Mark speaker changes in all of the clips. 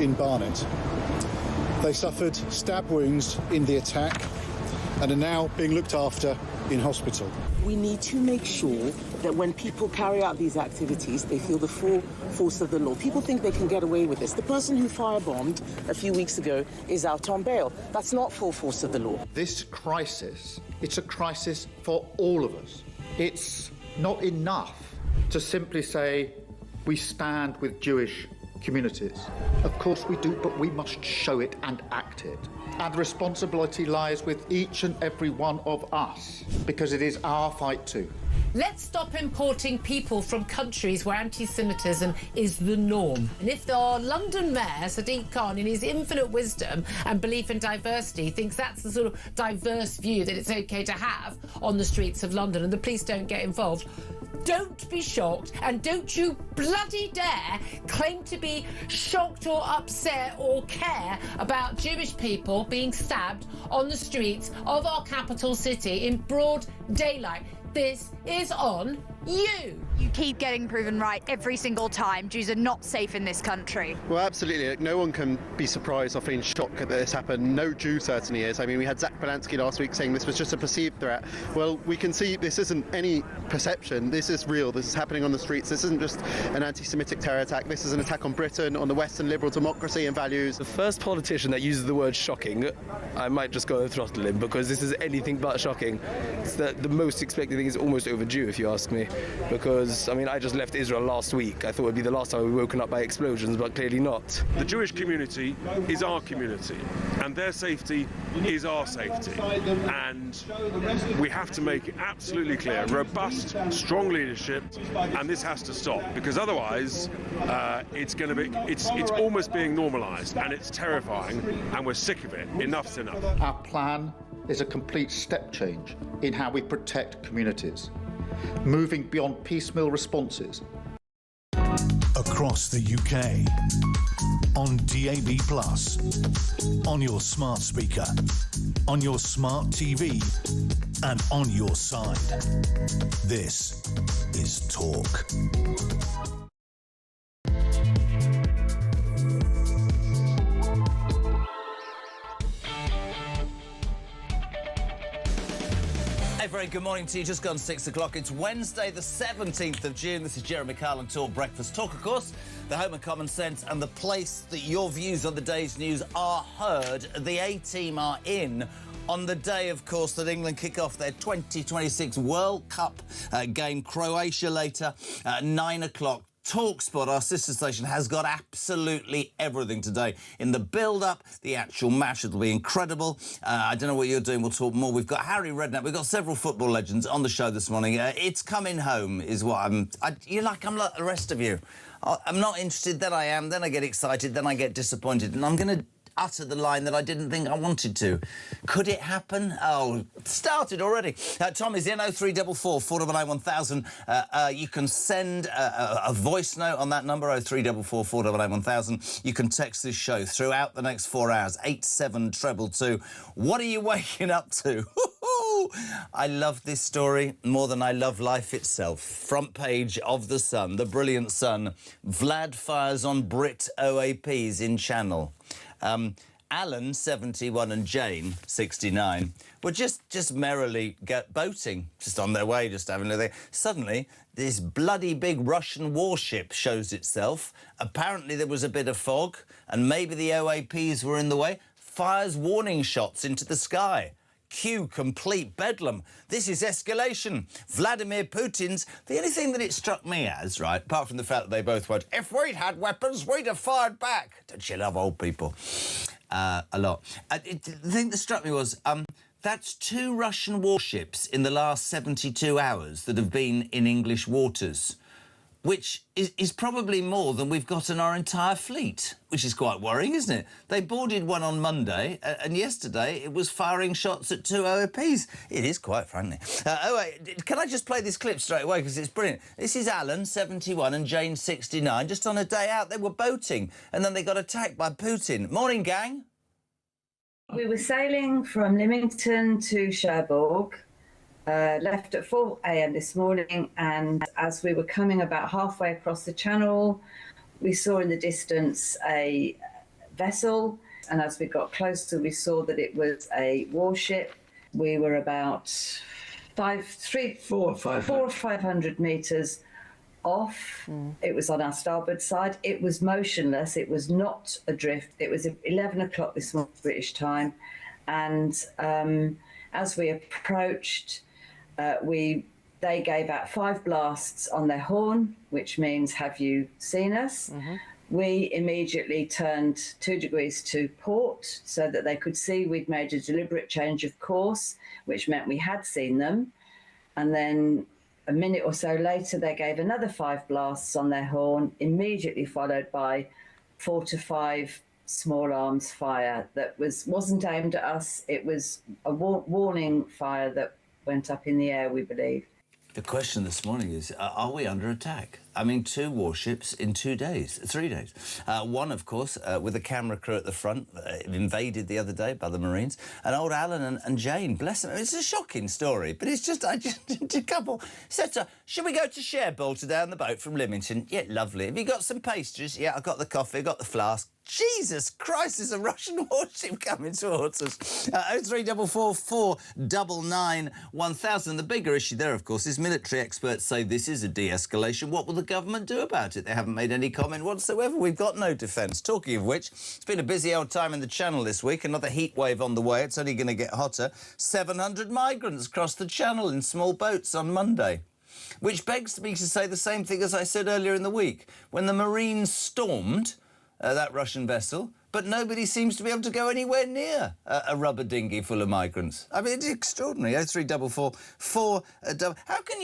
Speaker 1: in Barnet. They suffered stab wounds in the attack and are now being looked after in hospital.
Speaker 2: We need to make sure that when people carry out these activities, they feel the full force of the law. People think they can get away with this. The person who firebombed a few weeks ago is out on bail. That's not full force of the law.
Speaker 3: This crisis, it's a crisis for all of us. It's not enough to simply say we stand with Jewish communities. Of course we do, but we must show it and act it. And the responsibility lies with each and every one of us, because it is our fight too.
Speaker 4: Let's stop importing people from countries where anti-Semitism is the norm. And if our London Mayor, Sadiq Khan, in his infinite wisdom and belief in diversity, thinks that's the sort of diverse view that it's OK to have on the streets of London and the police don't get involved, don't be shocked, and don't you bloody dare claim to be shocked or upset or care about Jewish people being stabbed on the streets of our capital city in broad daylight. This is on you.
Speaker 5: You keep getting proven right every single time. Jews are not safe in this country.
Speaker 6: Well, absolutely. No one can be surprised or feeling shocked that this happened. No Jew certainly is. I mean, we had Zach Balansky last week saying this was just a perceived threat. Well, we can see this isn't any perception. This is real. This is happening on the streets. This isn't just an anti-Semitic terror attack. This is an attack on Britain, on the Western liberal democracy and values.
Speaker 7: The first politician that uses the word shocking, I might just go and throttle him, because this is anything but shocking. It's the most expected thing is almost overdue, if you ask me, because, I mean, I just left Israel last week. I thought it would be the last time we were woken up by explosions, but clearly not.
Speaker 8: The Jewish community is our community, and their safety is our safety. And we have to make it absolutely clear, robust, strong leadership, and this has to stop, because otherwise it's almost being normalised, and it's terrifying, and we're sick of it. Enough's enough.
Speaker 3: Our plan is a complete step change in how we protect communities, moving beyond piecemeal responses.
Speaker 9: Across the UK, on DAB+, on your smart speaker, on your smart TV, and on your side. This is Talk.
Speaker 10: Very good morning to you. Just gone 6 o'clock. It's Wednesday, the 17th of June. This is Jeremy Kyle and Talk Breakfast. Talk, of course, the home of common sense and the place that your views on the day's news are heard. The A-team are in on the day, of course, that England kick off their 2026 World Cup game. Croatia later at 9 o'clock. TalkSport, our sister station, has got absolutely everything today. In the build-up, the actual match, it'll be incredible. I don't know what you're doing, we'll talk more. We've got Harry Redknapp, we've got several football legends on the show this morning. It's coming home is what I'm like the rest of you. I'm not interested, then I am, then I get excited, then I get disappointed, and I'm going to utter the line that I didn't think I wanted to. Could it happen? Oh, it started already. Tom is in 0344 499 1000. You can send a voice note on that number, 0344 499 1000. You can text this show throughout the next 4 hours, 87222. What are you waking up to? I love this story more than I love life itself. Front page of The Sun, the brilliant Sun. Vlad fires on Brit OAPs in Channel. Alan, 71, and Jane, 69, were just merrily boating, just on their way, just having a thing. Suddenly, this bloody big Russian warship shows itself. Apparently, there was a bit of fog, and maybe the OAPs were in the way. Fires warning shots into the sky. Cue complete bedlam. This is escalation. Vladimir Putin's... The only thing that it struck me as, right, apart from the fact that they both went, if we'd had weapons, we'd have fired back. Don't you love old people? A lot. The thing that struck me was, that's 2 Russian warships in the last 72 hours that have been in English waters, which is probably more than we've got in our entire fleet, which is quite worrying, isn't it? They boarded one on Monday, and yesterday it was firing shots at 2 OAPs. It is quite frightening. Can I just play this clip straight away, because it's brilliant. This is Alan, 71, and Jane, 69. Just on a day out, they were boating, and then they got attacked by Putin. Morning, gang.
Speaker 11: We were sailing from Lymington to Cherbourg. Left at 4 a.m. this morning, and as we were coming about halfway across the channel, we saw in the distance a vessel. And as we got closer, we saw that it was a warship. We were about 400 or 500 metres off. It was on our starboard side. It was motionless. It was not adrift. It was 11 o'clock this morning, British time. And as we approached, they gave out 5 blasts on their horn, which means, have you seen us? We immediately turned 2 degrees to port so that they could see we'd made a deliberate change of course, which meant we had seen them. And then a minute or so later, they gave another 5 blasts on their horn, immediately followed by 4 to 5 small arms fire that wasn't aimed at us. It was a warning fire that went up in the air, we believe.
Speaker 10: The question this morning is, are we under attack? I mean, 2 warships in 3 days. One, of course, with a camera crew at the front, invaded the other day by the Marines. And old Alan and Jane, bless them. It's a shocking story, but it's just, a couple said, should we go to Cherbourg today on the boat from Lymington? Yeah, lovely. Have you got some pastries? Yeah, I've got the coffee, I've got the flask. Jesus Christ, there's a Russian warship coming towards us. 0344 499 1000. The bigger issue there, of course, is military experts say this is a de-escalation. What will the government do about it? They haven't made any comment whatsoever. We've got no defence. Talking of which, it's been a busy old time in the Channel this week. Another heat wave on the way. It's only going to get hotter. 700 migrants crossed the Channel in small boats on Monday. Which begs me to say the same thing as I said earlier in the week, when the Marines stormed that Russian vessel, but nobody seems to be able to go anywhere near a rubber dinghy full of migrants. I mean, it's extraordinary. 0344 4. How can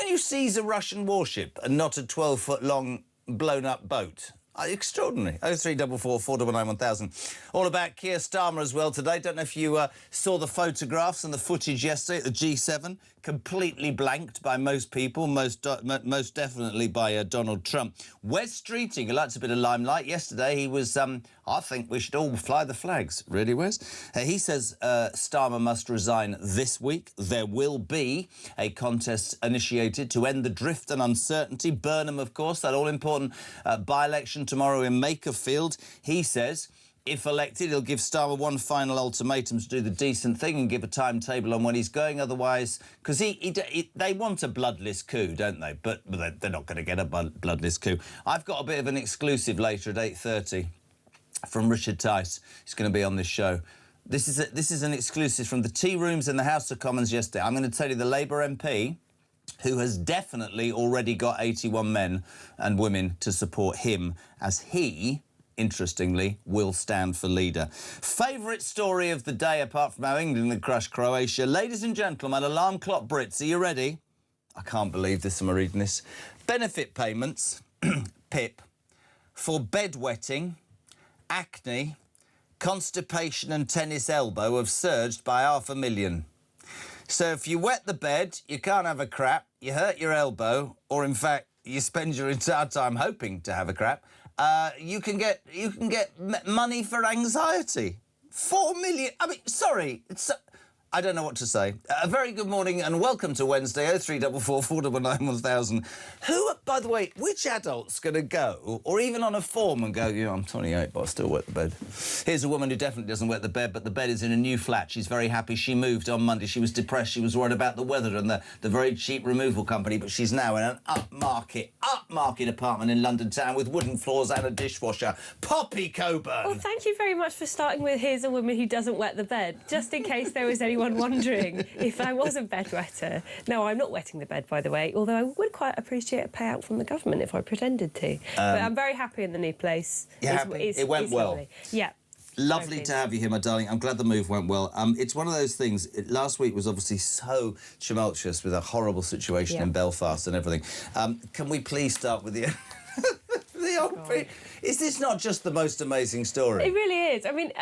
Speaker 10: you seize a Russian warship and not a 12-foot long blown-up boat? Extraordinary. 0344 499 1000. All about Keir Starmer as well today. Don't know if you saw the photographs and the footage yesterday at the G7. Completely blanked by most people, most definitely by Donald Trump. Wes Streeting, who likes a bit of limelight. Yesterday he was, I think we should all fly the flags. Really, Wes? He says Starmer must resign this week. There will be a contest initiated to end the drift and uncertainty. Burnham, of course, that all-important by-election tomorrow in Makerfield. He says, if elected, he'll give Starmer one final ultimatum to do the decent thing and give a timetable on when he's going. Otherwise, because they want a bloodless coup, don't they? But they're not going to get a bloodless coup. I've got a bit of an exclusive later at 8:30 from Richard Tice. He's going to be on this show. This is an exclusive from the tea rooms in the House of Commons yesterday. I'm going to tell you the Labour MP who has definitely already got 81 men and women to support him as he, interestingly, will stand for leader. Favourite story of the day, apart from how England had crushed Croatia. Ladies and gentlemen, alarm clock Brits, are you ready? I can't believe this, I'm reading this. Benefit payments, PIP, for bedwetting, acne, constipation and tennis elbow have surged by 500,000. So if you wet the bed, you can't have a crap, you hurt your elbow, or in fact, you spend your entire time hoping to have a crap, you can get money for anxiety. 4 million. I mean, sorry, I don't know what to say. A very good morning and welcome to Wednesday, 0344 499 1000. Who, by the way, which adult's going to go, or even on a form and go, I'm 28, but I still wet the bed. Here's a woman who definitely doesn't wet the bed, but the bed is in a new flat. She's very happy. She moved on Monday. She was depressed. She was worried about the weather and the very cheap removal company, but she's now in an upmarket apartment in London town with wooden floors and a dishwasher. Poppy Coburn.
Speaker 12: Well, thank you very much for starting with here's a woman who doesn't wet the bed, just in case there was anyone wondering if I was a bedwetter. No, I'm not wetting the bed, by the way, although I would quite appreciate a payout from the government if I pretended to. But I'm very happy in the new place.
Speaker 10: You're happy? It went well.
Speaker 12: Lovely. Yeah.
Speaker 10: Lovely to have you here, my darling. I'm glad the move went well. It's one of those things. Last week was obviously so tumultuous with a horrible situation in Belfast and everything. Can we please start with the... the old bit? Is this not just the most amazing story?
Speaker 12: It really is. I mean,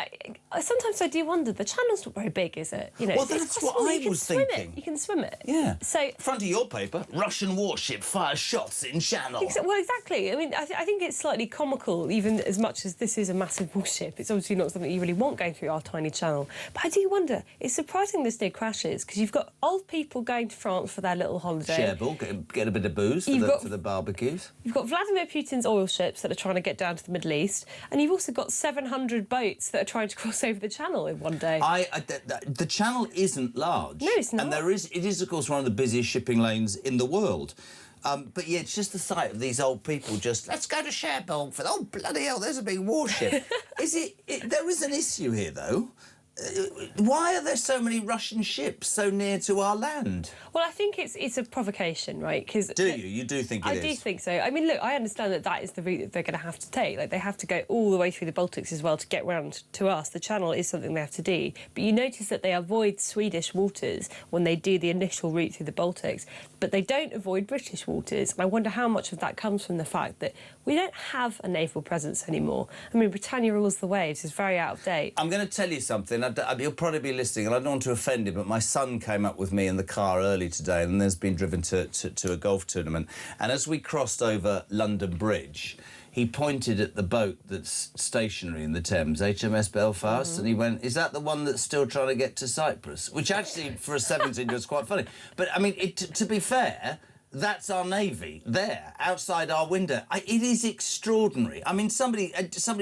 Speaker 12: sometimes I do wonder, the channel's not very big, is it? You know,
Speaker 10: well, that's what I was thinking.
Speaker 12: You can swim it.
Speaker 10: Yeah.
Speaker 12: So,
Speaker 10: front of your paper, Russian warship fires shots in Channel.
Speaker 12: Well, exactly. I mean, I think it's slightly comical, even as much as this is a massive warship. It's obviously not something you really want going through our tiny channel. But I do wonder, it's surprising this day crashes, because you've got old people going to France for their little holiday.
Speaker 10: Cherbourg, get a bit of booze for the barbecues.
Speaker 12: You've got Vladimir Putin's oil ship warships that are trying to get down to the Middle East, and you've also got 700 boats that are trying to cross over the Channel in one day.
Speaker 10: The Channel isn't large.
Speaker 12: No, it's not.
Speaker 10: And it is, of course, one of the busiest shipping lanes in the world. But yeah, it's just the sight of these old people just, let's go to Cherbourg for, oh, bloody hell, there's a big warship. There is an issue here, though. Why are there so many Russian ships so near to our land?
Speaker 12: Well, I think it's a provocation, right? Cause
Speaker 10: do you? You do think it is?
Speaker 12: I do think so. I mean, look, I understand that is the route that they're going to have to take. Like, they have to go all the way through the Baltics as well to get round to us. The Channel is something they have to do. But you notice that they avoid Swedish waters when they do the initial route through the Baltics, but they don't avoid British waters. And I wonder how much of that comes from the fact that we don't have a naval presence anymore. I mean, Britannia rules the waves is very out of date.
Speaker 10: I'm going to tell you something. You'll probably be listening, and I don't want to offend him, but my son came up with me in the car early today, and there's been driven to a golf tournament. And as we crossed over London Bridge, he pointed at the boat that's stationary in the Thames, HMS Belfast, and he went, is that the one that's still trying to get to Cyprus? Which actually, for a 17-year-old, was quite funny. But, I mean, to be fair, that's our Navy there, outside our window. It is extraordinary. I mean, somebody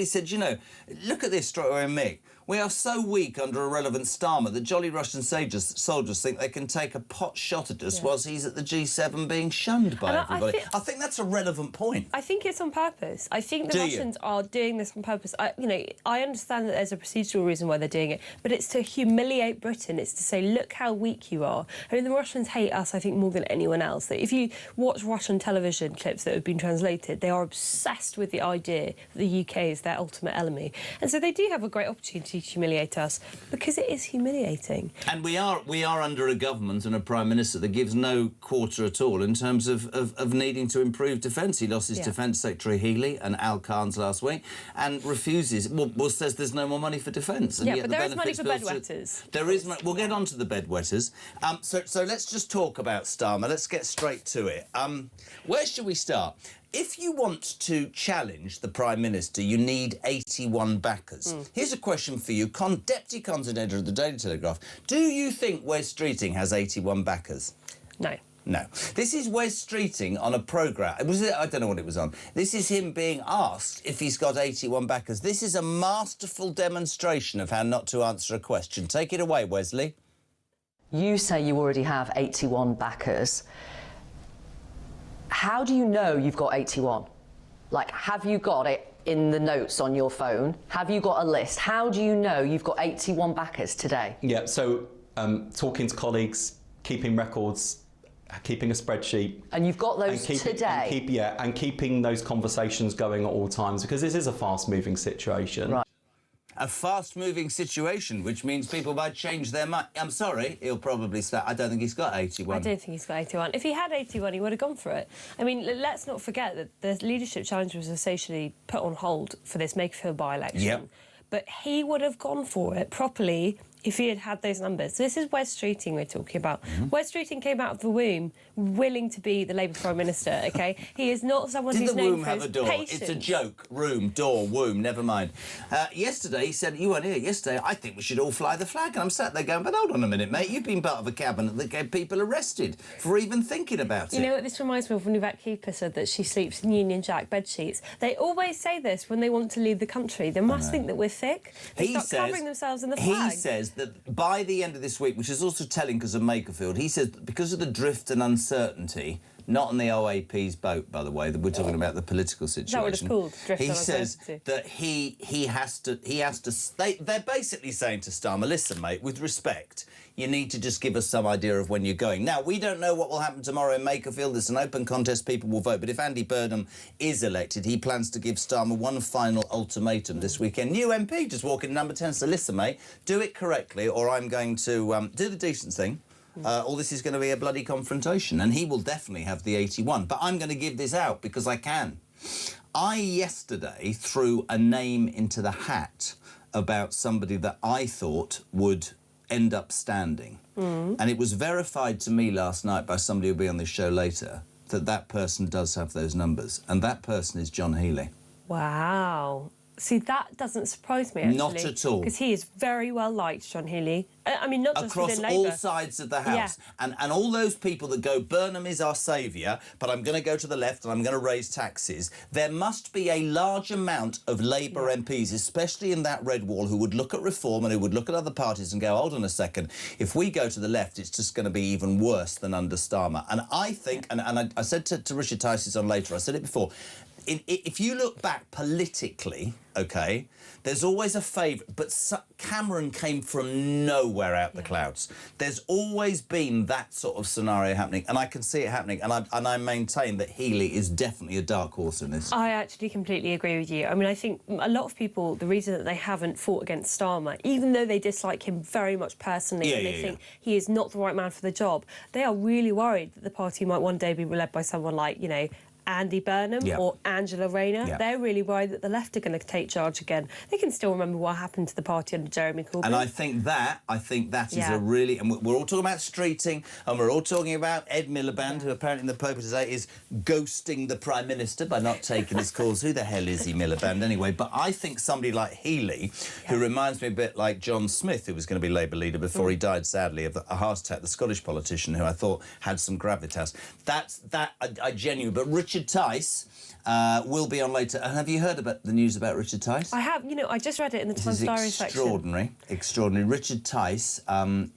Speaker 10: said, you know, look at this straight away, Mick. We are so weak under irrelevant Starmer that jolly Russian soldiers think they can take a pot shot at us whilst he's at the G7 being shunned by everybody. I think that's a relevant point.
Speaker 12: I think it's on purpose. I think the Russians are doing this on purpose. I understand that there's a procedural reason why they're doing it, but it's to humiliate Britain. It's to say, look how weak you are. I mean, the Russians hate us, I think, more than anyone else. If you watch Russian television clips that have been translated, they are obsessed with the idea that the UK is their ultimate enemy. And so they do have a great opportunity to humiliate us, because it is humiliating.
Speaker 10: And we are under a government and a Prime Minister that gives no quarter at all in terms of needing to improve defence. He lost his Defence Secretary Healy and Al Carnes last week and refuses, says there's no more money for defence.
Speaker 12: Yeah, but there is money for bedwetters.
Speaker 10: There is money. We'll get on to the bedwetters. So let's just talk about Starmer. Let's get straight to it. Where should we start? If you want to challenge the Prime Minister, you need 81 backers. Here's a question for you, Deputy Content Editor of the Daily Telegraph. Do you think Wes Streeting has 81 backers?
Speaker 12: No.
Speaker 10: No. This is Wes Streeting on a programme. I don't know what it was on. This is him being asked if he's got 81 backers. This is a masterful demonstration of how not to answer a question. Take it away, Wesley.
Speaker 13: You say you already have 81 backers. How do you know you've got 81? Like, have you got it in the notes on your phone? Have you got a list? How do you know you've got 81 backers today?
Speaker 14: Yeah, so talking to colleagues, keeping records, keeping a spreadsheet.
Speaker 13: And you've got those today?
Speaker 14: And keeping those conversations going at all times, because this is a fast-moving situation.
Speaker 13: Right.
Speaker 10: A fast-moving situation, which means people might change their mind. I'm sorry, he'll probably start. I don't think he's got 81.
Speaker 12: I don't think he's got 81. If he had 81, he would have gone for it. I mean, let's not forget that the leadership challenge was essentially put on hold for this Makerfield by-election.
Speaker 10: Yep.
Speaker 12: But he would have gone for it properly if he had had those numbers. So this is Wes Streeting we're talking about. Wes Streeting came out of the womb willing to be the Labour Prime Minister, OK? He is not someone who's known for his patience. Did the womb have a door? It's a joke. Room, door, womb, never mind.
Speaker 10: Yesterday, he said, you weren't here yesterday, I think we should all fly the flag. And I'm sat there going, but hold on a minute, mate, you've been part of a cabinet that gave people arrested for even thinking about it.
Speaker 12: You know what this reminds me of when Yvette Cooper said that she sleeps in Union Jack bedsheets? They always say this when they want to leave the country. They must think that we're thick. They start covering themselves in the flag.
Speaker 10: He says that by the end of this week, which is also telling because of Makerfield, he says because of the drift and uncertainty, not on the OAP's boat, by the way, that we're talking about the political situation.
Speaker 12: That would have called drift and
Speaker 10: uncertainty. He says that he has to. They're basically saying to Starmer, listen, mate, with respect, you need to just give us some idea of when you're going. Now, we don't know what will happen tomorrow in Makerfield. It's an open contest. People will vote. But if Andy Burnham is elected, he plans to give Starmer one final ultimatum this weekend. New MP just walking in number 10. So listen, mate, do it correctly or I'm going to do the decent thing. Or this is going to be a bloody confrontation. And he will definitely have the 81. But I'm going to give this out because I can. I, yesterday, threw a name into the hat about somebody that I thought would end up standing. And it was verified to me last night by somebody who'll be on this show later that that person does have those numbers. And that person is John Healey.
Speaker 12: Wow. See, that doesn't surprise me, actually.
Speaker 10: Not at all.
Speaker 12: Because he is very well liked, John Healey. I mean, not just
Speaker 10: across
Speaker 12: within
Speaker 10: all
Speaker 12: Labour.
Speaker 10: sides of the House. Yeah. And all those people that go, Burnham is our saviour, but I'm going to go to the left and I'm going to raise taxes. There must be a large amount of Labour MPs, especially in that red wall, who would look at reform and who would look at other parties and go, hold on a second, if we go to the left, it's just going to be even worse than under Starmer. And I think, and I said to Richard Tice on later, I said it before, if you look back politically, OK, there's always a favourite, but Cameron came from nowhere out the clouds. There's always been that sort of scenario happening, and I can see it happening, and I maintain that Healey is definitely a dark horse in this.
Speaker 12: I actually completely agree with you. I mean, I think a lot of people, the reason that they haven't fought against Starmer, even though they dislike him very much personally and they think he is not the right man for the job, they are really worried that the party might one day be led by someone like, you know, Andy Burnham or Angela Rayner. They're really worried that the left are going to take charge again. They can still remember what happened to the party under Jeremy Corbyn.
Speaker 10: And I think that is a really... And we're all talking about streeting, and we're all talking about Ed Miliband, who apparently in the paper today is ghosting the Prime Minister by not taking his calls. Who the hell is he, Miliband, anyway? But I think somebody like Healey, who reminds me a bit like John Smith, who was going to be Labour leader before he died, sadly, of a heart attack, the Scottish politician, who I thought had some gravitas. I genuinely... But Richard Tice will be on later. And have you heard about the news about Richard Tice?
Speaker 12: I have. You know, I just read it in the Times Diary section.
Speaker 10: Extraordinary. Richard Tice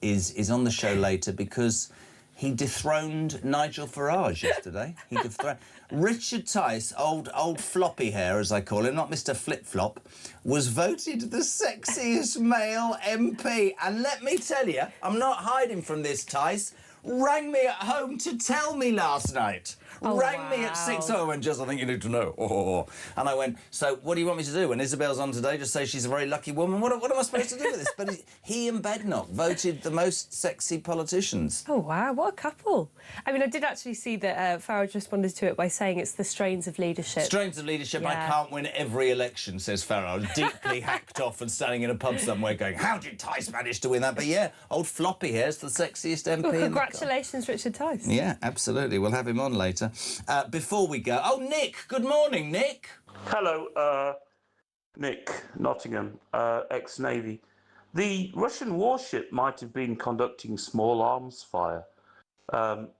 Speaker 10: is on the show later because he dethroned Nigel Farage yesterday. He dethroned... Richard Tice, old floppy hair, as I call him, not Mr. Flip-Flop, was voted the sexiest male MP. And let me tell you, I'm not hiding from this, Tice. Rang me at home to tell me last night. Rang me at 6. Oh, and just I think you need to know. And I went, so what do you want me to do? When Isabel's on today, just say she's a very lucky woman. What am I supposed to do with this? But he and Bednock voted the most sexy politicians.
Speaker 12: Oh, wow, what a couple. I mean, I did actually see that Farage responded to it by saying it's the strains of leadership.
Speaker 10: Strains of leadership. I can't win every election, says Farage, deeply hacked off and standing in a pub somewhere going, how did Tice manage to win that? But yeah, old floppy hair's the sexiest MP.
Speaker 12: Well, congratulations, Richard Tice.
Speaker 10: Yeah, absolutely. We'll have him on later. Before we go... Oh, Nick! Good morning, Nick!
Speaker 15: Hello, Nick, Nottingham, ex-Navy. The Russian warship might have been conducting small arms fire.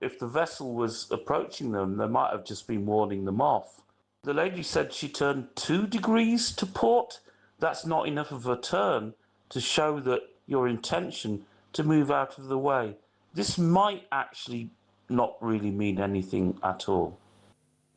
Speaker 15: If the vessel was approaching them, they might have just been warning them off. The lady said she turned 2 degrees to port. That's not enough of a turn to show that your intention to move out of the way. This might actually not really mean anything at all.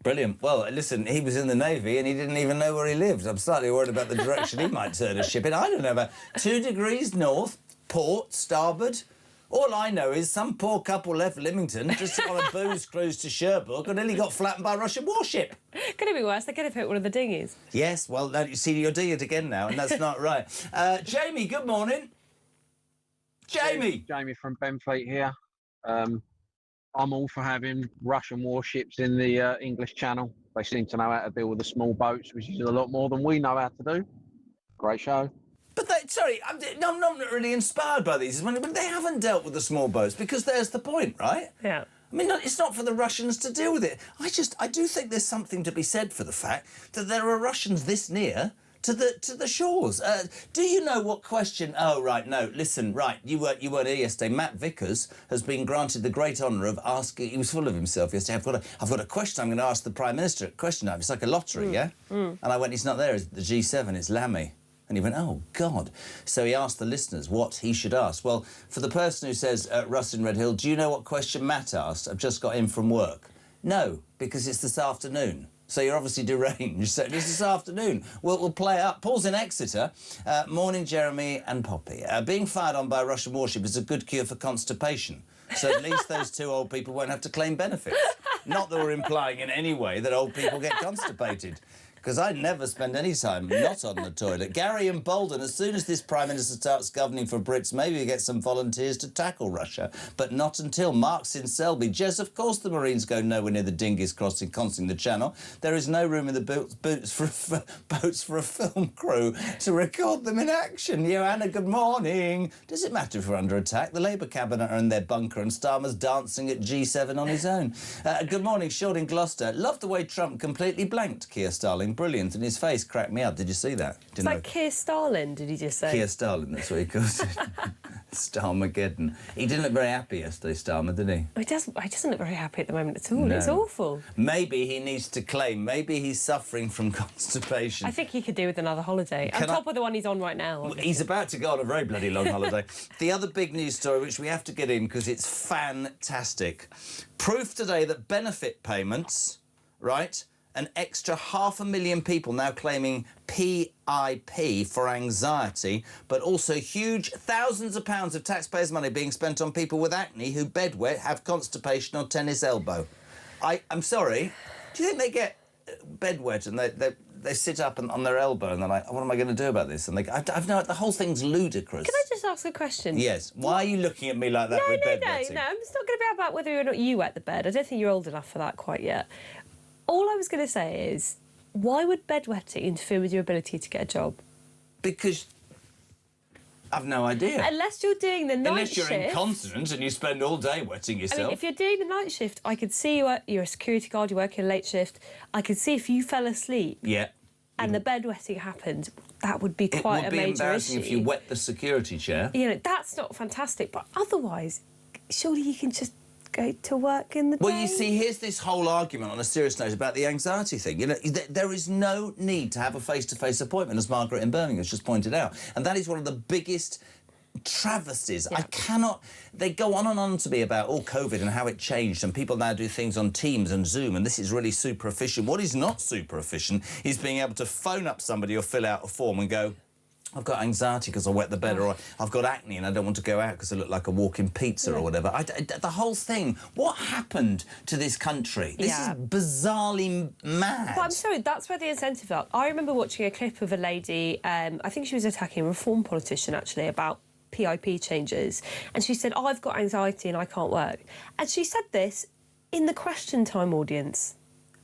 Speaker 10: Brilliant. Well, listen, he was in the Navy and he didn't even know where he lived. I'm slightly worried about the direction he might turn a ship in. I don't know about 2 degrees north, port, starboard. All I know is some poor couple left Lymington just on a booze cruise to Cherbourg and nearly got flattened by a Russian warship.
Speaker 12: Could it be worse? They could have hit one of the dinghies.
Speaker 10: Yes, well, you see, you're doing it again now, and that's not right. Jamie, good morning. Jamie!
Speaker 16: Jamie from Benfleet here. I'm all for having Russian warships in the English Channel. They seem to know how to deal with the small boats, which is a lot more than we know how to do. Great show.
Speaker 10: But I'm not really inspired by these. But they haven't dealt with the small boats because there's the point, right?
Speaker 12: Yeah.
Speaker 10: I mean, it's not for the Russians to deal with it. I do think there's something to be said for the fact that there are Russians this near to the shores. Do you know what question? Oh, right, no, listen, right, you weren't here yesterday. Matt Vickers has been granted the great honour of asking... He was full of himself yesterday. I've got a question I'm going to ask the Prime Minister at question time. It's like a lottery, yeah? And I went, he's not there, it's the G7, it's Lammy. And he went, oh, God. So he asked the listeners what he should ask. Well, for the person who says, Russ in Red Hill, do you know what question Matt asked? I've just got in from work. No, because it's this afternoon. So you're obviously deranged. So it's this afternoon. We'll play up. Paul's in Exeter. Morning, Jeremy and Poppy. Being fired on by a Russian warship is a good cure for constipation. So at least those 2 old people won't have to claim benefits. Not that we're implying in any way that old people get constipated. Because I never spend any time not on the toilet. Gary and Bolden, as soon as this Prime Minister starts governing for Brits, maybe we get some volunteers to tackle Russia. But not until. Mark's in Selby. Jess, of course the Marines go nowhere near the dinghies crossing the Channel. There is no room in the boats for a film crew to record them in action. Joanna, good morning. Does it matter if we're under attack? The Labour cabinet are in their bunker and Starmer's dancing at G7 on his own. Good morning, Sean in Gloucester. Love the way Trump completely blanked Keir Starling. brilliant, and his face cracked me up. Did you see that?
Speaker 12: It's like Keir Starlin, did he just say?
Speaker 10: Keir Starlin, that's what he calls it. Starmageddon. He didn't look very happy yesterday, Starmer, did he?
Speaker 12: He doesn't look very happy at the moment at all.
Speaker 10: No.
Speaker 12: It's awful.
Speaker 10: Maybe he needs to claim, maybe he's suffering from constipation.
Speaker 12: I think he could do with another holiday. On top of the one he's on right now. Obviously.
Speaker 10: He's about to go on a very bloody long holiday. The other big news story, which we have to get in because it's fantastic. Proof today that benefit payments, right, an extra 500,000 people now claiming PIP for anxiety, but also huge thousands of pounds of taxpayers' money being spent on people with acne who bedwet, have constipation or tennis elbow. I'm sorry, do you think they get bedwet and they sit up on their elbow and they're like, what am I going to do about this? And I've no, the whole thing's ludicrous.
Speaker 12: Can I just ask a question?
Speaker 10: Yes. Why are you looking at me like that with bedwetting?
Speaker 12: No, it's not going to be about whether or not you wet the bed. I don't think you're old enough for that quite yet. All I was going to say is, why would bedwetting interfere with your ability to get a job?
Speaker 10: Because I've no idea.
Speaker 12: Unless you're doing the night shift.
Speaker 10: Unless you're incontinent and you spend all day wetting yourself.
Speaker 12: I mean, if you're doing the night shift, I could see you're a security guard, you're working a late shift. I could see if you fell asleep.
Speaker 10: Yeah.
Speaker 12: And the bedwetting happened, that would be quite a major issue.
Speaker 10: It would be embarrassing if you wet the security chair.
Speaker 12: You know, that's not fantastic, but otherwise, surely you can just go to work in the day.
Speaker 10: Well, you see, here's this whole argument on a serious note about the anxiety thing. You know, there is no need to have a face-to-face appointment, as Margaret in Birmingham has just pointed out. And that is one of the biggest travesties. Yeah. I cannot... They go on to me about, COVID and how it changed, and people now do things on Teams and Zoom, and this is really super efficient. What is not super efficient is being able to phone up somebody or fill out a form and go, I've got anxiety because I wet the bed, or I've got acne and I don't want to go out because I look like a walking pizza or whatever. The whole thing, what happened to this country? This is bizarrely mad.
Speaker 12: Well, I'm sorry, that's where the incentives are. I remember watching a clip of a lady, I think she was attacking a Reform politician, actually, about PIP changes. And she said, I've got anxiety and I can't work. And she said this in the Question Time audience.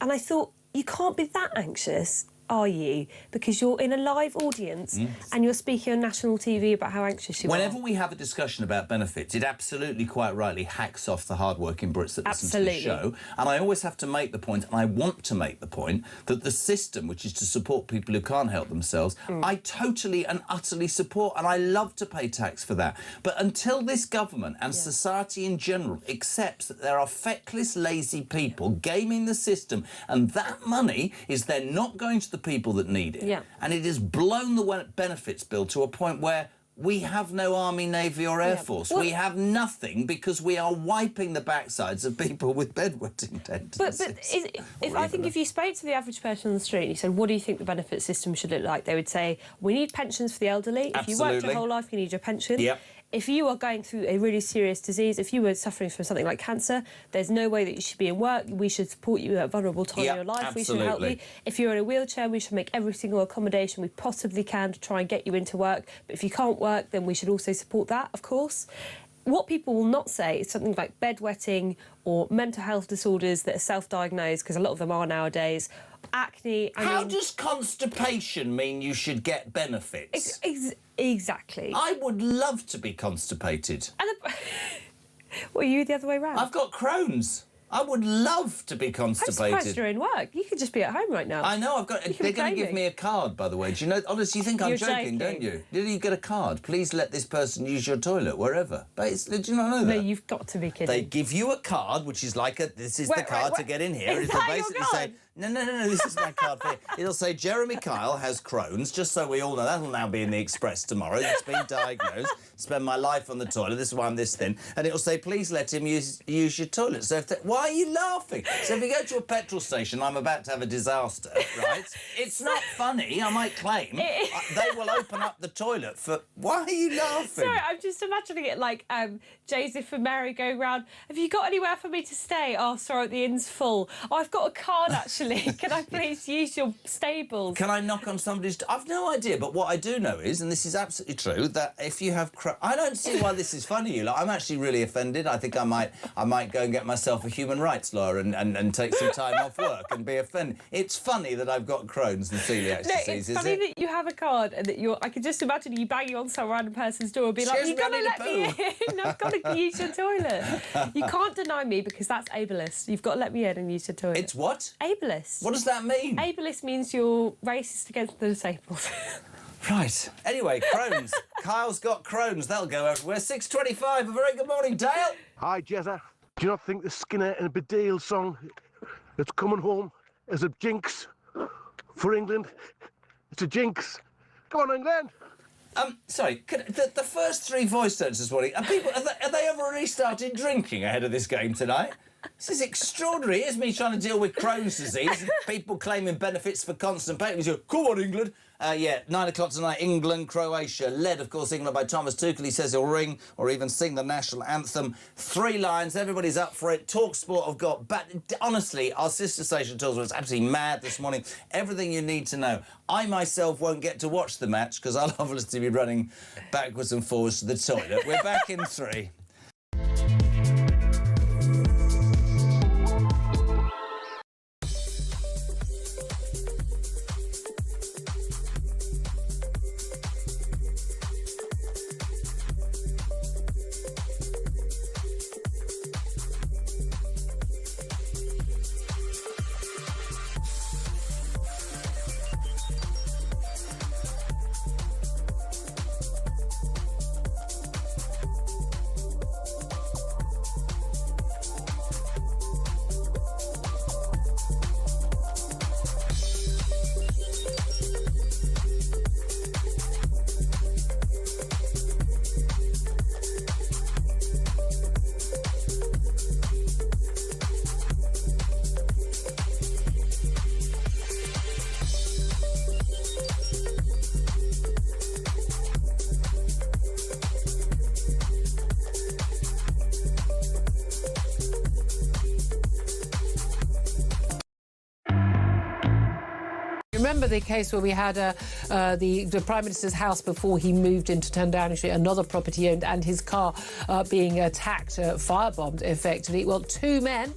Speaker 12: And I thought, you can't be that anxious, are you? Because you're in a live audience and you're speaking on national TV about how anxious you are.
Speaker 10: Whenever we have a discussion about benefits, it absolutely, quite rightly, hacks off the hard-working Brits that listen to the show. And I always have to make the point, and I want to make the point, that the system, which is to support people who can't help themselves, I totally and utterly support, and I love to pay tax for that. But until this government and society in general accepts that there are feckless, lazy people gaming the system, and that money is then not going to the people that need it. And it has blown the benefits bill to a point where we have no army, navy or air force. We have nothing because we are wiping the backsides of people with bedwetting tendencies.
Speaker 12: But I think if you spoke to the average person on the street and you said, what do you think the benefit system should look like? They would say, we need pensions for the elderly. If you worked your whole life, you need your pension. If you are going through a really serious disease, if you were suffering from something like cancer, there's no way that you should be in work. We should support you at a vulnerable time in your life. We should help you. If you're in a wheelchair, we should make every single accommodation we possibly can to try and get you into work. But if you can't work, then we should also support that, of course. What people will not say is something like bedwetting or mental health disorders that are self-diagnosed, because a lot of them are nowadays. Acne.
Speaker 10: How does constipation mean you should get benefits?
Speaker 12: Exactly.
Speaker 10: I would love to be constipated.
Speaker 12: Well, are you the other way round?
Speaker 10: I've got Crohn's. I would love to be constipated.
Speaker 12: I'm surprised you're in work. You could just be at home right now.
Speaker 10: I know. They're going to give me a card, by the way. Do you know? Honestly, you think I'm joking, don't you? Did you get a card? Please let this person use your toilet wherever. But do you not know that?
Speaker 12: No, you've got to be kidding.
Speaker 10: They give you a card, which is like this is the card to get in here.
Speaker 12: Is
Speaker 10: It'll
Speaker 12: that
Speaker 10: basically
Speaker 12: your
Speaker 10: say, no, this is my card for you. It'll say Jeremy Kyle has Crohn's, just so we all know. That'll now be in the Express tomorrow. It's been diagnosed. Spend my life on the toilet. This is why I'm this thin. And it'll say, please let him use your toilet. So why are you laughing? So if you go to a petrol station, I'm about to have a disaster, right? It's not funny, I might claim. They will open up the toilet for... Why are you laughing?
Speaker 12: Sorry, I'm just imagining it like Joseph and Mary going round, have you got anywhere for me to stay? Oh, sorry, the inn's full. Oh, I've got a card, actually. Can I please use your stables?
Speaker 10: Can I knock on somebody's... I've no idea, but what I do know is, and this is absolutely true, that if you have... I don't see why this is funny, you lot. I'm actually really offended. I think I might go and get myself a human rights lawyer and take some time off work and be offended. It's funny that I've got Crohn's and celiac disease,
Speaker 12: it's funny that you have a card and that I can just imagine you banging on some random person's door and be like, you've got to let me in. I've got to use your toilet. You can't deny me because that's ableist. You've got to let me in and use your toilet.
Speaker 10: It's what?
Speaker 12: Ableist. ableist.
Speaker 10: What does that mean?
Speaker 12: Ableist means you're racist against the disabled.
Speaker 10: Right. Anyway, Crohn's. Kyle's got Crohn's. That'll go everywhere. 6:25. A very good morning, Dale.
Speaker 17: Hi, Jezza. Do you not think the Skinner and Bedale song that's coming home is a jinx for England? It's a jinx. Come on, England.
Speaker 10: Sorry, the first three voice notes this morning, have they already started drinking ahead of this game tonight? This is extraordinary. Here's me trying to deal with Crohn's disease and people claiming benefits for constipation. Come on, England. 9 o'clock tonight, England, Croatia. Led, of course, England by Thomas Tuchel. He says he'll ring or even sing the national anthem. 3 lines, everybody's up for it. TalkSport have got... honestly, our sister station TalkSport was absolutely mad this morning. Everything you need to know. I myself won't get to watch the match because I'll obviously be running backwards and forwards to the toilet. We're back in 3.
Speaker 4: Remember the case where we had the Prime Minister's house before he moved into 10 Downing Street, another property he owned, and his car being attacked, firebombed, effectively. Well, 2 men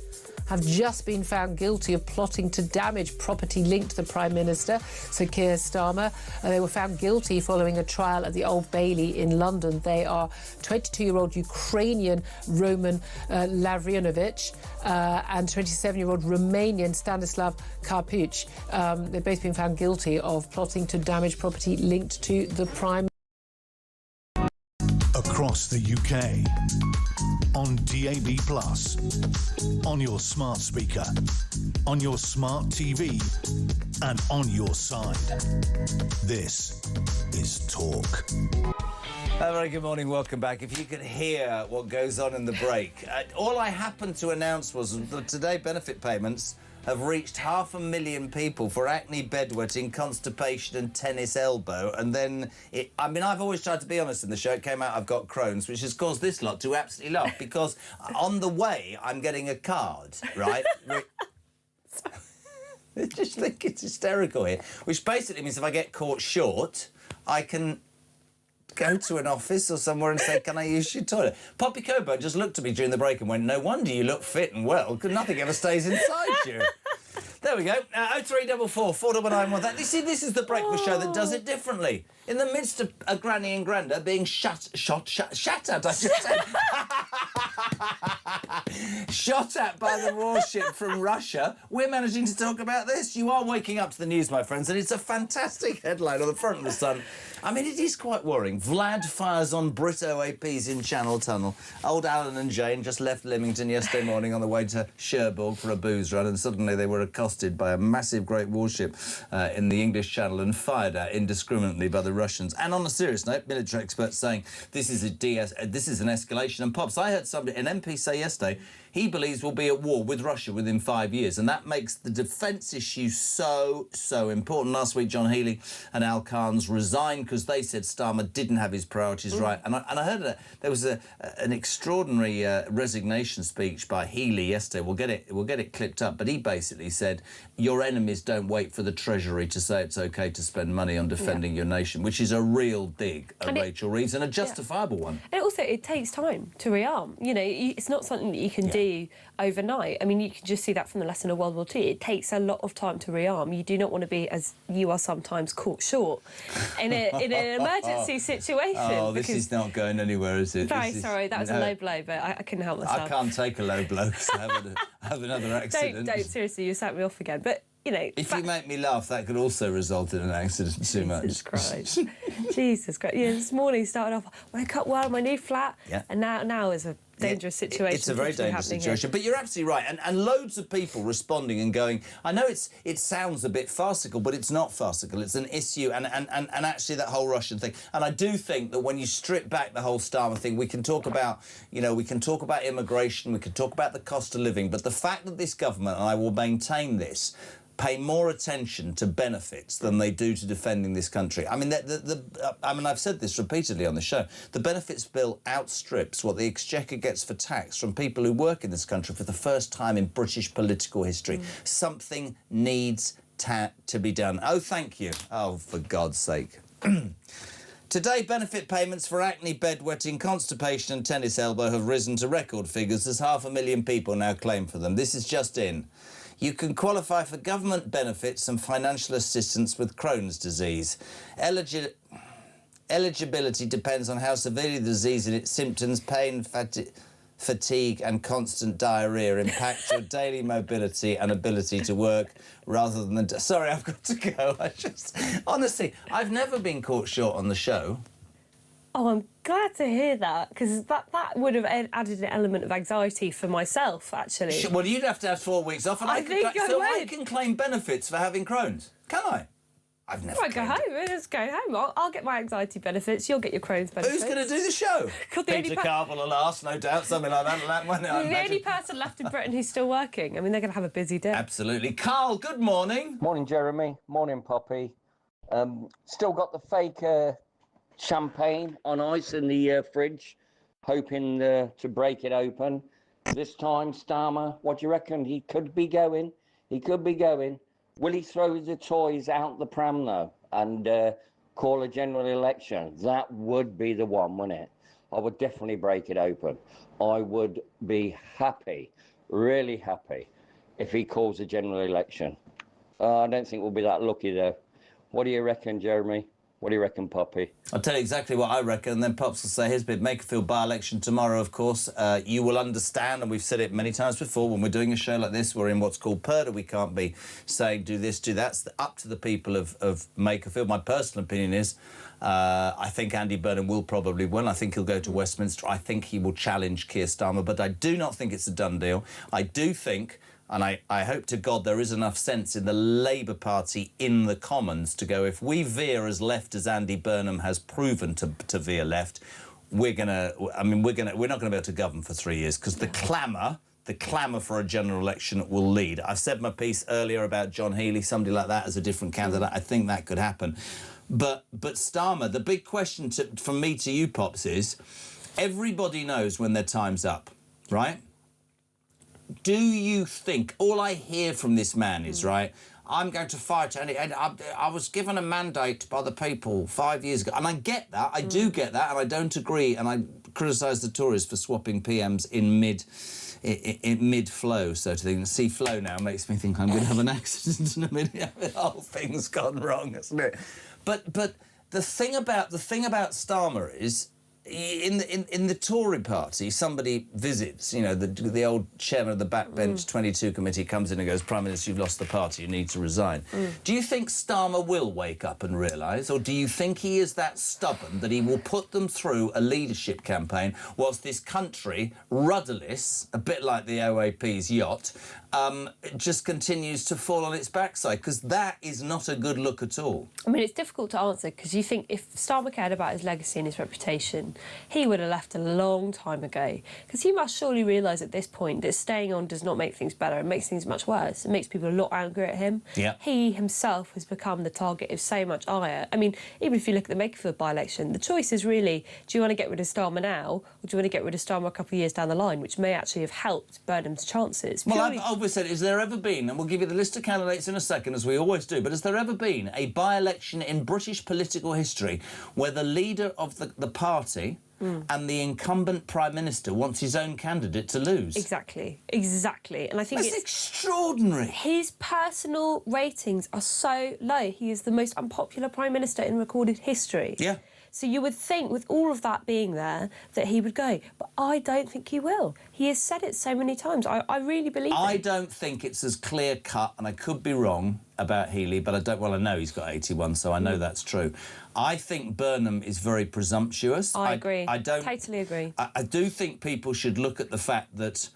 Speaker 4: have just been found guilty of plotting to damage property linked to the Prime Minister, Sir Keir Starmer. They were found guilty following a trial at the Old Bailey in London. They are 22-year-old Ukrainian Roman Lavrinovic and 27-year-old Romanian Stanislav Karpuch. They've both been found guilty of plotting to damage property linked to the Prime Minister.
Speaker 9: Across the UK, on DAB+, on your smart speaker, on your smart TV, and on your side. This is Talk.
Speaker 10: A very good morning, welcome back. If you could hear what goes on in the break. All I happened to announce was that today benefit payments have reached 500,000 people for acne, bedwetting, constipation and tennis elbow. And then, I've always tried to be honest in the show. It came out I've got Crohn's, which has caused this lot to absolutely laugh because on the way, I'm getting a card, right? I just think it's hysterical here, which basically means if I get caught short, I can go to an office or somewhere and say, can I use your toilet? Poppy Coburn just looked at me during the break and went, no wonder you look fit and well, because nothing ever stays inside you. There we go. 0344 499 You see, this is the breakfast show that does it differently. In the midst of a granny and granda being shot at, I just said. Shot at by the warship from Russia, we're managing to talk about this. You are waking up to the news, my friends, and it's a fantastic headline on the front of the Sun. I mean, it is quite worrying. Vlad fires on Brit OAPs in Channel Tunnel. Old Alan and Jane just left Lymington yesterday morning on the way to Cherbourg for a booze run, and suddenly they were accosted by a massive great warship in the English Channel and fired at indiscriminately by the Russians. And on a serious note, military experts saying this is an escalation. And Pops, I heard an MP say yesterday he believes we'll be at war with Russia within 5 years, and that makes the defence issue so important. Last week, John Healey and Al Khan's resigned because they said Starmer didn't have his priorities right. And I heard that there was an extraordinary resignation speech by Healey yesterday. We'll get it clipped up, but he basically said your enemies don't wait for the Treasury to say it's OK to spend money on defending your nation, which is a real dig at Rachel Reeves and a justifiable one.
Speaker 12: And also, it takes time to rearm. You know, it's not something that you can do overnight. I mean, you can just see that from the lesson of World War II. It takes a lot of time to rearm. You do not want to be, as you are sometimes, caught short in an emergency situation.
Speaker 10: Oh, this is not going anywhere, is it?
Speaker 12: Very sorry, that was a low blow, but I couldn't help myself.
Speaker 10: I can't take a low blow because I have another accident.
Speaker 12: Don't, seriously, you sat me off again. But you know...
Speaker 10: If you make me laugh, that could also result in an accident too much.
Speaker 12: Jesus Christ. Jesus Christ. Yeah, this morning started off, woke up well, my new flat, and now is a dangerous situation.
Speaker 10: It's a very dangerous situation. But you're absolutely right. And loads of people responding and going, I know it sounds a bit farcical, but it's not farcical. It's an issue, and actually that whole Russian thing. And I do think that when you strip back the whole Starmer thing, we can talk about, you know, we can talk about immigration, we can talk about the cost of living, but the fact that this government, and I will maintain this, pay more attention to benefits than they do to defending this country. I mean, I mean, I've said this repeatedly on the show. The benefits bill outstrips what the Exchequer gets for tax from people who work in this country for the first time in British political history. Something needs to be done. Oh, thank you. Oh, for God's sake. Today, benefit payments for acne, bedwetting, constipation and tennis elbow have risen to record figures as 500,000 people now claim for them. This is just in. You can qualify for government benefits and financial assistance with Crohn's disease. Eligibility depends on how severely the disease and its symptoms, pain, fatigue and constant diarrhoea impact your daily mobility and ability to work rather than... Sorry, I've got to go. Honestly, I've never been caught short on the show.
Speaker 12: Oh, I'm glad to hear that, because that would have added an element of anxiety for myself, actually.
Speaker 10: Well, you'd have to have 4 weeks off, and I can claim benefits for having Crohn's, can I? I've never.
Speaker 12: Right, go home. Let's go home. I'll get my anxiety benefits. You'll get your Crohn's benefits.
Speaker 10: Who's going to do the show? Peter Carville will last, no doubt, something like that.
Speaker 12: The only person left in Britain who's still working. I mean, they're going to have a busy day.
Speaker 10: Absolutely. Carl, good morning.
Speaker 18: Morning, Jeremy. Morning, Poppy. Still got the fake champagne on ice in the fridge, hoping to break it open. This time, Starmer, what do you reckon? He could be going. He could be going. Will he throw the toys out the pram, though, and call a general election? That would be the one, wouldn't it? I would definitely break it open. I would be happy, really happy, if he calls a general election. I don't think we'll be that lucky, though. What do you reckon, Jeremy? What do you reckon, Poppy?
Speaker 10: I'll tell you exactly what I reckon, and then Pops will say his bit. Makerfield by-election tomorrow, of course. You will understand, and we've said it many times before, when we're doing a show like this, we're in what's called purdah. We can't be saying, do this, do that. It's up to the people of Makerfield. My personal opinion is, I think Andy Burnham will probably win. I think he'll go to Westminster. I think he will challenge Keir Starmer, but I do not think it's a done deal. I do think... And I hope to God there is enough sense in the Labour Party in the Commons to go, if we veer as left as Andy Burnham has proven to veer left, we're not going to be able to govern for 3 years, because the clamour for a general election will lead. I've said my piece earlier about John Healey, somebody like that as a different candidate. I think that could happen. But Starmer, the big question from me to you, Pops, is everybody knows when their time's up, right? Do you think, all I hear from this man is, right, I'm going to fight, and I was given a mandate by the people 5 years ago, and I get that, I do get that, and I don't agree, and I criticise the Tories for swapping PMs in mid-flow, so to think. See, flow now makes me think I'm going to have an accident in a minute. The whole thing's gone wrong, hasn't it? But the thing about Starmer is, in the Tory party, somebody visits, you know, the old chairman of the backbench 22 committee comes in and goes, Prime Minister, you've lost the party, you need to resign. Do you think Starmer will wake up and realise, or do you think he is that stubborn that he will put them through a leadership campaign whilst this country, rudderless, a bit like the OAP's yacht, just continues to fall on its backside? Because that is not a good look at all.
Speaker 12: I mean, it's difficult to answer, because you think if Starmer cared about his legacy and his reputation, he would have left a long time ago. Because he must surely realise at this point that staying on does not make things better. It makes things much worse. It makes people a lot angrier at him.
Speaker 10: Yeah.
Speaker 12: He himself has become the target of so much ire. I mean, even if you look at the Makerfield by-election, the choice is really, do you want to get rid of Starmer now, or do you want to get rid of Starmer a couple of years down the line, which may actually have helped Burnham's chances?
Speaker 10: Well, I've always said, is there ever been, and we'll give you the list of candidates in a second, as we always do, but has there ever been a by-election in British political history where the leader of the party and the incumbent Prime Minister wants his own candidate to lose?
Speaker 12: Exactly. And I think
Speaker 10: it's extraordinary.
Speaker 12: His personal ratings are so low. He is the most unpopular Prime Minister in recorded history.
Speaker 10: Yeah.
Speaker 12: So you would think, with all of that being there, that he would go. But I don't think he will. He has said it so many times. I really believe it.
Speaker 10: I don't think it's as clear-cut, and I could be wrong about Healey, but I know he's got 81, so I know that's true. I think Burnham is very presumptuous.
Speaker 12: I agree.
Speaker 10: I don't
Speaker 12: totally agree.
Speaker 10: I do think people should look at the fact that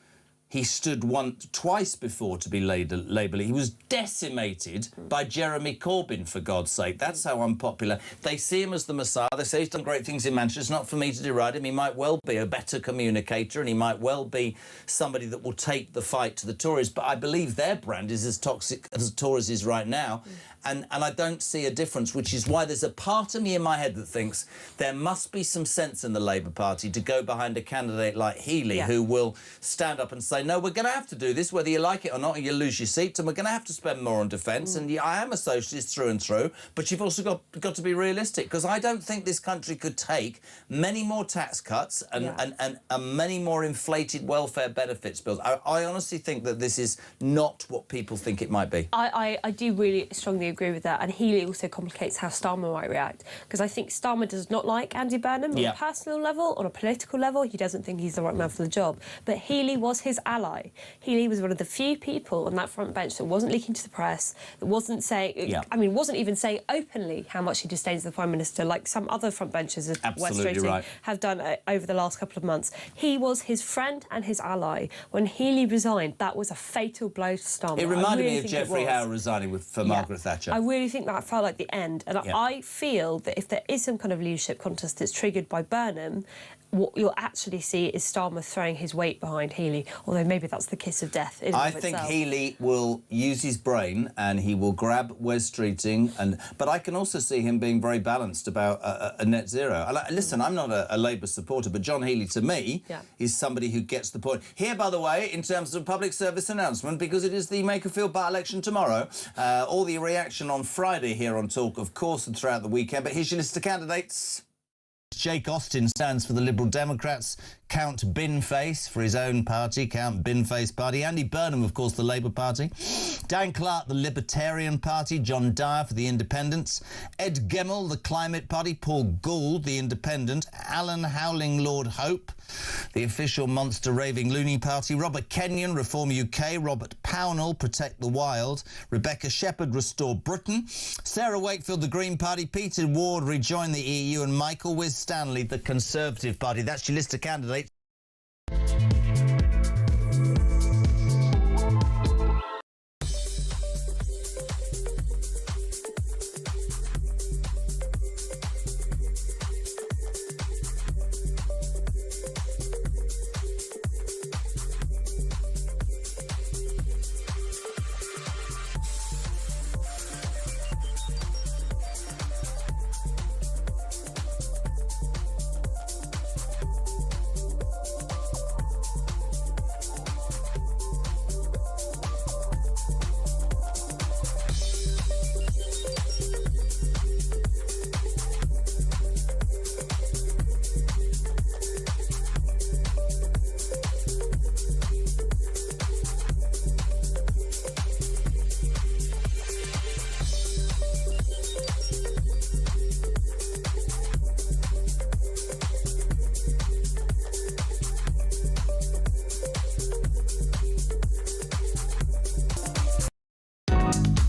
Speaker 10: he stood twice before to be Labour. He was decimated by Jeremy Corbyn, for God's sake. That's how unpopular. They see him as the Messiah. They say he's done great things in Manchester. It's not for me to deride him. He might well be a better communicator, and he might well be somebody that will take the fight to the Tories. But I believe their brand is as toxic as the Tories is right now. And I don't see a difference, which is why there's a part of me in my head that thinks there must be some sense in the Labour Party to go behind a candidate like Healey, who will stand up and say, no, we're going to have to do this, whether you like it or not, or you lose your seat, and we're going to have to spend more on defence. And I am a socialist through and through, but you've also got to be realistic, because I don't think this country could take many more tax cuts and many more inflated welfare benefits bills. I honestly think that this is not what people think it might be.
Speaker 12: I do really strongly agree with that, and Healey also complicates how Starmer might react, because I think Starmer does not like Andy Burnham on a personal level, on a political level. He doesn't think he's the right man for the job, but Healey was his ally. Healey was one of the few people on that front bench that wasn't leaking to the press, that wasn't saying, I mean, wasn't even saying openly how much he disdains the Prime Minister, like some other front benches at West Rating have done over the last couple of months. He was his friend and his ally. When Healey resigned, that was a fatal blow to Starmer.
Speaker 10: It reminded me of Geoffrey Howe resigning for Margaret Thatcher.
Speaker 12: I really think that felt like the end. And I feel that if there is some kind of leadership contest that's triggered by Burnham, what you'll actually see is Starmer throwing his weight behind Healey, although maybe that's the kiss of death.
Speaker 10: I think Healey will use his brain and he will grab Wes Streeting, but I can also see him being very balanced about a net zero. Listen, I'm not a Labour supporter, but John Healey, to me, is somebody who gets the point. Here, by the way, in terms of public service announcement, because it is the Makerfield by-election tomorrow, all the reaction on Friday here on Talk, of course, and throughout the weekend. But here's your list of candidates. Jake Austin stands for the Liberal Democrats. Count Binface for his own party, Count Binface Party. Andy Burnham, of course, the Labour Party. Dan Clark, the Libertarian Party. John Dyer for the Independents. Ed Gemmell, the Climate Party. Paul Gould, the Independent. Alan Howling, Lord Hope, the official monster raving loony party. Robert Kenyon, Reform UK. Robert Pownall, Protect the Wild. Rebecca Shepherd, Restore Britain. Sarah Wakefield, the Green Party. Peter Ward, Rejoin the EU. And Michael Stanley, the Conservative Party. That's your list of candidates.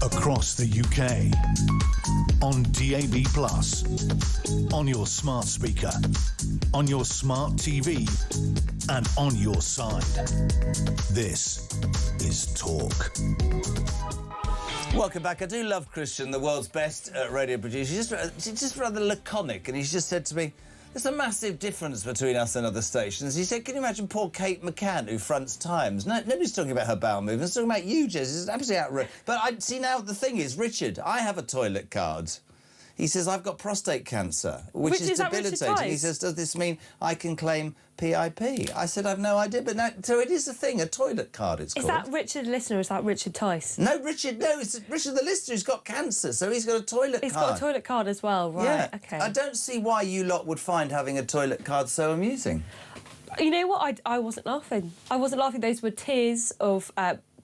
Speaker 9: Across the UK, on DAB+, on your smart speaker, on your smart TV, and on your side. This is Talk.
Speaker 10: Welcome back. I do love Christian, the world's best radio producer. He's just rather laconic, and he's just said to me, there's a massive difference between us and other stations. He said, can you imagine poor Kate McCann, who fronts Times? No, nobody's talking about her bowel movements. Talking about you, Jez. It's absolutely outrageous. But I see now the thing is, Richard, I have a toilet card. He says, I've got prostate cancer, which is debilitating. He says, does this mean I can claim PIP? I said, I've no idea. But no, so it is a thing, a toilet card it's called.
Speaker 12: Is that Richard the listener or is that Richard Tice?
Speaker 10: No, Richard, no, it's Richard the listener who's got cancer, so he's got a toilet card.
Speaker 12: He's got a toilet card as well, right?
Speaker 10: Yeah.
Speaker 12: OK.
Speaker 10: I don't see why you lot would find having a toilet card so amusing.
Speaker 12: You know what? I wasn't laughing. I wasn't laughing. Those were tears of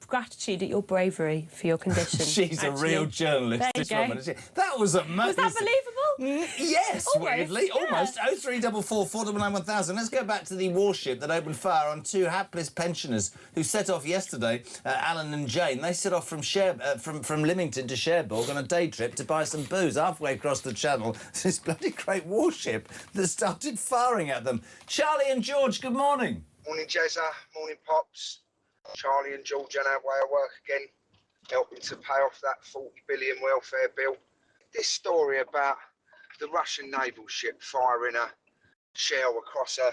Speaker 12: gratitude at your bravery for your condition.
Speaker 10: She's actually a real journalist, this woman. That was amazing.
Speaker 12: Was that believable?
Speaker 10: Yes, weirdly, almost. 0344 499 1000. Let's go back to the warship that opened fire on two hapless pensioners who set off yesterday, Alan and Jane. They set off from Lymington to Cherbourg on a day trip to buy some booze. Halfway across the channel, this bloody great warship that started firing at them. Charlie and George, good morning.
Speaker 19: Morning, Jezza. Morning, Pops. Charlie and George on our way of work again, helping to pay off that 40 billion welfare bill. This story about the Russian naval ship firing a shell across a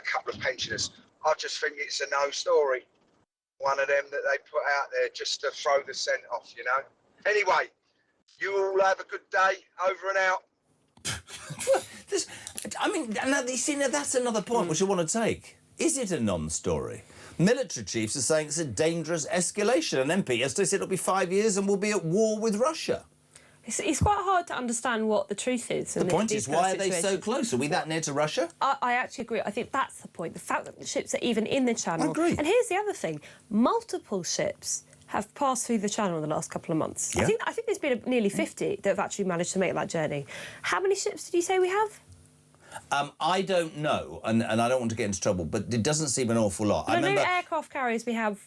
Speaker 19: couple of pensioners, I just think it's a no story. One of them that they put out there just to throw the scent off, you know. Anyway, you all have a good day. Over and out.
Speaker 10: Now that's another point which I want to take. Is it a non-story? Military chiefs are saying it's a dangerous escalation. An MP yesterday said it'll be 5 years and we'll be at war with Russia.
Speaker 12: It's quite hard to understand what the truth is.
Speaker 10: The point is, why are they so close? Are we that near to Russia?
Speaker 12: I actually agree. I think that's the point. The fact that the ships are even in the channel.
Speaker 10: I agree.
Speaker 12: And here's the other thing. Multiple ships have passed through the channel in the last couple of months.
Speaker 10: Yeah.
Speaker 12: I think there's been nearly 50 that have actually managed to make that journey. How many ships did you say we have?
Speaker 10: I don't know, and I don't want to get into trouble, but it doesn't seem an awful lot.
Speaker 12: I remember aircraft carriers, we have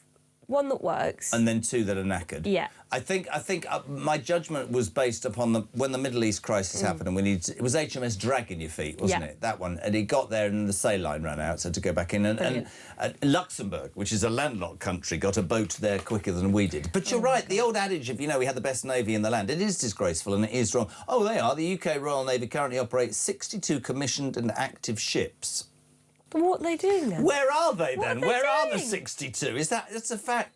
Speaker 12: one that works.
Speaker 10: And then two that are knackered.
Speaker 12: Yeah.
Speaker 10: I think my judgment was based upon when the Middle East crisis happened, and it was HMS Dragon Your Feet, wasn't it? That one. And it got there and the sail line ran out, so had to go back in. And Luxembourg, which is a landlocked country, got a boat there quicker than we did. But you're right, the old adage of, we had the best navy in the land, it is disgraceful and it is wrong. Oh, they are. The UK Royal Navy currently operates 62 commissioned and active ships.
Speaker 12: But what are they doing then?
Speaker 10: Where are they then? Where are the
Speaker 12: doing?
Speaker 10: 62? That's a fact.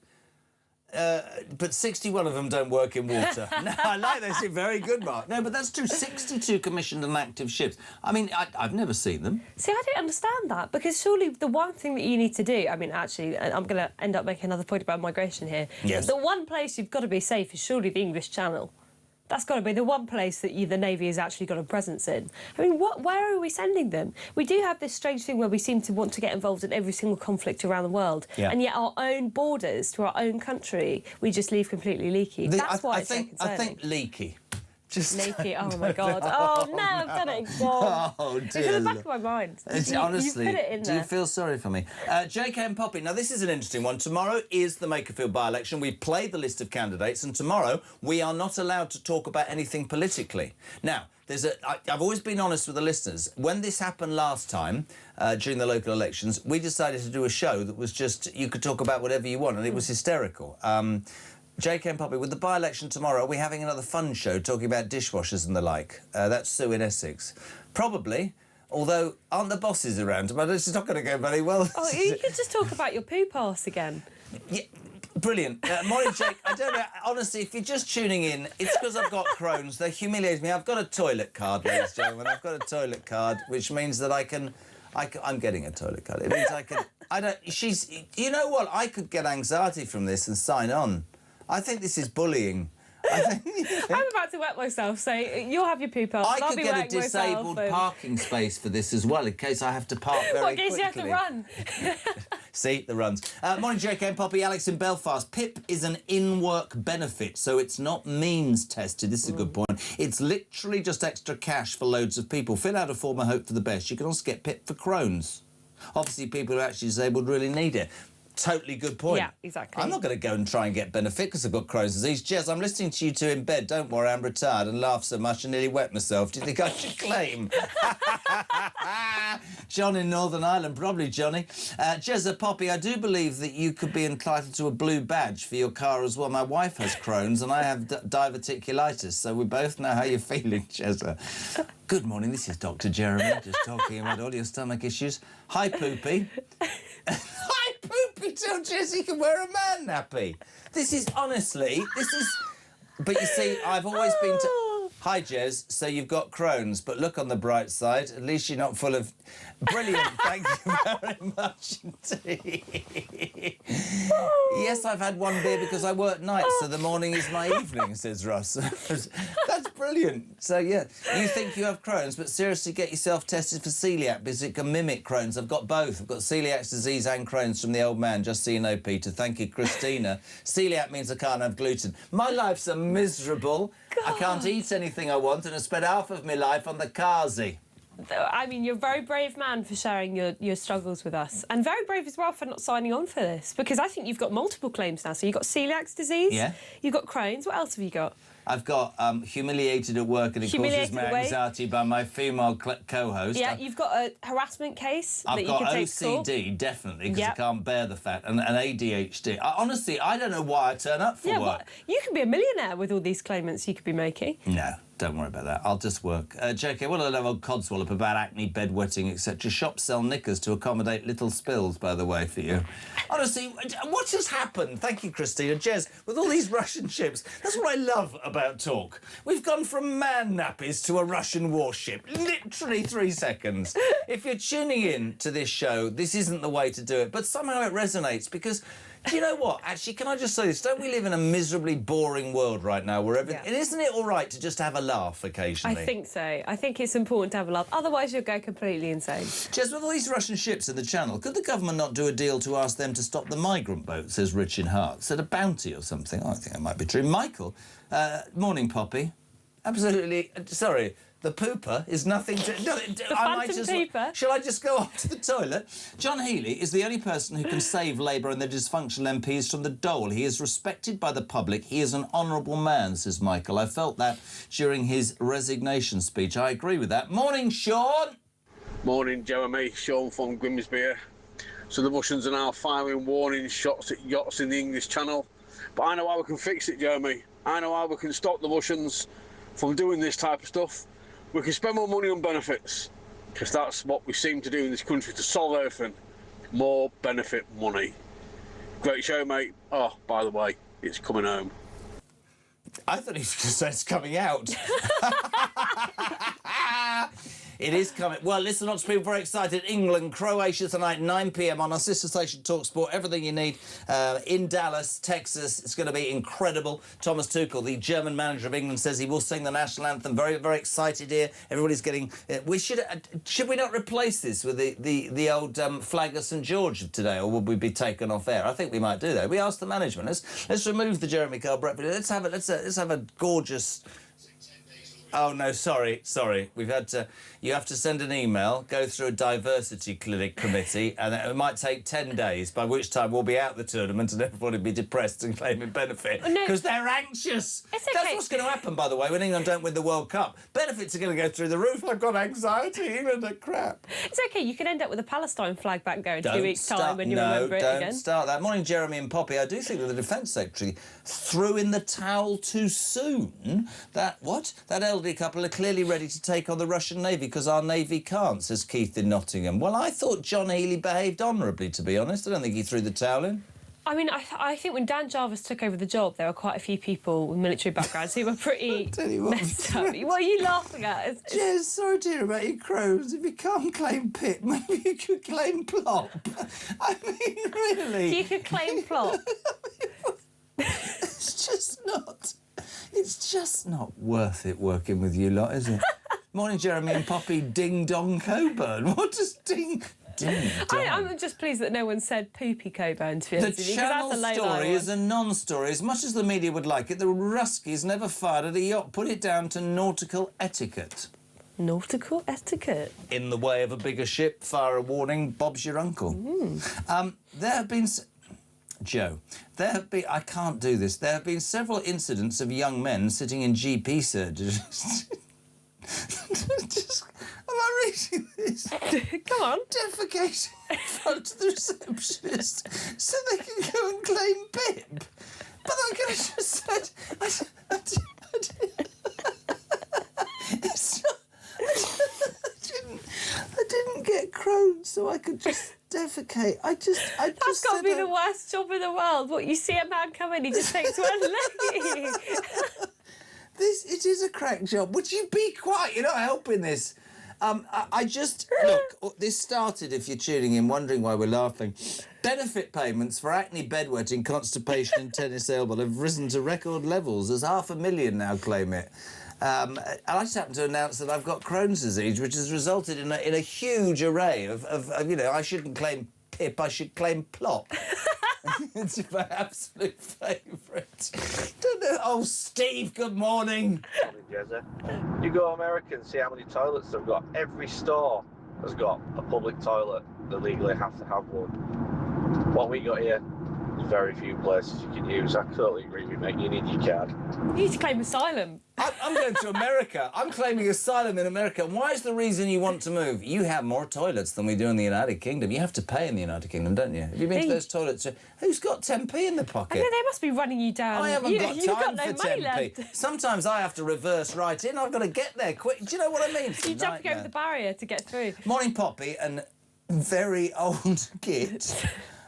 Speaker 10: But 61 of them don't work in water. No, I like that. It's very good, Mark. No, but that's true. 62 commissioned and active ships. I mean, I've never seen them.
Speaker 12: See, I don't understand that, because surely the one thing that you need to do, actually, I'm going to end up making another point about migration here.
Speaker 10: Yes.
Speaker 12: The one place you've got to be safe is surely the English Channel. That's got to be the one place that the Navy has actually got a presence in. Where are we sending them? We do have this strange thing where we seem to want to get involved in every single conflict around the world, and yet our own borders to our own country, we just leave completely leaky. That's why it's so concerning.
Speaker 10: I think leaky. Just
Speaker 12: leaky. Oh my God! Oh no, I've done it again.
Speaker 10: Oh dear.
Speaker 12: It's in the back of my mind.
Speaker 10: Honestly,
Speaker 12: you put it in there.
Speaker 10: Do you feel sorry for me? JK and Poppy. Now this is an interesting one. Tomorrow is the Makerfield by-election. We've played the list of candidates, and tomorrow we are not allowed to talk about anything politically. Now, I've always been honest with the listeners. When this happened last time, during the local elections, we decided to do a show that was just, you could talk about whatever you want, and it was hysterical. JK and Poppy, with the by-election tomorrow, are we having another fun show talking about dishwashers and the like? That's Sue in Essex. Probably, although aren't the bosses around? But it's not going to go very well.
Speaker 12: Oh, you could just talk about your poo pass again.
Speaker 10: Yeah, brilliant. Morning, Jake. I don't know, honestly, if you're just tuning in, it's because I've got Crohn's. They humiliate me. I've got a toilet card, ladies and gentlemen. I've got a toilet card, which means that I'm getting a toilet card. It means you know what? I could get anxiety from this and sign on. I think this is bullying.
Speaker 12: I'm about to wet myself, so you'll have your poo pass.
Speaker 10: I could get a disabled parking space for this as well, in case I have to park very quickly.
Speaker 12: What, in case you have to run?
Speaker 10: See, the runs. Morning, JK and Poppy. Alex in Belfast. PIP is an in-work benefit, so it's not means tested. This is a good point. It's literally just extra cash for loads of people. Fill out a form and hope for the best. You can also get PIP for Crohn's. Obviously, people who are actually disabled really need it. Totally good point.
Speaker 12: Yeah, exactly.
Speaker 10: I'm not going to go and try and get benefit because I've got Crohn's disease. Jez, I'm listening to you two in bed. Don't worry, I'm retired and laugh so much I nearly wet myself. Do you think I should claim? John in Northern Ireland, probably Johnny. Jez, Poppy, I do believe that you could be entitled to a blue badge for your car as well. My wife has Crohn's and I have diverticulitis, so we both know how you're feeling, Jez. Good morning, this is Dr. Jeremy, just talking about all your stomach issues. Hi, Poopy. Hi, Poopy, tell Jesse can wear a man nappy. This is, honestly, But you see, I've always been Hi, Jez. So you've got Crohn's, but look on the bright side. At least you're not full of... Brilliant. Thank you very much indeed. Yes, I've had one beer because I work nights, so the morning is my evening, says Russ. That's brilliant. brilliant. So, yeah, you think you have Crohn's, but seriously get yourself tested for celiac because it can mimic Crohn's. I've got both. I've got celiac disease and Crohn's from the old man, just so you know, Peter. Thank you, Christina. Celiac means I can't have gluten. My life's a miserable. I can't eat anything I want and I spent half of my life on the Kazi.
Speaker 12: I mean, you're a very brave man for sharing your struggles with us. And very brave as well for not signing on for this, because I think you've got multiple claims now. So you've got celiac disease,
Speaker 10: yeah.
Speaker 12: You've got Crohn's. What else have you got?
Speaker 10: I've got humiliated at work and it causes me anxiety by my female co-host.
Speaker 12: Yeah, you've got a harassment case that you can take to court.
Speaker 10: I've got OCD, definitely, because I can't bear the fact, and ADHD. Honestly, I don't know why I turn up for work.
Speaker 12: Well, you could be a millionaire with all these claimants you could be making.
Speaker 10: No. Don't worry about that. I'll just work. JK, what a level codswallop about acne, bedwetting, etc. Shops sell knickers to accommodate little spills, by the way, for you. Honestly, what has happened? Thank you, Christina. Jez, with all these Russian ships, that's what I love about talk. We've gone from man nappies to a Russian warship. Literally 3 seconds. If you're tuning in to this show, this isn't the way to do it, but somehow it resonates because... Do you know what? Actually, can I just say this? Don't we live in a miserably boring world right now where everything... And isn't it all right to just have a laugh occasionally?
Speaker 12: I think so. I think it's important to have a laugh. Otherwise, you'll go completely insane.
Speaker 10: Jez, with all these Russian ships in the Channel, could the government not do a deal to ask them to stop the migrant boats, says Rich in Hart? Said a bounty or something? Oh, I think that might be true. Michael, morning, Poppy. Absolutely... sorry... The pooper is nothing to... No,
Speaker 12: pooper?
Speaker 10: Shall I just go off to the toilet? John Healey is the only person who can save Labour and their dysfunctional MPs from the dole. He is respected by the public. He is an honourable man, says Michael. I felt that during his resignation speech. I agree with that. Morning, Sean.
Speaker 20: Morning, Jeremy. Sean from Grimsby. So the Russians are now firing warning shots at yachts in the English Channel. But I know how we can fix it, Jeremy. I know how we can stop the Russians from doing this type of stuff. We can spend more money on benefits, because that's what we seem to do in this country to solve everything. More benefit money. Great show, mate. Oh, by the way, it's coming home.
Speaker 10: I thought he was going to say it's coming out. It is coming. Well, listen, lots of people very excited. England, Croatia tonight, 9 p.m. on our sister station talkSPORT. Everything you need in Dallas, Texas. It's going to be incredible. Thomas Tuchel, the German manager of England, says he will sing the national anthem. Very, very excited here. Everybody's getting... we should we not replace this with the old flag of St George of today, or would we be taken off air? I think we might do that. We asked the management. Let's remove the Jeremy Kyle breakfast. Let's have a gorgeous... Oh, no, sorry. We've had to... You have to send an email, go through a diversity clinic committee, and it might take 10 days, by which time we'll be out the tournament and everybody will be depressed and claiming benefit. Because they're anxious.
Speaker 12: It's okay.
Speaker 10: That's what's going to happen, by the way, when England don't win the World Cup. Benefits are going to go through the roof. I've got anxiety. England are crap.
Speaker 12: It's OK. You can end up with a Palestine flag back there in 2 weeks' time when you remember it again.
Speaker 10: Don't start that. Morning, Jeremy and Poppy. I do think that the Defence Secretary threw in the towel too soon. That elderly couple are clearly ready to take on the Russian Navy because our Navy can't, says Keith in Nottingham. Well, I thought John Healey behaved honourably, to be honest. I don't think he threw the towel in.
Speaker 12: I mean, I think when Dan Jarvis took over the job, there were quite a few people with military backgrounds who were pretty messed up. What are you laughing at?
Speaker 10: Jez, sorry to hear about your crows. If you can't claim Pip, maybe you could claim Plop. I mean, really.
Speaker 12: You could claim Plop.
Speaker 10: It's just not worth it working with you lot, is it? Morning, Jeremy and Poppy. Ding Dong Coburn. What does ding dong?
Speaker 12: I'm just pleased that no one said Poopy Coburn, to be honest with you,
Speaker 10: The Channel story is a non-story. As much as the media would like it, the Ruskies never fired at a yacht. Put it down to nautical etiquette.
Speaker 12: Nautical etiquette?
Speaker 10: In the way of a bigger ship, fire a warning, Bob's your uncle. There have been... Joe, I can't do this. There have been several incidents of young men sitting in GP surgeries. Am I reading this?
Speaker 12: Come on.
Speaker 10: Defecation in front of the receptionist so they can go and claim Pip. But I could have just said... I didn't get Crohn's, so I could just defecate.
Speaker 12: That's got to be the worst job in the world. What, you see a man come in, he just takes one leg.
Speaker 10: It is a crack job. Would you be quiet? You're not helping this. Look, this started, if you're tuning in, wondering why we're laughing. Benefit payments for acne, bedwetting, constipation and tennis elbow have risen to record levels. There's 500,000 now claim it. I just happened to announce that I've got Crohn's disease, which has resulted in a huge array of, you know, I shouldn't claim Pip, I should claim Plop. It's my absolute favourite. Oh, Steve, good morning.
Speaker 21: You go to America and see how many toilets they've got. Every store has got a public toilet. They legally have to have one. What we got here, there's very few places you can use. I totally agree with you, mate. You need your card.
Speaker 12: You need to claim asylum.
Speaker 10: I'm going to America. I'm claiming asylum in America. Why is the reason you want to move? You have more toilets than we do in the United Kingdom. You have to pay in the United Kingdom, don't you? Have you been to those toilets? Who's got 10p in the pocket?
Speaker 12: I mean, they must be running you down.
Speaker 10: I haven't got
Speaker 12: You've got
Speaker 10: time
Speaker 12: no
Speaker 10: for
Speaker 12: money
Speaker 10: 10p.
Speaker 12: left.
Speaker 10: Sometimes I have to reverse right in. I've got to get there quick. Do you know what I mean?
Speaker 12: You're jumping over the barrier to get through.
Speaker 10: Morning, Poppy, and very old git.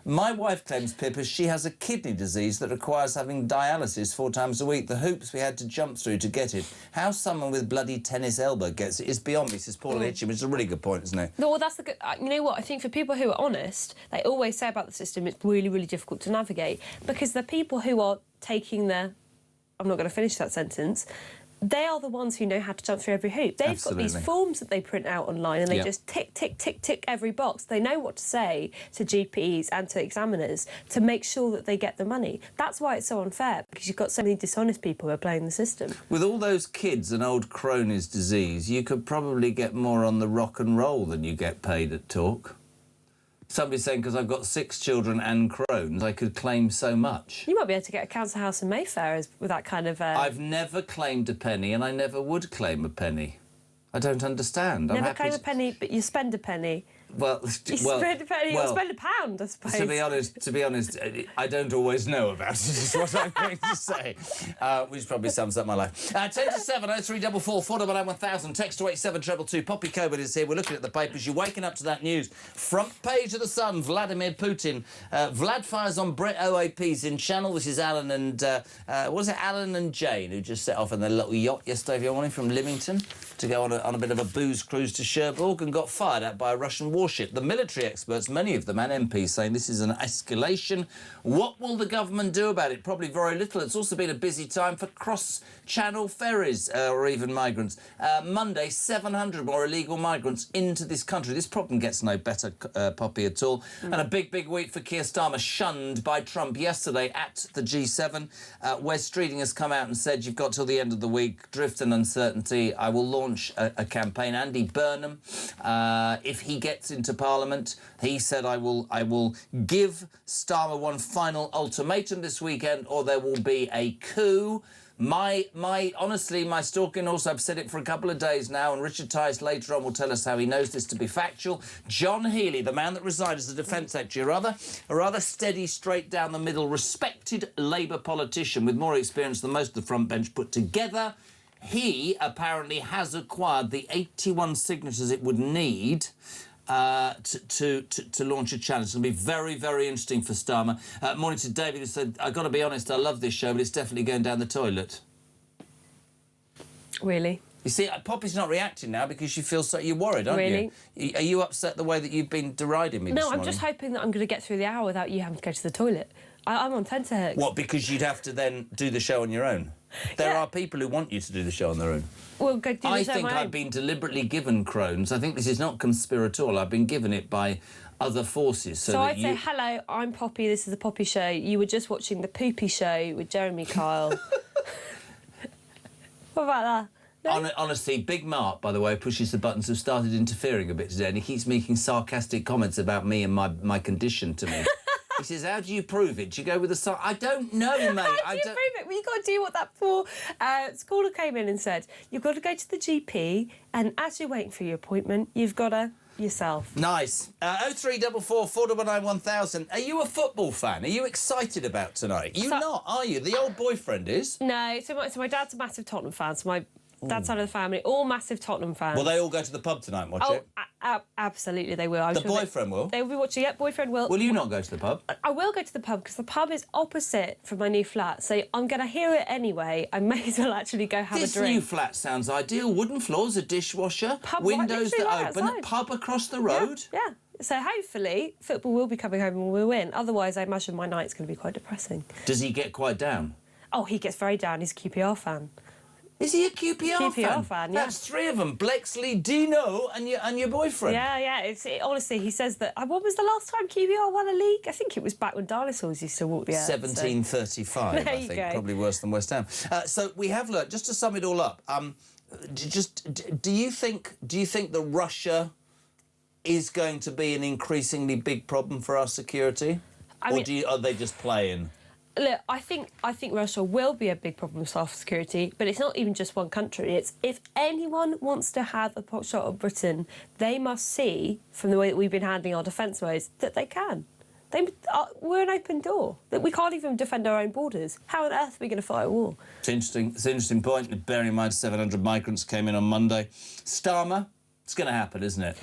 Speaker 10: My wife claims, Pip, as she has a kidney disease that requires having dialysis 4 times a week. The hoops we had to jump through to get it. How someone with bloody tennis elbow gets it is beyond me, says Paula Hitchin, which is a really good point, isn't it?
Speaker 12: No, well, that's the good... You know what? I think for people who are honest, they always say about the system it's really, really difficult to navigate because the people who are taking the... I'm not going to finish that sentence. They are the ones who know how to jump through every hoop. They've got these forms that they print out online and they just tick, tick, tick, tick every box. They know what to say to GPs and to examiners to make sure that they get the money. That's why it's so unfair, because you've got so many dishonest people who are playing the system.
Speaker 10: With all those kids and old Crohn's disease, you could probably get more on the rock and roll than you get paid at Talk. Somebody's saying, because I've got 6 children and Crohn's, I could claim so much.
Speaker 12: You might be able to get a council house in Mayfair with that kind of...
Speaker 10: I've never claimed a penny, and I never would claim a penny. I don't understand.
Speaker 12: Never claim a penny, but you spend a penny.
Speaker 10: Well,
Speaker 12: you spend a penny, you'll spend £1, I suppose.
Speaker 10: To be honest, I don't always know about it, is what I'm going to say. Which probably sums up my life. 10 to 7, 0344 499 1000, text to 87222. Poppy Coburn is here. We're looking at the papers. You're waking up to that news. Front page of the Sun, Vladimir Putin. Vlad fires on Brit OAPs in Channel. This is Alan and, was it Alan and Jane, who just set off on their little yacht yesterday morning from Lymington to go on a bit of a booze cruise to Cherbourg and got fired at by a Russian warship. The military experts, many of them, and MPs, saying this is an escalation. What will the government do about it? Probably very little. It's also been a busy time for cross-channel ferries or even migrants. Monday, 700 more illegal migrants into this country. This problem gets no better, Poppy, at all. And a big, big week for Keir Starmer, shunned by Trump yesterday at the G7. Wes Streeting has come out and said, you've got till the end of the week, drift and uncertainty. I will launch a campaign. Andy Burnham, if he gets into Parliament, he said, I will give Starmer one final ultimatum this weekend, or there will be a coup. Honestly, my stalking horse, I've said it for a couple of days now, and Richard Tice later on will tell us how he knows this to be factual. John Healey, the man that resides as the Defence Secretary, a rather steady, straight down the middle, respected Labour politician with more experience than most of the front bench put together. He apparently has acquired the 81 signatures it would need to launch a challenge. It'll be very, very interesting for Starmer. Morning to David, who said, I've got to be honest, I love this show, but it's definitely going down the toilet.
Speaker 12: Really?
Speaker 10: You see, Poppy's not reacting now because you feel so... You're worried, aren't you? Are you upset the way that you've been deriding me this morning?
Speaker 12: No, I'm just hoping that I'm going to get through the hour without you having to go to the toilet. I'm on tenterhooks.
Speaker 10: What, because you'd have to then do the show on your own? There are people who want you to do the show on their own.
Speaker 12: Well, go do the show on my own.
Speaker 10: I think I've been deliberately given Crohn's. I think this is not conspiratorial. I've been given it by other forces. So
Speaker 12: I'd say, hello, I'm Poppy, this is the Poppy Show. You were just watching the Poopy Show with Jeremy Kyle. What about that? No?
Speaker 10: Honestly, Big Mark, by the way, pushes the buttons, have started interfering a bit today, and he keeps making sarcastic comments about me and my condition to me. He says, how do you prove it? Do you go with the... I don't know, mate.
Speaker 12: How do you prove it? Well, you've got to do what that poor caller came in and said. You've got to go to the GP, and as you're waiting for your appointment, you've got to... yourself.
Speaker 10: Nice. 0344 499 1000. Are you a football fan? Are you excited about tonight? You're not, are you? The old boyfriend is?
Speaker 12: No, so my dad's a massive Tottenham fan, so my dad's side of the family, all massive Tottenham fans.
Speaker 10: Will they all go to the pub tonight and watch it?
Speaker 12: Absolutely they will.
Speaker 10: The boyfriend will?
Speaker 12: They will be watching it. Boyfriend will.
Speaker 10: Will you not go to the pub?
Speaker 12: I will go to the pub because the pub is opposite from my new flat, so I'm going to hear it anyway. I may as well actually go have a drink.
Speaker 10: This new flat sounds ideal. Wooden floors, a dishwasher, windows that open, a pub across the road.
Speaker 12: Yeah. So hopefully football will be coming home and we'll win. Otherwise, I imagine my night's going to be quite depressing.
Speaker 10: Does he get quite down?
Speaker 12: Oh, he gets very down. He's a QPR fan.
Speaker 10: Is he a QPR
Speaker 12: fan? Yeah.
Speaker 10: That's 3 of them. Blexley, Dino, and your boyfriend.
Speaker 12: Yeah. Honestly, he says that. When was the last time QPR won a league? I think it was back when dinosaurs used to walk the earth.
Speaker 10: 1735, I think.
Speaker 12: Go.
Speaker 10: Probably worse than West Ham. So we have learnt, just to sum it all up, do you think that Russia is going to be an increasingly big problem for our security? Are they just playing?
Speaker 12: Look, I think Russia will be a big problem for our security, but it's not even just one country. It's if anyone wants to have a pot shot at Britain, they must see, from the way that we've been handling our defence woes, that they can. We're an open door. That we can't even defend our own borders. How on earth are we going to fight a war?
Speaker 10: It's interesting. It's an interesting point. Bearing in mind 700 migrants came in on Monday. Starmer, it's going to happen, isn't it?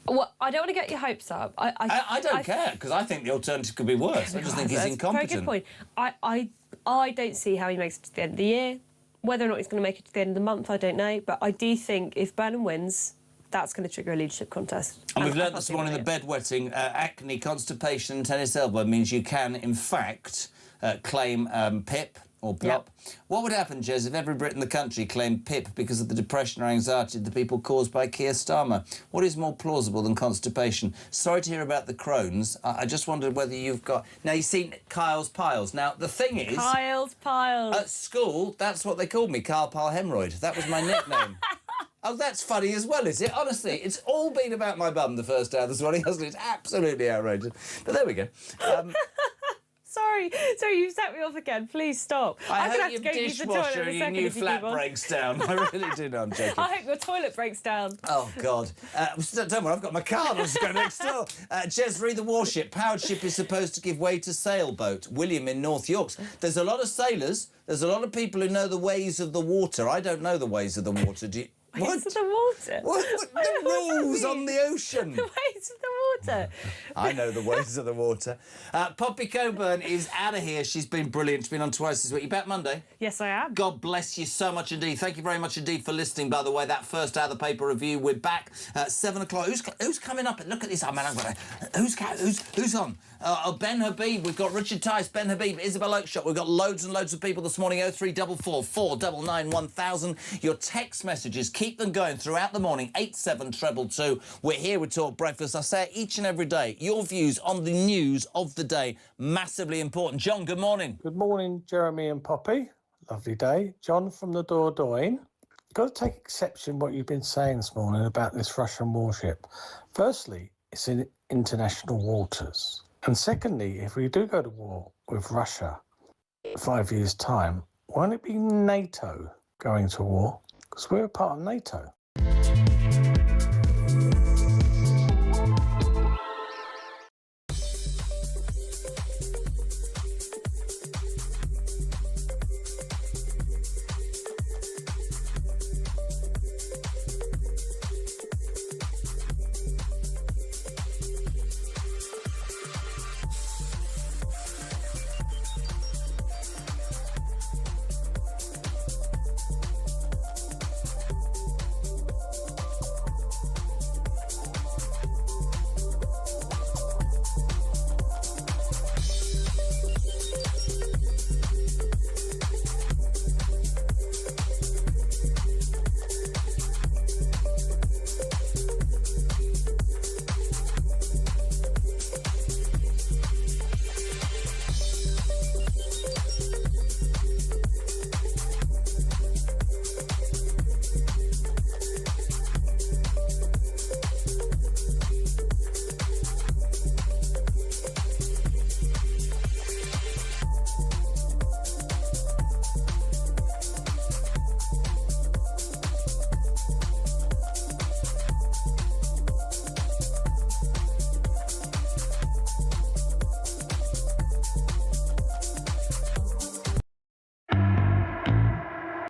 Speaker 12: Well, I don't want to get your hopes up.
Speaker 10: I don't care, because I think the alternative could be worse. I just think he's incompetent.
Speaker 12: Very good point. I don't see how he makes it to the end of the year. Whether or not he's going to make it to the end of the month, I don't know. But I do think if Burnham wins, that's going to trigger a leadership contest.
Speaker 10: And we've learnt this morning that bedwetting, acne, constipation and tennis elbow means you can, in fact, claim PIP or BLOP. Yep. What would happen, Jez, if every Brit in the country claimed PIP because of the depression or anxiety of the people caused by Keir Starmer? What is more plausible than constipation? Sorry to hear about the Crohn's. I just wondered whether you've got... Now, you've seen Kyle's Piles. Now, the thing is...
Speaker 12: Kyle's Piles.
Speaker 10: At school, that's what they called me, Kyle Pile Hemorrhoid. That was my nickname. Oh, that's funny as well, is it? Honestly, it's all been about my bum the first hour this morning, hasn't it? It's absolutely outrageous. But there we go.
Speaker 12: Sorry, you set me off again. Please stop.
Speaker 10: I hope your dishwasher and your new flat breaks down. I really do know, I'm joking.
Speaker 12: I hope your toilet breaks down.
Speaker 10: Oh, God. Don't worry, I've got my car. I'll just go next door. Jez, the warship. Powered ship is supposed to give way to sailboat. William in North Yorks. There's a lot of sailors. There's a lot of people who know the ways of the water. I don't know the ways of the water. Do you...
Speaker 12: Ways of the water?
Speaker 10: What the rules on the ocean?
Speaker 12: The ways of the water.
Speaker 10: I know the ways of the water. Poppy Coburn is out of here. She's been brilliant. She's been on twice this week. You back Monday?
Speaker 12: Yes, I am.
Speaker 10: God bless you so much indeed. Thank you very much indeed for listening, by the way. That first hour of the paper review. We're back at 7 o'clock. Who's coming up? Look at this. Who's on? Ben Habib. We've got Richard Tice, Ben Habib, Isabel Oakeshott. We've got loads and loads of people this morning. 0344 499 1000. Your text messages, keep them going throughout the morning. 87222. We're here with Talk Breakfast. I say it each and every day. Your views on the news of the day, massively important. John, good morning.
Speaker 1: Good morning, Jeremy and Poppy. Lovely day. John from the Dordogne. Got to take exception what you've been saying this morning about this Russian warship. Firstly, it's in international waters. And secondly, if we do go to war with Russia in 5 years' time, won't it be NATO going to war? Because we're a part of NATO.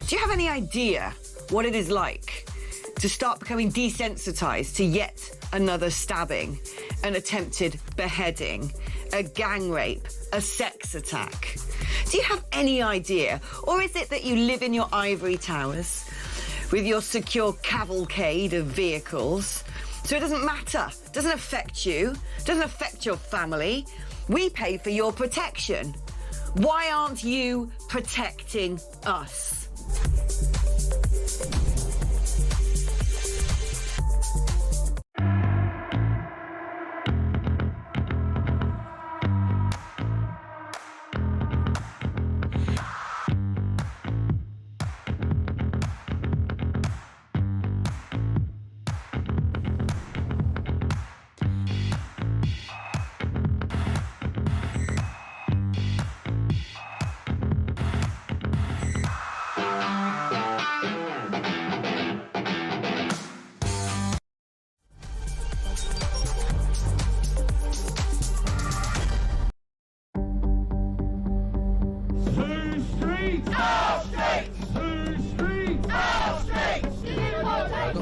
Speaker 22: Do you have any idea what it is like to start becoming desensitised to yet another stabbing, an attempted beheading, a gang rape, a sex attack? Do you have any idea? Or is it that you live in your ivory towers with your secure cavalcade of vehicles? So it doesn't matter, doesn't affect you, doesn't affect your family. We pay for your protection. Why aren't you protecting us?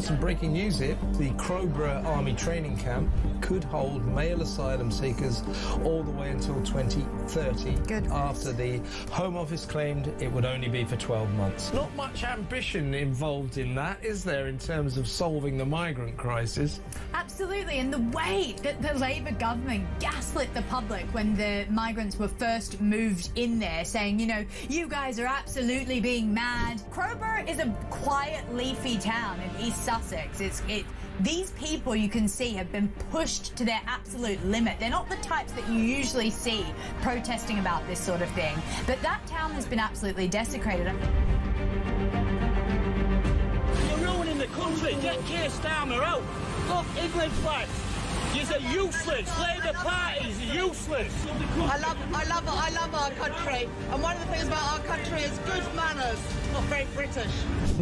Speaker 2: got some breaking news here. The Crowborough Army Training Camp could hold male asylum seekers all the way until 2030. Good. After the Home Office claimed it would only be for 12 months. Not much ambition involved in that, is there, in terms of solving the migrant crisis?
Speaker 5: Absolutely, and the way that the Labour government gaslit the public when the migrants were first moved in there, saying, you know, you guys are absolutely being mad. Crowborough is a quiet, leafy town in East Sussex. These people, you can see, have been pushed to their absolute limit. They're not the types that you usually see protesting about this sort of thing. But that town has been absolutely desecrated.
Speaker 23: You're ruining the country. Get Keir Starmer out. Look, England flag. You're useless. Labour parties are useless.
Speaker 24: I love our country. And one of the things about our country is good manners. Not very British.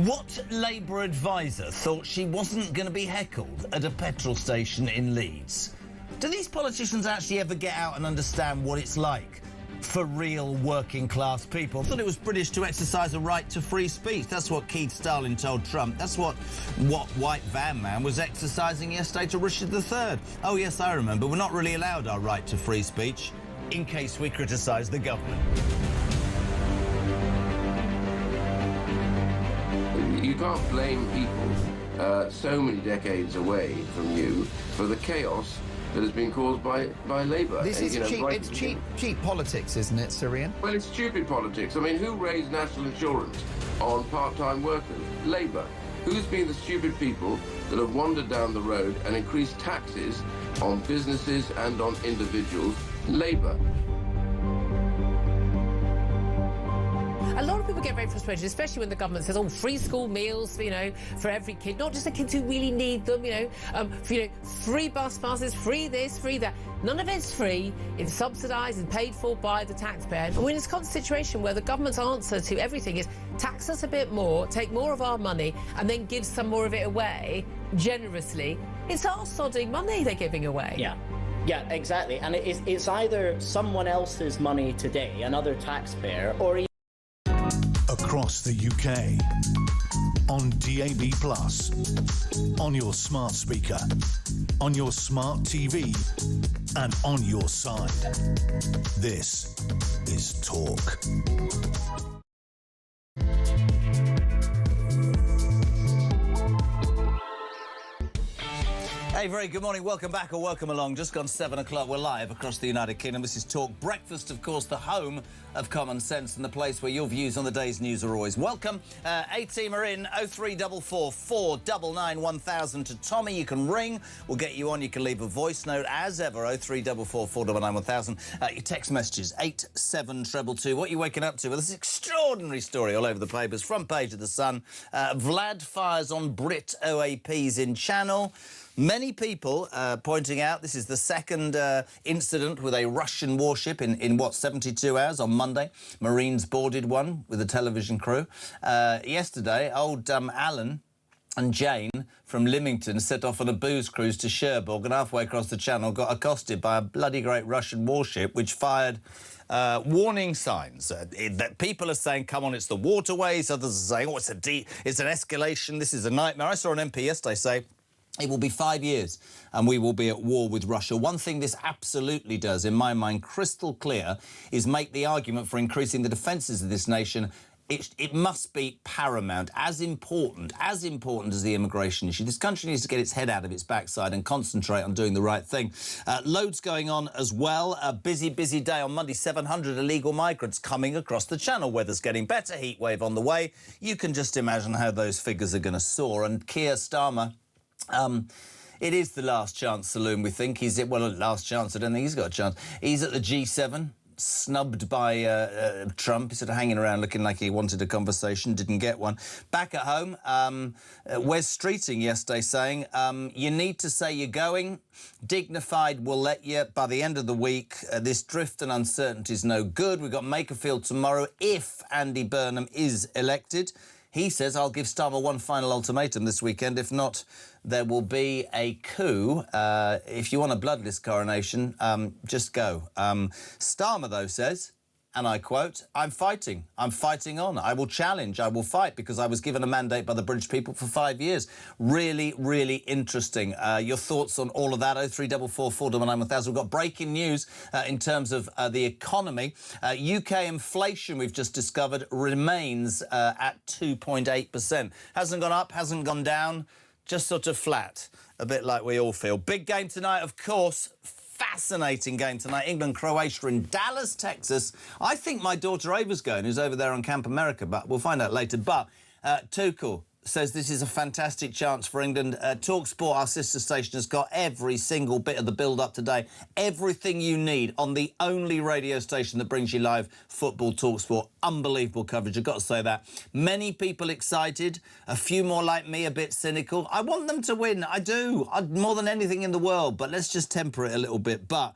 Speaker 10: What Labour advisor thought she wasn't going to be heckled at a petrol station in Leeds? Do these politicians actually ever get out and understand what it's like for real working class people? I thought it was British to exercise a right to free speech. That's what Keith Stalin told Trump. That's what White Van Man was exercising yesterday to Richard III. Oh yes, I remember. We're not really allowed our right to free speech in case we criticise the government.
Speaker 25: You can't blame people so many decades away from you for the chaos that has been caused by Labour.
Speaker 26: This is cheap politics, isn't it, Syrian?
Speaker 25: Well, it's stupid politics. I mean, who raised national insurance on part-time workers? Labour. Who's been the stupid people that have wandered down the road and increased taxes on businesses and on individuals? Labour.
Speaker 4: A lot of people get very frustrated, especially when the government says, oh, free school meals, you know, for every kid, not just the kids who really need them, free bus passes, free this, free that. None of it's free. It's subsidised and paid for by the taxpayer. And we're in this constant situation where the government's answer to everything is tax us a bit more, take more of our money, and then give some more of it away generously. It's our sodding money they're giving away.
Speaker 27: Yeah, exactly. And it's either someone else's money today, another taxpayer, or
Speaker 9: across the UK, on DAB+, on your smart speaker, on your smart TV, and on your side. This is Talk.
Speaker 10: Hey, very good morning. Welcome back or welcome along. Just gone 7 o'clock. We're live across the United Kingdom. This is Talk Breakfast, of course, the home of common sense and the place where your views on the day's news are always welcome. A team are in 0344 499 1000 to Tommy. You can ring. We'll get you on. You can leave a voice note as ever. 0344 499 1000. Your text messages 87222. What are you waking up to? Well, this extraordinary story all over the papers. Front page of the Sun. Vlad fires on Brit OAPs in Channel. Many people pointing out this is the second incident with a Russian warship in 72 hours. On Monday, Marines boarded one with a television crew. Yesterday, old Alan and Jane from Lymington set off on a booze cruise to Cherbourg and halfway across the channel got accosted by a bloody great Russian warship which fired warning signs. That people are saying, come on, it's the waterways. Others are saying, oh, it's an escalation. This is a nightmare. I saw an MP yesterday say, it will be 5 years and we will be at war with Russia. One thing this absolutely does, in my mind, crystal clear, is make the argument for increasing the defences of this nation. It must be paramount, as important as the immigration issue. This country needs to get its head out of its backside and concentrate on doing the right thing. Loads going on as well. A busy day on Monday. 700 illegal migrants coming across the channel. Weather's getting better. Heat wave on the way. You can just imagine how those figures are going to soar. And Keir Starmer... it is the last chance saloon, we think. Last chance, I don't think he's got a chance. He's at the G7, snubbed by Trump. He's sort of hanging around looking like he wanted a conversation, didn't get one. Back at home, Wes Streeting yesterday saying, you need to say you're going. Dignified will let you by the end of the week. This drift and uncertainty is no good. We've got Makerfield tomorrow if Andy Burnham is elected. He says, I'll give Starmer one final ultimatum this weekend. If not, there will be a coup. If you want a bloodless coronation, just go. Starmer, though, says and I quote, I'm fighting on. I will challenge, I will fight, because I was given a mandate by the British people for 5 years. Really, really interesting. Your thoughts on all of that, 0344 499 1000. We've got breaking news in terms of the economy. UK inflation, we've just discovered, remains at 2.8%. Hasn't gone up, hasn't gone down, just sort of flat, a bit like we all feel. Big game tonight, of course. Fascinating game tonight. England, Croatia in Dallas, Texas. I think my daughter Ava's going, who's over there on Camp America, but we'll find out later. But Tuchel says this is a fantastic chance for England. TalkSport, our sister station, has got every single bit of the build-up today. Everything you need on the only radio station that brings you live football, TalkSport. Unbelievable coverage, I've got to say that. Many people excited, a few more like me, a bit cynical. I want them to win, I do, more than anything in the world, but let's just temper it a little bit. But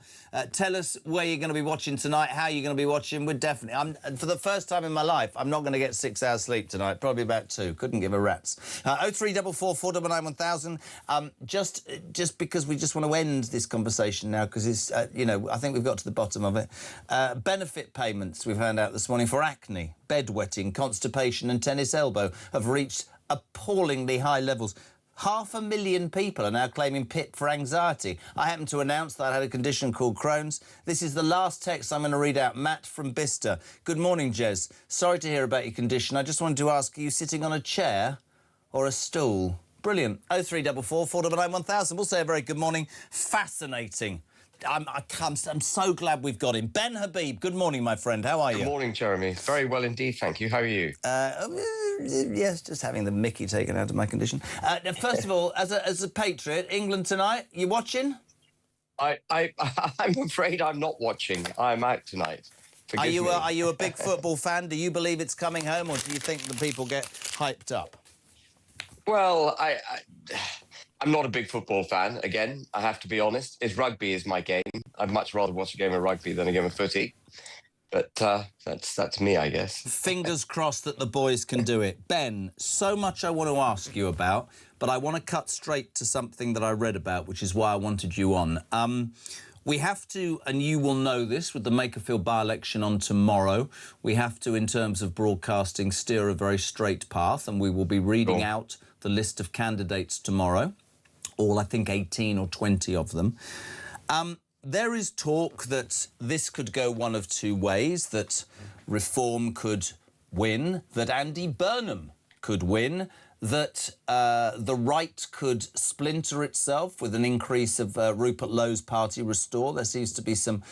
Speaker 10: tell us where you're going to be watching tonight, how you're going to be watching. We're definitely, for the first time in my life, I'm not going to get 6 hours sleep tonight, probably about 2. Couldn't give a rat's. 0344 499 1000. Just because we just want to end this conversation now, because it's, you know, I think we've got to the bottom of it. Benefit payments, we found out this morning, for acne, bedwetting, constipation and tennis elbow have reached appallingly high levels. 500,000 people are now claiming PIP for anxiety. I happen to announce that I had a condition called Crohn's. This is the last text I'm going to read out. Matt from Bicester. Good morning, Jez. Sorry to hear about your condition. I just wanted to ask, are you sitting on a chair or a stool? Brilliant. 0344 499 1000. We'll say a very good morning. Fascinating. I'm so glad we've got him. Ben Habib, good morning, my friend. How are you?
Speaker 3: Good morning, Jeremy. Very well indeed, thank you. How are you?
Speaker 10: Yes, just having the mickey taken out of my condition. First of all, as a patriot, England tonight, you watching?
Speaker 3: I'm afraid I'm not watching. I'm out tonight.
Speaker 10: Are you a big football fan? Do you believe it's coming home, or do you think the people get hyped up?
Speaker 3: Well, I'm not a big football fan, again, I have to be honest. Rugby is my game. I'd much rather watch a game of rugby than a game of footy. But that's me, I guess.
Speaker 10: Fingers crossed that the boys can do it. Ben, so much I want to ask you about, but I want to cut straight to something that I read about, which is why I wanted you on. We have to, and you will know this, with the Makerfield by-election on tomorrow, we have to, in terms of broadcasting, steer a very straight path, and we will be reading out the list of candidates tomorrow, all, I think, 18 or 20 of them. There is talk that this could go one of two ways, that Reform could win, that Andy Burnham could win, that the right could splinter itself with an increase of Rupert Lowe's party Restore. There seems to be some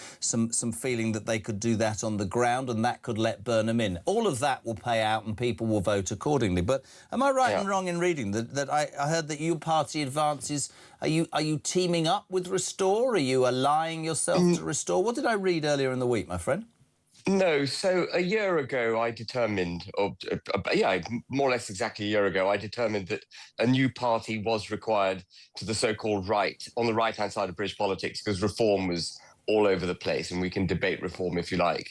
Speaker 10: feeling that they could do that on the ground, and that could let Burnham in. All of that will pay out and people will vote accordingly. But am I right and wrong in reading that I heard that your party advances? Are you teaming up with Restore? Are you allying yourself to Restore? What did I read earlier in the week, my friend?
Speaker 3: No, so a year ago I determined, more or less exactly a year ago, I determined that a new party was required to the so-called right, on the right-hand side of British politics, because Reform was all over the place, and we can debate Reform if you like.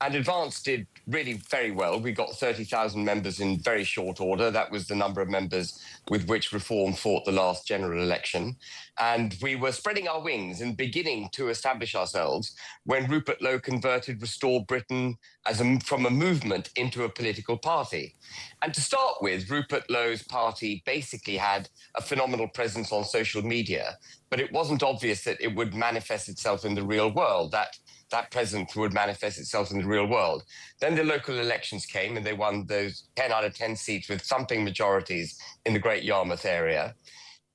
Speaker 3: And Advance did really very well. We got 30,000 members in very short order. That was the number of members with which Reform fought the last general election. And we were spreading our wings and beginning to establish ourselves when Rupert Lowe converted Restore Britain from a movement into a political party. And to start with, Rupert Lowe's party basically had a phenomenal presence on social media, but it wasn't obvious that it would manifest itself in the real world, that presence would manifest itself in the real world. Then the local elections came and they won those 10 out of 10 seats with thumping majorities in the Great Yarmouth area.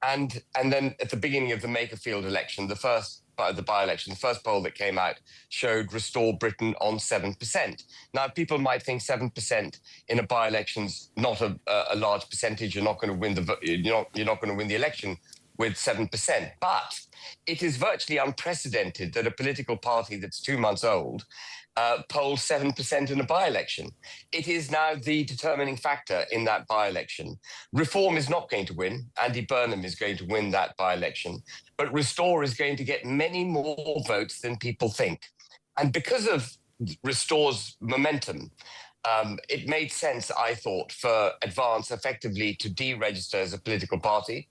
Speaker 3: And then at the beginning of the Makerfield election, the by-election, the first poll that came out showed Restore Britain on 7%. Now, people might think 7% in a by-election's not a large percentage. You're not going to win you're not going to win the election with 7%. But it is virtually unprecedented that a political party that's 2 months old polls 7% in a by-election. It is now the determining factor in that by-election. Reform is not going to win. Andy Burnham is going to win that by-election. But Restore is going to get many more votes than people think. And because of Restore's momentum, it made sense, I thought, for Advance effectively to deregister as a political party.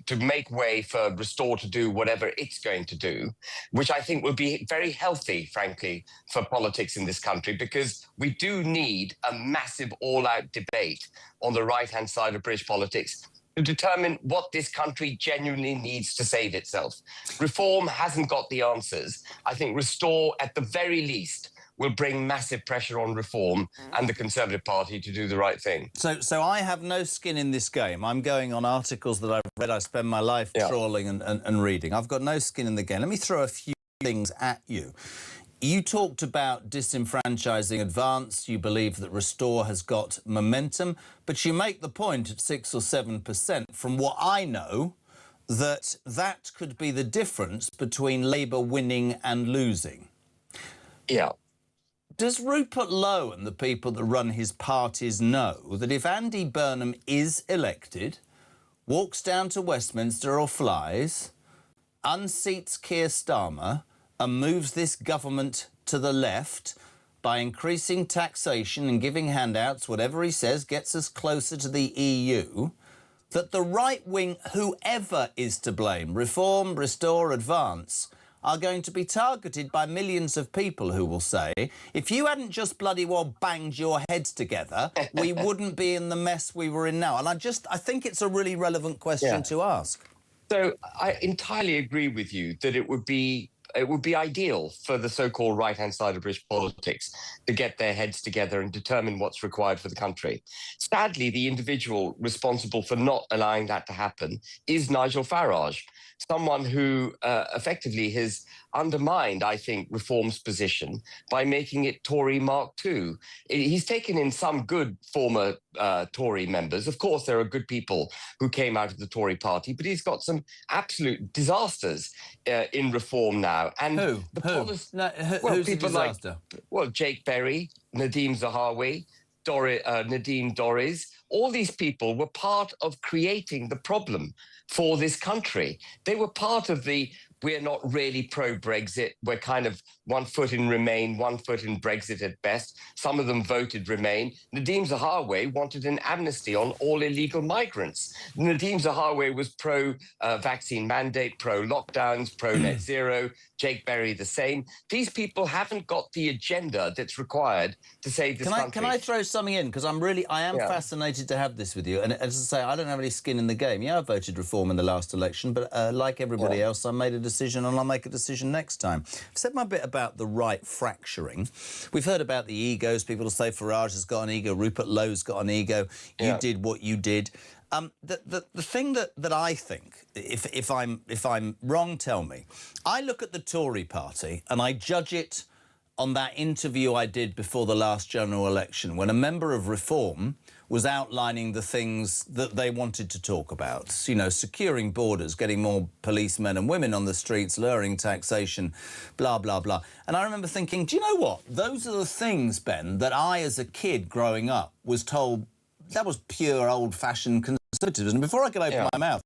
Speaker 3: to make way for Restore to do whatever it's going to do, which I think will be very healthy, frankly, for politics in this country, because we do need a massive all-out debate on the right-hand side of British politics to determine what this country genuinely needs to save itself. Reform hasn't got the answers. I think Restore, at the very least, will bring massive pressure on Reform and the Conservative Party to do the right thing.
Speaker 10: So I have no skin in this game. I'm going on articles that I've read. I spend my life trawling and reading. I've got no skin in the game. Let me throw a few things at you. You talked about disenfranchising Advance. You believe that Restore has got momentum, but you make the point at 6 or 7%, from what I know, that that could be the difference between Labour winning and losing.
Speaker 3: Yeah.
Speaker 10: Does Rupert Lowe and the people that run his parties know that if Andy Burnham is elected, walks down to Westminster or flies, unseats Keir Starmer and moves this government to the left by increasing taxation and giving handouts, whatever he says gets us closer to the EU, that the right wing, whoever is to blame, Reform, Restore, Advance, are going to be targeted by millions of people who will say, if you hadn't just bloody well banged your heads together, we wouldn't be in the mess we were in now? And I think it's a really relevant question to ask.
Speaker 3: So I entirely agree with you that it would be ideal for the so-called right-hand side of British politics to get their heads together and determine what's required for the country. Sadly, the individual responsible for not allowing that to happen is Nigel Farage, someone who effectively has undermined, I think, Reform's position by making it Tory Mark II. He's taken in some good former Tory members. Of course, there are good people who came out of the Tory party, but he's got some absolute disasters in Reform now. And
Speaker 10: who's a disaster?
Speaker 3: Jake Berry, Nadeem Zahawi, Nadine Dorries, all these people were part of creating the problem for this country. They were part of the, we're not really pro-Brexit, we're kind of 1 foot in Remain, 1 foot in Brexit at best. Some of them voted Remain. Nadeem Zahawi wanted an amnesty on all illegal migrants. Nadeem Zahawi was pro-vaccine mandate, pro-lockdowns, pro-net zero. Jake Berry the same. These people haven't got the agenda that's required to save this country.
Speaker 10: Can I throw something in? Because I am fascinated to have this with you. And as I say, I don't have any skin in the game. Yeah, I voted Reform in the last election, but like everybody else, I made a decision and I'll make a decision next time. I've said my bit about the right fracturing. We've heard about the egos. People will say Farage has got an ego, Rupert Lowe's got an ego. You did what you did. The thing that I think, if I'm wrong, tell me. I look at the Tory party and I judge it on that interview I did before the last general election, when a member of Reform was outlining the things that they wanted to talk about. You know, securing borders, getting more policemen and women on the streets, lowering taxation, blah, blah, blah. And I remember thinking, do you know what? Those are the things, Ben, that I, as a kid growing up, was told that was pure old-fashioned conservatism. And before I could open my mouth,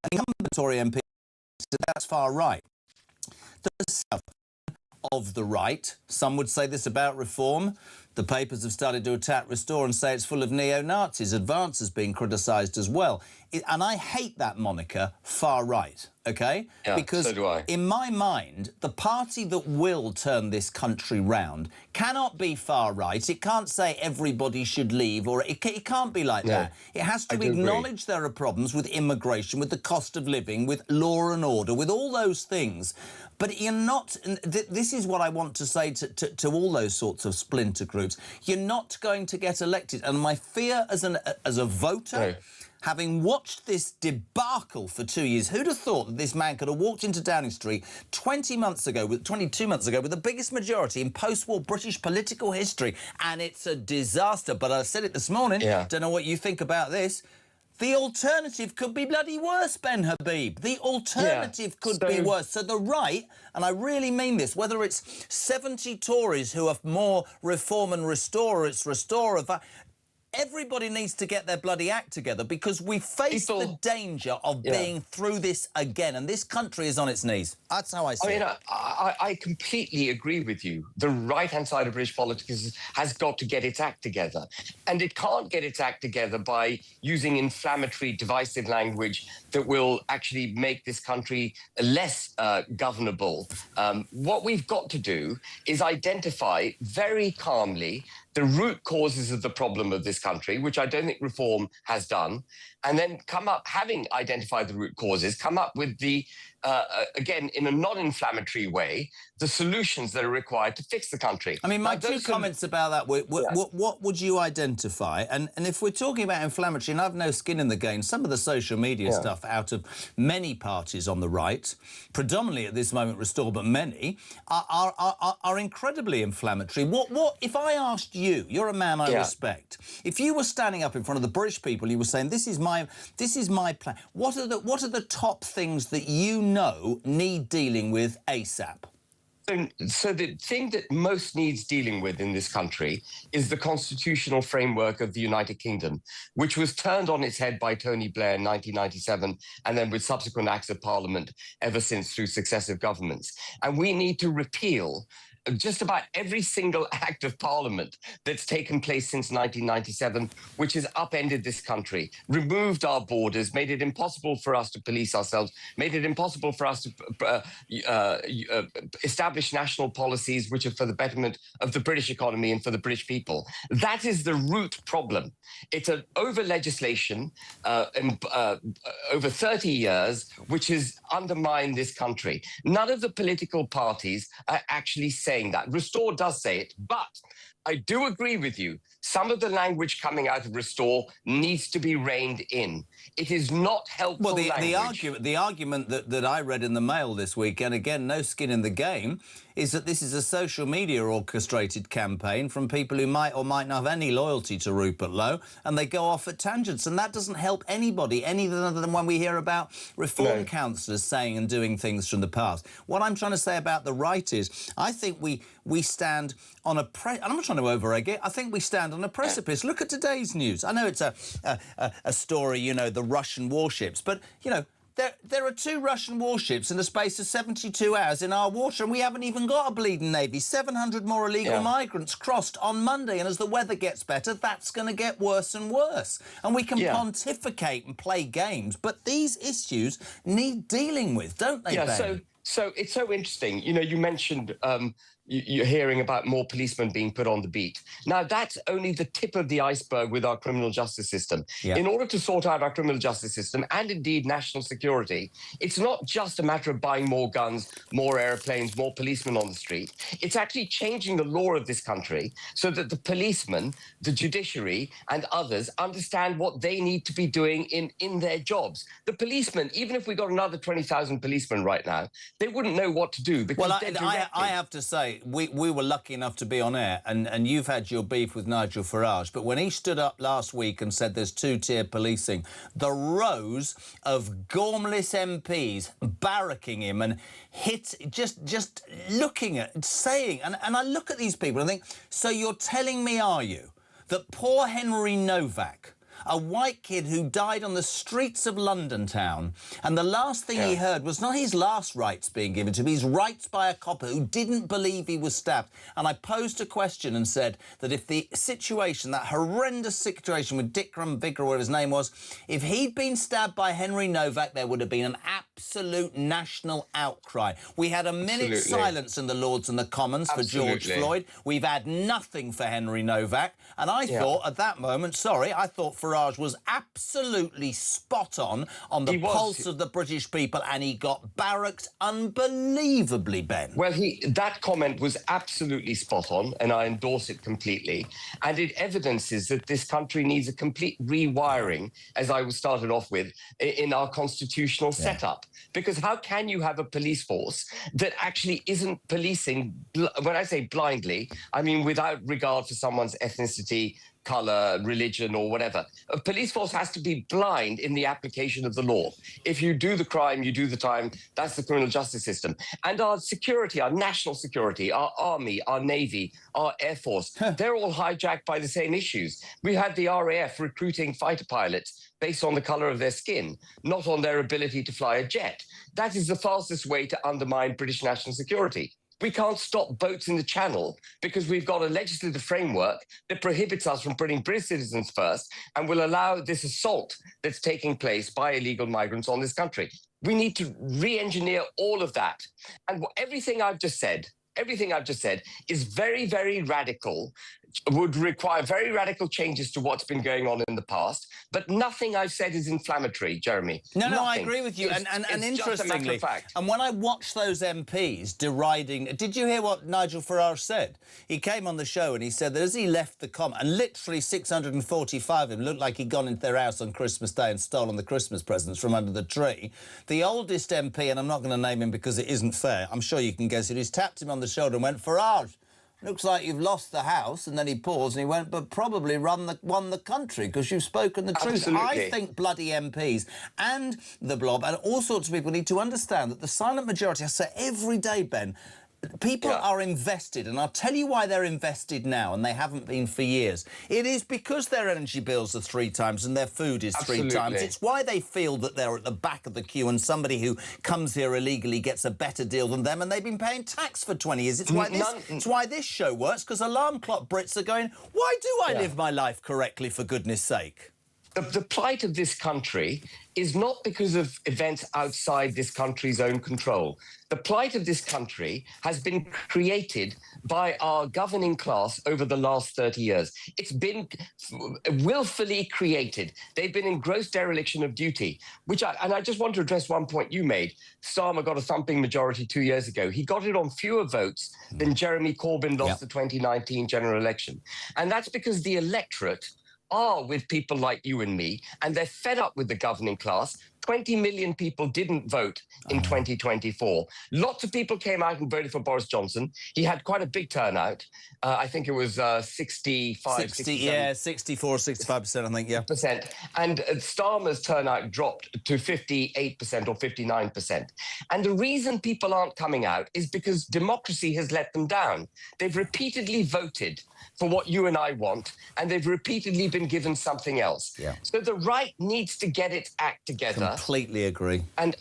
Speaker 10: an incumbent Tory MP said that's far right. The south of the right, some would say this about Reform. The papers have started to attack Restore and say it's full of neo-Nazis. Advance has been criticised as well. And I hate that moniker, far right, OK?
Speaker 3: Yeah,
Speaker 10: because
Speaker 3: so do I.
Speaker 10: In my mind, the party that will turn this country round cannot be far right. It can't say everybody should leave, or it can't be like that. It has to acknowledge there are problems with immigration, with the cost of living, with law and order, with all those things. But you're not, this is what I want to say to all those sorts of splinter groups, you're not going to get elected. And my fear as a voter, having watched this debacle for 2 years, who'd have thought that this man could have walked into Downing Street 22 months ago with the biggest majority in post-war British political history, and it's a disaster. But I said it this morning, don't know what you think about this. The alternative could be bloody worse, Ben Habib. The alternative could be worse. So the right, and I really mean this, whether it's 70 Tories who have more Reform and Restore, or it's Restore, everybody needs to get their bloody act together because we face the danger of being through this again, and this country is on its knees. That's how I see it.
Speaker 3: I completely agree with you. The right-hand side of British politics has got to get its act together. And it can't get its act together by using inflammatory, divisive language that will actually make this country less governable. What we've got to do is identify very calmly the root causes of the problem of this country, which I don't think reform has done, and then come up, having identified the root causes, come up with the, again, in a non-inflammatory way, the solutions that are required to fix the country.
Speaker 10: I mean, my two comments about that, what would you identify? And if we're talking about inflammatory, and I've no skin in the game, some of the social media stuff out of many parties on the right, predominantly at this moment Restore, but many, are incredibly inflammatory. What if I asked you, you're a man I respect, if you were standing up in front of the British people, you were saying, this is my plan, what are the top things that you know need dealing with ASAP?
Speaker 3: So the thing that most needs dealing with in this country is the constitutional framework of the United Kingdom, which was turned on its head by Tony Blair in 1997, and then with subsequent acts of Parliament ever since through successive governments. And we need to repeal just about every single act of Parliament that's taken place since 1997, which has upended this country, removed our borders, made it impossible for us to police ourselves, made it impossible for us to establish national policies which are for the betterment of the British economy and for the British people. That is the root problem. It's an over-legislation over 30 years, which has undermined this country. None of the political parties are actually saying that. Restore does say it, but I do agree with you. Some of the language coming out of Restore needs to be reined in. It is not helpful language.
Speaker 10: The argument that I read in the Mail this week, and again, no skin in the game, is that this is a social media orchestrated campaign from people who might or might not have any loyalty to Rupert Lowe, and they go off at tangents, and that doesn't help anybody any other than when we hear about reform councillors saying and doing things from the past. What I'm trying to say about the right is, I think we stand on a and I'm not trying to over-egg it, I think we stand on a precipice. Look at today's news. I know it's a story, you know, the Russian warships, but, you know, there are 2 Russian warships in the space of 72 hours in our water, and we haven't even got a bleeding navy. 700 more illegal migrants crossed on Monday, and as the weather gets better, that's going to get worse and worse. And we can pontificate and play games, but these issues need dealing with, don't they, Ben?
Speaker 3: So it's so interesting. You know, you mentioned you're hearing about more policemen being put on the beat. Now, that's only the tip of the iceberg with our criminal justice system. In order to sort out our criminal justice system and indeed national security, it's not just a matter of buying more guns, more airplanes, more policemen on the street. It's actually changing the law of this country so that the policemen, the judiciary and others understand what they need to be doing in their jobs. The policemen, even if we got another 20,000 policemen right now, they wouldn't know what to do because
Speaker 10: I have to say, we were lucky enough to be on air, and you've had your beef with Nigel Farage, but when he stood up last week and said there's 2-tier policing, the rows of gormless MPs barracking him and just looking at, saying, and I look at these people and think, so you're telling me, are you, that poor Henry Novak, a white kid who died on the streets of London town, and the last thing he heard was not his last rights being given to him, his rights by a copper who didn't believe he was stabbed. And I posed a question and said that if the situation, that horrendous situation with Dikram Vicker, or whatever his name was, if he'd been stabbed by Henry Novak, there would have been an absolute national outcry. We had a minute's silence in the Lords and the Commons for George Floyd. We've had nothing for Henry Novak. And I thought at that moment, I thought Farage was absolutely spot on the pulse of the British people, and he got barracked unbelievably, Ben.
Speaker 3: Well, that comment was absolutely spot on, and I endorse it completely. And it evidences that this country needs a complete rewiring, as I started off with, in our constitutional setup. Because how can you have a police force that actually isn't policing, when I say blindly, I mean without regard for someone's ethnicity, colour, religion, or whatever. A police force has to be blind in the application of the law. If you do the crime, you do the time. That's the criminal justice system. And our security, our national security, our army, our navy, our air force, they're all hijacked by the same issues. We had the RAF recruiting fighter pilots based on the colour of their skin, not on their ability to fly a jet. That is the fastest way to undermine British national security. We can't stop boats in the Channel because we've got a legislative framework that prohibits us from putting British citizens first and will allow this assault that's taking place by illegal migrants on this country. We need to re-engineer all of that. And everything I've just said is very, very radical, would require very radical changes to what's been going on in the past. But nothing I've said is inflammatory, Jeremy.
Speaker 10: No,
Speaker 3: nothing.
Speaker 10: I agree with you.
Speaker 3: It's
Speaker 10: Interestingly,
Speaker 3: just a matter of fact.
Speaker 10: and when I watched those MPs deriding... Did you hear what Nigel Farage said? He came on the show and he said that as he left the comment, and literally 645 of them looked like he'd gone into their house on Christmas Day and stolen the Christmas presents from under the tree. The oldest MP, and I'm not going to name him because it isn't fair, I'm sure you can guess it, he's tapped him on the shoulder and went, Farage, looks like you've lost the House. And then he paused and he went, but probably won the country because you've spoken the truth. I think bloody MPs and the blob and all sorts of people need to understand that the silent majority, I say every day, Ben, people are invested, and I'll tell you why they're invested now, and they haven't been for years. It is because their energy bills are 3 times and their food is 3 times. It's why they feel that they're at the back of the queue and somebody who comes here illegally gets a better deal than them, and they've been paying tax for 20 years. It's why this show works, because alarm clock Brits are going, why do I live my life correctly, for goodness sake?
Speaker 3: The plight of this country is not because of events outside this country's own control. The plight of this country has been created by our governing class over the last 30 years. It's been willfully created. They've been in gross dereliction of duty, and I just want to address one point you made. Starmer got a thumping majority 2 years ago. He got it on fewer votes than Jeremy Corbyn lost the 2019 general election. And that's because the electorate are with people like you and me, and they're fed up with the governing class. 20 million people didn't vote in 2024. Lots of people came out and voted for Boris Johnson. He had quite a big turnout. I think it was 65,
Speaker 10: 64, 65%, I think,
Speaker 3: percent. And Starmer's turnout dropped to 58% or 59%. And the reason people aren't coming out is because democracy has let them down. They've repeatedly voted for what you and I want, and they've repeatedly been given something else. So the right needs to get its act together.
Speaker 10: Completely agree.
Speaker 3: And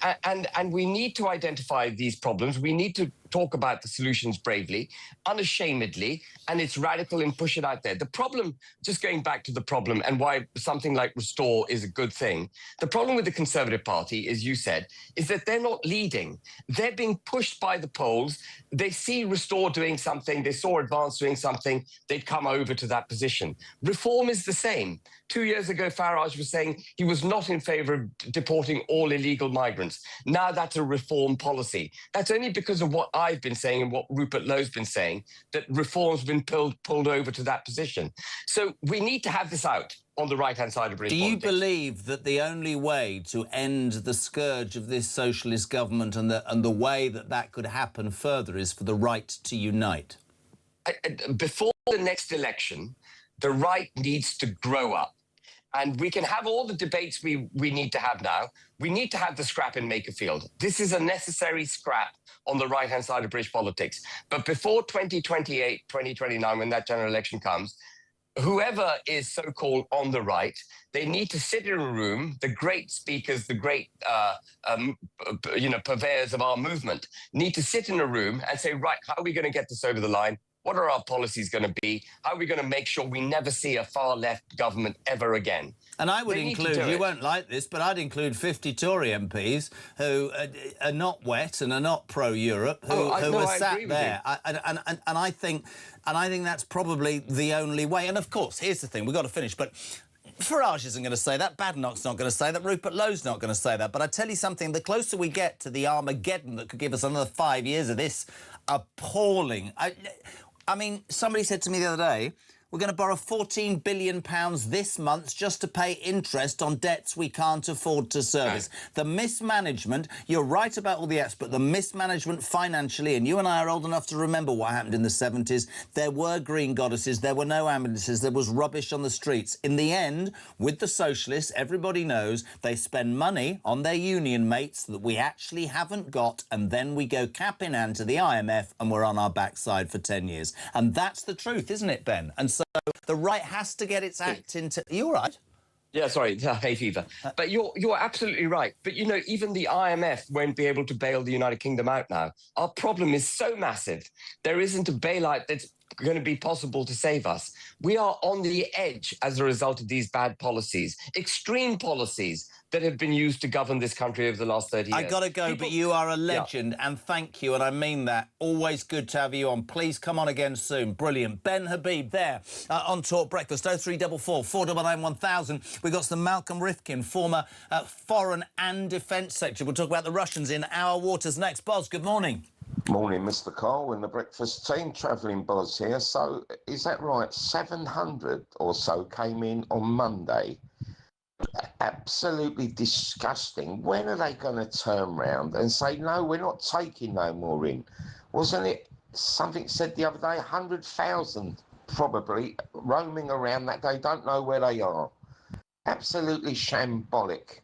Speaker 3: we need to identify these problems. We need to talk about the solutions bravely, unashamedly, and it's radical and push it out there. The problem, just going back to the problem and why something like Restore is a good thing, the problem with the Conservative Party, as you said, is that they're not leading. They're being pushed by the polls. They see Restore doing something, they saw Advance doing something, they'd come over to that position. Reform is the same. 2 years ago, Farage was saying he was not in favour of deporting all illegal migrants. Now that's a reform policy. That's only because of what I've been saying and what Rupert Lowe's been saying, that reform's been pulled over to that position. So we need to have this out on the right-hand side of British politics.
Speaker 10: Do you believe that the only way to end the scourge of this socialist government and the way that could happen further is for the right to unite?
Speaker 3: Before the next election, the right needs to grow up. And we can have all the debates we need to have now. We need to have the scrap in Makerfield. This is a necessary scrap on the right-hand side of British politics. But before 2028, 2029, when that general election comes, whoever is so-called on the right, they need to sit in a room, the great speakers, the great purveyors of our movement, need to sit in a room and say, right, how are we going to get this over the line? What are our policies going to be? How are we going to make sure we never see a far-left government ever again?
Speaker 10: And I would include, you won't like this, but I'd include 50 Tory MPs who are not wet and are not pro-Europe, who are sat there. And I think that's probably the only way. And, of course, here's the thing, we've got to finish, but Farage isn't going to say that, Badenoch's not going to say that, Rupert Lowe's not going to say that. But I tell you something, the closer we get to the Armageddon that could give us another 5 years of this appalling... I mean, somebody said to me the other day, We're going to borrow £14 billion this month just to pay interest on debts we can't afford to service. The mismanagement, you're right about all the apps, but the mismanagement financially, and you and I are old enough to remember what happened in the 70s. There were green goddesses, there were no ambulances, there was rubbish on the streets. In the end, with the socialists, everybody knows they spend money on their union mates that we actually haven't got, and then we go cap in hand to the IMF and we're on our backside for 10 years. And that's the truth, isn't it, Ben? And so the right has to get its act into... Are you all right?
Speaker 3: Yeah, sorry, hay fever. But you're absolutely right. But, you know, even the IMF won't be able to bail the United Kingdom out now. Our problem is so massive. There isn't a bailout that's going to be possible to save us. We are on the edge as a result of these bad policies, extreme policies that have been used to govern this country over the last 30 years.
Speaker 10: I got to go, but you are a legend, and thank you, and I mean that. Always good to have you on. Please come on again soon. Brilliant. Ben Habib there on Talk Breakfast, 0344 499 1000. We've got some Malcolm Rifkin, former Foreign and Defence Secretary. We'll talk about the Russians in our waters next. Boz, good morning.
Speaker 6: Morning, Mr. Cole and the breakfast team. Travelling Boz here. So, is that right? 700 or so came in on Monday. Absolutely disgusting. When are they going to turn round and say, no, we're not taking no more in? Wasn't it something said the other day, 100,000 probably roaming around that they don't know where they are? Absolutely shambolic.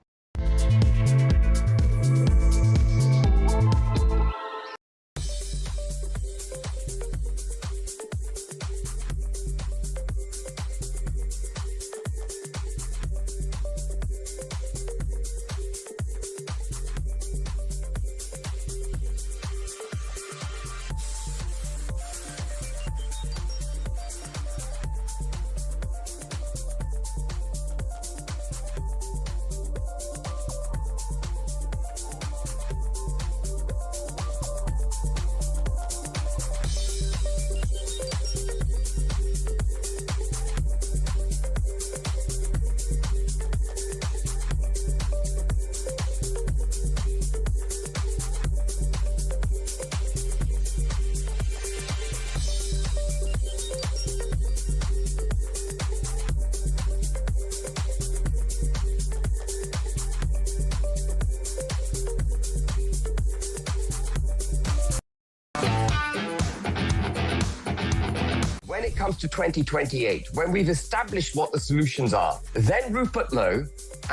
Speaker 3: When it comes to 2028, when we've established what the solutions are, then Rupert Lowe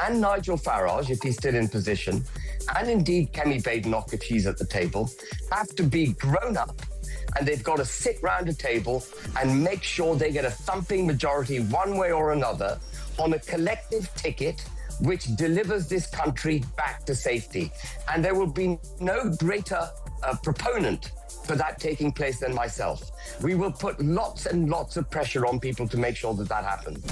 Speaker 3: and Nigel Farage, if he's still in position, and indeed Kemi Badenoch, if she's at the table, have to be grown up, and they've got to sit round a table and make sure they get a thumping majority one way or another on a collective ticket which delivers this country back to safety. And there will be no greater proponent for that taking place than myself. We will put lots and lots of pressure on people to make sure that that happens.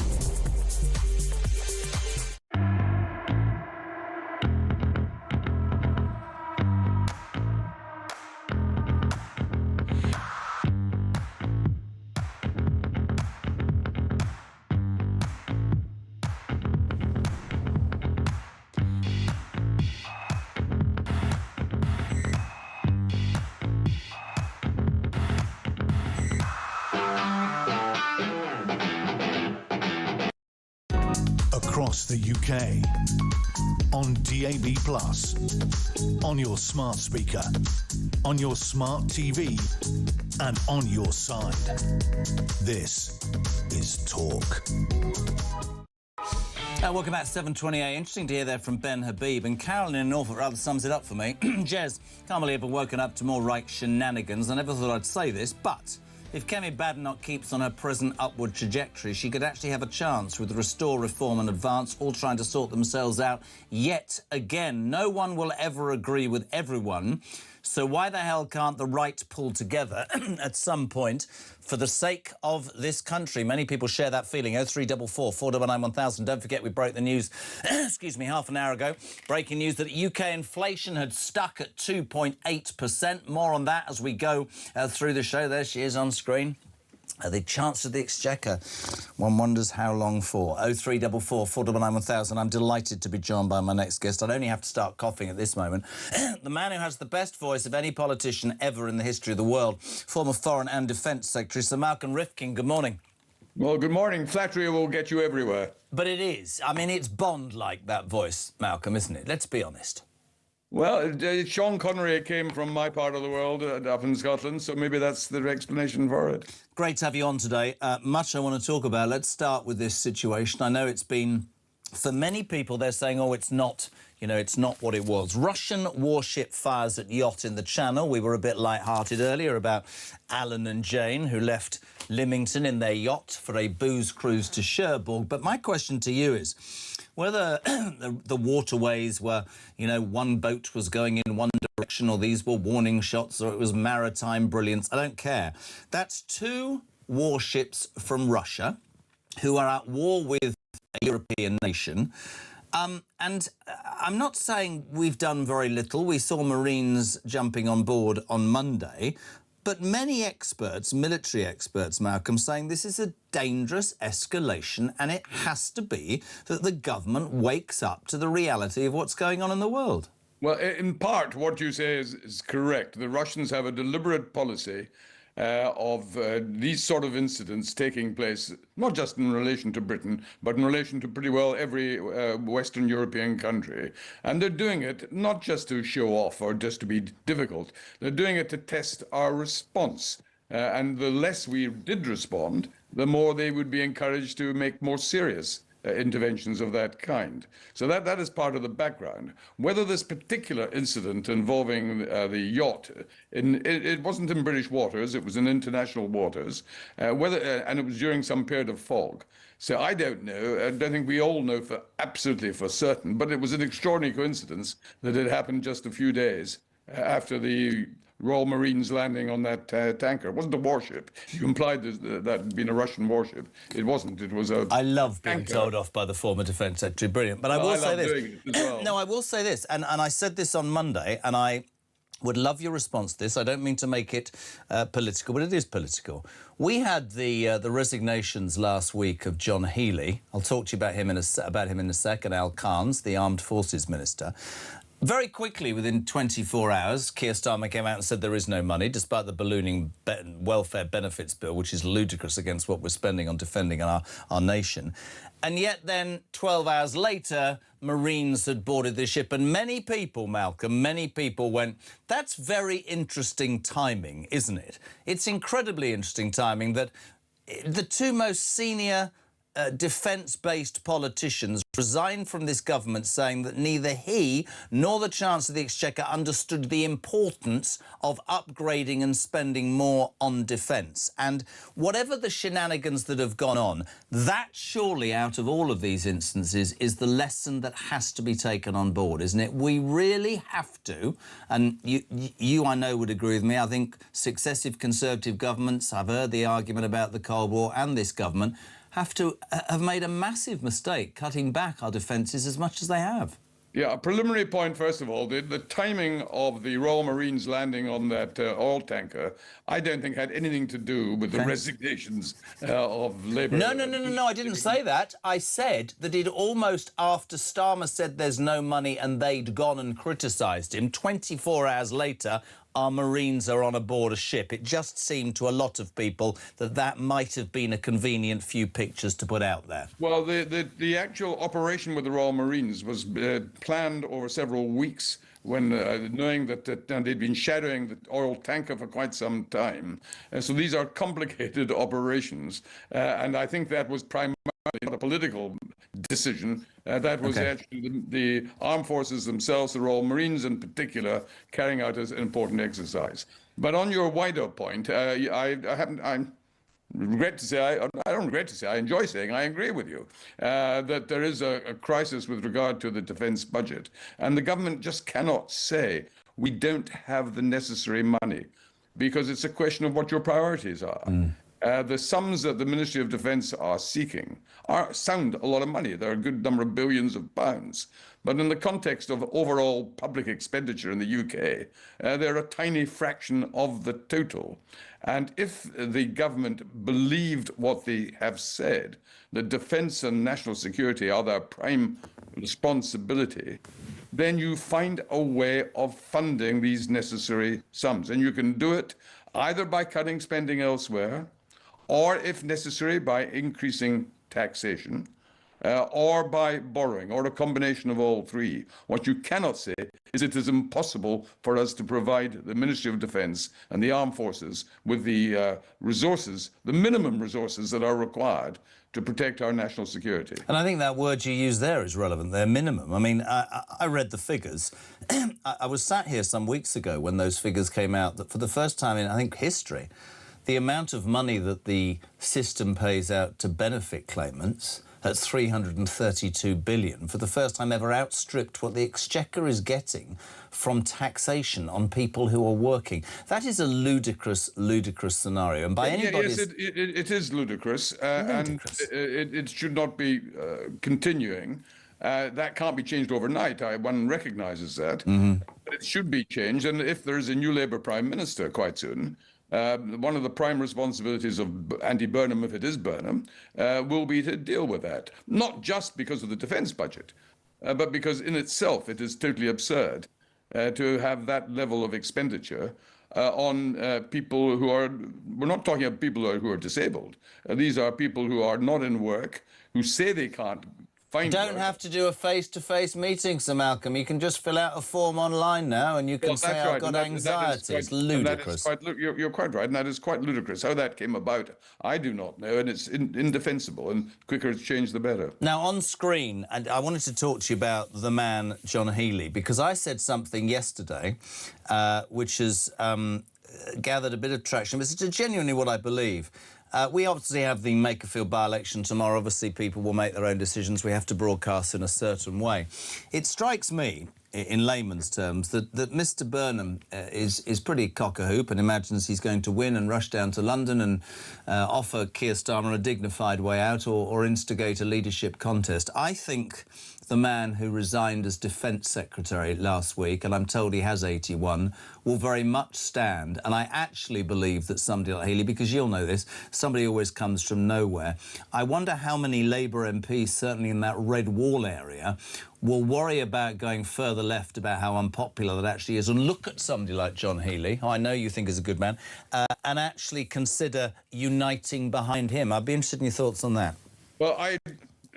Speaker 9: Across the UK, on DAB+, on your smart speaker, on your smart TV, and on your side. This is Talk.
Speaker 10: Welcome back, 7:28. Interesting to hear there from Ben Habib. And Carolyn in Norfolk rather sums it up for me. Jez, can't believe I've woken up to more right shenanigans. I never thought I'd say this, but if Kemi Badenoch keeps on her present upward trajectory, she could actually have a chance with Restore, Reform and Advance, all trying to sort themselves out yet again. No one will ever agree with everyone. So why the hell can't the right pull together at some point for the sake of this country? Many people share that feeling. 0344 499 1000. Don't forget we broke the news, excuse me, half an hour ago. Breaking news that UK inflation had stuck at 2.8%. More on that as we go through the show. There she is on screen. The Chancellor of the Exchequer. One wonders how long for. 0344 499 1000. I'm delighted to be joined by my next guest. I'd only have to start coughing at this moment. The man who has the best voice of any politician ever in the history of the world. Former Foreign and Defence Secretary, Sir Malcolm Rifkin. Good morning.
Speaker 7: Well, good morning. Flattery will get you everywhere.
Speaker 10: But it is. I mean, it's Bond-like, that voice, Malcolm, isn't it? Let's be honest.
Speaker 7: Well, Sean Connery came from my part of the world, up in Scotland, so maybe that's the explanation for it.
Speaker 10: Great to have you on today. Much I want to talk about. Let's start with this situation. I know it's been, for many people, they're saying, oh, it's not, you know, it's not what it was. Russian warship fires at yacht in the Channel. We were a bit light-hearted earlier about Alan and Jane, who left Lymington in their yacht for a booze cruise to Cherbourg. But my question to you is whether the waterways were, you know, one boat was going in one direction, or these were warning shots, or it was maritime brilliance. I don't care. That's two warships from Russia who are at war with a European nation. And I'm not saying we've done very little. We saw Marines jumping on board on Monday. But many experts, military experts, Malcolm, saying this is a dangerous escalation, and it has to be that the government wakes up to the reality of what's going on in the world.
Speaker 7: Well, in part, what you say is correct. The Russians have a deliberate policy of these sort of incidents taking place, not just in relation to Britain, but in relation to pretty well every Western European country. And they're doing it not just to show off or just to be difficult. They're doing it to test our response. And the less we did respond, the more they would be encouraged to make more serious interventions of that kind. So that is part of the background. Whether this particular incident involving the yacht, it wasn't in British waters, it was in international waters, and it was during some period of fog. So I don't know. I don't think we all know absolutely for certain, but it was an extraordinary coincidence that it happened just a few days after the Royal Marines landing on that tanker. It wasn't a warship. You implied that had been a Russian warship. It wasn't. It was a
Speaker 10: I love being
Speaker 7: tanker.
Speaker 10: told off by the former Defence Secretary. Brilliant. But I will say this.
Speaker 7: Doing it as well.
Speaker 10: No, I will say this, and I said this on Monday, and I would love your response to this. I don't mean to make it political, but it is political. We had the resignations last week of John Healey. I'll talk to you about him in a second. Al Khan's, the Armed Forces Minister. Very quickly, within 24 hours, Keir Starmer came out and said there is no money, despite the ballooning welfare benefits bill, which is ludicrous against what we're spending on defending our nation. And yet then, 12 hours later, Marines had boarded the ship. And many people, Malcolm, many people went, that's very interesting timing, isn't it? It's incredibly interesting timing that the two most senior defence-based politicians resigned from this government, saying that neither he nor the Chancellor of the Exchequer understood the importance of upgrading and spending more on defence. And whatever the shenanigans that have gone on, that surely, out of all of these instances, is the lesson that has to be taken on board, isn't it? We really have to, and you I know would agree with me, I think successive Conservative governments, I've heard the argument about the Cold War, and this government have made a massive mistake cutting back our defences as much as they have.
Speaker 7: Yeah, a preliminary point, first of all, the timing of the Royal Marines landing on that oil tanker, I don't think had anything to do with the resignations of Labour.
Speaker 10: No, I didn't say that. I said that it almost, after Starmer said there's no money and they'd gone and criticised him, 24 hours later, our Marines are on aboard a ship. It just seemed to a lot of people that that might have been a convenient few pictures to put out there.
Speaker 7: Well, the actual operation with the Royal Marines was planned over several weeks, when knowing that they'd been shadowing the oil tanker for quite some time. So these are complicated operations, and I think that was primarily not a political decision. That was actually the armed forces themselves, the Royal Marines in particular, carrying out an important exercise. But on your wider point, I don't regret to say, I enjoy saying I agree with you, that there is a crisis with regard to the defence budget. And the government just cannot say, we don't have the necessary money, because it's a question of what your priorities are. The sums that the Ministry of Defence are seeking sound a lot of money. There are a good number of billions of pounds. But in the context of overall public expenditure in the UK, they're a tiny fraction of the total. And if the government believed what they have said, that defence and national security are their prime responsibility, then you find a way of funding these necessary sums. And you can do it either by cutting spending elsewhere, or if necessary, by increasing taxation, or by borrowing, or a combination of all three. What you cannot say is it is impossible for us to provide the Ministry of Defence and the armed forces with the resources, the minimum resources that are required to protect our national security.
Speaker 10: And I think that word you use there is relevant, their minimum. I mean, I read the figures. I was sat here some weeks ago when those figures came out, that for the first time in, I think, history, the amount of money that the system pays out to benefit claimants at 332 billion, for the first time ever outstripped what the Exchequer is getting from taxation on people who are working. That is a ludicrous, ludicrous scenario. And by anybody's...
Speaker 7: Yes, it is ludicrous, and it should not be continuing. That can't be changed overnight. One recognises that. But it should be changed. And if there is a new Labour Prime Minister quite soon, one of the prime responsibilities of Andy Burnham, if it is Burnham, will be to deal with that. Not just because of the defence budget, but because in itself it is totally absurd to have that level of expenditure on people who are... We're not talking about people who are disabled. These are people who are not in work, who say they can't find
Speaker 10: You don't
Speaker 7: work.
Speaker 10: have to do a face-to-face meeting, Sir Malcolm. You can just fill out a form online now and you can say, I've got anxiety. It's ludicrous.
Speaker 7: You're quite right, and that is quite ludicrous. How that came about, I do not know, and it's indefensible, and quicker it's changed, the better.
Speaker 10: Now, on screen, and I wanted to talk to you about the man, John Healey, because I said something yesterday which has gathered a bit of traction. This is genuinely what I believe. We obviously have the Makerfield by-election tomorrow. Obviously, people will make their own decisions. We have to broadcast in a certain way. It strikes me, in layman's terms, that Mr Burnham is pretty cock-a-hoop and imagines he's going to win and rush down to London and offer Keir Starmer a dignified way out or instigate a leadership contest. I think the man who resigned as Defence Secretary last week, and I'm told he has 81, will very much stand. And I actually believe that somebody like Healey, because you'll know this, somebody always comes from nowhere. I wonder how many Labour MPs, certainly in that red wall area, will worry about going further left about how unpopular that actually is and look at somebody like John Healey, who I know you think is a good man, and actually consider uniting behind him. I'd be interested in your thoughts on that.
Speaker 7: Well, I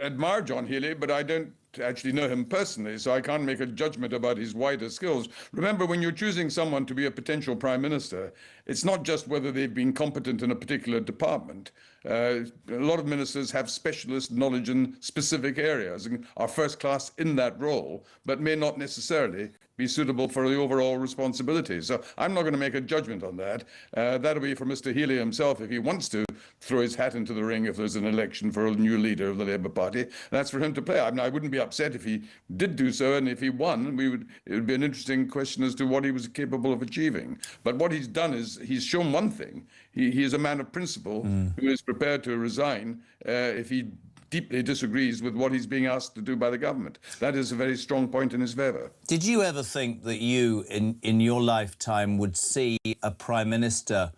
Speaker 7: admire John Healey, but I don't actually know him personally, so I can't make a judgment about his wider skills. Remember, when you're choosing someone to be a potential prime minister, it's not just whether they've been competent in a particular department. A lot of ministers have specialist knowledge in specific areas and are first class in that role, but may not necessarily be suitable for the overall responsibility. So I'm not going to make a judgment on that. That'll be for Mr Healey himself if he wants to throw his hat into the ring if there's an election for a new leader of the Labour Party. That's for him to play. I mean, I wouldn't be upset if he did do so, and if he won, it would be an interesting question as to what he was capable of achieving. But what he's done is he's shown one thing. He is a man of principle who is prepared to resign if he deeply disagrees with what he's being asked to do by the government. That is a very strong point in his favour.
Speaker 10: Did you ever think that you, in your lifetime, would see a Prime Minister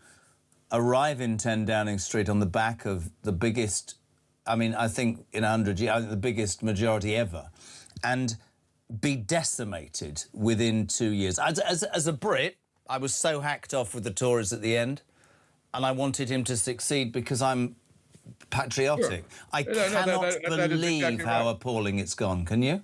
Speaker 10: arrive in 10 Downing Street on the back of the biggest, I mean, I think in 100 years, the biggest majority ever, and be decimated within 2 years? As a Brit, I was so hacked off with the Tories at the end, and I wanted him to succeed because I'm patriotic.
Speaker 7: Sure.
Speaker 10: I cannot believe
Speaker 7: exactly
Speaker 10: how
Speaker 7: right.
Speaker 10: appalling it's gone. Can you?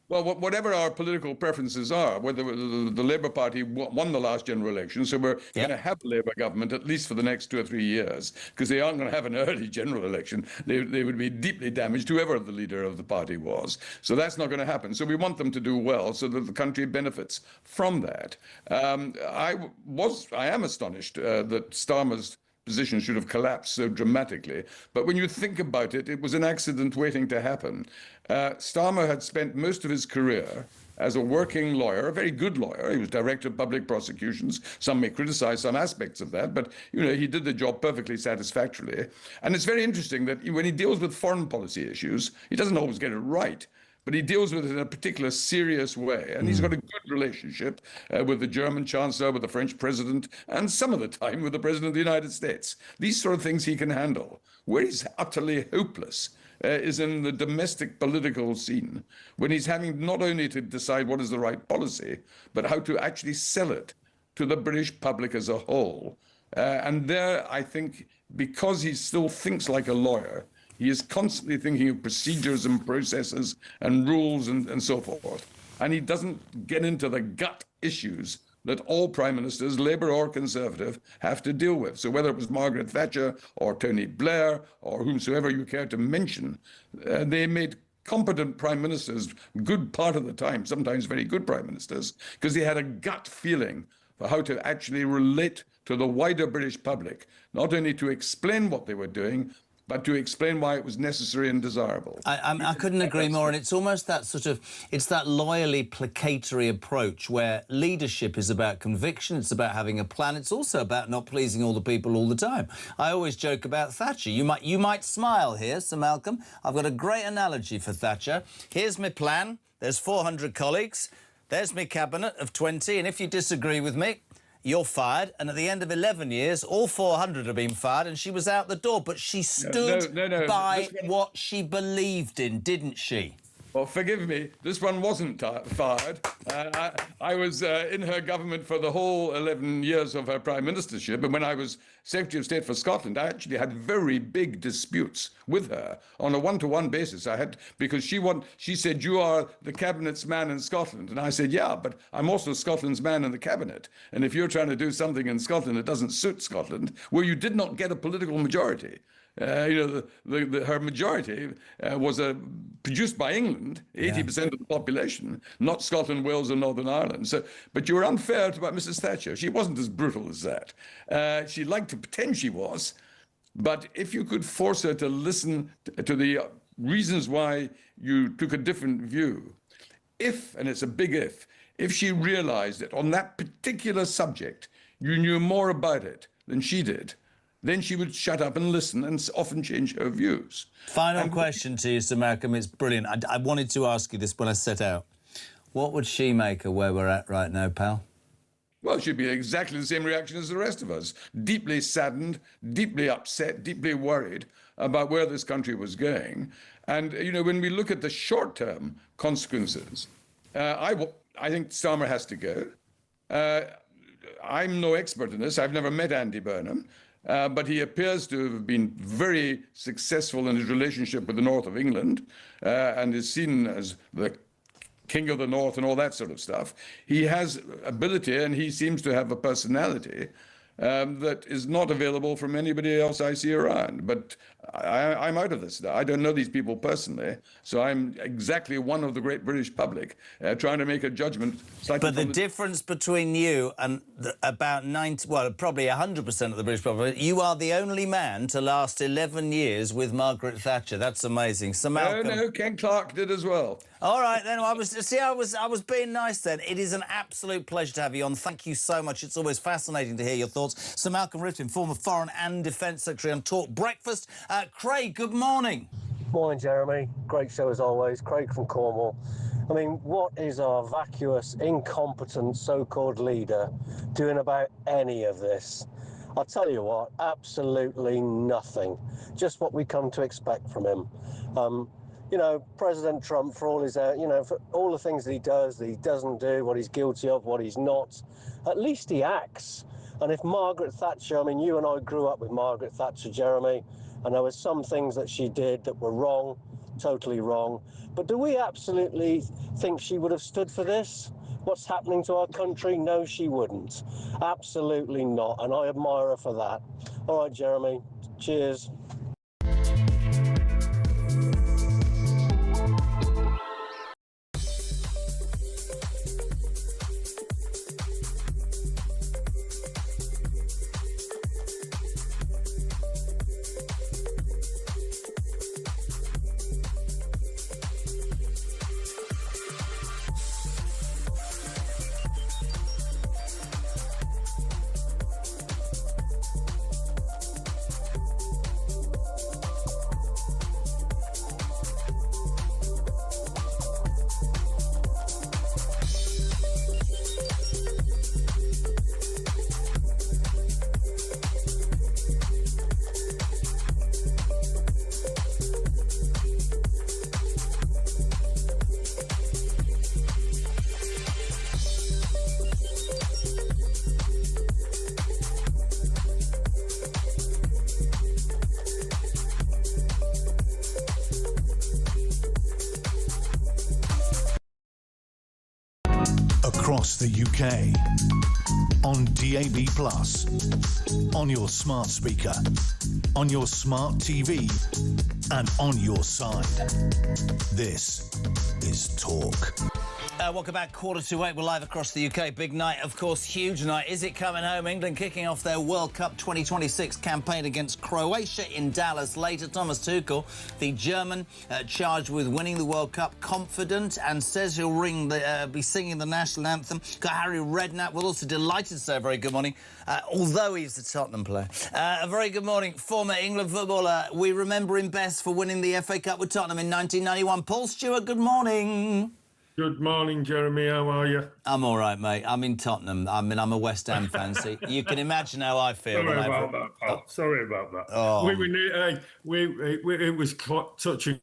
Speaker 7: Well, whatever our political preferences are, whether the Labour Party won the last general election, so we're going to have a Labour government at least for the next 2 or 3 years, because they aren't going to have an early general election. They would be deeply damaged, whoever the leader of the party was. So that's not going to happen. So we want them to do well so that the country benefits from that. I am astonished that Starmer's position should have collapsed so dramatically. But when you think about it, it was an accident waiting to happen. Starmer had spent most of his career as a working lawyer, a very good lawyer. He was director of public prosecutions. Some may criticize some aspects of that, but he did the job perfectly satisfactorily. And it's very interesting that when he deals with foreign policy issues, he doesn't always get it right, but he deals with it in a particular serious way. And he's got a good relationship with the German Chancellor, with the French President, and some of the time with the President of the United States. These sort of things he can handle. Where he's utterly hopeless is in the domestic political scene, when he's having not only to decide what is the right policy, but how to actually sell it to the British public as a whole. And there, I think, because he still thinks like a lawyer, he is constantly thinking of procedures and processes and rules and so forth. And he doesn't get into the gut issues that all prime ministers, Labour or Conservative, have to deal with. So whether it was Margaret Thatcher or Tony Blair or whomsoever you care to mention, they made competent prime ministers good part of the time, sometimes very good prime ministers, because they had a gut feeling for how to actually relate to the wider British public, not only to explain what they were doing, but to explain why it was necessary and desirable.
Speaker 10: I couldn't agree more, and it's almost that sort of, it's that loyally placatory approach where leadership is about conviction, it's about having a plan, it's also about not pleasing all the people all the time. I always joke about Thatcher. You might smile here, Sir Malcolm. I've got a great analogy for Thatcher. Here's my plan. There's 400 colleagues. There's my cabinet of 20, and if you disagree with me, you're fired. And at the end of 11 years, all 400 have been fired, and she was out the door. But she stood by what she believed in, didn't she?
Speaker 7: Well, forgive me, this one wasn't fired. I was in her government for the whole 11 years of her prime ministership, and when I was Secretary of State for Scotland, I actually had very big disputes with her on a one-to-one basis. Because she said, you are the cabinet's man in Scotland, and I said, yeah, but I'm also Scotland's man in the cabinet, and if you're trying to do something in Scotland that doesn't suit Scotland, where you did not get a political majority. Her majority was produced by England, 80% of the population, not Scotland, Wales, and Northern Ireland. But you were unfair about Mrs. Thatcher. She wasn't as brutal as that. She liked to pretend she was, but if you could force her to listen to the reasons why you took a different view, and it's a big if she realised that on that particular subject you knew more about it than she did, then she would shut up and listen and often change her views.
Speaker 10: Final question to you, Sir Malcolm. It's brilliant. I wanted to ask you this when I set out. What would she make of where we're at right now, pal?
Speaker 7: Well, she'd be exactly the same reaction as the rest of us. Deeply saddened, deeply upset, deeply worried about where this country was going. And, when we look at the short-term consequences, I think Starmer has to go. I'm no expert in this. I've never met Andy Burnham. But he appears to have been very successful in his relationship with the north of England and is seen as the king of the north and all that sort of stuff. He has ability and he seems to have a personality that is not available from anybody else I see around. But I'm out of this now. I don't know these people personally, so I'm exactly one of the great British public trying to make a judgment.
Speaker 10: But the difference between you and about 90, well, probably 100% of the British public, you are the only man to last 11 years with Margaret Thatcher. That's amazing. So Malcolm...
Speaker 7: No, Ken Clarke did as well.
Speaker 10: All right, then. I was being nice then. It is an absolute pleasure to have you on. Thank you so much. It's always fascinating to hear your thoughts. Sir Malcolm Rifton, former Foreign and Defence Secretary on Talk Breakfast. Craig, good morning.
Speaker 8: Morning, Jeremy. Great show as always. Craig from Cornwall. I mean, what is our vacuous, incompetent so-called leader doing about any of this? I'll tell you what, absolutely nothing. Just what we come to expect from him. President Trump, for all his, for all the things that he does, that he doesn't do, what he's guilty of, what he's not, at least he acts. And if Margaret Thatcher, I mean, you and I grew up with Margaret Thatcher, Jeremy, and there were some things that she did that were wrong, totally wrong. But do we absolutely think she would have stood for this? What's happening to our country? No, she wouldn't. Absolutely not. And I admire her for that. All right, Jeremy. Cheers.
Speaker 9: across the UK. On DAB+, on your smart speaker, on your smart TV, and on your side. This is Talk.
Speaker 10: Welcome back, 7:45. We're live across the UK. Big night, of course, huge night. Is it coming home? England kicking off their World Cup 2026 campaign against Croatia in Dallas later. Thomas Tuchel, the German, charged with winning the World Cup, confident, and says he'll be singing the national anthem. Got Harry Redknapp. We're also delighted to say a very good morning, although he's a Tottenham player. A very good morning, former England footballer. We remember him best for winning the FA Cup with Tottenham in 1991. Paul Stewart, good morning.
Speaker 11: Good morning, Jeremy. How are you?
Speaker 10: I'm all right, mate. I'm in Tottenham. I mean, I'm a West Ham fan, so you can imagine how I feel.
Speaker 11: Sorry about that, pal. Sorry about that.
Speaker 10: Oh.
Speaker 11: It was touching.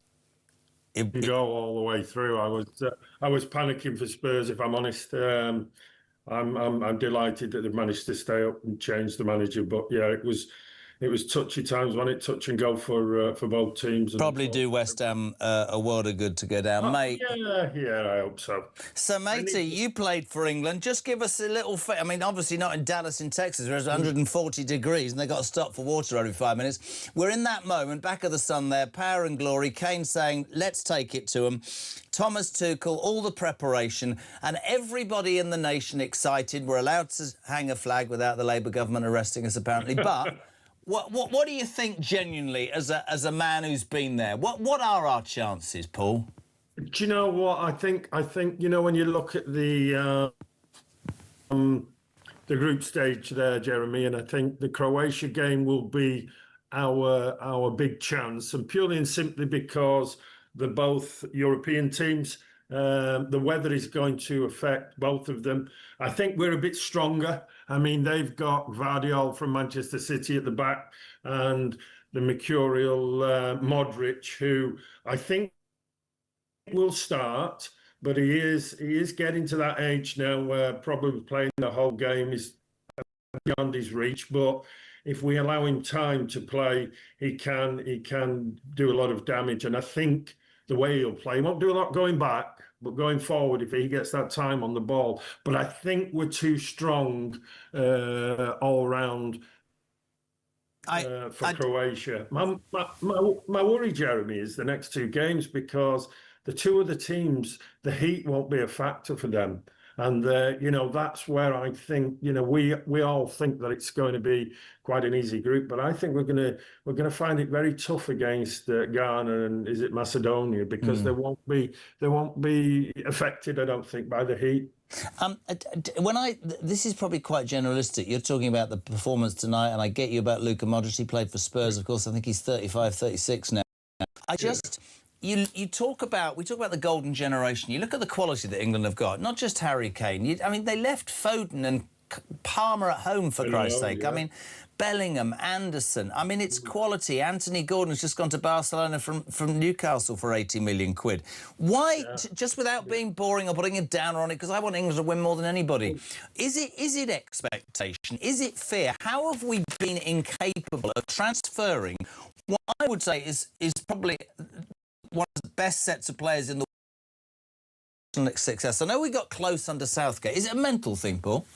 Speaker 11: Go all the way through. I was panicking for Spurs, if I'm honest. I'm delighted that they've managed to stay up and change the manager, but yeah, it was touchy times, wasn't it? Touch and go for both teams.
Speaker 10: Probably do West Ham a world of good to go down, mate.
Speaker 11: Yeah, I hope so.
Speaker 10: So, matey, you played for England. Just give us a little... I mean, obviously not in Dallas in Texas, where it's 140 degrees and they've got to stop for water every 5 minutes. We're in that moment, back of the sun there, power and glory. Kane saying, let's take it to them. Thomas Tuchel, all the preparation, and everybody in the nation excited. We're allowed to hang a flag without the Labour government arresting us, apparently, but... What do you think genuinely as a man who's been there? What are our chances, Paul?
Speaker 11: Do you know what I think? You know, when you look at the group stage there, Jeremy, and I think the Croatia game will be our big chance, and purely and simply because they're both European teams. The weather is going to affect both of them. I think we're a bit stronger. I mean, they've got Vardiol from Manchester City at the back and the mercurial Modric, who I think will start, but he is getting to that age now where probably playing the whole game is beyond his reach. But if we allow him time to play, he can do a lot of damage. And I think the way he'll play, he won't do a lot going back, but going forward, if he gets that time on the ball. But I think we're too strong all round for Croatia. My worry, Jeremy, is the next two games, because the two other teams, the heat won't be a factor for them. And, that's where I think, we all think that it's going to be quite an easy group, but I think we're going to find it very tough against Ghana and is it Macedonia, because they won't be affected, I don't think, by the heat.
Speaker 10: This is probably quite generalistic. You're talking about the performance tonight, and I get you about Luka Modric. He played for Spurs, of course. I think he's 35, 36 now. We talk about the golden generation. You look at the quality that England have got, not just Harry Kane. They left Foden and Palmer at home, for Christ's sake. Yeah. I mean, Bellingham, Anderson. I mean, it's quality. Anthony Gordon's just gone to Barcelona from Newcastle for 80 million quid. Why, just without being boring or putting a downer on it, because I want England to win more than anybody, is it expectation? Is it fear? How have we been incapable of transferring what I would say is probably one of the best sets of players in the world success? I know we got close under Southgate. Is it a mental thing, Paul?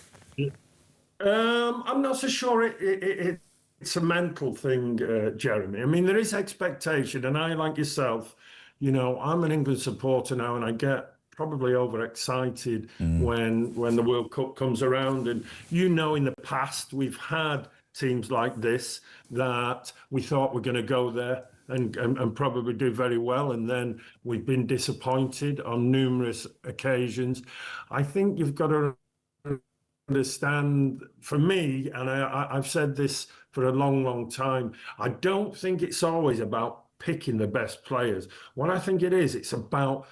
Speaker 11: I'm not so sure it's a mental thing, Jeremy. I mean, there is expectation, and I, like yourself, I'm an England supporter now, and I get probably overexcited when the World Cup comes around. And in the past, we've had teams like this that we thought were going to go there and probably do very well, and then we've been disappointed on numerous occasions. I think you've got to understand, for me, and I've said this for a long, long time, I don't think it's always about picking the best players. What I think it's about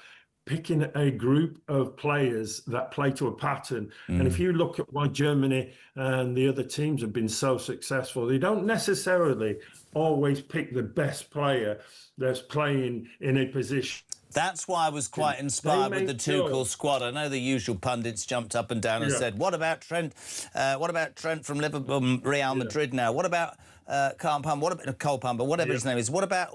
Speaker 11: picking a group of players that play to a pattern. And if you look at why Germany and the other teams have been so successful, they don't necessarily always pick the best player that's playing in a position.
Speaker 10: That's why I was quite inspired with the Tuchel squad. I know the usual pundits jumped up and down and said, what about Trent? What about Trent from Liverpool, Real Madrid now? What about Cole Palmer, whatever his name is, what about,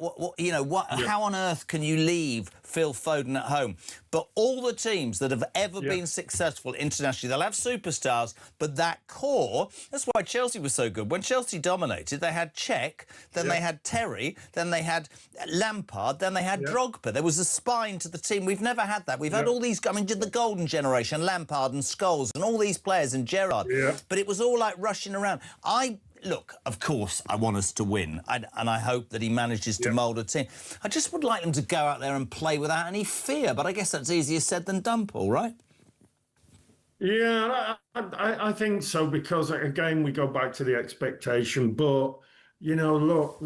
Speaker 10: how on earth can you leave Phil Foden at home? But all the teams that have ever been successful internationally, they'll have superstars, but that core, that's why Chelsea was so good. When Chelsea dominated, they had Cech, then they had Terry, then they had Lampard, then they had Drogba. There was a spine to the team. We've never had that. We've had all these, the golden generation, Lampard and Scholes and all these players and Gerrard. But it was all like rushing around. Look, of course, I want us to win, and I hope that he manages to mould a team. I just would like them to go out there and play without any fear, but I guess that's easier said than done, Paul, right?
Speaker 11: Yeah, I think so, because, again, we go back to the expectation. But, look,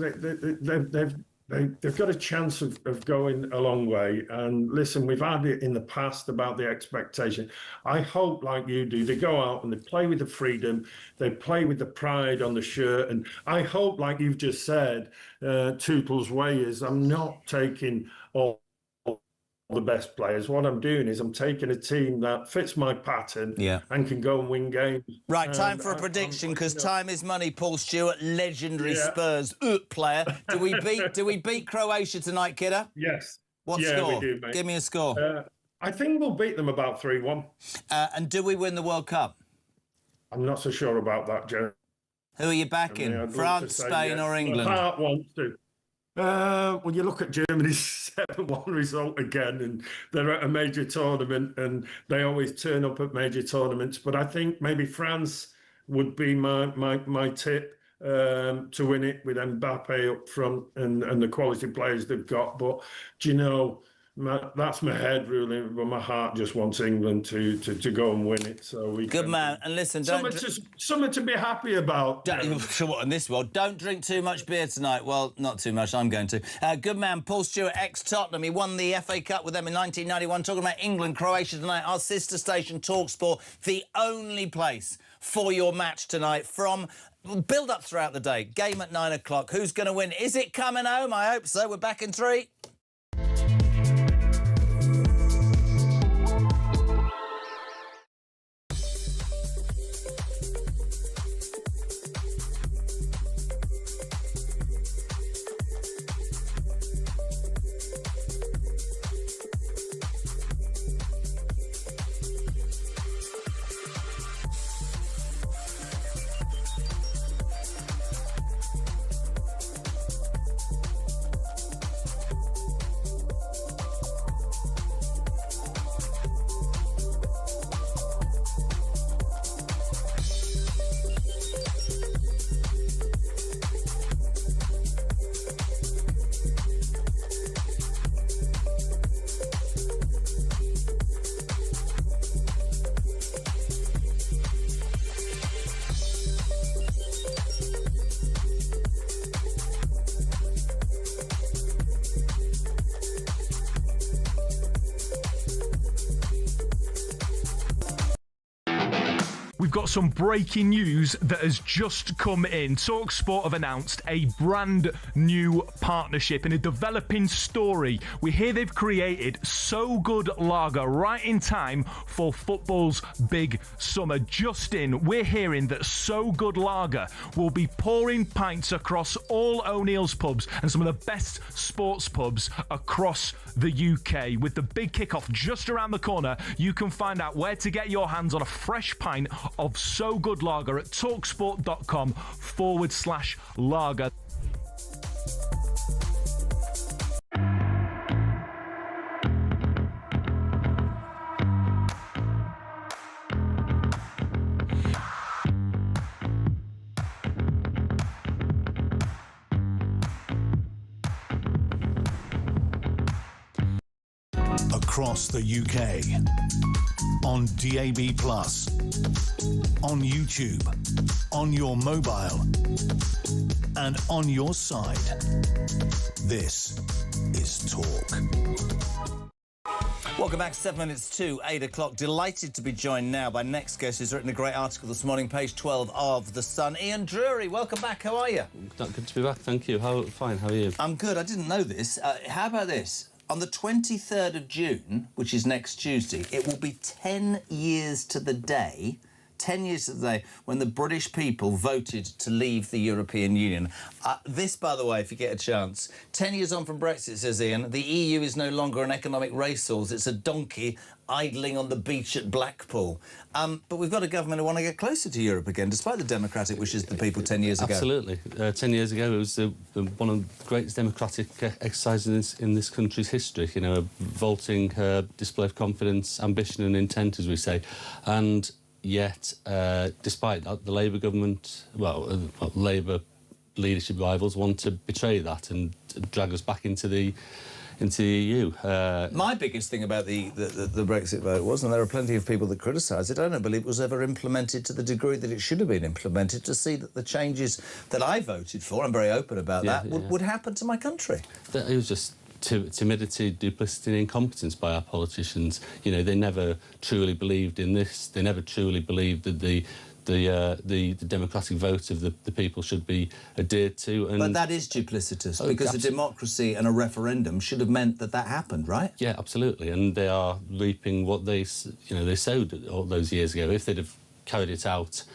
Speaker 11: they've got a chance of going a long way. And listen, we've had it in the past about the expectation. I hope, like you do, they go out and they play with the freedom, they play with the pride on the shirt. And I hope, like you've just said, Tuchel's way is, I'm not taking all the best players. What I'm doing is I'm taking a team that fits my pattern and can go and win games.
Speaker 10: Right, time for a prediction, because time is money. Paul Stewart, legendary Spurs player. Do we beat Croatia tonight, Kidder?
Speaker 11: Yes.
Speaker 10: What score?
Speaker 11: We do, mate.
Speaker 10: Give me a score.
Speaker 11: I think we'll beat them about 3-1.
Speaker 10: And do we win the World Cup?
Speaker 11: I'm not so sure about that, Jerry.
Speaker 10: Who are you backing? France, Spain or England?
Speaker 11: My heart wants to. Well, you look at Germany's 7-1 result again, and they're at a major tournament, and they always turn up at major tournaments. But I think maybe France would be my tip to win it, with Mbappe up front and the quality players they've got. But that's my head ruling, but my heart just wants England to go and win it. So
Speaker 10: good man. And listen,
Speaker 11: something to be happy about.
Speaker 10: Sure, in this world, don't drink too much beer tonight. Well, not too much. I'm going to. Good man, Paul Stewart, ex-Tottenham. He won the FA Cup with them in 1991. Talking about England, Croatia tonight. Our sister station, talkSPORT, the only place for your match tonight. From build up throughout the day. Game at 9 o'clock. Who's going to win? Is it coming home? I hope so. We're back in 3.
Speaker 13: We've got some breaking news that has just come in. talkSPORT have announced a brand new partnership in a developing story. We hear they've created So Good Lager right in time for football's big summer. Just in, we're hearing that So Good Lager will be pouring pints across all O'Neill's pubs and some of the best sports pubs across the UK. With the big kickoff just around the corner, you can find out where to get your hands on a fresh pint of So Good Lager at talksport.com/lager.
Speaker 9: Across the UK, on DAB+, on YouTube, on your mobile, and on your side. This is Talk.
Speaker 10: Welcome back, 7 minutes to 8 o'clock. Delighted to be joined now by next guest who's written a great article this morning, page 12 of The Sun. Ian Drury, welcome back. How are you?
Speaker 14: Good to be back, thank you. Fine, how are you?
Speaker 10: I'm good. I didn't know this. How about this? On the 23rd of June, which is next Tuesday, it will be 10 years to the day 10 years today when the British people voted to leave the European Union. This, by the way, if you get a chance, 10 years on from Brexit, says Ian, the EU is no longer an economic racehorse. It's a donkey idling on the beach at Blackpool. But we've got a government who want to get closer to Europe again, despite the democratic wishes of the people 10 years ago.
Speaker 14: Absolutely. 10 years ago, it was one of the greatest democratic exercises in this country's history. You know, a vaulting display of confidence, ambition and intent, as we say. And yet, despite that, the Labour government, Labour leadership rivals want to betray that and drag us back into the EU.
Speaker 10: My biggest thing about the Brexit vote was, and there are plenty of people that criticise it, I don't believe it was ever implemented to the degree that it should have been implemented, to see that the changes that I voted for, I'm very open about that, would happen to my country.
Speaker 14: It was just timidity, duplicity and incompetence by our politicians. You know, they never truly believed in this. They never truly believed that the democratic vote of the people should be adhered to. And
Speaker 10: but that is duplicitous, because a democracy and a referendum should have meant that happened, right?
Speaker 14: Yeah, absolutely. And they are reaping what they sowed all those years ago. If they'd have carried it out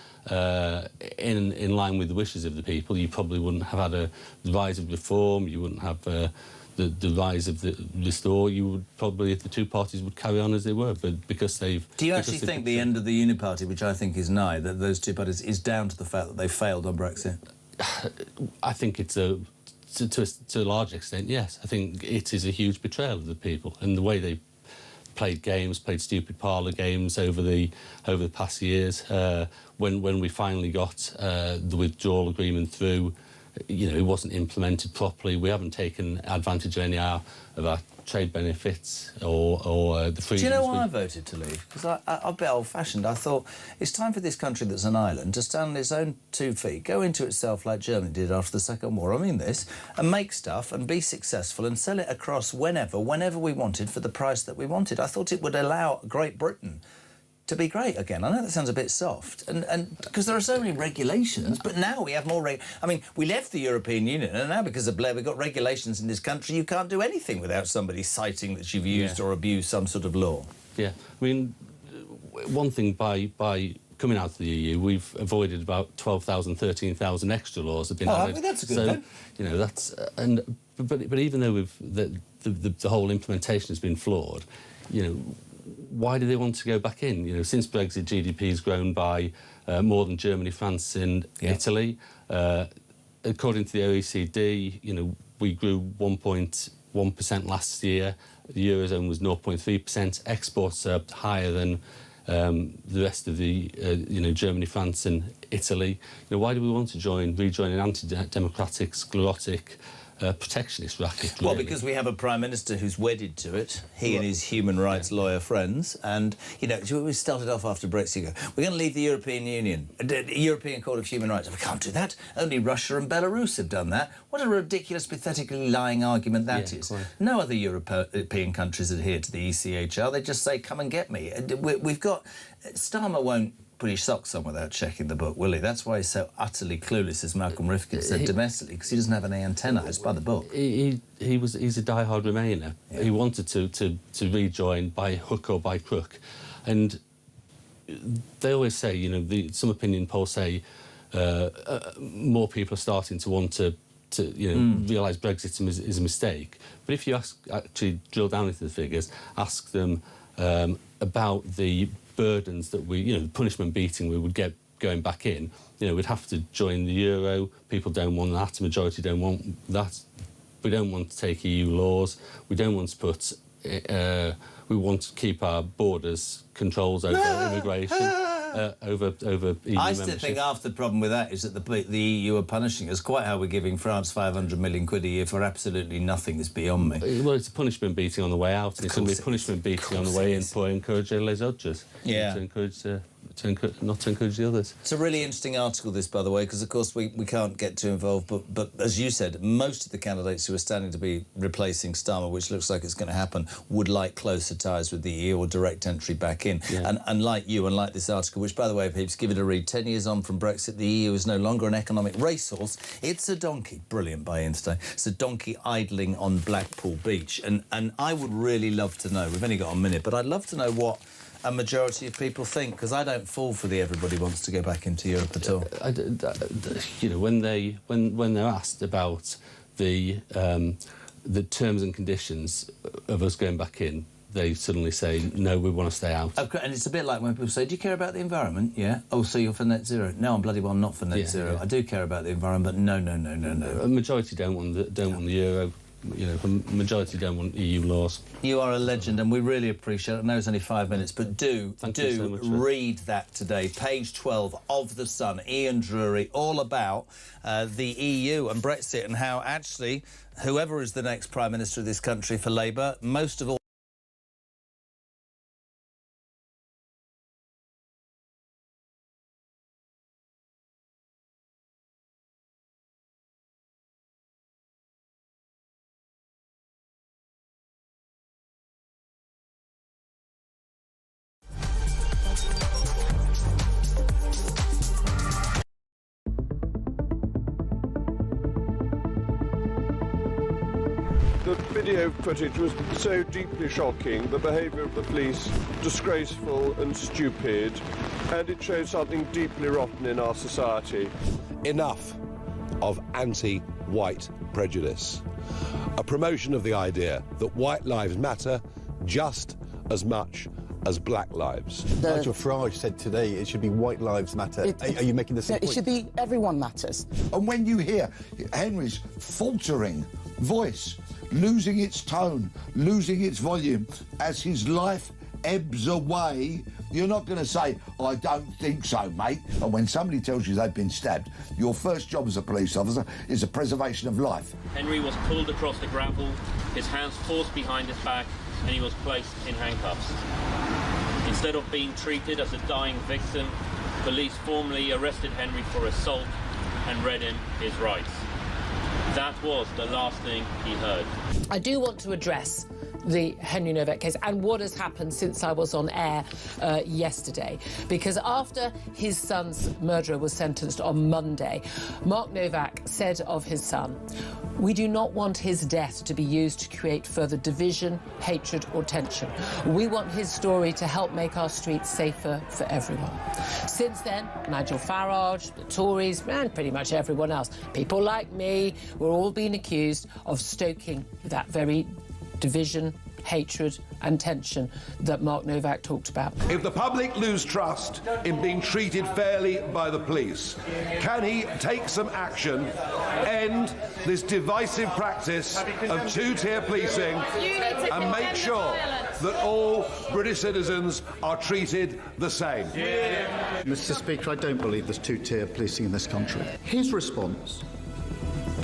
Speaker 14: in line with the wishes of the people, you probably wouldn't have had a rise of reform, you wouldn't have the rise of the Restore. You would probably, if the two parties would carry on as they were, but because they've...
Speaker 10: Do you actually think the end of the Uniparty, which I think is nigh, that those two parties, is down to the fact that they failed on Brexit?
Speaker 14: I think it's to a large extent, yes. I think it is a huge betrayal of the people, and the way they played stupid parlour games over the past years. When we finally got the withdrawal agreement through, you know, it wasn't implemented properly. We haven't taken advantage of any of our trade benefits or the freedoms.
Speaker 10: Do you know why I voted to leave? Because I'm a bit old-fashioned. I thought it's time for this country that's an island to stand on its own 2 feet, go into itself like Germany did after the Second War, I mean this, and make stuff and be successful and sell it across whenever we wanted for the price that we wanted. I thought it would allow Great Britain to be great again. I know that sounds a bit soft, and because there are so many regulations, but now we have more... I mean, we left the European Union, and now because of Blair, we've got regulations in this country. You can't do anything without somebody citing that you've used or abused some sort of law.
Speaker 14: Yeah, I mean, one thing, by coming out of the EU, we've avoided about 12,000, 13,000 extra laws have been added.
Speaker 10: I mean, that's a good thing.
Speaker 14: You know, that's... But even though the whole implementation has been flawed, you know, why do they want to go back in? You know, since Brexit, GDP has grown by more than Germany, France and Italy. According to the OECD, you know, we grew 1.1% last year. The Eurozone was 0.3%. Exports are higher than the rest of the, Germany, France and Italy. You know, why do we want to rejoin an anti-democratic, sclerotic, protectionist racket, really?
Speaker 10: Well, because we have a Prime Minister who's wedded to it, he and his human rights lawyer friends, and, you know, we started off after Brexit, we're going to leave the European Union, the European Court of Human Rights. We can't do that. Only Russia and Belarus have done that. What a ridiculous, pathetically lying argument that is. Quite. No other European countries adhere to the ECHR. They just say, come and get me. We've got... Starmer won't put his socks on without checking the book, will he? That's why he's so utterly clueless, as Malcolm Rifkin said, domestically, because he doesn't have any antenna. It's by the book.
Speaker 14: He's a diehard Remainer. Yeah. He wanted to rejoin by hook or by crook. And they always say, you know, some opinion polls say more people are starting to want to realise Brexit is a mistake. But if you actually drill down into the figures, ask them about the burdens that the punishment beating we would get going back in, we'd have to join the euro. People don't want that. The majority don't want that. We don't want to take EU laws. We don't want to put... we want to keep our borders controls over immigration, over EU
Speaker 10: I still think half the problem with that is that the EU are punishing us, quite how we're giving France 500 million quid a year for absolutely nothing is beyond me.
Speaker 14: Well, it's a punishment beating on the way out, and it's going to be a punishment beating on the way in for encourage les autres.
Speaker 10: Yeah.
Speaker 14: To encourage, not to encourage the others.
Speaker 10: It's a really interesting article, this, by the way, because, of course, we can't get too involved, but as you said, most of the candidates who are standing to be replacing Starmer, which looks like it's going to happen, would like closer ties with the EU or direct entry back in. Yeah. And like you, and like this article, which, by the way, peeps, give it a read. 10 years on from Brexit, the EU is no longer an economic racehorse. It's a donkey. Brilliant by Ian today. It's a donkey idling on Blackpool Beach. And I would really love to know, we've only got a minute, but I'd love to know what a majority of people think? Because I don't fall for the everybody wants to go back into Europe at all.
Speaker 14: You know, when they're asked about the terms and conditions of us going back in, they suddenly say, no, we want to stay out.
Speaker 10: Okay, and it's a bit like when people say, do you care about the environment? Yeah. Oh, so you're for net zero? No, I'm bloody well not for net zero. Yeah. I do care about the environment, but no.
Speaker 14: A majority don't want the euro. You know, a majority don't want EU laws.
Speaker 10: You are a legend, and we really appreciate it. I know it's only 5 minutes, but do read that today. Page 12 of The Sun, Ian Drury, all about the EU and Brexit and how actually whoever is the next Prime Minister of this country for Labour, most of all,
Speaker 15: The video footage was so deeply shocking, the behaviour of the police disgraceful and stupid, and it shows something deeply rotten in our society.
Speaker 16: Enough of anti-white prejudice. A promotion of the idea that white lives matter just as much as black lives.
Speaker 17: Nigel Farage said today it should be white lives matter. Are you making the same point?
Speaker 18: It should be everyone matters.
Speaker 19: And when you hear Henry's faltering voice, losing its tone, losing its volume as his life ebbs away, you're not going to say, I don't think so, mate. And when somebody tells you they've been stabbed, your first job as a police officer is the preservation of life.
Speaker 20: Henry was pulled across the gravel, his hands forced behind his back, and he was placed in handcuffs. Instead of being treated as a dying victim, police formally arrested Henry for assault and read him his rights. That was the last thing he heard.
Speaker 4: I do want to address the Henry Novak case and what has happened since I was on air yesterday. Because after his son's murderer was sentenced on Monday, Mark Novak said of his son, "We do not want his death to be used to create further division, hatred or tension. We want his story to help make our streets safer for everyone." Since then, Nigel Farage, the Tories and pretty much everyone else, people like me, we're all being accused of stoking that very division, hatred and tension that Mark Novak talked about.
Speaker 16: If the public lose trust in being treated fairly by the police, can he take some action, end this divisive practice of two-tier policing and make sure that all British citizens are treated the same?
Speaker 17: Mr. Speaker, I don't believe there's two-tier policing in this country. His response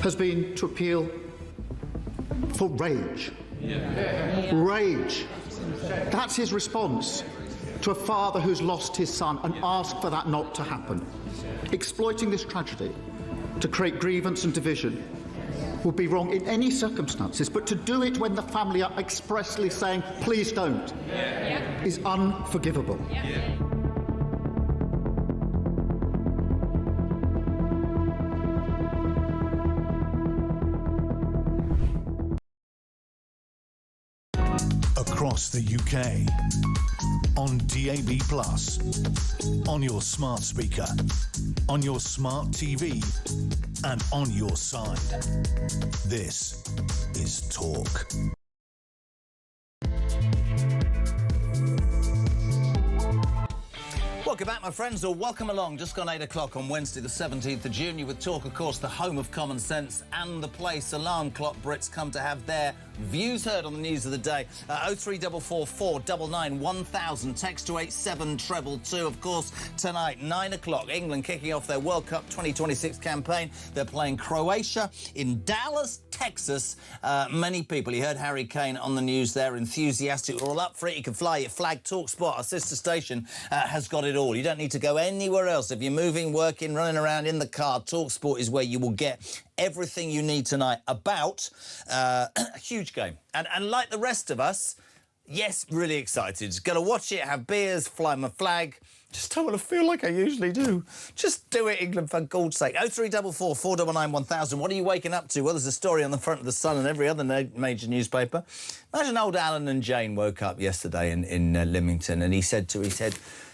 Speaker 17: has been to appeal for rage. Rage. That's his response to a father who's lost his son and asked for that not to happen. Exploiting this tragedy to create grievance and division would be wrong in any circumstances, but to do it when the family are expressly saying, please don't, is unforgivable.
Speaker 9: Across the UK, on DAB+, on your smart speaker, on your smart TV, and on your side. This is Talk.
Speaker 10: Welcome back, my friends, or welcome along. Just gone 8 o'clock on Wednesday, the 17th of June. You with Talk, of course, the home of common sense and the place alarm clock Brits come to have their views heard on the news of the day. 03444 499 1000. Text to 87222. Of course, tonight, 9 o'clock, England kicking off their World Cup 2026 campaign. They're playing Croatia in Dallas, Texas. Many people, you heard Harry Kane on the news there, enthusiastic. We're all up for it. You can fly your flag. TalkSport, our sister station, has got it all. You don't need to go anywhere else. If you're moving, working, running around in the car, TalkSport is where you will get everything you need tonight about a huge game. And like the rest of us, yes, really excited. Going to watch it, have beers, fly my flag, Just don't want to feel like I usually do. Just do it, England, for God's sake. 0344 499 1000. What are you waking up to? Well, there's a story on the front of the Sun and every other major newspaper. Imagine old Alan and Jane woke up yesterday in Lymington, and he said,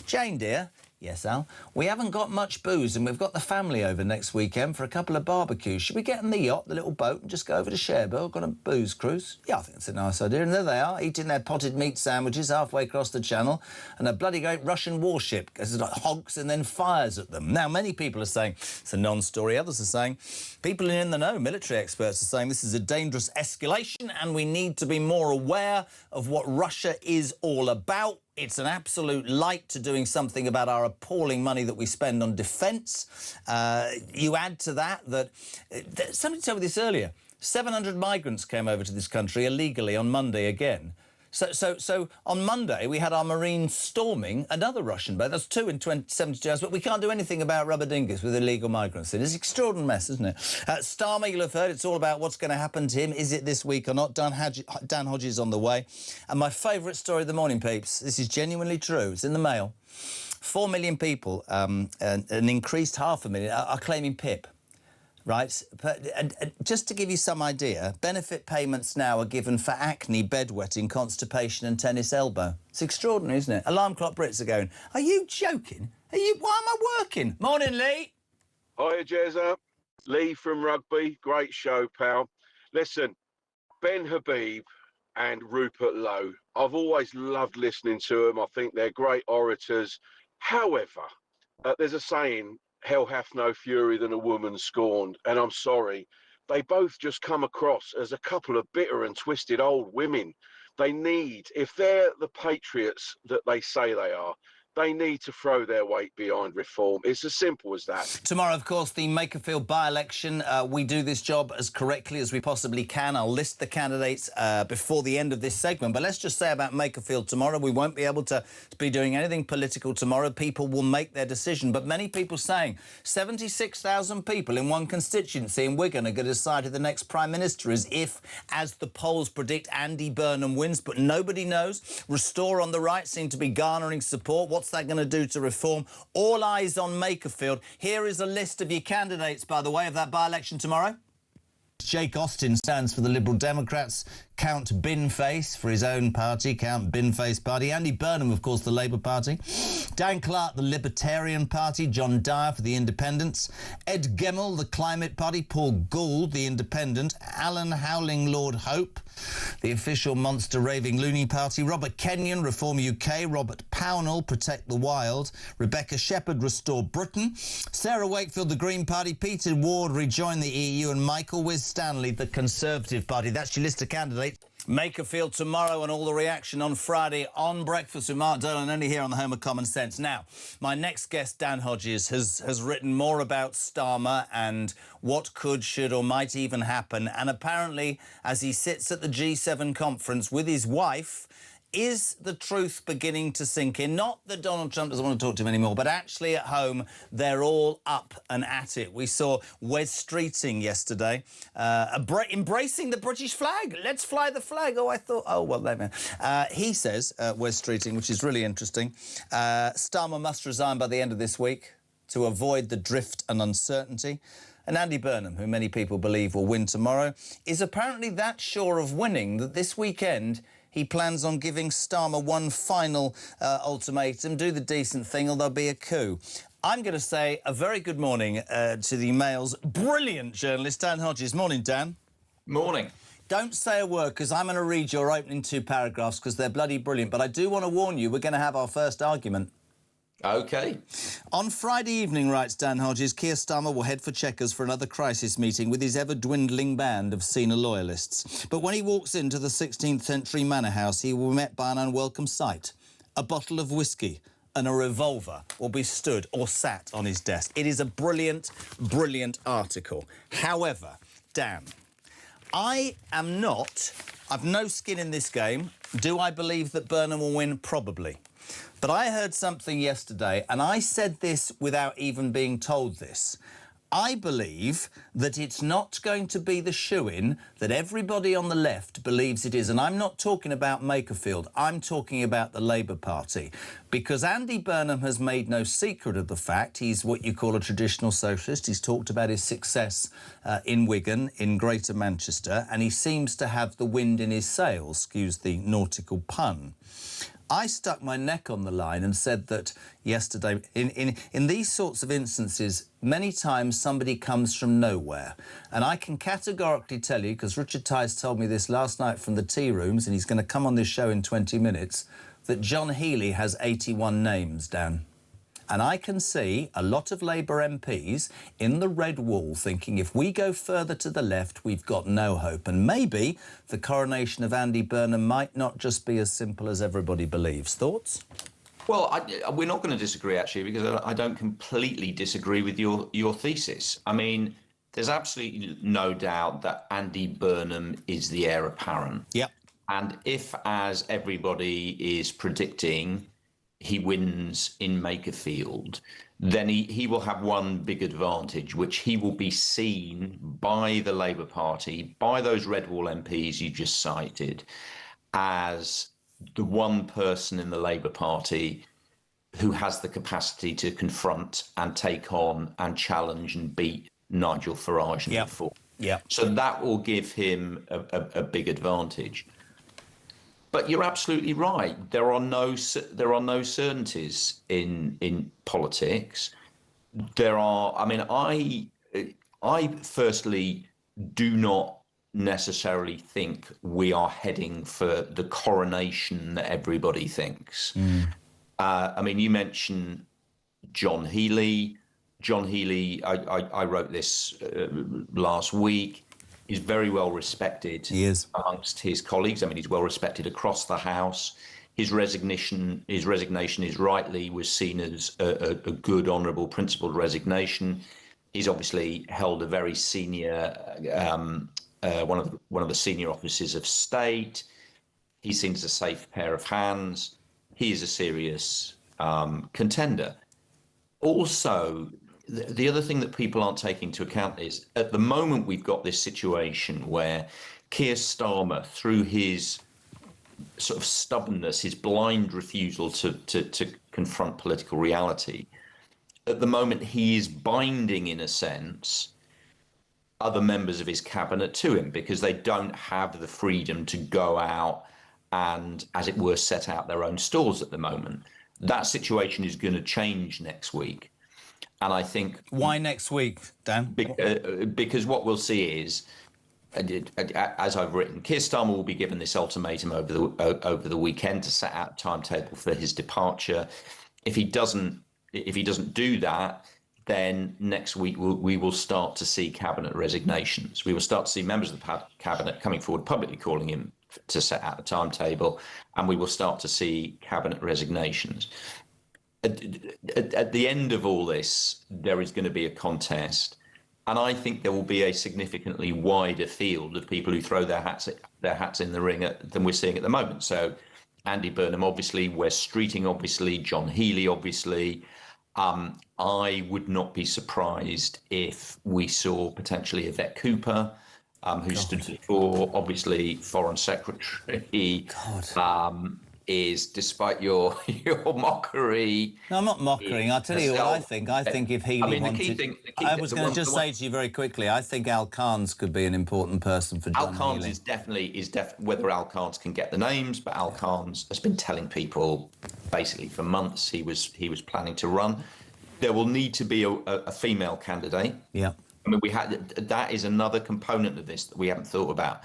Speaker 10: Jane, dear... Yes, Al. We haven't got much booze and we've got the family over next weekend for a couple of barbecues. Should we get on the yacht, the little boat, and just go over to Cherbourg on a booze cruise? Yeah, I think that's a nice idea. And there they are, eating their potted meat sandwiches halfway across the channel, and a bloody great Russian warship honks and then fires at them. Now, many people are saying it's a non-story. Others are saying, people in the know, military experts are saying this is a dangerous escalation and we need to be more aware of what Russia is all about. It's an absolute light to doing something about our appalling money that we spend on defence. You add to that somebody told me this earlier, 700 migrants came over to this country illegally on Monday again. So on Monday, we had our Marines storming another Russian boat. That's 2 in 72 hours, but we can't do anything about rubber dinghies with illegal migrants. It is an extraordinary mess, isn't it? Starmer, you'll have heard, it's all about what's going to happen to him. Is it this week or not? Dan Hodges on the way. And my favourite story of the morning, peeps, this is genuinely true. It's in the Mail. 4 million people, an increased 500,000, are claiming PIP. Right, just to give you some idea, benefit payments now are given for acne, bedwetting, constipation and tennis elbow. It's extraordinary, isn't it? Alarm clock Brits are going, are you joking? Why am I working? Morning, Lee.
Speaker 15: Hiya, Jezza. Lee from Rugby. Great show, pal. Listen, Ben Habib and Rupert Lowe, I've always loved listening to them. I think they're great orators. However, there's a saying, hell hath no fury than a woman scorned, and I'm sorry, they both just come across as a couple of bitter and twisted old women. They need, if they're the patriots that they say they are, they need to throw their weight behind reform. It's as simple as that.
Speaker 10: Tomorrow, of course, the Makerfield by-election. We do this job as correctly as we possibly can. I'll list the candidates before the end of this segment. But let's just say about Makerfield tomorrow, we won't be able to be doing anything political tomorrow. People will make their decision. But many people saying 76,000 people in one constituency in Wigan are going to decide who the next Prime Minister is if, as the polls predict, Andy Burnham wins. But nobody knows. Restore on the right seem to be garnering support. What's that going to do to reform? All eyes on Makerfield. Here is a list of your candidates, by the way, of that by-election tomorrow. Jake Austin stands for the Liberal Democrats. Count Binface for his own party, Count Binface Party. Andy Burnham, of course, the Labour Party. Dan Clark, the Libertarian Party. John Dyer for the Independents. Ed Gemmell, the Climate Party. Paul Gould, the Independent. Alan Howling, Lord Hope, the official monster raving loony party. Robert Kenyon, Reform UK. Robert Pownall, Protect the Wild. Rebecca Shepherd, Restore Britain. Sarah Wakefield, the Green Party. Peter Ward, Rejoin the EU. And Michael Stanley, the Conservative Party. That's your list of candidates. Makerfield tomorrow and all the reaction on Friday on Breakfast with Mark Dolan, only here on the Home of Common Sense. Now, my next guest, Dan Hodges, has written more about Starmer and what could, should or might even happen. And apparently, as he sits at the G7 conference with his wife, is the truth beginning to sink in? Not that Donald Trump doesn't want to talk to him anymore, but actually at home, they're all up and at it. We saw Wes Streeting yesterday, embracing the British flag. Let's fly the flag. Oh, I thought, oh, well, there, man. He says, Wes Streeting, which is really interesting, Starmer must resign by the end of this week to avoid the drift and uncertainty. And Andy Burnham, who many people believe will win tomorrow, is apparently that sure of winning that this weekend he plans on giving Starmer one final ultimatum, do the decent thing or there'll be a coup. I'm going to say a very good morning to the Mail's brilliant journalist, Dan Hodges. Morning, Dan.
Speaker 1: Morning.
Speaker 10: Don't say a word, because I'm going to read your opening 2 paragraphs, because they're bloody brilliant. But I do want to warn you, we're going to have our first argument.
Speaker 1: OK.
Speaker 10: On Friday evening, writes Dan Hodges, Keir Starmer will head for Chequers for another crisis meeting with his ever-dwindling band of senior loyalists. But when he walks into the 16th century manor house, he will be met by an unwelcome sight. A bottle of whiskey and a revolver will be stood or sat on his desk. It is a brilliant, brilliant article. However, Dan, I've no skin in this game. Do I believe that Burnham will win? Probably. But I heard something yesterday, and I said this without even being told this. I believe that it's not going to be the shoo-in that everybody on the left believes it is. And I'm not talking about Makerfield. I'm talking about the Labour Party. Because Andy Burnham has made no secret of the fact he's what you call a traditional socialist. He's talked about his success in Wigan, in Greater Manchester, and he seems to have the wind in his sails, excuse the nautical pun. I stuck my neck on the line and said that yesterday, in these sorts of instances, many times somebody comes from nowhere. And I can categorically tell you, because Richard Tice told me this last night from the tea rooms, and he's going to come on this show in 20 minutes, that John Healey has 81 names, Dan. And I can see a lot of Labour MPs in the red wall thinking if we go further to the left, we've got no hope. And maybe the coronation of Andy Burnham might not just be as simple as everybody believes. Thoughts?
Speaker 1: Well, we're not going to disagree, actually, because I don't completely disagree with your thesis. I mean, there's absolutely no doubt that Andy Burnham is the heir apparent.
Speaker 10: Yep.
Speaker 1: And if, as everybody is predicting, he wins in Makerfield, then he will have one big advantage, which he will be seen by the Labour Party, by those Red Wall MPs you just cited, as the one person in the Labour Party who has the capacity to confront and take on and challenge and beat Nigel Farage and before.
Speaker 10: Yeah.
Speaker 1: So that will give him a big advantage. But you're absolutely right. There are no certainties in politics. There are. I mean, I firstly do not necessarily think we are heading for the coronation that everybody thinks. I mean, you mentioned John Healey. John Healey. I wrote this last week. He's very well respected amongst his colleagues. I mean, he's well respected across the House. His resignation is rightly was seen as a good, honourable, principled resignation. He's obviously held a very senior, one of the senior offices of state. He's seen as a safe pair of hands. He is a serious contender. Also, the other thing that people aren't taking into account is at the moment we've got this situation where Keir Starmer, through his sort of stubbornness, his blind refusal to confront political reality, at the moment he is binding, in a sense, other members of his cabinet to him because they don't have the freedom to go out and, as it were, set out their own stores at the moment. That situation is going to change next week. And I think...
Speaker 10: Why next week, Dan?
Speaker 1: Because what we'll see is, as I've written, Keir Starmer will be given this ultimatum over the weekend to set out a timetable for his departure. If he doesn't do that, then next week we will start to see cabinet resignations. We will start to see members of the cabinet coming forward publicly calling him to set out a timetable, and we will start to see cabinet resignations. At the end of all this, there is going to be a contest, and I think there will be a significantly wider field of people who throw their hats in the ring than we're seeing at the moment. So Andy Burnham, obviously, Wes Streeting, obviously, John Healey, obviously. I would not be surprised if we saw potentially Yvette Cooper, who stood before, obviously, Foreign Secretary. Is, despite your mockery...
Speaker 10: No, I'm not mockering. I'll tell you what I think. I think if Healey wanted...
Speaker 1: The key thing,
Speaker 10: I was going to just say to you very quickly, I think Al Carnes could be an important person for John
Speaker 1: Al Carnes
Speaker 10: Healey.
Speaker 1: is definitely whether Al Carnes can get the names, but Al Carnes has been telling people basically for months he was planning to run. There will need to be a female candidate.
Speaker 10: Yeah.
Speaker 1: I mean, that is another component of this that we haven't thought about.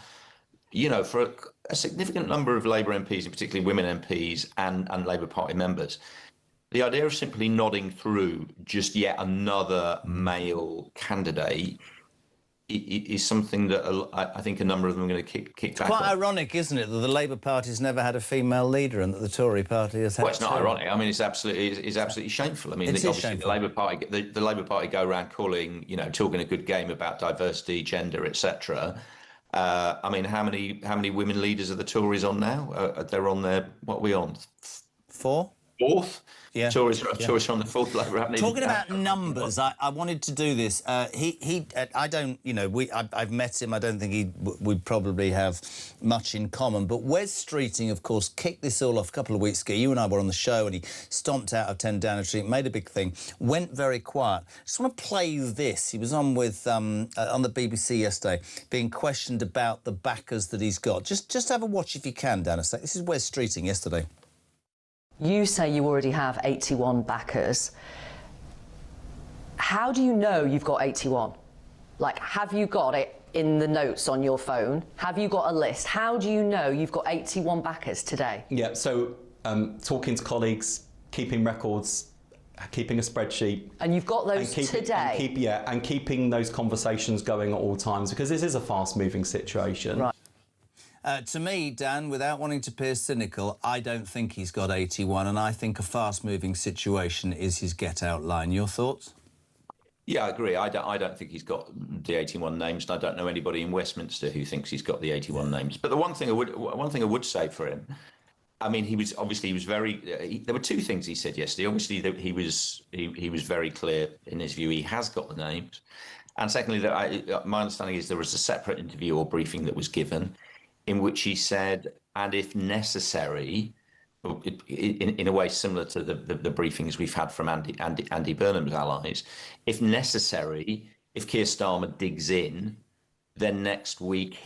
Speaker 1: You know, for a significant number of Labour MPs, and particularly women MPs and Labour Party members, the idea of simply nodding through just yet another male candidate is something that I think a number of them are going to kick back on.
Speaker 10: Quite ironic, isn't it, that the Labour Party's never had a female leader and that the Tory Party has had...
Speaker 1: Well, it's not ironic. I mean, it's absolutely shameful. I mean, obviously the Labour Party go around calling, talking a good game about diversity, gender, etc. I mean, how many women leaders are the Tories on now? They're on their, what are we on?
Speaker 10: 4?
Speaker 1: fourth.
Speaker 10: Yeah.
Speaker 1: Tories are on the fourth. Labour haven't
Speaker 10: Talking
Speaker 1: even
Speaker 10: about numbers, I wanted to do this. I don't, you know, I've met him. I don't think we'd probably have much in common. But Wes Streeting, of course, kicked this all off a couple of weeks ago. You and I were on the show, and he stomped out of 10 Downing Street, made a big thing, went very quiet. I just want to play this. He was on with on the BBC yesterday, being questioned about the backers that he's got. Just have a watch if you can, Dan, a sec. This is Wes Streeting yesterday.
Speaker 2: You say you already have 81 backers. How do you know you've got 81? Like, have you got it in the notes on your phone? Have you got a list? How do you know you've got 81 backers today?
Speaker 5: Yeah, so talking to colleagues, keeping records, keeping a spreadsheet.
Speaker 2: And you've got those today?
Speaker 5: And keeping those conversations going at all times, because this is a fast-moving situation.
Speaker 2: Right.
Speaker 10: To me, Dan, without wanting to appear cynical, I don't think he's got 81, and I think a fast-moving situation is his get-out line. Your thoughts?
Speaker 1: Yeah, I agree. I don't think he's got the 81 names, and I don't know anybody in Westminster who thinks he's got the 81 names. But the one thing I would say for him, I mean, he was very. There were two things he said yesterday. Obviously, that he was very clear in his view. He has got the names, and secondly, that my understanding is there was a separate interview or briefing that was given, in which he said, and if necessary, in a way similar to the briefings we've had from Andy Burnham's allies, if necessary, if Keir Starmer digs in, then next week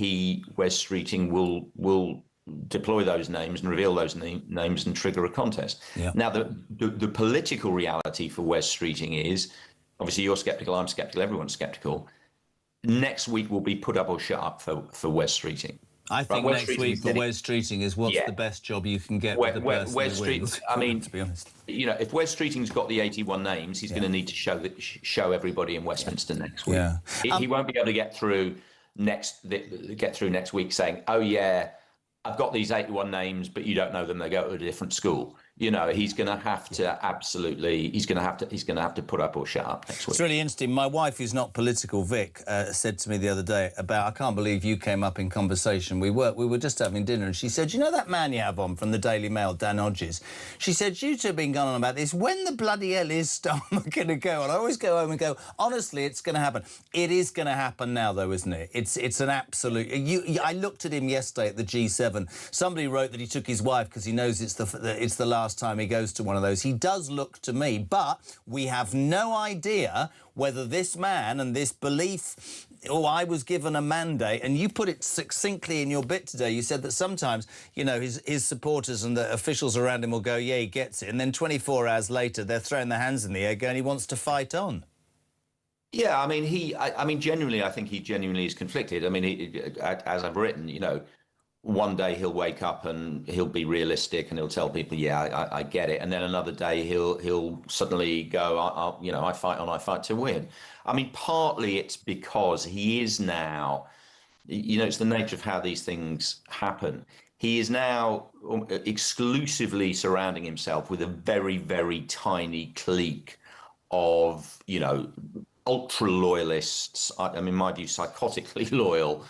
Speaker 1: Wes Streeting will deploy those names and reveal those names and trigger a contest.
Speaker 10: Yeah.
Speaker 1: Now, the political reality for Wes Streeting is, obviously you're sceptical, I'm sceptical, everyone's sceptical. Next week will be put up or shut up for Wes Streeting.
Speaker 10: I think next week for Wes Streeting is what's the best job you can get with the person who wins.
Speaker 1: I mean,
Speaker 10: to be honest,
Speaker 1: you know, if Wes Streeting's got the 81 names, he's going to need to show everybody in Westminster next week.
Speaker 10: Yeah.
Speaker 1: He won't be able to get through next week saying, "Oh yeah, I've got these 81 names, but you don't know them. They go to a different school." You know, he's going to have to he's going to have to put up or shut up next week.
Speaker 10: It's really interesting. My wife, who's not political, Vic, said to me the other day about, I can't believe you came up in conversation. We were just having dinner, and she said, you know that man you have on from the Daily Mail, Dan Hodges? She said, you two have been going on about this. When the bloody hell is Starmer going to go? And I always go home and go, honestly, it's going to happen. It is going to happen now, though, isn't it? It's an absolute... I looked at him yesterday at the G7. Somebody wrote that he took his wife because he knows it's the last time he goes to one of those. He does look to me, but we have no idea whether this man and this belief, I was given a mandate, and you put it succinctly in your bit today. You said that sometimes, you know, his supporters and the officials around him will go, yeah, he gets it, and then 24 hours later they're throwing their hands in the air going, he wants to fight on.
Speaker 1: Yeah, I mean, genuinely, I think he genuinely is conflicted. I mean, as I've written, you know, one day he'll wake up and he'll be realistic and he'll tell people, yeah, I get it. And then another day he'll suddenly go, I fight to win. I mean, partly it's because he is now, you know, it's the nature of how these things happen. He is now exclusively surrounding himself with a very, very tiny clique of, you know, ultra loyalists. I mean, in my view, psychotically loyal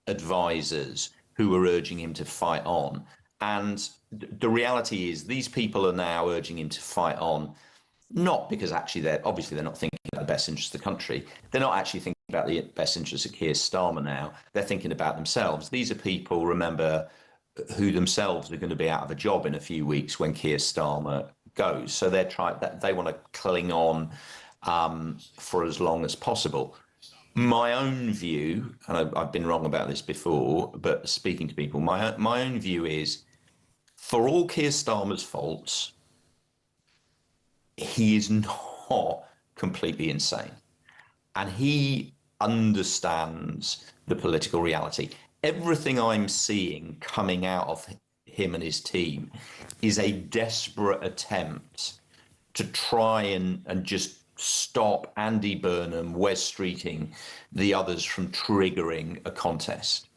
Speaker 1: advisors who are urging him to fight on. And the reality is these people are now urging him to fight on, not because actually they're not thinking about the best interests of the country. They're not actually thinking about the best interests of Keir Starmer now. They're thinking about themselves. These are people, remember, who themselves are going to be out of a job in a few weeks when Keir Starmer goes. So they want to cling on for as long as possible. My own view, and I've been wrong about this before, but speaking to people, my own view is, for all Keir Starmer's faults, he is not completely insane. And he understands the political reality. Everything I'm seeing coming out of him and his team is a desperate attempt to try and just stop Andy Burnham, Wes Streeting, the others from triggering a contest,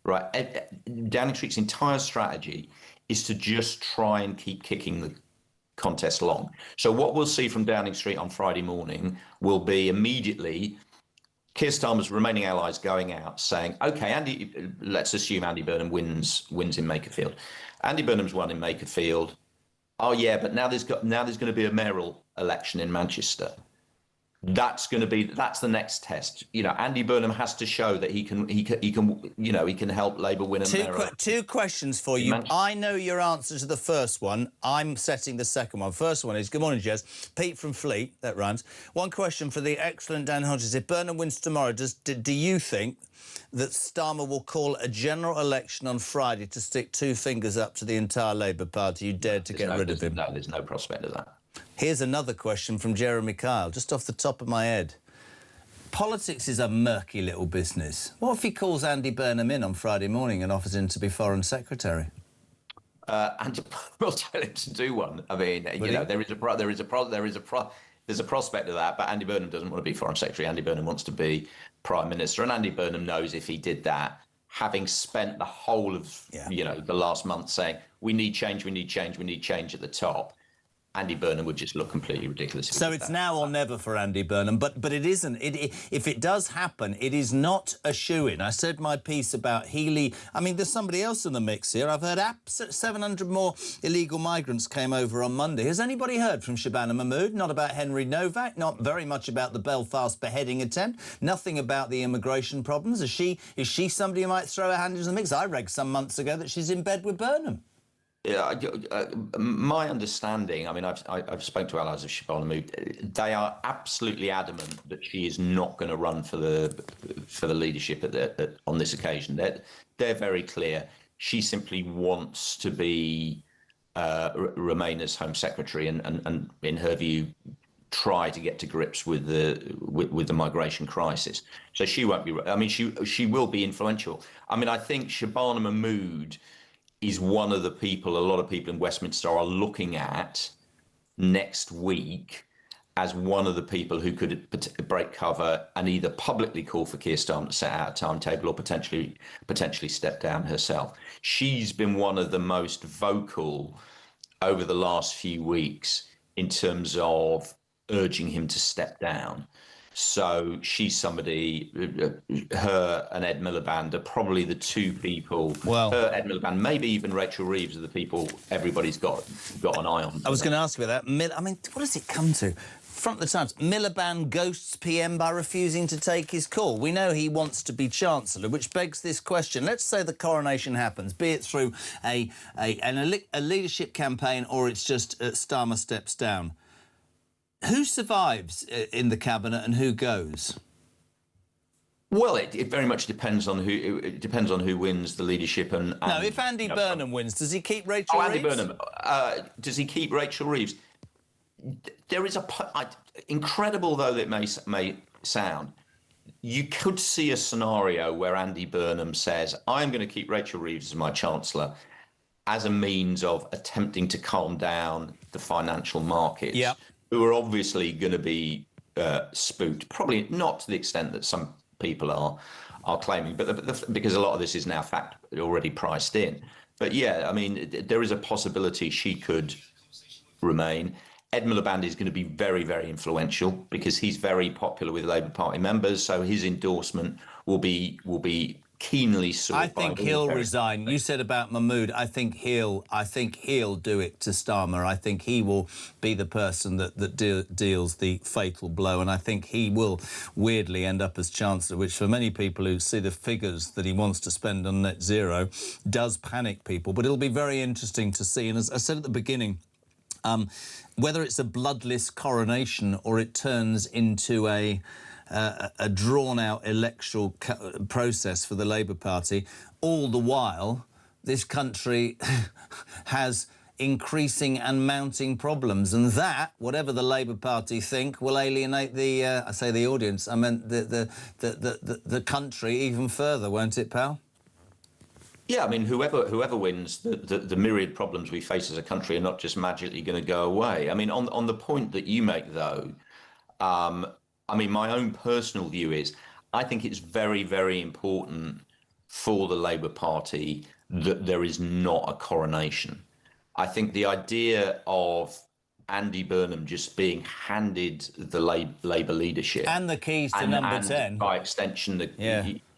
Speaker 1: right? Downing Street's entire strategy is to just try and keep kicking the contest along. So what we'll see from Downing Street on Friday morning will be immediately Keir Starmer's remaining allies going out saying, OK, let's assume Andy Burnham wins in Makerfield. Andy Burnham's won in Makerfield. Oh yeah, but now there's going to be a mayoral election in Manchester. That's the next test. You know, Andy Burnham has to show that he can help Labour win a mayoral.
Speaker 10: Two questions for you. I know your answer to the first one. I'm setting the second one. First one is, good morning, Jez. Pete from Fleet, that rhymes. One question for the excellent Dan Hodges. If Burnham wins tomorrow, do you think that Starmer will call a general election on Friday to stick two fingers up to the entire Labour Party who dared to get rid of him?
Speaker 1: No, there's no prospect of that.
Speaker 10: Here's another question from Jeremy Kyle, just off the top of my head. Politics is a murky little business. What if he calls Andy Burnham in on Friday morning and offers him to be Foreign Secretary?
Speaker 1: And we'll tell him to do one. I mean, there's a prospect of that, but Andy Burnham doesn't want to be Foreign Secretary. Andy Burnham wants to be Prime Minister, and Andy Burnham knows if he did that, having spent the whole of the last month saying we need change at the top, Andy Burnham would just look completely ridiculous.
Speaker 10: So it's now or never for Andy Burnham, but it isn't. If it does happen, it is not a shoo-in. I said my piece about Healy. I mean, there's somebody else in the mix here. I've heard 700 more illegal migrants came over on Monday. Has anybody heard from Shabana Mahmood? Not about Henry Novak, not very much about the Belfast beheading attempt, nothing about the immigration problems. Is she somebody who might throw her hand into the mix? I read some months ago that she's in bed with Burnham.
Speaker 1: Yeah, my understanding, I mean, I've spoken to allies of Shabana Mahmood. They are absolutely adamant that she is not going to run for the leadership on this occasion. They're very clear. She simply wants to remain as Home Secretary and in her view, try to get to grips with the migration crisis. So she won't be. I mean, she will be influential. I mean, I think Shabana Mahmood is one of the people a lot of people in Westminster are looking at next week as one of the people who could break cover and either publicly call for Keir Starmer to set out a timetable or potentially step down herself. She's been one of the most vocal over the last few weeks in terms of urging him to step down. So she's somebody, her and Ed Miliband are probably the two people, her, Ed Miliband, maybe even Rachel Reeves are the people everybody's got an eye on.
Speaker 10: I was going to ask you about that. I mean, what does it come to? Front of the Times, Miliband ghosts PM by refusing to take his call. We know he wants to be Chancellor, which begs this question. Let's say the coronation happens, be it through a leadership campaign or it's just Starmer steps down. Who survives in the cabinet and who goes?
Speaker 1: Well, it very much depends on who wins the leadership and
Speaker 10: no, if Andy Burnham wins, does he keep Rachel Reeves?
Speaker 1: Andy Burnham, does he keep Rachel Reeves? There is incredible though it may sound, you could see a scenario where Andy Burnham says, I'm going to keep Rachel Reeves as my Chancellor as a means of attempting to calm down the financial markets. Yeah. Who are obviously going to be spooked, probably not to the extent that some people are claiming, but because a lot of this is now already priced in. But yeah, I mean, there is a possibility she could remain. Ed Miliband is going to be very, very influential because he's very popular with Labour Party members, so his endorsement will be keenly sought.
Speaker 10: I think he'll resign. You said about Mahmood. I think he'll do it to Starmer. I think he will be the person that deals the fatal blow, and I think he will weirdly end up as Chancellor, which for many people who see the figures that he wants to spend on net zero does panic people. But it'll be very interesting to see. And as I said at the beginning, whether it's a bloodless coronation or it turns into a drawn-out electoral process for the Labour Party, all the while this country has increasing and mounting problems, and that, whatever the Labour Party think, will alienate the I say the audience, I meant the country even further, won't it, pal?
Speaker 1: Yeah, I mean, whoever wins, the myriad problems we face as a country are not just magically going to go away. I mean, on the point that you make, though, I mean, my own personal view is I think it's very, very important for the Labour Party that there is not a coronation. I think the idea of Andy Burnham just being handed the Labour leadership
Speaker 10: and the keys to number 10,
Speaker 1: by extension,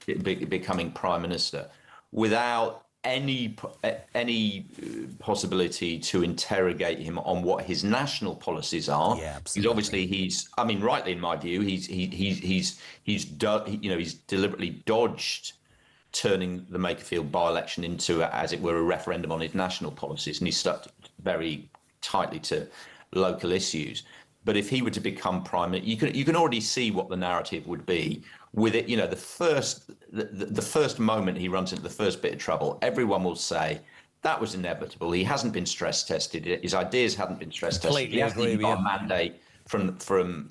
Speaker 1: becoming Prime Minister, without any possibility to interrogate him on what his national policies are.
Speaker 10: Yeah,
Speaker 1: Because obviously I mean, rightly in my view, he's deliberately dodged turning the Makerfield by-election into, as it were, a referendum on his national policies, and he stuck very tightly to local issues. But if he were to become prime minister, you can already see what the narrative would be with it. You know, the first moment he runs into the first bit of trouble, everyone will say that was inevitable. He hasn't been stress tested. His ideas hadn't been stress tested. He hasn't even got a mandate from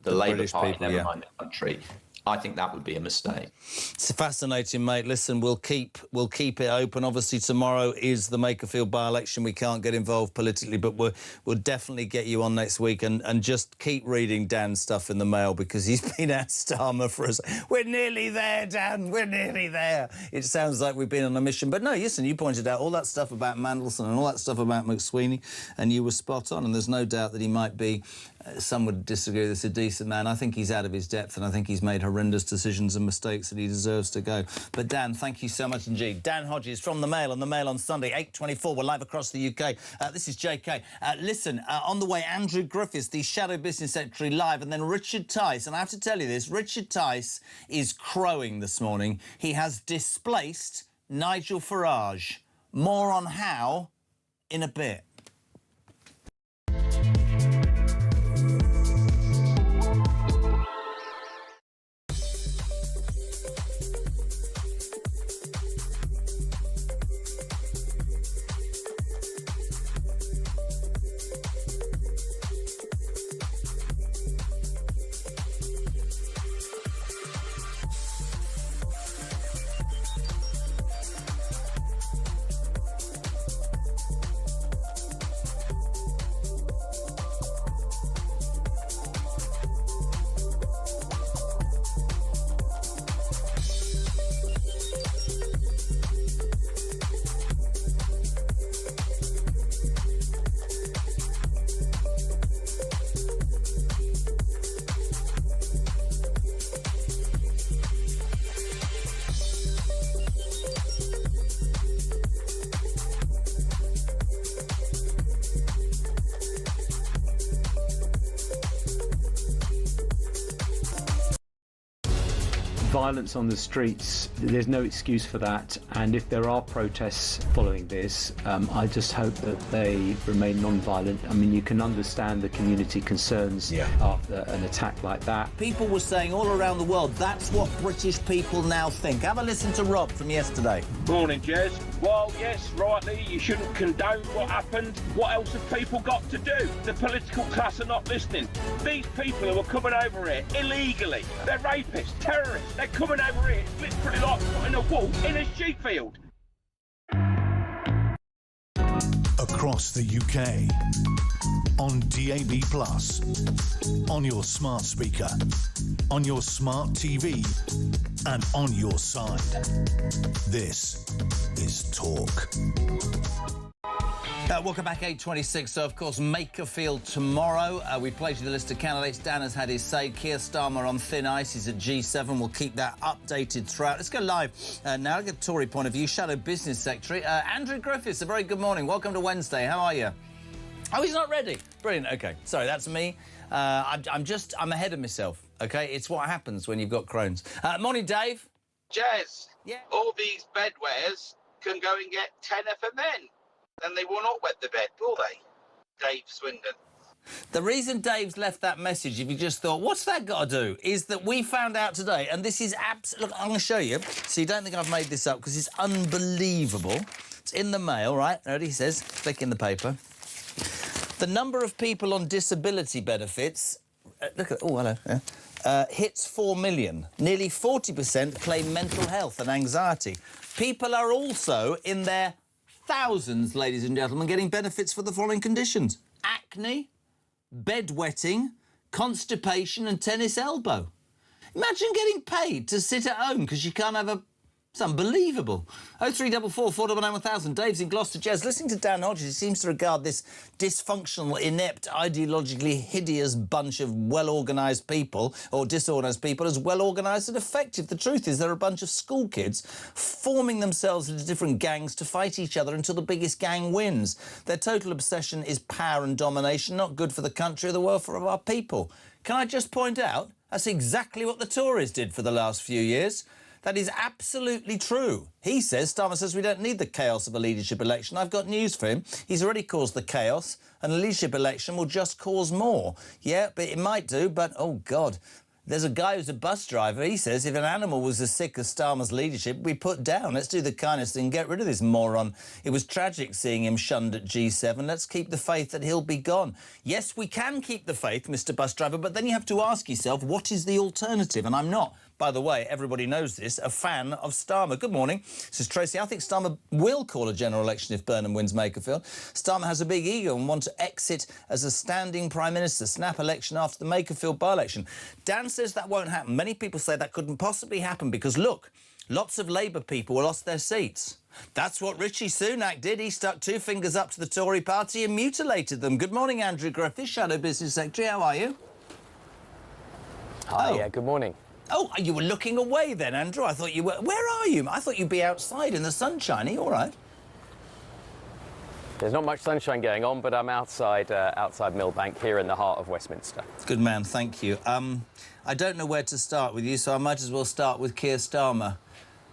Speaker 1: the Labour
Speaker 10: British
Speaker 1: Party,
Speaker 10: people,
Speaker 1: never mind the country. I think that would be a mistake.
Speaker 10: It's fascinating, mate. Listen, we'll keep it open. Obviously, tomorrow is the Makerfield by-election. We can't get involved politically, but we'll definitely get you on next week and just keep reading Dan's stuff in the Mail, because he's been at Starmer for us. We're nearly there, Dan. We're nearly there. It sounds like we've been on a mission. But no, listen, you pointed out all that stuff about Mandelson and all that stuff about McSweeney, and you were spot on. And there's no doubt that he might be, some would disagree with this, a decent man. I think he's out of his depth, and I think he's made horrendous decisions and mistakes, and he deserves to go. But Dan, thank you so much indeed. Dan Hodges from The Mail, on The Mail on Sunday, 8:24. We're live across the UK. This is JK. Listen, on the way, Andrew Griffiths, the Shadow Business Secretary, live, and then Richard Tice. And I have to tell you this, Richard Tice is crowing this morning. He has displaced Nigel Farage. More on how in a bit.
Speaker 12: Violence on the streets, there's no excuse for that, and if there are protests following this, I just hope that they remain non-violent. I mean, you can understand the community concerns after an attack like that.
Speaker 10: People were saying all around the world, that's what British people now think. Have a listen to Rob from yesterday.
Speaker 18: Morning, Jez. Well, yes, rightly, you shouldn't condone what happened. What else have people got to do? The political class are not listening. These people who are coming over here illegally, they're rapists, terrorists. They're coming over here, it's literally like putting a wolf in a sheep field.
Speaker 9: Across the UK, on DAB+, on your smart speaker, on your smart TV, and on your side. This is Talk.
Speaker 10: Welcome back, 8:26. So, of course, Makerfield tomorrow. We played you the list of candidates. Dan has had his say. Keir Starmer on thin ice. He's at G7. We'll keep that updated throughout. Let's go live now. I'll get a Tory point of view. Shadow Business Secretary. Andrew Griffiths, a very good morning. Welcome to Wednesday. How are you? Oh, he's not ready. Brilliant. OK. Sorry, that's me. I'm ahead of myself. OK? It's what happens when you've got Crohn's. Morning, Dave.
Speaker 21: Jez, all these bedwears can go and get tenner for men. Then they will not wet the bed, will they? Dave Swindon.
Speaker 10: The reason Dave's left that message, if you just thought, what's that got to do, is that we found out today, and this is look, I'm going to show you, so you don't think I've made this up, because it's unbelievable. It's in the Mail, right? Ready? He says, click in the paper. The number of people on disability benefits, look at, oh, hello, hits 4 million. Nearly 40% claim mental health and anxiety. People are also in their thousands, ladies and gentlemen, getting benefits for the following conditions: acne, bedwetting, constipation and tennis elbow. Imagine getting paid to sit at home because you can't have a It's unbelievable. 0344 499 1000. Dave's in Gloucester. Jez, listening to Dan Hodges, he seems to regard this dysfunctional, inept, ideologically hideous bunch of well-organised people, or disorganised people, as well-organised and effective. The truth is they're a bunch of school kids forming themselves into different gangs to fight each other until the biggest gang wins. Their total obsession is power and domination, not good for the country or the welfare of our people. Can I just point out, that's exactly what the Tories did for the last few years. That is absolutely true. He says, Starmer says, we don't need the chaos of a leadership election. I've got news for him. He's already caused the chaos, and a leadership election will just cause more. Yeah, but it might do, but, oh, God. There's a guy who's a bus driver. He says if an animal was as sick as Starmer's leadership, we put down. Let's do the kindest thing, get rid of this moron. It was tragic seeing him shunned at G7. Let's keep the faith that he'll be gone. Yes, we can keep the faith, Mr. Bus Driver, but then you have to ask yourself, what is the alternative? And I'm not, by the way, everybody knows this, a fan of Starmer. Good morning. This is Tracy. I think Starmer will call a general election if Burnham wins Makerfield. Starmer has a big ego and wants to exit as a standing Prime Minister, snap election after the Makerfield by-election. Dan says that won't happen. Many people say that couldn't possibly happen because, look, lots of Labour people lost their seats. That's what Rishi Sunak did. He stuck two fingers up to the Tory party and mutilated them. Good morning, Andrew Griffiths, Shadow Business Secretary. How are you?
Speaker 6: Hi, yeah, good morning.
Speaker 10: Oh, you were looking away then, Andrew. I thought you were... Where are you? I thought you'd be outside in the sunshine. Are you all right?
Speaker 6: There's not much sunshine going on, but I'm outside Millbank here in the heart of Westminster.
Speaker 10: Good man, thank you. I don't know where to start with you, so I might as well start with Keir Starmer.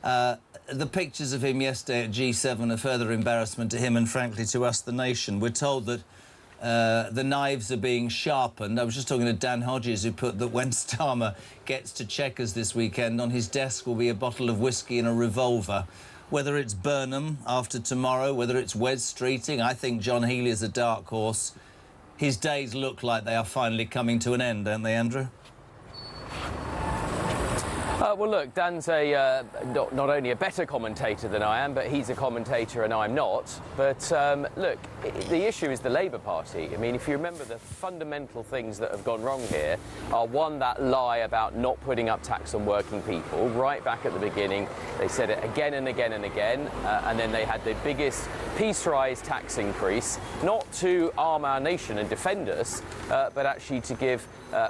Speaker 10: The pictures of him yesterday at G7 are further embarrassment to him and, frankly, to us, the nation. We're told that the knives are being sharpened. I was just talking to Dan Hodges, who put that when Starmer gets to Chequers this weekend, on his desk will be a bottle of whiskey and a revolver. Whether it's Burnham after tomorrow, whether it's Wes Streeting, I think John Healey is a dark horse. His days look like they are finally coming to an end, don't they, Andrew?
Speaker 6: Well, look, Dan's not only a better commentator than I am, but he's a commentator and I'm not. But, look, the issue is the Labour Party. I mean, if you remember, the fundamental things that have gone wrong here are, one, that lie about not putting up tax on working people. Right back at the beginning, they said it again and again and again, and then they had the biggest peace-rise tax increase, not to arm our nation and defend us, but actually to give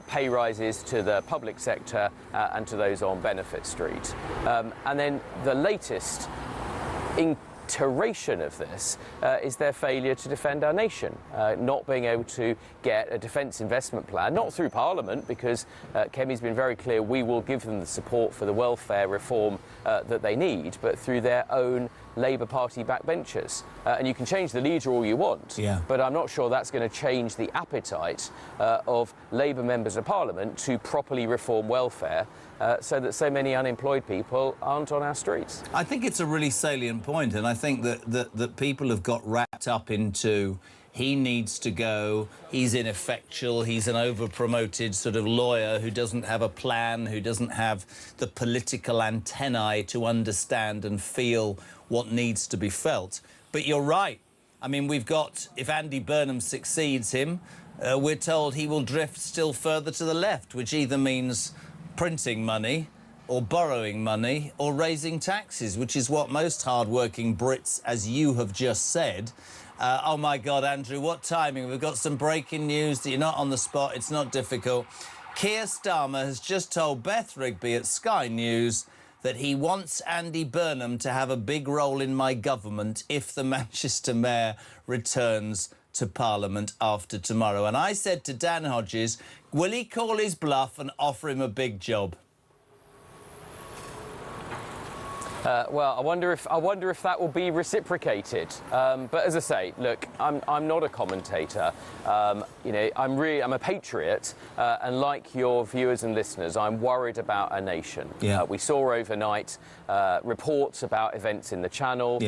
Speaker 6: pay rises to the public sector and to those on Benefit Street. And then the latest iteration of this is their failure to defend our nation, not being able to get a defence investment plan, not through Parliament, because Kemi's been very clear we will give them the support for the welfare reform that they need, but through their own Labour Party backbenchers. And you can change the leader all you want, but I'm not sure that's going to change the appetite of Labour members of Parliament to properly reform welfare so that so many unemployed people aren't on our streets.
Speaker 10: I think it's a really salient point, and I think that people have got wrapped up into he needs to go, he's ineffectual, he's an over-promoted sort of lawyer who doesn't have a plan, who doesn't have the political antennae to understand and feel what needs to be felt. But you're right. I mean, we've got, if Andy Burnham succeeds him, we're told he will drift still further to the left, which either means printing money or borrowing money or raising taxes, which is what most hard-working Brits, as you have just said. Oh, my God, Andrew, what timing. We've got some breaking news. You're not on the spot. It's not difficult. Keir Starmer has just told Beth Rigby at Sky News that he wants Andy Burnham to have a big role in my government if the Manchester Mayor returns to Parliament after tomorrow. And I said to Dan Hodges, will he call his bluff and offer him a big job?
Speaker 6: Well, I wonder if that will be reciprocated. But as I say, look, I'm not a commentator. You know, I'm a patriot, and like your viewers and listeners, I'm worried about our nation. We saw overnight reports about events in the Channel.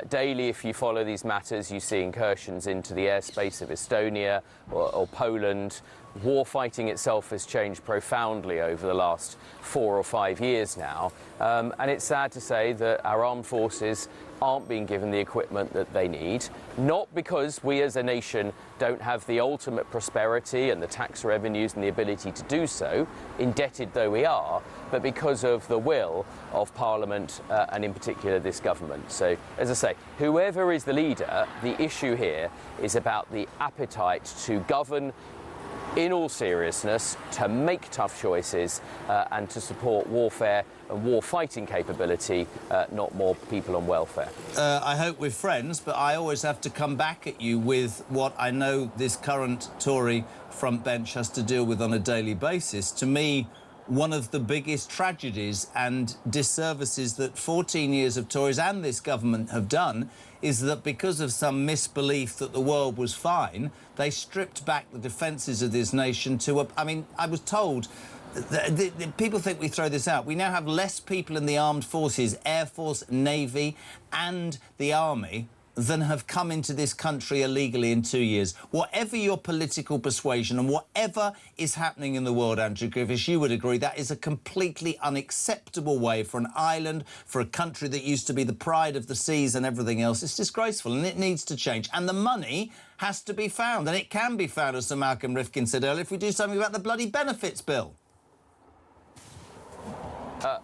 Speaker 6: Daily, if you follow these matters, you see incursions into the airspace of Estonia or Poland. war fighting itself has changed profoundly over the last 4 or 5 years now, and it's sad to say that our armed forces aren't being given the equipment that they need, not because we as a nation don't have the ultimate prosperity and the tax revenues and the ability to do so, indebted though we are, but because of the will of Parliament and in particular this government. So, as I say, whoever is the leader, the issue here is about the appetite to govern in all seriousness, to make tough choices and to support warfare and war fighting capability, not more people on welfare.
Speaker 10: I hope we're friends, but I always have to come back at you with what I know this current Tory front bench has to deal with on a daily basis. To me, one of the biggest tragedies and disservices that 14 years of Tories and this government have done is that because of some misbelief that the world was fine, they stripped back the defences of this nation to I mean, I was told, people think we throw this out. We now have less people in the armed forces, Air Force, Navy and the Army than have come into this country illegally in 2 years. Whatever your political persuasion and whatever is happening in the world, Andrew Griffiths, you would agree that is a completely unacceptable way for an island, for a country that used to be the pride of the seas and everything else. It's disgraceful and it needs to change. And the money has to be found, and it can be found, as Sir Malcolm Rifkin said earlier, if we do something about the bloody benefits bill.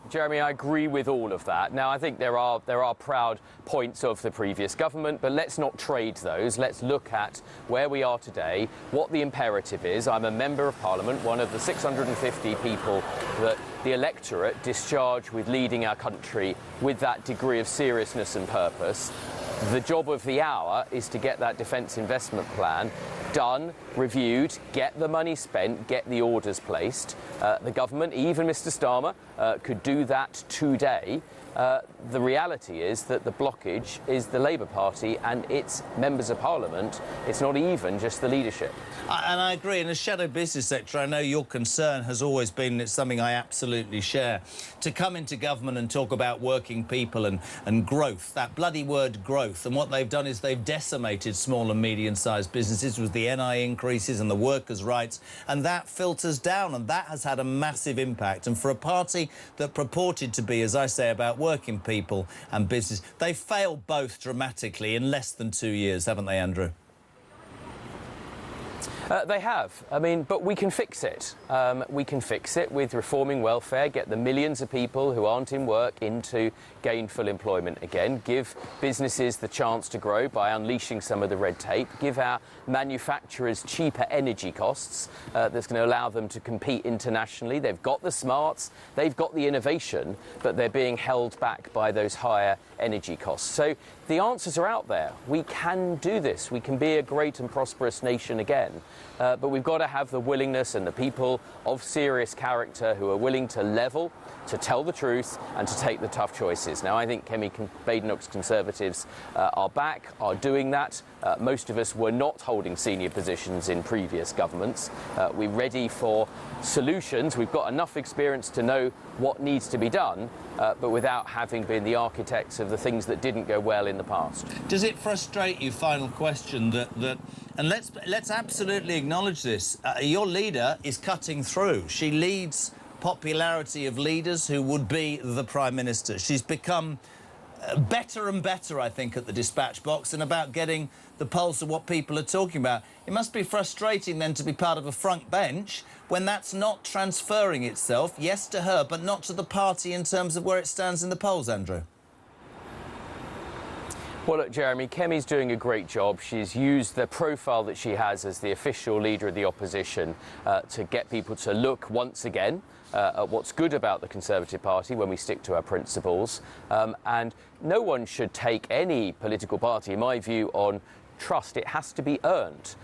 Speaker 6: Jeremy, I agree with all of that. Now, I think there are proud points of the previous government, but let's not trade those. Let's look at where we are today, what the imperative is. I'm a member of Parliament, one of the 650 people that the electorate discharge with leading our country with that degree of seriousness and purpose. The job of the hour is to get that defence investment plan done, reviewed, get the money spent, get the orders placed. The government, even Mr Starmer, could do that today. The reality is that the blockage is the Labour Party and its members of Parliament. It's not even just the leadership.
Speaker 10: And I agree. In the shadow business sector, I know your concern has always been, and it's something I absolutely share, to come into government and talk about working people and growth, that bloody word growth. And what they've done is they've decimated small and medium-sized businesses with the NI increases and the workers' rights, and that filters down, and that has had a massive impact. And for a party that purported to be, as I say, about working people and business, they failed both dramatically in less than 2 years, haven't they, Andrew?
Speaker 6: They have. I mean, but we can fix it. We can fix it with reforming welfare, get the millions of people who aren't in work into gainful employment again, give businesses the chance to grow by unleashing some of the red tape, give our manufacturers cheaper energy costs that's going to allow them to compete internationally. They've got the smarts, they've got the innovation, but they're being held back by those higher energy costs. So the answers are out there. We can do this. We can be a great and prosperous nation again. But we've got to have the willingness and the people of serious character who are willing to level, to tell the truth and to take the tough choices. Now, I think Kemi Badenoch's Conservatives are back, are doing that. Most of us were not holding senior positions in previous governments. We're ready for solutions. We've got enough experience to know what needs to be done, but without having been the architects of the things that didn't go well in the past.
Speaker 10: Does it frustrate you, final question, that and let's absolutely acknowledge this, your leader is cutting through. She leads popularity of leaders who would be the Prime Minister. She's become better and better, I think, at the dispatch box and about getting the pulse of what people are talking about. It must be frustrating then to be part of a front bench when that's not transferring itself, yes, to her, but not to the party in terms of where it stands in the polls, Andrew.
Speaker 6: Well, look, Jeremy, Kemi's doing a great job. She's used the profile that she has as the official leader of the opposition to get people to look once again at what's good about the Conservative Party when we stick to our principles. And no one should take any political party, in my view, on trust. It has to be earned.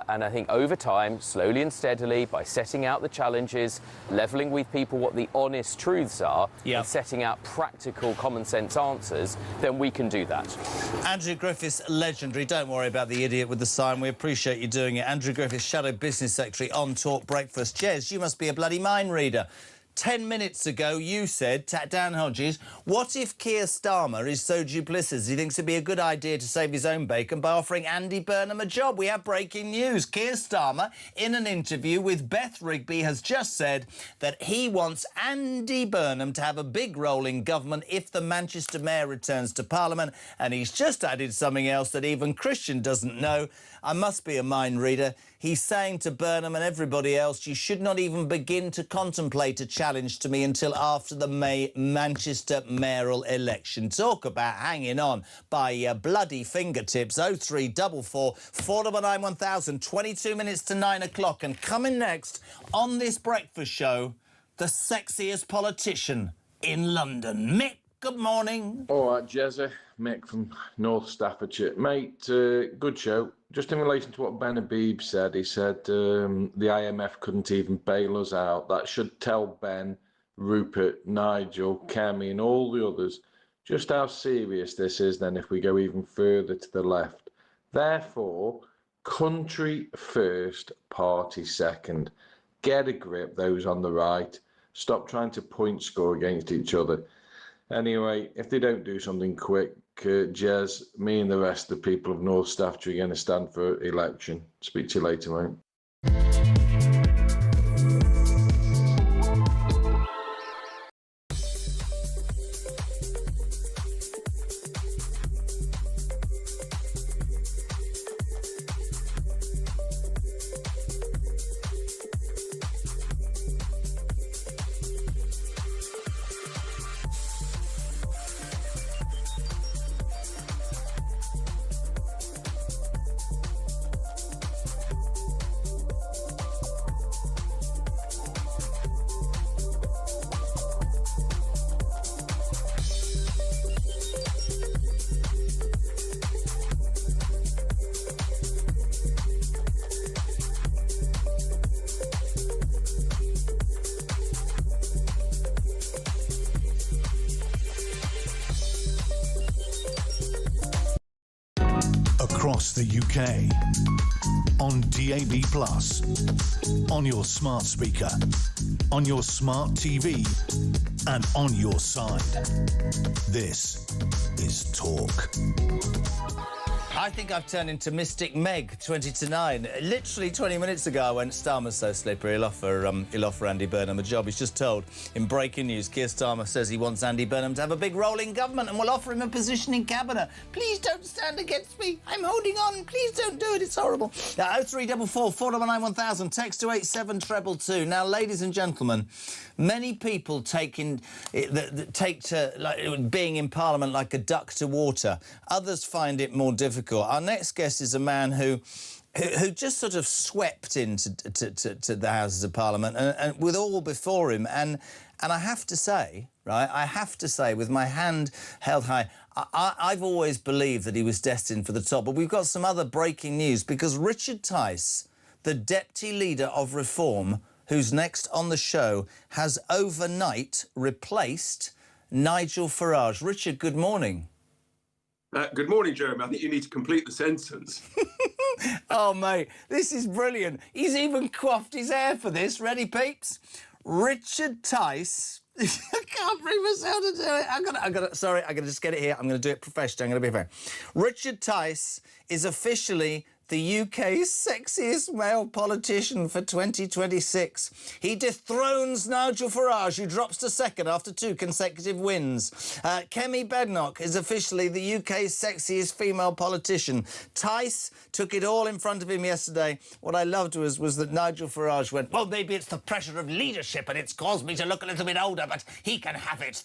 Speaker 6: And I think over time, slowly and steadily, by setting out the challenges, levelling with people what the honest truths are, and setting out practical, common-sense answers, then we can do that.
Speaker 10: Andrew Griffiths, legendary. Don't worry about the idiot with the sign. We appreciate you doing it. Andrew Griffiths, Shadow Business Secretary on Talk Breakfast. Jez, you must be a bloody mind reader. 10 minutes ago, you said, Dan Hodges, what if Keir Starmer is so duplicitous he thinks it'd be a good idea to save his own bacon by offering Andy Burnham a job? We have breaking news. Keir Starmer, in an interview with Beth Rigby, has just said that he wants Andy Burnham to have a big role in government if the Manchester Mayor returns to Parliament. And he's just added something else that even Christian doesn't know. I must be a mind reader. He's saying to Burnham and everybody else, you should not even begin to contemplate a challenge to me until after the Manchester mayoral election. Talk about hanging on by your bloody fingertips. 0344 499 1000, 22 minutes to 9 o'clock. And coming next on this breakfast show, the sexiest politician in London. Mick, good morning.
Speaker 3: All right, Jezza. Mick from North Staffordshire. Mate, good show. Just in relation to what Ben Habib said, he said the IMF couldn't even bail us out. That should tell Ben, Rupert, Nigel, Kemi and all the others just how serious this is then if we go even further to the left. Therefore, country first, party second. Get a grip, those on the right. Stop trying to point score against each other. Anyway, if they don't do something quick, Jez, me and the rest of the people of North Staffordshire are going to stand for election. Speak to you later, mate.
Speaker 9: Across the UK, on DAB+, on your smart speaker, on your smart TV, and on your side. This is Talk.
Speaker 10: I think I've turned into Mystic Meg, 20 to 9. Literally 20 minutes ago, I went, Starmer's so slippery, he'll offer Andy Burnham a job. He's just told, in breaking news, Keir Starmer says he wants Andy Burnham to have a big role in government and will offer him a position in cabinet. Please don't stand against me. I'm holding on. Please don't do it. It's horrible. 0344 499 1000, text to 87222. Now, ladies and gentlemen, many people take to being in Parliament like a duck to water. Others find it more difficult. Our next guest is a man who just sort of swept into to the Houses of Parliament and with all before him. And I have to say, right, with my hand held high, I've always believed that he was destined for the top. But we've got some other breaking news because Richard Tice, the Deputy Leader of Reform, who's next on the show, has overnight replaced Nigel Farage. Richard, good morning.
Speaker 22: Good morning, Jeremy. I think you need to complete the sentence.
Speaker 10: Oh, mate, this is brilliant. He's even coiffed his hair for this. Ready, peeps? Richard Tice... I can't bring myself to do it. I got to just get it here. I'm going to do it professionally. I'm going to be fair. Richard Tice is officially the UK's sexiest male politician for 2026. He dethrones Nigel Farage, who drops to second after 2 consecutive wins. Kemi Badenoch is officially the UK's sexiest female politician. Tice took it all in front of him yesterday. What I loved was that Nigel Farage went, well, maybe it's the pressure of leadership and it's caused me to look a little bit older, but he can have it.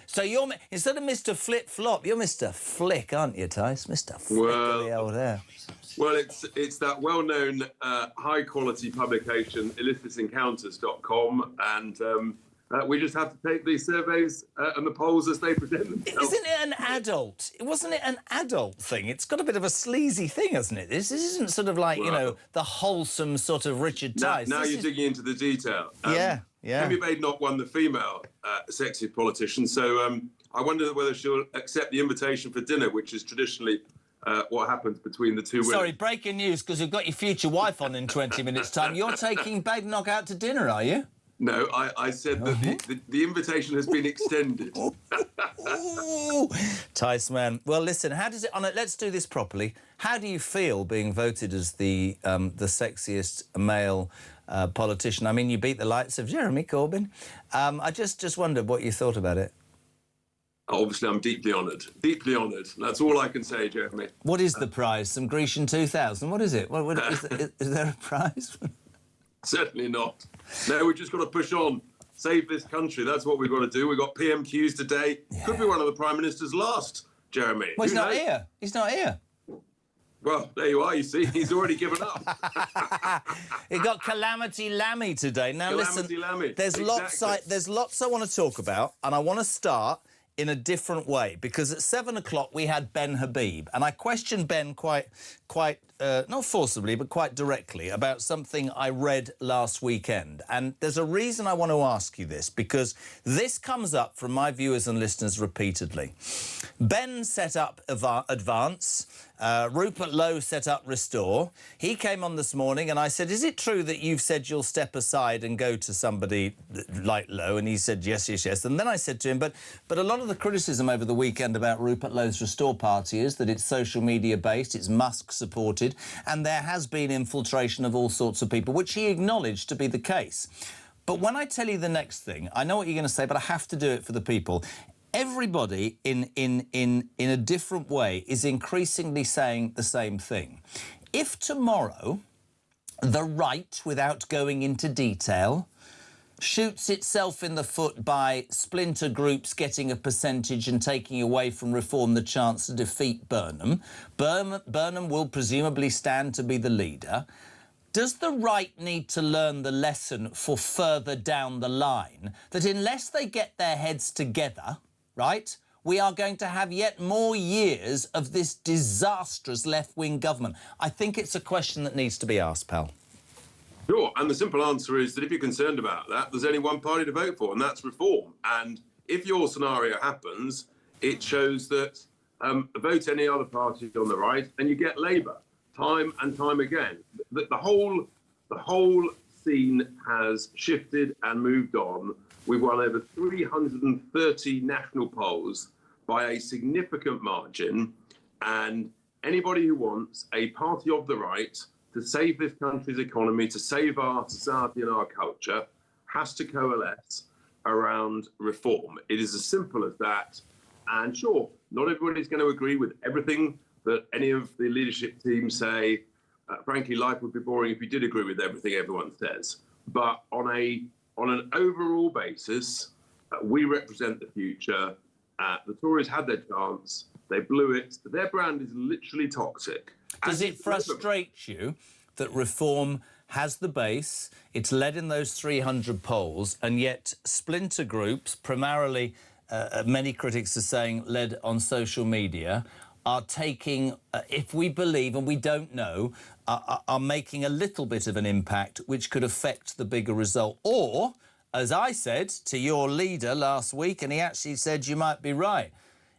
Speaker 10: So you're, instead of Mr. Flip-Flop, you're Mr. Flick, aren't you, Tice? Mr. Flick of the old hair.
Speaker 22: Well, it's that well-known high-quality publication, illicitencounters.com, and we just have to take these surveys and the polls as they present themselves.
Speaker 10: Isn't it an adult? Wasn't it an adult thing? It's got a bit of a sleazy thing, hasn't it? This isn't sort of like, you know, the wholesome sort of Richard Tice.
Speaker 22: Now you're digging into the detail.
Speaker 10: Yeah.
Speaker 22: Kemi Badenoch won the female sexy politician, so I wonder whether she'll accept the invitation for dinner, which is traditionally... what happens between the two women.
Speaker 10: Sorry, breaking news, because we've got your future wife on in 20 minutes' time. You're taking Badenoch out to dinner, are you?
Speaker 22: No, I said that the invitation has been extended.
Speaker 10: Ooh, Tice man. Well, listen, how does it... let's do this properly. How do you feel being voted as the sexiest male politician? I mean, you beat the likes of Jeremy Corbyn. I just wondered what you thought about it.
Speaker 22: Obviously, I'm deeply honoured. Deeply honoured. That's all I can say, Jeremy.
Speaker 10: What is the prize? Some Grecian 2000? What is it? Is there a prize?
Speaker 22: Certainly not. No, we've just got to push on. Save this country. That's what we've got to do. We've got PMQs today. Yeah. Could be one of the Prime Minister's last, Jeremy.
Speaker 10: Well, he's not here. He's not here.
Speaker 22: Well, there you are, you see. He's already given up.
Speaker 10: He got Calamity Lammy today. Now,
Speaker 22: Calamity Lammy.
Speaker 10: There's lots I want to talk about, and I want to start in a different way, because at 7 o'clock we had Ben Habib, and I questioned Ben quite not forcibly, but quite directly about something I read last weekend. And there's a reason I want to ask you this, because this comes up from my viewers and listeners repeatedly. Ben set up Advance, Rupert Lowe set up Restore. He came on this morning and I said, is it true that you've said you'll step aside and go to somebody like Lowe? And he said, yes, yes, yes. And then I said to him, but a lot of the criticism over the weekend about Rupert Lowe's Restore Party is that it's social media based, it's Musk supported, and there has been infiltration of all sorts of people, which he acknowledged to be the case. But when I tell you the next thing, I know what you're going to say, but I have to do it for the people. Everybody in a different way is increasingly saying the same thing. If tomorrow the right, without going into detail, shoots itself in the foot by splinter groups getting a percentage and taking away from Reform the chance to defeat Burnham, Burnham will presumably stand to be the leader. Does the right need to learn the lesson for further down the line, that unless they get their heads together, right, we are going to have yet more years of this disastrous left-wing government? I think it's a question that needs to be asked, pal.
Speaker 22: Sure, and the simple answer is that if you're concerned about that, there's only one party to vote for, and that's Reform. And if your scenario happens, it shows that vote any other party on the right, and you get Labour time and time again. The whole scene has shifted and moved on. We've won over 330 national polls by a significant margin, and anybody who wants a party of the right to save this country's economy, to save our society and our culture, has to coalesce around Reform. It is as simple as that. And sure, not everybody's going to agree with everything that any of the leadership team say. Frankly, life would be boring if you did agree with everything everyone says. But on an overall basis, we represent the future. The Tories had their chance. They blew it. Their brand is literally toxic.
Speaker 10: Does it frustrate you that Reform has the base, it's led in those 300 polls, and yet splinter groups, primarily many critics are saying led on social media, are taking, if we believe, and we don't know, are making a little bit of an impact which could affect the bigger result? Or, as I said to your leader last week, and he actually said you might be right,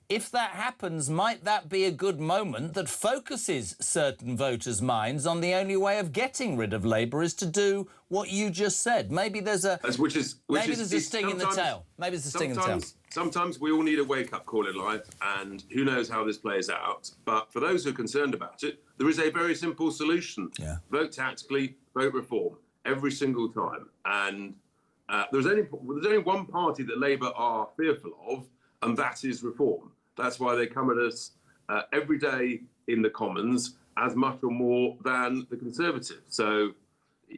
Speaker 10: if that happens, might that be a good moment that focuses certain voters' minds on the only way of getting rid of Labour is to do what you just said? Maybe there's a sting in the tail. Maybe there's a sting in the tail.
Speaker 22: Sometimes we all need a wake-up call in life, and who knows how this plays out. But for those who are concerned about it, there is a very simple solution.
Speaker 10: Yeah.
Speaker 22: Vote tactically, vote Reform, every single time. And there's only one party that Labour are fearful of, and that is Reform. That's why they come at us every day in the Commons, as much or more than the Conservatives. So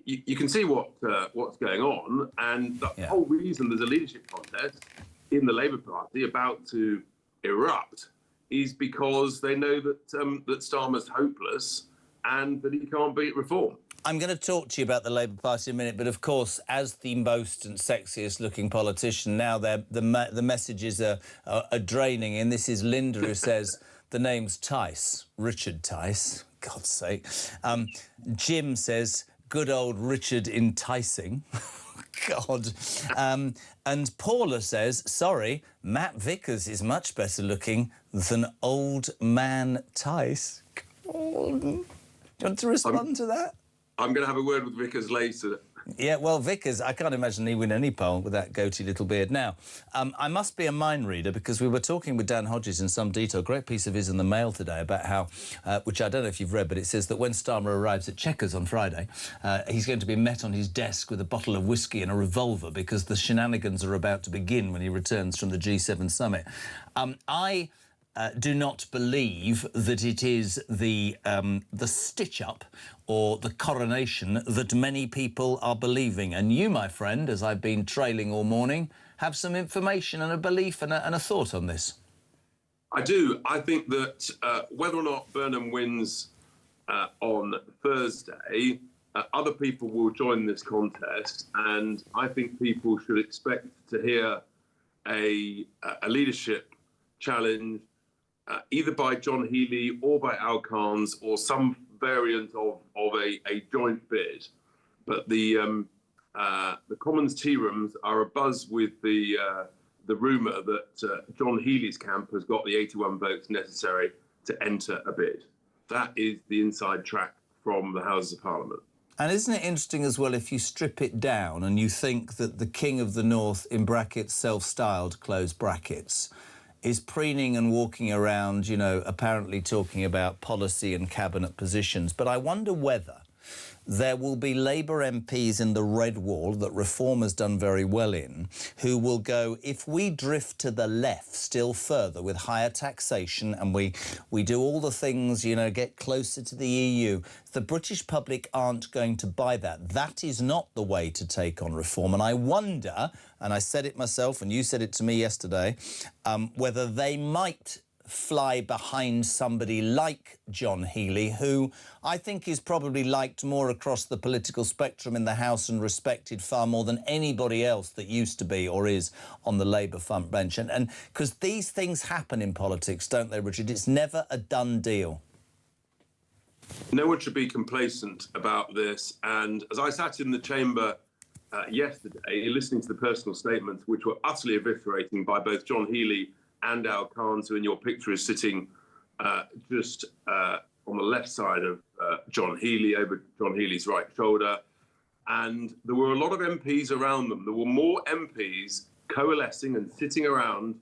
Speaker 22: you can see what's going on, and the whole reason there's a leadership contest in the Labour Party about to erupt is because they know that Starmer's hopeless and that he can't beat Reform.
Speaker 10: I'm going to talk to you about the Labour Party in a minute, but of course, as the most and sexiest-looking politician now, the messages are draining, and this is Linda who says the name's Tice, Richard Tice, God's sake. Jim says, good old Richard enticing. God. And Paula says, sorry, Matt Vickers is much better looking than old man Tice. Do you want to respond to that?
Speaker 22: I'm going to have a word with Vickers later.
Speaker 10: Yeah, well, Vickers, I can't imagine he win any poll with that goatee little beard. Now, I must be a mind reader because we were talking with Dan Hodges in some detail, great piece of his in the Mail today about how, which I don't know if you've read, but it says that when Starmer arrives at Chequers on Friday, he's going to be met on his desk with a bottle of whiskey and a revolver because the shenanigans are about to begin when he returns from the G7 summit. I do not believe that it is the stitch-up or the coronation that many people are believing. And you, my friend, as I've been trailing all morning, have some information and a belief and a thought on this.
Speaker 22: I do. I think that whether or not Burnham wins on Thursday, other people will join this contest, and I think people should expect to hear a leadership challenge either by John Healey or by Al Carnes or some variant of a joint bid. But the Commons tea rooms are abuzz with the rumour that John Healey's camp has got the 81 votes necessary to enter a bid. That is the inside track from the Houses of Parliament.
Speaker 10: And isn't it interesting as well if you strip it down and you think that the King of the North, in brackets, self-styled, close brackets, is preening and walking around, you know, apparently talking about policy and cabinet positions. But I wonder whether there will be Labour MPs in the red wall that Reform has done very well in, who will go, if we drift to the left still further with higher taxation and we do all the things, you know, get closer to the EU, the British public aren't going to buy that. That is not the way to take on Reform. And I wonder, and I said it myself and you said it to me yesterday, whether they might fly behind somebody like John Healey, who I think is probably liked more across the political spectrum in the House and respected far more than anybody else that used to be or is on the Labour front bench. And because these things happen in politics, don't they, Richard? It's never a done deal.
Speaker 22: No one should be complacent about this. And as I sat in the chamber yesterday, listening to the personal statements, which were utterly eviscerating by both John Healey and Al Carnes, who in your picture is sitting just on the left side of John Healey, over John Healey's right shoulder. And there were a lot of MPs around them. There were more MPs coalescing and sitting around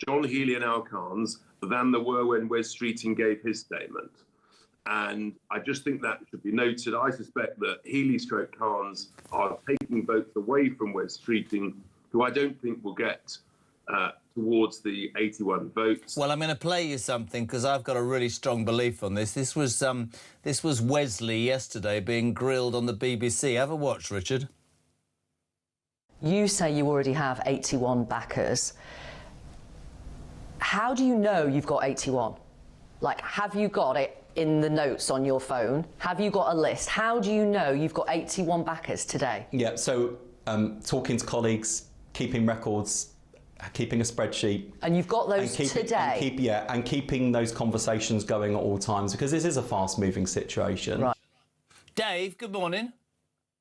Speaker 22: John Healey and Al Carnes than there were when Wes Streeting gave his statement. And I just think that should be noted. I suspect that Healey/Carnes are taking votes away from Wes Streeting, who I don't think will get towards the 81 votes.
Speaker 10: Well, I'm going to play you something because I've got a really strong belief on this. This was Wesley yesterday being grilled on the BBC. Have a watch, Richard.
Speaker 2: You say you already have 81 backers. How do you know you've got 81? Like, have you got it in the notes on your phone? Have you got a list? How do you know you've got 81 backers today?
Speaker 5: Yeah, so talking to colleagues, keeping records, keeping a spreadsheet.
Speaker 2: And you've got those today?
Speaker 5: And keeping those conversations going at all times, because this is a fast-moving situation.
Speaker 10: Right. Dave, good morning.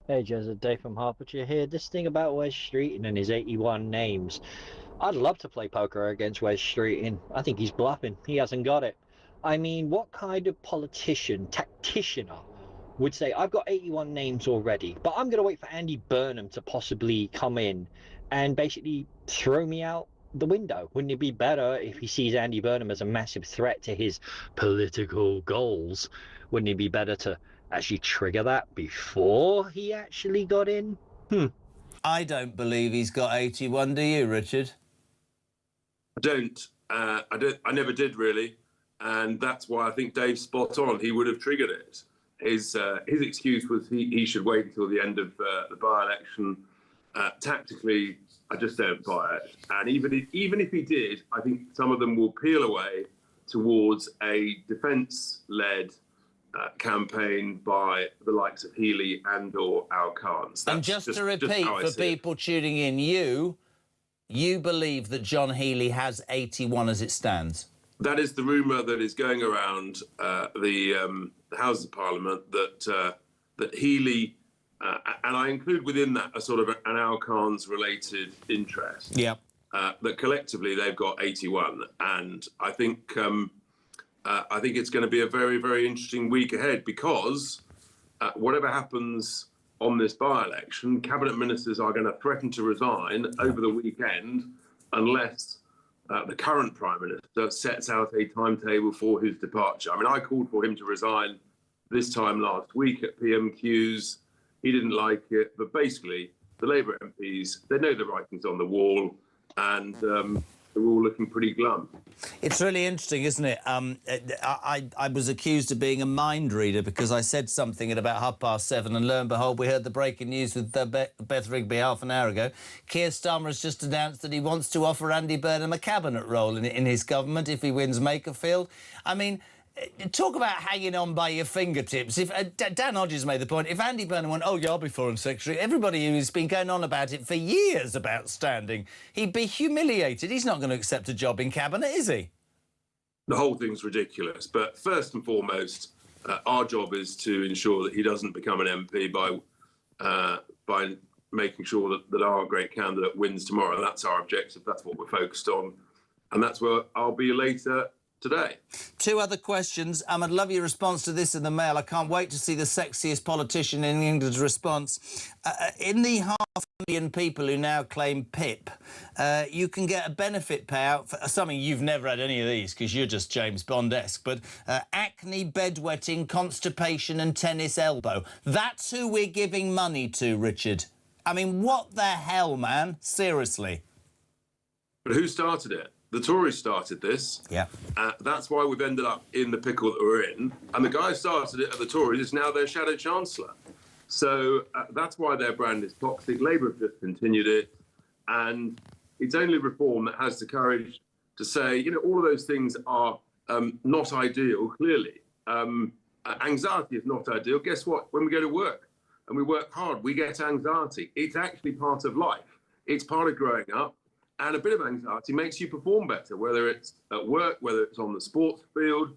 Speaker 7: Hey, Jez, Dave from Hertfordshire here. This thing about Wes Streeting and his 81 names. I'd love to play poker against Wes Streeting. I think he's bluffing. He hasn't got it. I mean, what kind of politician, tacticianer, would say, I've got 81 names already, but I'm going to wait for Andy Burnham to possibly come in and basically throw me out the window? Wouldn't it be better if he sees Andy Burnham as a massive threat to his political goals? Wouldn't it be better to actually trigger that before he actually got in?
Speaker 10: I don't believe he's got 81, do you, Richard?
Speaker 22: I don't. I never did, really. And that's why I think Dave's spot on. He would have triggered it. His excuse was he should wait until the end of the by-election. Tactically, I just don't buy it. And even if he did, I think some of them will peel away towards a defence-led campaign by the likes of Healey and/or Al Carnes.
Speaker 10: And just to repeat for people tuning in, you believe that John Healey has 81 as it stands?
Speaker 22: That is the rumour that is going around the Houses of Parliament that Healey. And I include within that a sort of an Al Carnes related interest.
Speaker 10: Yeah.
Speaker 22: That collectively they've got 81, and I think it's going to be a very, very interesting week ahead because whatever happens on this by-election, cabinet ministers are going to threaten to resign over the weekend unless the current Prime Minister sets out a timetable for his departure. I mean, I called for him to resign this time last week at PMQs. He didn't like it, but basically the Labour MPs, they know the writing's on the wall, and they're all looking pretty glum.
Speaker 10: It's really interesting, isn't it? I was accused of being a mind reader because I said something at about 7:30, and lo and behold, we heard the breaking news with Beth Rigby half an hour ago. Keir Starmer has just announced that he wants to offer Andy Burnham a cabinet role in his government if he wins Makerfield. I mean, talk about hanging on by your fingertips. If Dan Hodges made the point, if Andy Burnham went, oh, yeah, I'll be Foreign Secretary, everybody who's been going on about it for years about standing, he'd be humiliated. He's not going to accept a job in Cabinet, is he?
Speaker 22: The whole thing's ridiculous. But first and foremost, our job is to ensure that he doesn't become an MP by making sure that our great candidate wins tomorrow. That's our objective. That's what we're focused on. And that's where I'll be later today.
Speaker 10: Two other questions. I'd love your response to this in the Mail. I can't wait to see the sexiest politician in England's response. In the 500,000 people who now claim PIP, you can get a benefit payout for something you've never had any of these because you're just James Bond-esque, but acne, bedwetting, constipation and tennis elbow. That's who we're giving money to, Richard. I mean, what the hell, man? Seriously.
Speaker 22: But who started it? The Tories started this.
Speaker 10: Yeah.
Speaker 22: That's why we've ended up in the pickle that we're in. And the guy who started it at the Tories is now their shadow chancellor. So that's why their brand is toxic. Labour have just continued it. And it's only Reform that has the courage to say, you know, all of those things are not ideal, clearly. Anxiety is not ideal. Guess what? When we go to work and we work hard, we get anxiety. It's actually part of life. It's part of growing up. And a bit of anxiety makes you perform better, whether it's at work, whether it's on the sports field,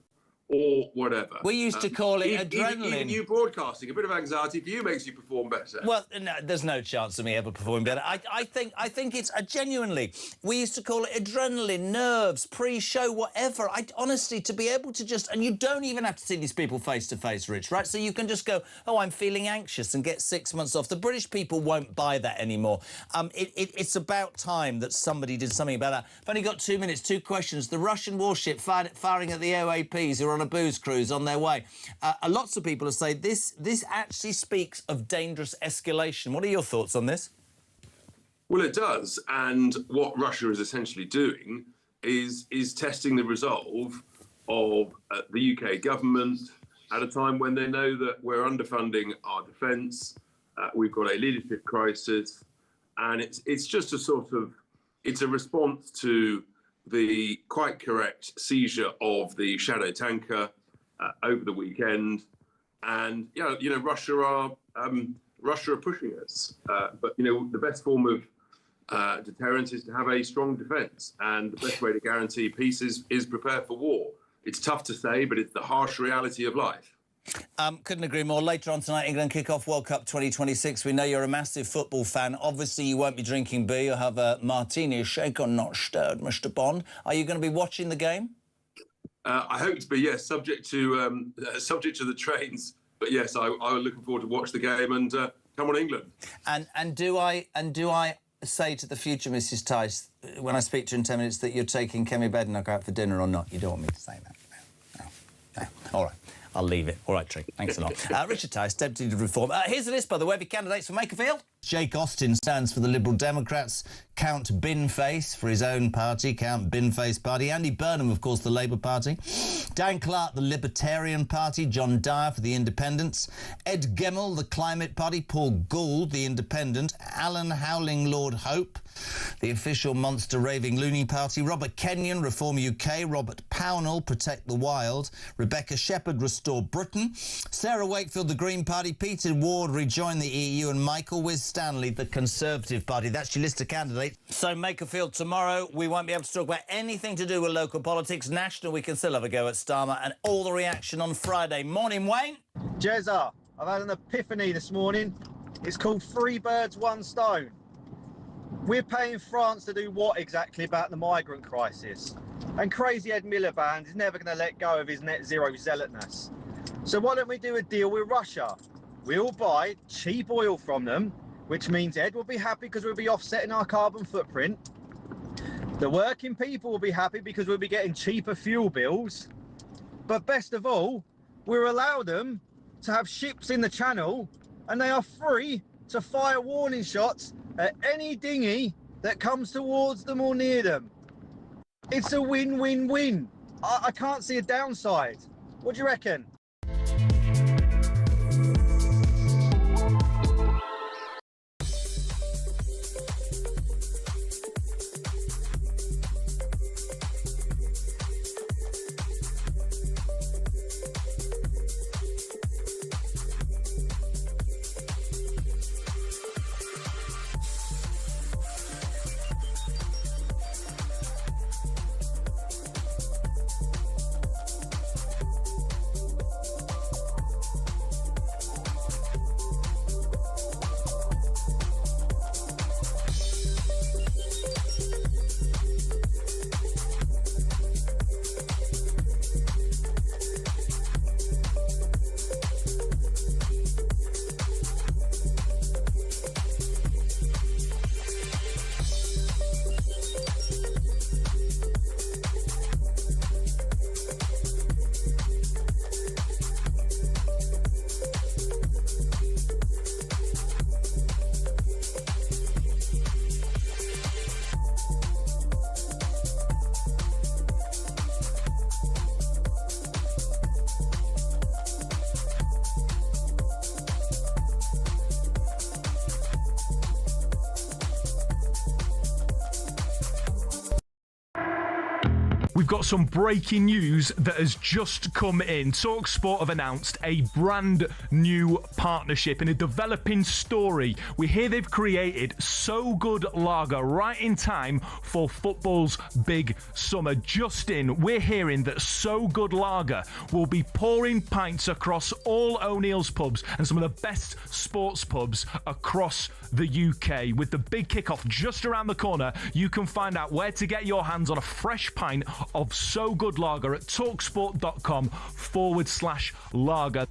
Speaker 22: or whatever.
Speaker 10: We used to call it adrenaline.
Speaker 22: Even you broadcasting, a bit of anxiety for you makes you perform better.
Speaker 10: Well, no, there's no chance of me ever performing better. I think it's genuinely. We used to call it adrenaline, nerves, pre-show, whatever. Honestly, to be able to just, and you don't even have to see these people face to face, Rich, right? So you can just go, oh, I'm feeling anxious, and get 6 months off. The British people won't buy that anymore. It's about time that somebody did something about that. I've only got 2 minutes. Two questions. The Russian warship firing at the OAPs who are on a booze cruise on their way. Lots of people have said this actually speaks of dangerous escalation. What are your thoughts on this?
Speaker 22: Well, it does. And what Russia is essentially doing is testing the resolve of the UK government at a time when they know that we're underfunding our defence. We've got a leadership crisis. And it's just a sort of, it's a response to the quite correct seizure of the shadow tanker over the weekend, and Russia are pushing us. But the best form of deterrence is to have a strong defence, and the best way to guarantee peace is prepare for war. It's tough to say, but it's the harsh reality of life.
Speaker 10: Couldn't agree more. Later on tonight, England kick off World Cup 2026. We know you're a massive football fan. Obviously, you won't be drinking beer. You'll have a martini, shaken, not stirred, Mr. Bond. Are you going to be watching the game?
Speaker 22: I hope to be, yes, subject to the trains. But yes, I'm looking forward to watch the game and come on, England. And
Speaker 10: do I say to the future Mrs. Tice when I speak to her in 10 minutes that you're taking Kemi Badenoch out for dinner or not? You don't want me to say that. No. All right. I'll leave it. All right, Tree. Thanks a lot. Richard Tice, Deputy of Reform. Here's the list, by the way, of your candidates for Makerfield. Jake Austin stands for the Liberal Democrats. Count Binface for his own party, Count Binface Party. Andy Burnham, of course, the Labour Party. Dan Clark, the Libertarian Party. John Dyer for the Independents. Ed Gemmell, the Climate Party. Paul Gould, the Independent. Alan Howling, Lord Hope, the official monster raving loony party. Robert Kenyon, Reform UK. Robert Pownall, Protect the Wild. Rebecca Shepherd, Restore Britain. Sarah Wakefield, the Green Party. Peter Ward, Rejoin the EU. And Michael Stanley, the Conservative Party. That's your list of candidates. So Makerfield tomorrow. We won't be able to talk about anything to do with local politics. National, we can still have a go at Starmer, and all the reaction on Friday. Morning, Wayne.
Speaker 8: Jezza, I've had an epiphany this morning. It's called Three Birds, One Stone. We're paying France to do what exactly about the migrant crisis? And crazy Ed Miliband is never going to let go of his net zero zealotness. So why don't we do a deal with Russia? we'll buy cheap oil from them, which means Ed will be happy because we'll be offsetting our carbon footprint. The working people will be happy because we'll be getting cheaper fuel bills. But best of all, we'll allow them to have ships in the channel and they are free to fire warning shots at any dinghy that comes towards them or near them. It's a win-win-win. I can't see a downside. What do you reckon?
Speaker 11: We've got some breaking news that has just come in. talkSPORT have announced a brand new partnership in a developing story. We hear they've created So Good Lager right in time for football's big summer. Just in, we're hearing that So Good Lager will be pouring pints across all O'Neill's pubs and some of the best sports pubs across the UK. With the big kickoff just around the corner, you can find out where to get your hands on a fresh pint of So Good Lager at talksport.com/lager.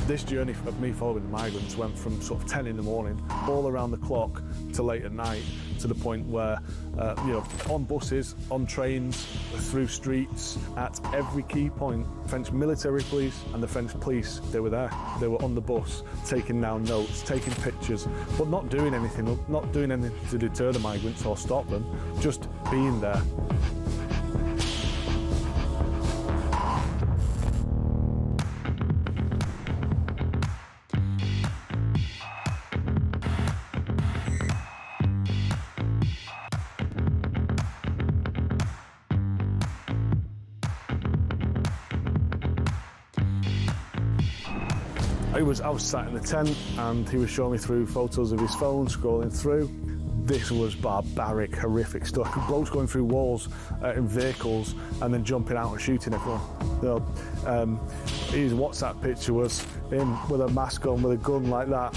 Speaker 13: This journey of me following the migrants went from sort of 10 in the morning, all around the clock, to late at night, to the point where, on buses, on trains, through streets, at every key point, French military police and the French police, they were there. They were on the bus, taking down notes, taking pictures, but not doing anything to deter the migrants or stop them, just being there. I was sat in the tent and he was showing me through photos of his phone, scrolling through. this was barbaric, horrific stuff. Blokes going through walls in vehicles and then jumping out and shooting everyone. His WhatsApp picture was him with a mask on, with a gun like that.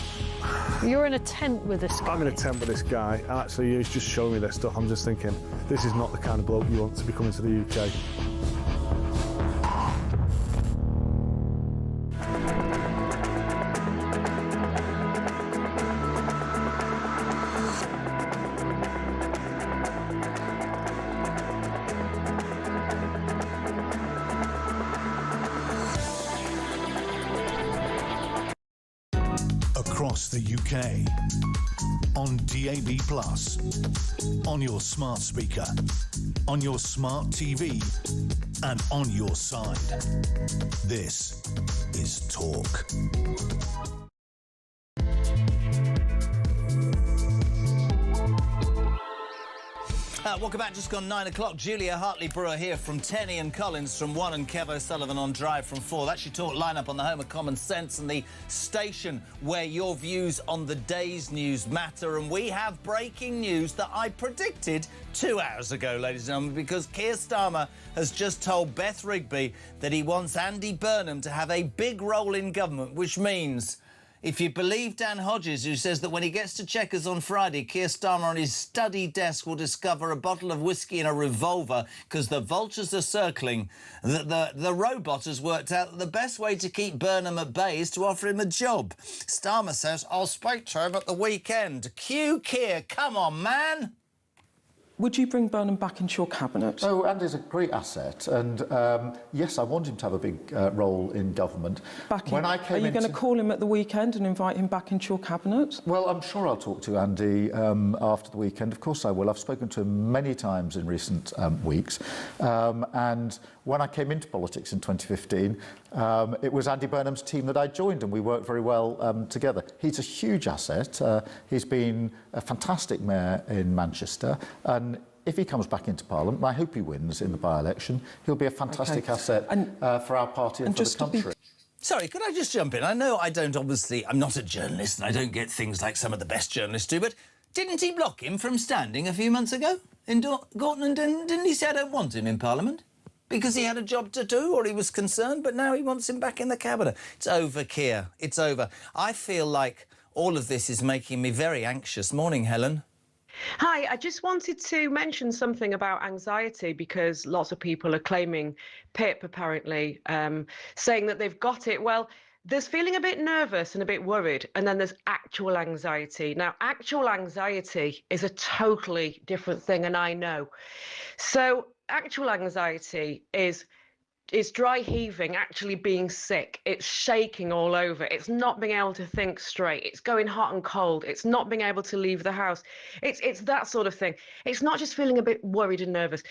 Speaker 14: You're in a tent with this guy.
Speaker 13: I'm in a tent with this guy, and actually he's just showing me this stuff. I'm just thinking, this is not the kind of bloke you want to be coming to the UK.
Speaker 9: Across the UK, on DAB+, on your smart speaker, on your smart TV, and on your side. This is Talk.
Speaker 10: Welcome back, just gone 9 o'clock. Julia Hartley-Brewer here from Tenny and Collins from 1 and Kev O'Sullivan on Drive from 4. That's your Talk lineup on the home of common sense and the station where your views on the day's news matter. And we have breaking news that I predicted 2 hours ago, ladies and gentlemen, because Keir Starmer has just told Beth Rigby that he wants Andy Burnham to have a big role in government, which means, if you believe Dan Hodges, who says that when he gets to Chequers on Friday, Keir Starmer on his study desk will discover a bottle of whiskey and a revolver because the vultures are circling, the robot has worked out that the best way to keep Burnham at bay is to offer him a job. Starmer says, I'll speak to him at the weekend. Cue Keir, come on, man.
Speaker 19: Would you bring Burnham back into your cabinet?
Speaker 17: Oh, Andy's a great asset, and yes, I want him to have a big role in government.
Speaker 19: Are you going to call him at the weekend and invite him back into your cabinet?
Speaker 17: Well, I'm sure I'll talk to Andy after the weekend. Of course I will. I've spoken to him many times in recent weeks, and when I came into politics in 2015, it was Andy Burnham's team that I joined, and we worked very well together. He's a huge asset. He's been a fantastic mayor in Manchester, and if he comes back into Parliament, and I hope he wins in the by-election, he'll be a fantastic asset for our party and for the country.
Speaker 10: Sorry, could I just jump in? I know I don't I'm not a journalist and I don't get things like some of the best journalists do, but didn't he block him from standing a few months ago in Gorton? And didn't he say, I don't want him in Parliament? Because he had a job to do or he was concerned, but now he wants him back in the cabinet. It's over, Keir. It's over. I feel like all of this is making me very anxious. Morning, Helen.
Speaker 23: Hi, I just wanted to mention something about anxiety because lots of people are claiming PIP, apparently, saying that they've got it. Well, there's feeling a bit nervous and a bit worried, and then there's actual anxiety. Now, actual anxiety is a totally different thing, and I know. So actual anxiety is dry heaving, actually being sick. It's shaking all over. It's not being able to think straight. It's going hot and cold. It's not being able to leave the house. It's that sort of thing. It's not just feeling a bit worried and nervous.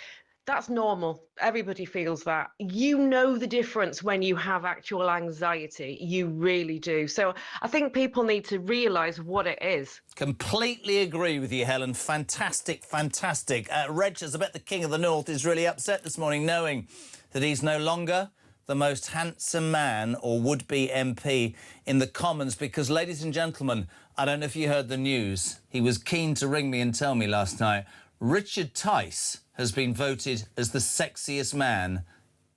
Speaker 23: That's normal. Everybody feels that. You know the difference when you have actual anxiety. You really do. So I think people need to realise what it is.
Speaker 10: Completely agree with you, Helen. Fantastic, fantastic. Reg, I bet the King of the North is really upset this morning knowing that he's no longer the most handsome man or would-be MP in the Commons because, ladies and gentlemen, I don't know if you heard the news. He was keen to ring me and tell me last night. Richard Tice has been voted as the sexiest man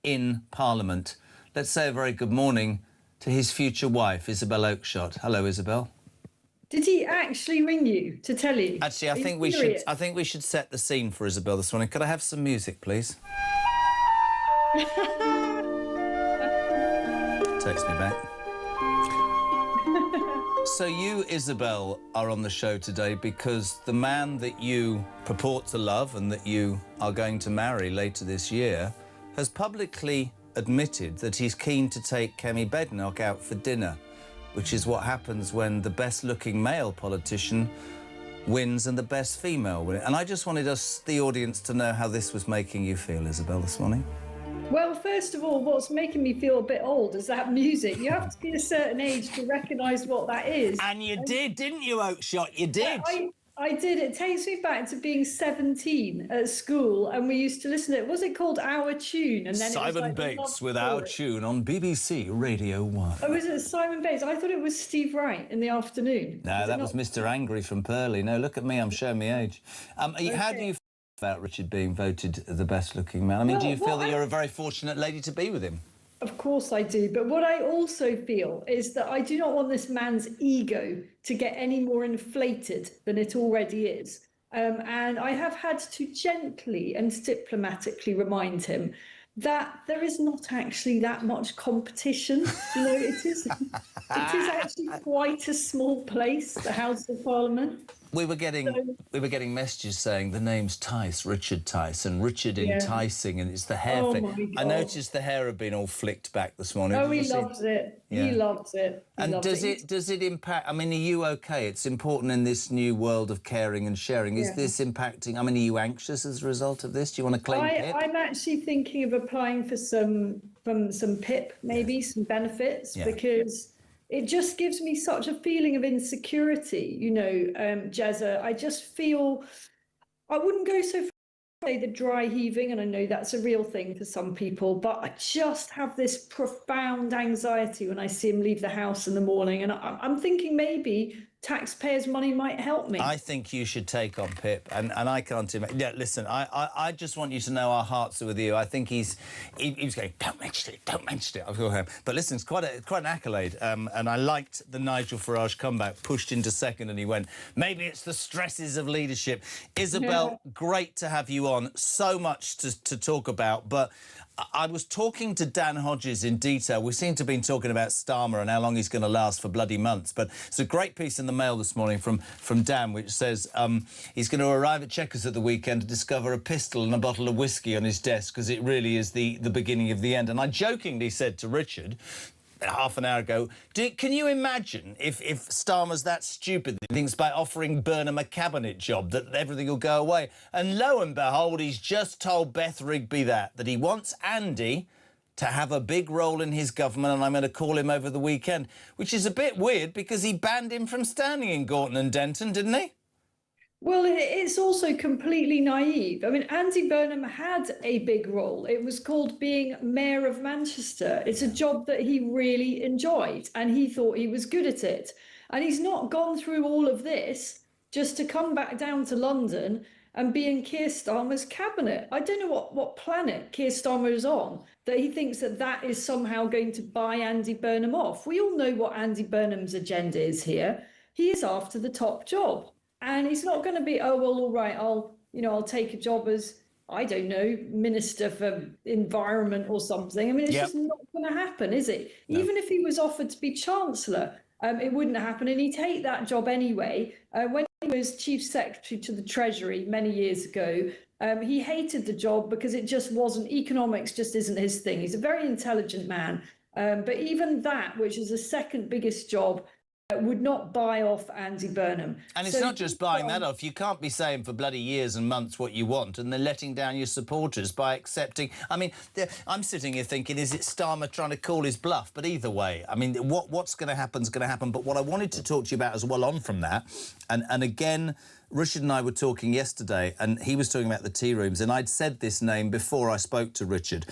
Speaker 10: in Parliament. Let's say a very good morning to his future wife, Isabel Oakeshott. Hello, Isabel.
Speaker 24: Did he actually ring you to tell you?
Speaker 10: Actually, I think we should set the scene for Isabel this morning. Could I have some music, please? Takes me back. So you, Isabel, are on the show today because the man that you purport to love and that you are going to marry later this year has publicly admitted that he's keen to take Kemi Badenoch out for dinner, which is what happens when the best-looking male politician wins and the best female wins. And I just wanted the audience, to know how this was making you feel, Isabel, this morning.
Speaker 24: Well, first of all, what's making me feel a bit old is that music. You have to be a certain age to recognise what that is.
Speaker 10: And you did, didn't you, Oakeshott? You did.
Speaker 24: I did. It takes me back to being 17 at school, and we used to listen to it. Was it called Our Tune? And then
Speaker 10: Simon
Speaker 24: it was like
Speaker 10: Bates with Our Tune on BBC Radio 1.
Speaker 24: Oh, was it Simon Bates? I thought it was Steve Wright in the afternoon.
Speaker 10: No, that was Mr. Angry from Purley. No, look at me, I'm showing my age. How do you feel about Richard being voted the best-looking man? I mean, do you feel that you're a very fortunate lady to be with him?
Speaker 24: Of course I do. But what I also feel is that I do not want this man's ego to get any more inflated than it already is. And I have had to gently and diplomatically remind him that there is not actually that much competition. You know, it is actually quite a small place, the House of Parliament.
Speaker 10: We were getting messages saying the name's Tice, Richard Tice, and Richard enticing, and it's the hair thing. I noticed the hair had been all flicked back this morning.
Speaker 24: Oh, he loves it. Yeah. He loves it.
Speaker 10: And does it impact? I mean, are you okay? It's important in this new world of caring and sharing. Is this impacting? I mean, are you anxious as a result of this? Do you want to claim PIP?
Speaker 24: I'm actually thinking of applying for some PIP, maybe some benefits, because it just gives me such a feeling of insecurity, you know, Jezza. I just feel, I wouldn't go so far as to say the dry heaving, and I know that's a real thing for some people, but I just have this profound anxiety when I see him leave the house in the morning, and I'm thinking maybe taxpayers' money might help me.
Speaker 10: I think you should take on Pip, and I can't imagine. Yeah, listen, I just want you to know our hearts are with you. I think he was going, don't mention it, don't mention it. I feel him. But listen, it's quite an accolade, and I liked the Nigel Farage comeback, pushed into second, and he went, maybe it's the stresses of leadership. Isabel, great to have you on. So much to talk about, but I was talking to Dan Hodges in detail. We seem to have been talking about Starmer and how long he's going to last for bloody months. But it's a great piece in the Mail this morning from Dan, which says he's going to arrive at Chequers at the weekend to discover a pistol and a bottle of whiskey on his desk, because it really is the beginning of the end. And I jokingly said to Richard half an hour ago, can you imagine if Starmer's that stupid that he thinks by offering Burnham a cabinet job that everything will go away? And lo and behold, he's just told Beth Rigby that he wants Andy to have a big role in his government, and I'm going to call him over the weekend, which is a bit weird because he banned him from standing in Gorton and Denton, didn't he?
Speaker 24: Well, it's also completely naive. I mean, Andy Burnham had a big role. It was called being Mayor of Manchester. It's a job that he really enjoyed, and he thought he was good at it. And he's not gone through all of this just to come back down to London and be in Keir Starmer's cabinet. I don't know what planet Keir Starmer is on, that he thinks that is somehow going to buy Andy Burnham off. We all know what Andy Burnham's agenda is here. He is after the top job. And he's not going to be, oh, well, all right, I'll take a job as, I don't know, Minister for Environment or something. I mean, it's just not going to happen, is it? No. Even if he was offered to be Chancellor, it wouldn't happen. And he'd take that job anyway. When he was Chief Secretary to the Treasury many years ago, he hated the job because it just wasn't, economics just isn't his thing. He's a very intelligent man. But even that, which is the second biggest job, would not buy off Andy Burnham.
Speaker 10: And it's not just buying that off. You can't be saying for bloody years and months what you want and then letting down your supporters by accepting. I mean, I'm sitting here thinking, is it Starmer trying to call his bluff? But either way, I mean, what's going to happen is going to happen. But what I wanted to talk to you about as well on from that, and again, Richard and I were talking yesterday, and he was talking about the tea rooms, and I'd said this name before I spoke to Richard.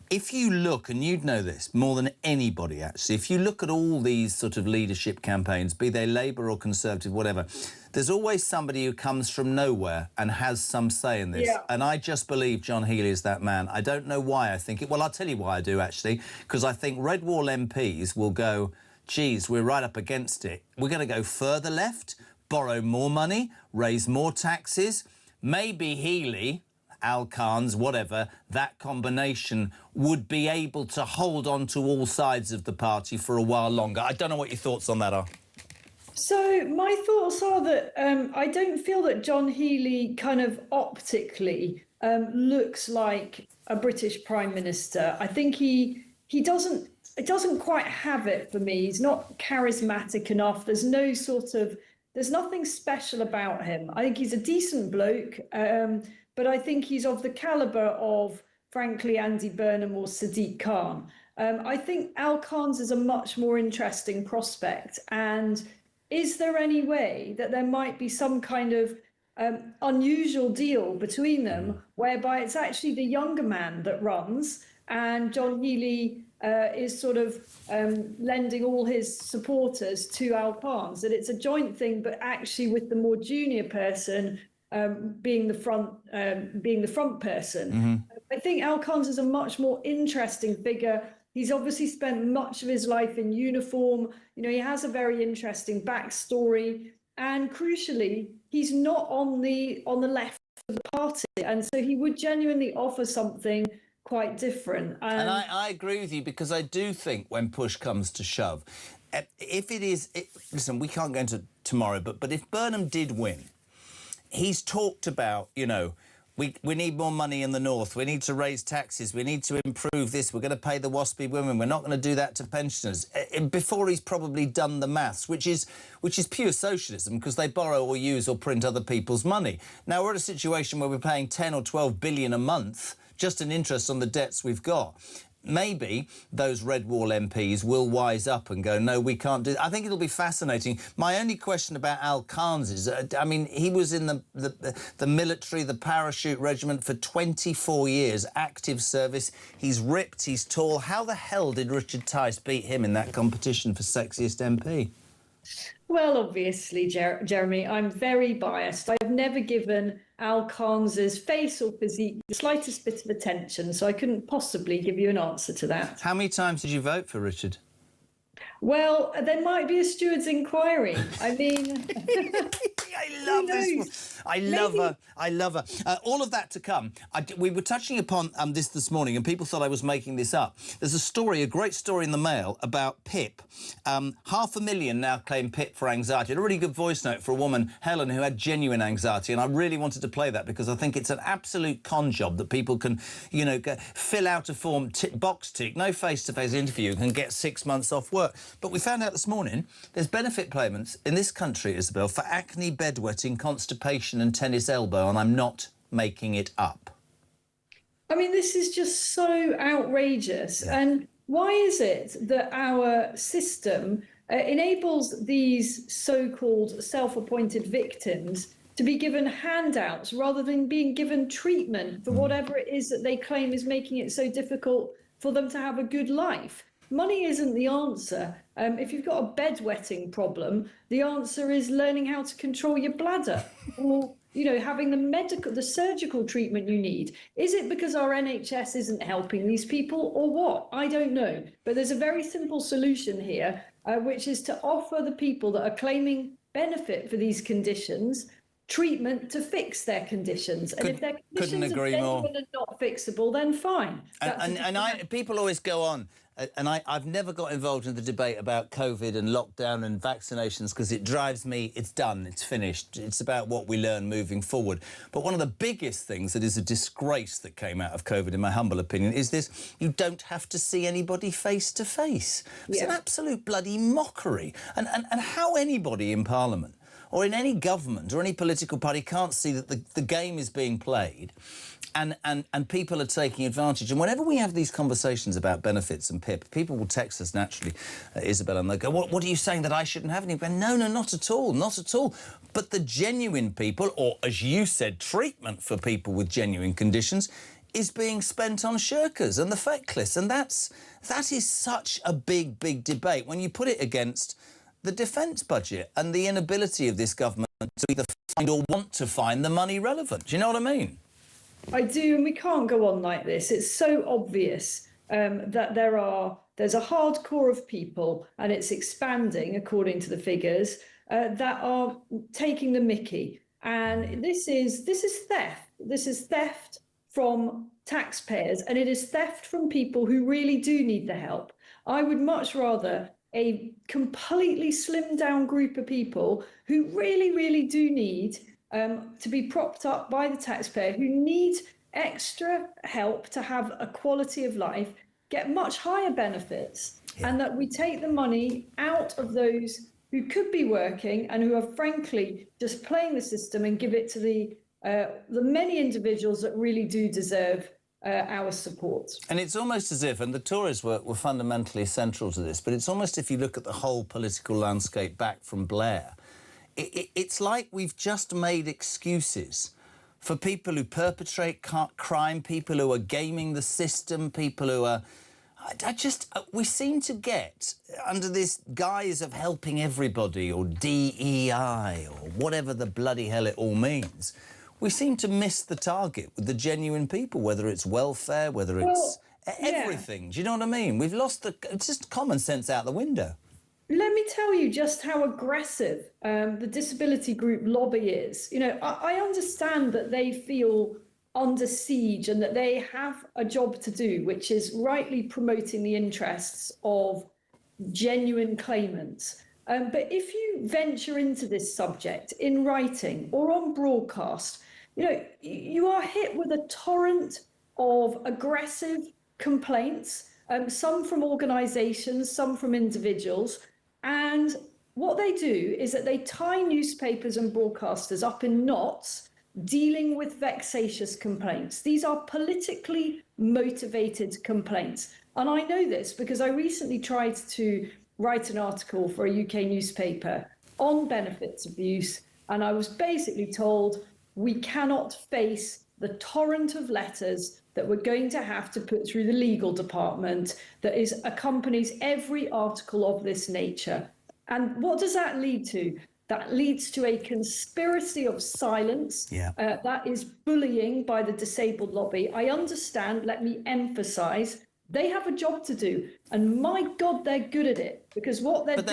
Speaker 10: If you look, and you'd know this more than anybody, actually, if you look at all these sort of leadership campaigns, be they Labour or Conservative, whatever, there's always somebody who comes from nowhere and has some say in this. Yeah. And I just believe John Healey is that man. I don't know why I think it. Well, I'll tell you why I do, actually, because I think Red Wall MPs will go, geez, we're right up against it. We're going to go further left, borrow more money, raise more taxes. Maybe Healey, Al Khan's, whatever, that combination would be able to hold on to all sides of the party for a while longer. I don't know what your thoughts on that are.
Speaker 24: So my thoughts are that I don't feel that John Healey kind of optically looks like a British Prime Minister. I think he doesn't quite have it for me. He's not charismatic enough. There's nothing special about him. I think he's a decent bloke. But I think he's of the calibre of, frankly, Andy Burnham or Sadiq Khan. I think Al Khan's is a much more interesting prospect. And is there any way that there might be some kind of unusual deal between them whereby it's actually the younger man that runs and John Healey is sort of lending all his supporters to Al Khan's, that it's a joint thing, but actually with the more junior person being the front person. I think Al Khan's is a much more interesting figure. He's obviously spent much of his life in uniform. You know, he has a very interesting backstory, and crucially, he's not on the left of the party, and so he would genuinely offer something quite different.
Speaker 10: And I agree with you, because I do think when push comes to shove, if it is, listen, we can't go into tomorrow, but if Burnham did win, he's talked about, you know, we need more money in the north, we need to raise taxes, we need to improve this, we're going to pay the waspy women, we're not going to do that to pensioners, before he's probably done the maths, which is pure socialism, because they borrow or use or print other people's money. Now we're at a situation where we're paying 10 or 12 billion a month just in interest on the debts we've got. Maybe those Red Wall MPs will wise up and go, no, we can't do it. I think it'll be fascinating. My only question about Al Khan's is, I mean, he was in the military, the parachute regiment for 24 years, active service. He's ripped, he's tall. How the hell did Richard Tice beat him in that competition for sexiest MP?
Speaker 24: Well, obviously, Jeremy, I'm very biased. I've never given Al Khan's face or physique the slightest bit of attention, so I couldn't possibly give you an answer to that.
Speaker 10: How many times did you vote for Richard?
Speaker 24: Well, there might be a steward's inquiry. I mean...
Speaker 10: I love this. I love her. All of that to come. We were touching upon this morning, and people thought I was making this up. There's a story, a great story in the Mail about PIP. 500,000 now claim PIP for anxiety. A really good voice note for a woman, Helen, who had genuine anxiety, and I really wanted to play that because I think it's an absolute con job that people can, you know, fill out a form, box tick, no face-to-face interview, and get 6 months off work. But we found out this morning there's benefit payments in this country, Isabel, for acne, bedwetting, constipation and tennis elbow, and I'm not making it up.
Speaker 24: I mean, this is just so outrageous. Yeah. And why is it that our system enables these so-called self-appointed victims to be given handouts rather than being given treatment for whatever it is that they claim is making it so difficult for them to have a good life? Money isn't the answer. If you've got a bedwetting problem, the answer is learning how to control your bladder, or, you know, having the surgical treatment you need. Is it because our NHS isn't helping these people, or what? I don't know. But there's a very simple solution here, which is to offer the people that are claiming benefit for these conditions treatment to fix their conditions. And if their conditions are genuine and not fixable, then fine.
Speaker 10: People always go on. And I've never got involved in the debate about COVID and lockdown and vaccinations because it drives me, it's done, it's finished. It's about what we learn moving forward. But one of the biggest things that is a disgrace that came out of COVID, in my humble opinion, is this: you don't have to see anybody face to face. It's an absolute bloody mockery. And how anybody in Parliament or in any government or any political party can't see that the game is being played and people are taking advantage. And whenever we have these conversations about benefits and PIP, people will text us naturally, Isabel, and they go, what are you saying, that I shouldn't have any? No, not at all, not at all. But the genuine people, or as you said, treatment for people with genuine conditions, is being spent on shirkers and the feckless. And that is such a big debate when you put it against the defence budget and the inability of this government to either find or want to find the money relevant. Do you know what I mean?
Speaker 24: I do, and we can't go on like this. It's so obvious that there's a hardcore of people, and it's expanding according to the figures, that are taking the mickey. And this is theft. This is theft from taxpayers, and it is theft from people who really do need the help. I would much rather a completely slimmed down group of people who really do need to be propped up by the taxpayer, who need extra help to have a quality of life, get much higher benefits, and that we take the money out of those who could be working and who are frankly just playing the system, and give it to the many individuals that really do deserve our support.
Speaker 10: And it's almost as if, and the Tories were fundamentally central to this, but it's almost if you look at the whole political landscape back from Blair, it's like we've just made excuses for people who perpetrate crime, people who are gaming the system, people who are... we seem to get, under this guise of helping everybody, or DEI, or whatever the bloody hell it all means, we seem to miss the target with the genuine people, whether it's welfare, whether it's everything. Do you know what I mean? We've lost it's just common sense out the window.
Speaker 24: Let me tell you just how aggressive the disability group lobby is. You know, I understand that they feel under siege and that they have a job to do, which is rightly promoting the interests of genuine claimants. But if you venture into this subject in writing or on broadcast, you know, you are hit with a torrent of aggressive complaints, some from organisations, some from individuals. And what they do is that they tie newspapers and broadcasters up in knots dealing with vexatious complaints. These are politically motivated complaints. And I know this because I recently tried to write an article for a UK newspaper on benefits abuse, and I was basically told we cannot face the torrent of letters that we're going to have to put through the legal department that accompanies every article of this nature. And what does that lead to? That leads to a conspiracy of silence. That is bullying by the disabled lobby. I understand, let me emphasise, they have a job to do, and my God, they're good at it, because what they're doing...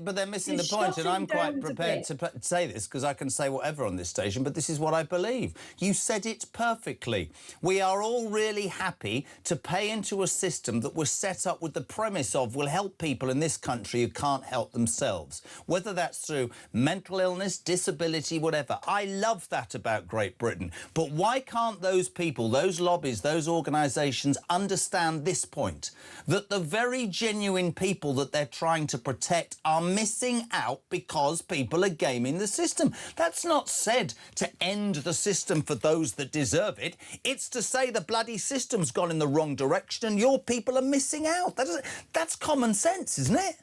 Speaker 10: But they're missing the point, and I'm quite prepared to say this, because I can say whatever on this station, but this is what I believe. You said it perfectly. We are all really happy to pay into a system that was set up with the premise of will help people in this country who can't help themselves, whether that's through mental illness, disability, whatever. I love that about Great Britain. But why can't those people, those lobbies, those organisations understand this point, that the very genuine people that they're trying to protect are missing out because people are gaming the system? That's not said to end the system for those that deserve it. It's to say the bloody system's gone in the wrong direction and your people are missing out. That's common sense, isn't it?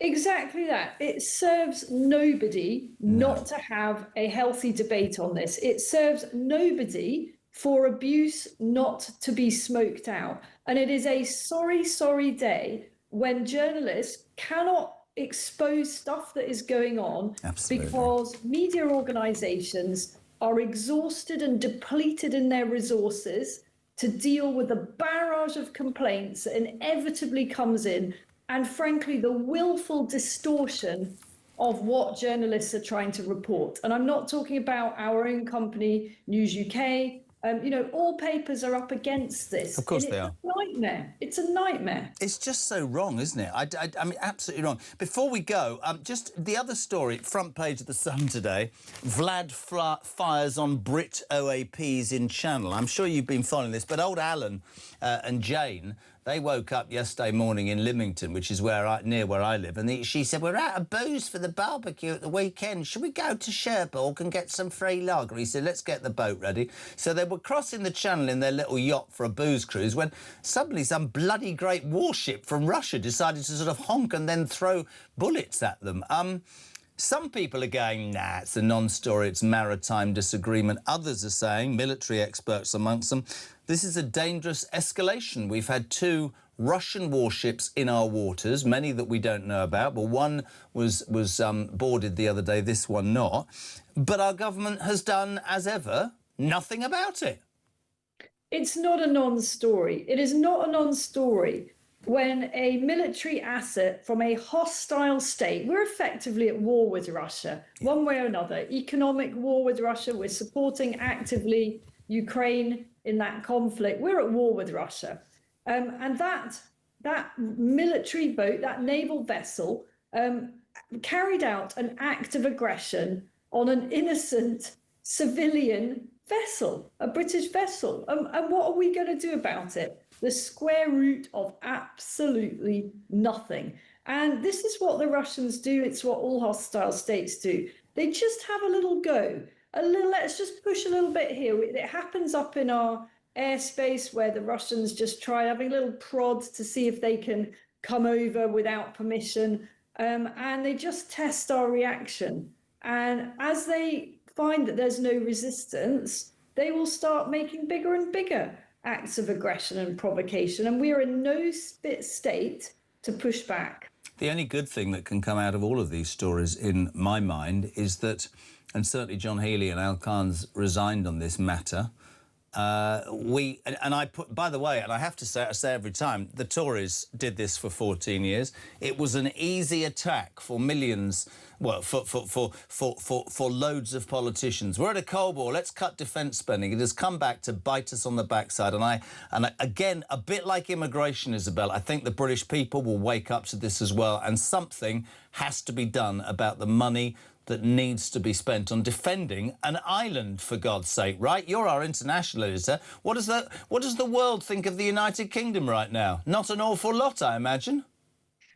Speaker 24: Exactly that. It serves nobody not to have a healthy debate on this. It serves nobody for abuse not to be smoked out. And it is a sorry, sorry day when journalists cannot expose stuff that is going on because media organisations are exhausted and depleted in their resources to deal with the barrage of complaints that inevitably comes in, and frankly, the willful distortion of what journalists are trying to report. And I'm not talking about our own company, News UK. You know, all papers are up against this.
Speaker 10: Of course they are.
Speaker 24: It's a nightmare. It's a nightmare.
Speaker 10: It's just so wrong, isn't it? I mean, absolutely wrong. Before we go, just the other story, front page of The Sun today, Vlad fires on Brit OAPs in Channel. I'm sure you've been following this, but old Alan and Jane, they woke up yesterday morning in Lymington, which is near where I live, and she said, we're out of booze for the barbecue at the weekend. Should we go to Cherbourg and get some free lager? He said, let's get the boat ready. So they were crossing the channel in their little yacht for a booze cruise when suddenly some bloody great warship from Russia decided to sort of honk and then throw bullets at them. Some people are going, nah, it's a non-story, it's maritime disagreement. Others are saying, military experts amongst them, this is a dangerous escalation. We've had 2 Russian warships in our waters, many that we don't know about, but one was boarded the other day, this one not. But our government has done, as ever, nothing about it.
Speaker 24: It's not a non-story. It is not a non-story when a military asset from a hostile state, we're effectively at war with Russia, one way or another, economic war with Russia, we're supporting actively Ukraine in that conflict, we're at war with Russia. And that military boat, that naval vessel, carried out an act of aggression on an innocent civilian vessel, a British vessel. And what are we going to do about it? The square root of absolutely nothing. And this is what the Russians do. It's what all hostile states do. They just have a little go, let's just push a little bit here. It happens up in our airspace where the Russians just try having a little prod to see if they can come over without permission, and they just test our reaction. And as they find that there's no resistance, they will start making bigger and bigger acts of aggression and provocation, and we are in no state to push back.
Speaker 10: The only good thing that can come out of all of these stories, in my mind, is that, and certainly John Healey and Al Khan's resigned on this matter. By the way, and I have to say, I say every time, the Tories did this for 14 years. It was an easy attack for millions, well, for loads of politicians. We're at a Cold War, let's cut defence spending. It has come back to bite us on the backside. And again, a bit like immigration, Isabel, I think the British people will wake up to this as well, and something has to be done about the money that needs to be spent on defending an island, for God's sake, right? You're our international editor. What does the world think of the United Kingdom right now? Not an awful lot, I imagine.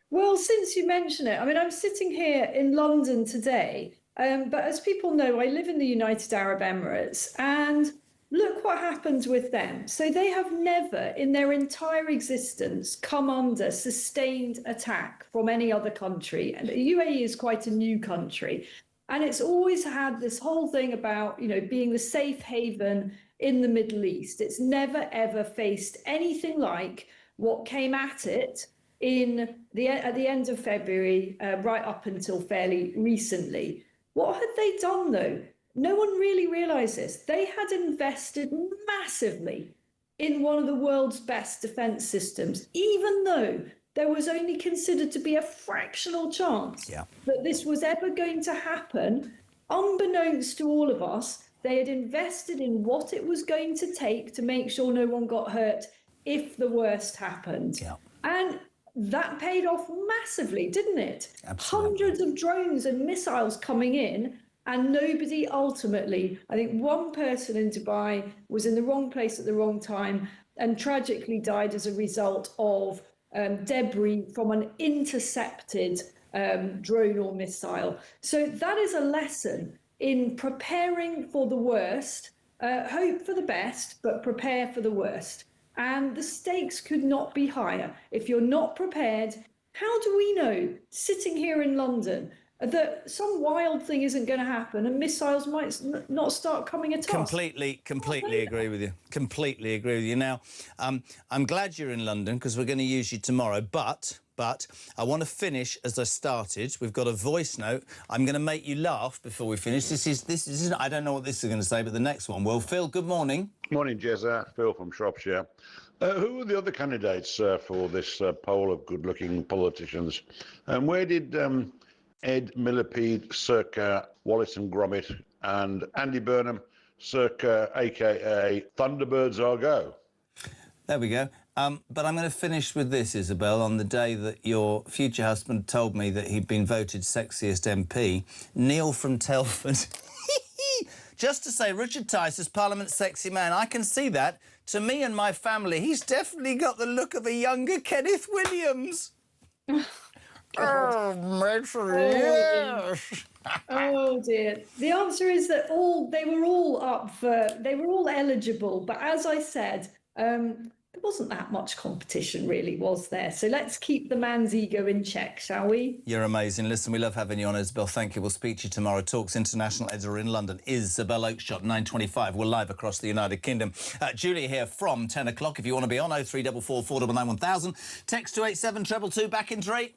Speaker 24: Well, since you mention it, I mean, I'm sitting here in London today, but as people know, I live in the United Arab Emirates, and look what happens with them. So they have never in their entire existence come under sustained attack from any other country. And the UAE is quite a new country. And it's always had this whole thing about, you know, being the safe haven in the Middle East. It's never, ever faced anything like what came at it at the end of February, right up until fairly recently. What had they done, though? No one really realises they had invested massively in one of the world's best defence systems, even though there was only considered to be a fractional chance that this was ever going to happen. Unbeknownst to all of us, they had invested in what it was going to take to make sure no one got hurt if the worst happened. And that paid off massively, didn't it? Absolutely. Hundreds of drones and missiles coming in, and nobody ultimately, I think one person in Dubai was in the wrong place at the wrong time and tragically died as a result of debris from an intercepted drone or missile. So that is a lesson in preparing for the worst, hope for the best, but prepare for the worst. And the stakes could not be higher. If you're not prepared, how do we know, sitting here in London, that some wild thing isn't going to happen and missiles might not start coming at us?
Speaker 10: Completely agree with you. Completely agree with you. Now, I'm glad you're in London because we're going to use you tomorrow, but I want to finish as I started. We've got a voice note. I'm going to make you laugh before we finish. This is I don't know what this is going to say, but the next one will. Phil, good morning.
Speaker 4: Morning, Jezza. Phil from Shropshire. Who are the other candidates for this poll of good-looking politicians? And where did Ed Miliband, circa Wallace and Gromit, and Andy Burnham, circa a.k.a. Thunderbirds Argo?
Speaker 10: There we go. But I'm going to finish with this, Isabel. On the day that your future husband told me that he'd been voted sexiest MP, Neil from Telford, just to say Richard Tice is Parliament's sexy man. I can see that. To me and my family, he's definitely got the look of a younger Kenneth Williams.
Speaker 24: Yes. Oh dear. The answer is that they were all eligible, but as I said, there wasn't that much competition really, was there? So let's keep the man's ego in check, shall we?
Speaker 10: You're amazing. Listen, we love having you on, Isabel. Thank you. We'll speak to you tomorrow. Talk's international editor in London, Isabel Oakeshott, 9:25. We're live across the United Kingdom. Julia here from 10 o'clock. If you want to be on, 0344 499 1000. Text to 87222. Back in 3.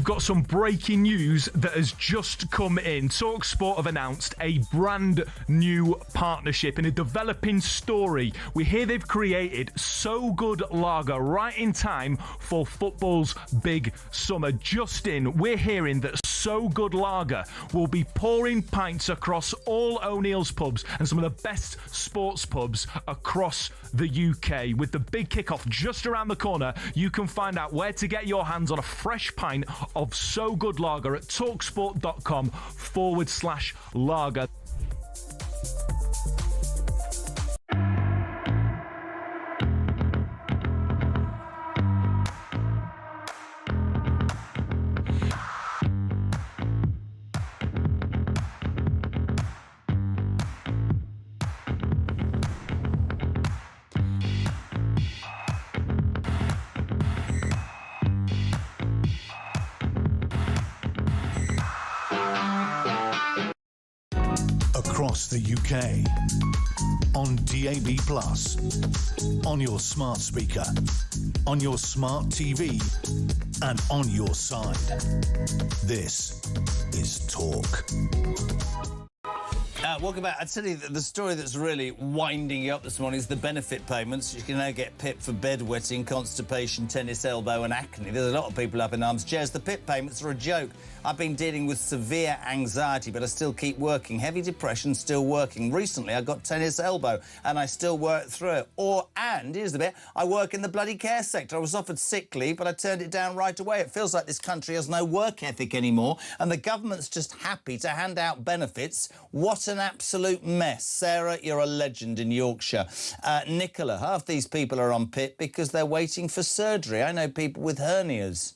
Speaker 11: we've got some breaking news that has just come in. talkSPORT have announced a brand new partnership in a developing story. We hear they've created So Good Lager right in time for football's big summer. Just in, we're hearing that So Good Lager will be pouring pints across all O'Neill's pubs and some of the best sports pubs across the UK. With the big kickoff just around the corner, you can find out where to get your hands on a fresh pint of So Good Lager at talksport.com/lager.
Speaker 9: Across the UK, on DAB+, on your smart speaker, on your smart TV, and on your side. This is Talk.
Speaker 10: Welcome back. I tell you, the story that's really winding you up this morning is the benefit payments. You can now get PIP for bedwetting, constipation, tennis elbow and acne. There's a lot of people up in arms. Jez, the PIP payments are a joke. I've been dealing with severe anxiety, but I still keep working. Heavy depression, still working. Recently, I got tennis elbow, and I still work through it. And here's the bit, I work in the bloody care sector. I was offered sick leave, but I turned it down right away. It feels like this country has no work ethic anymore, and the government's just happy to hand out benefits. What an absolute mess. Sarah, you're a legend in Yorkshire. Nicola, half these people are on PIP because they're waiting for surgery. I know people with hernias.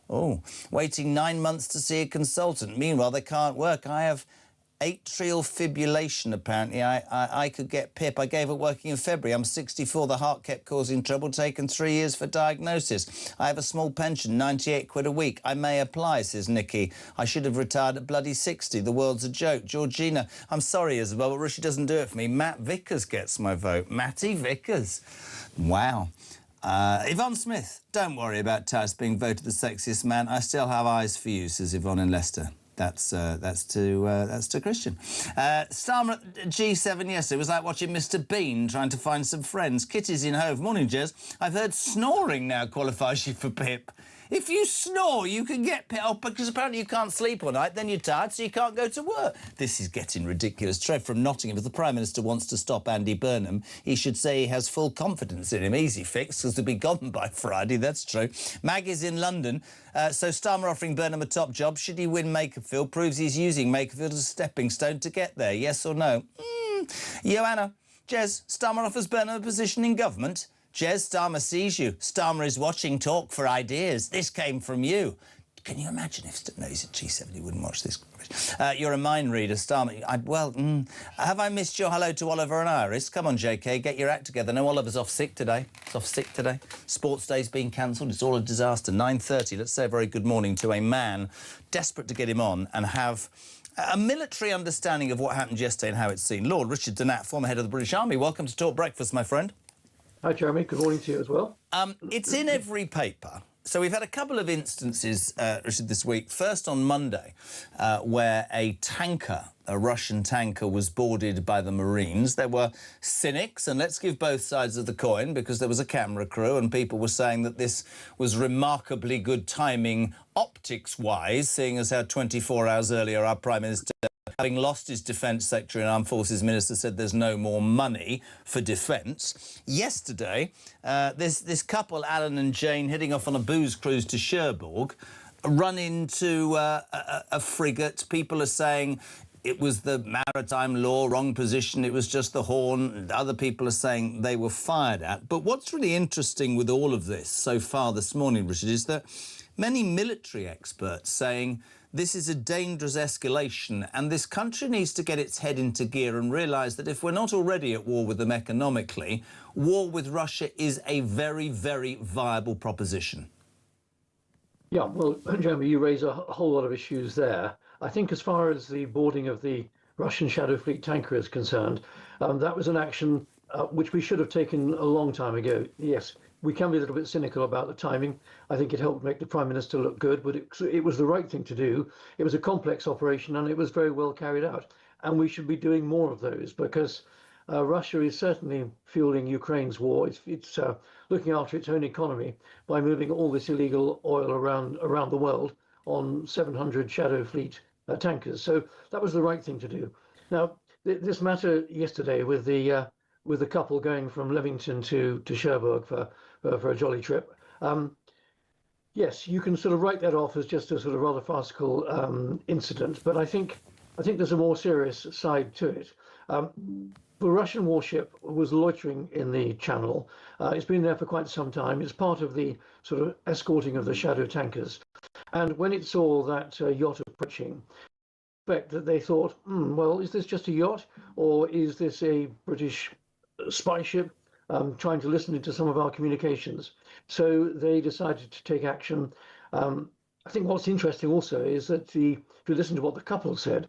Speaker 10: Oh, waiting 9 months to see a consultant. Meanwhile, they can't work. I have atrial fibrillation, apparently. I could get PIP. I gave up working in February. I'm 64. The heart kept causing trouble. Taken 3 years for diagnosis. I have a small pension, 98 quid a week. I may apply, says Nikki. I should have retired at bloody 60. The world's a joke. Georgina, I'm sorry, Isabel, but Rishi doesn't do it for me. Matt Vickers gets my vote. Matty Vickers. Wow. Yvonne Smith, don't worry about Tice being voted the sexiest man. I still have eyes for you, says Yvonne in Leicester. That's to Christian. Starmer at G7 yesterday was like watching Mr. Bean trying to find some friends. Kitty's in Hove. Morning, Jez. I've heard snoring now qualifies you for PIP. If you snore, you can get PIP. Oh, because apparently you can't sleep all night, then you're tired, so you can't go to work. This is getting ridiculous. Trev from Nottingham, if the Prime Minister wants to stop Andy Burnham, he should say he has full confidence in him. Easy fix, because they'll be gone by Friday, that's true. Maggie's in London. So Starmer offering Burnham a top job. Should he win Makerfield? Proves he's using Makerfield as a stepping stone to get there. Yes or no? Joanna, Jez, Starmer offers Burnham a position in government. Jez, Starmer sees you. Starmer is watching Talk for ideas. This came from you. Can you imagine if... No, he's at G7, he wouldn't watch this. You're a mind reader, Starmer. Have I missed your hello to Oliver and Iris? Come on, JK, get your act together. No, Oliver's off sick today. He's off sick today. Sports Day's been cancelled. It's all a disaster. 9:30, let's say a very good morning to a man desperate to get him on and have a military understanding of what happened yesterday and how it's seen. Lord Richard Donat, former head of the British Army. Welcome to Talk Breakfast, my friend.
Speaker 1: Hi, Jeremy. Good morning to you as well.
Speaker 10: It's in every paper. So we've had a couple of instances, Richard, this week. First on Monday, where a tanker, a Russian tanker, was boarded by the Marines. There were cynics, and let's give both sides of the coin, because there was a camera crew and people were saying that this was remarkably good timing optics-wise, seeing as how 24 hours earlier our Prime Minister, having lost his Defence Secretary and Armed Forces Minister, said there's no more money for defence. Yesterday, this couple, Alan and Jane, heading off on a booze cruise to Cherbourg, run into a frigate. People are saying it was the maritime law, wrong position, it was just the horn. Other people are saying they were fired at. But what's really interesting with all of this so far this morning, Richard, is that many military experts saying this is a dangerous escalation and this country needs to get its head into gear and realise that if we're not already at war with them economically, war with Russia is a very, very viable proposition.
Speaker 1: Yeah, well, Jeremy, you raise a whole lot of issues there. I think as far as the boarding of the Russian Shadow Fleet tanker is concerned, that was an action which we should have taken a long time ago. Yes, we can be a little bit cynical about the timing. I think it helped make the Prime Minister look good, but it was the right thing to do. It was a complex operation and it was very well carried out. And we should be doing more of those because Russia is certainly fueling Ukraine's war. It's looking after its own economy by moving all this illegal oil around the world on 700 Shadow Fleet tankers. So that was the right thing to do. Now, this matter yesterday with the couple going from Leamington to Cherbourg for a jolly trip. Yes, you can sort of write that off as just a sort of rather farcical incident, but I think there's a more serious side to it. The Russian warship was loitering in the channel. It's been there for quite some time. It's part of the sort of escorting of the shadow tankers. And when it saw that yacht approaching, that they thought, well, is this just a yacht or is this a British spy ship trying to listen into some of our communications? So they decided to take action. I think what's interesting also is that if you listen to what the couple said,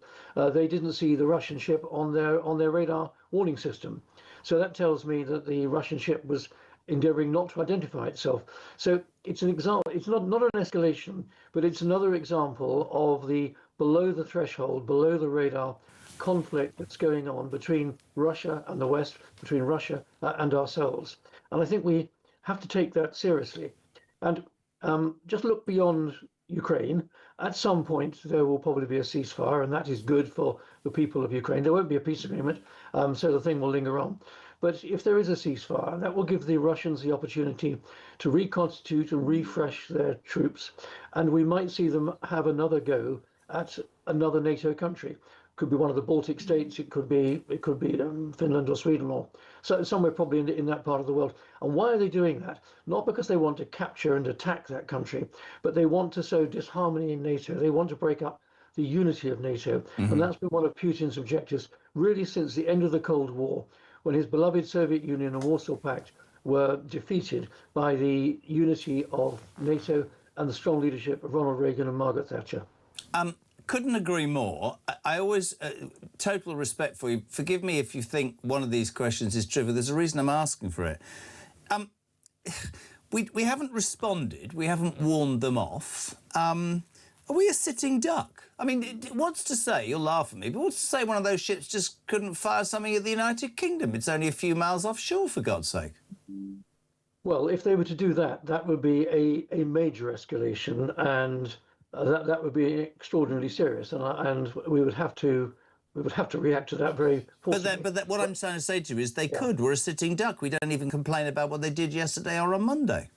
Speaker 1: they didn't see the Russian ship on their radar warning system. So that tells me that the Russian ship was endeavoring not to identify itself. So it's an example. It's not an escalation, but it's another example of the below the threshold, below the radar conflict that's going on between Russia and the West, between Russia and ourselves. And I think we have to take that seriously. And just look beyond Ukraine. At some point, there will probably be a ceasefire, and that is good for the people of Ukraine. There won't be a peace agreement, so the thing will linger on. But if there is a ceasefire, that will give the Russians the opportunity to reconstitute and refresh their troops, and we might see them have another go at another NATO country. Could be one of the Baltic states. It could be Finland or Sweden or somewhere probably in that part of the world. And why are they doing that? Not because they want to capture and attack that country, but they want to sow disharmony in NATO. They want to break up the unity of NATO. Mm-hmm. And that's been one of Putin's objectives really since the end of the Cold War, when his beloved Soviet Union and Warsaw Pact were defeated by the unity of NATO and the strong leadership of Ronald Reagan and Margaret Thatcher.
Speaker 10: Couldn't agree more. I always, total respect for you. Forgive me if you think one of these questions is trivial. There's a reason I'm asking for it. We haven't responded. We haven't warned them off. Are we a sitting duck? I mean, what's to say, you'll laugh at me, but what's to say one of those ships just couldn't fire something at the United Kingdom? It's only a few miles offshore, for God's sake.
Speaker 1: Well, if they were to do that, that would be a major escalation, and that would be extraordinarily serious, and we would have to react to that very forcibly.
Speaker 10: But what I'm trying to say to you is they could. We're a sitting duck. We don't even complain about what they did yesterday or on Monday.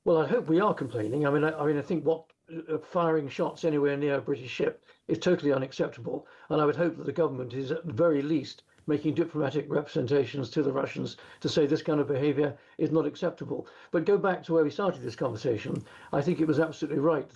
Speaker 1: Well, I hope we are complaining. I mean, I think firing shots anywhere near a British ship is totally unacceptable, and I would hope that the government is at the very least making diplomatic representations to the Russians to say this kind of behaviour is not acceptable. But go back to where we started this conversation. I think it was absolutely right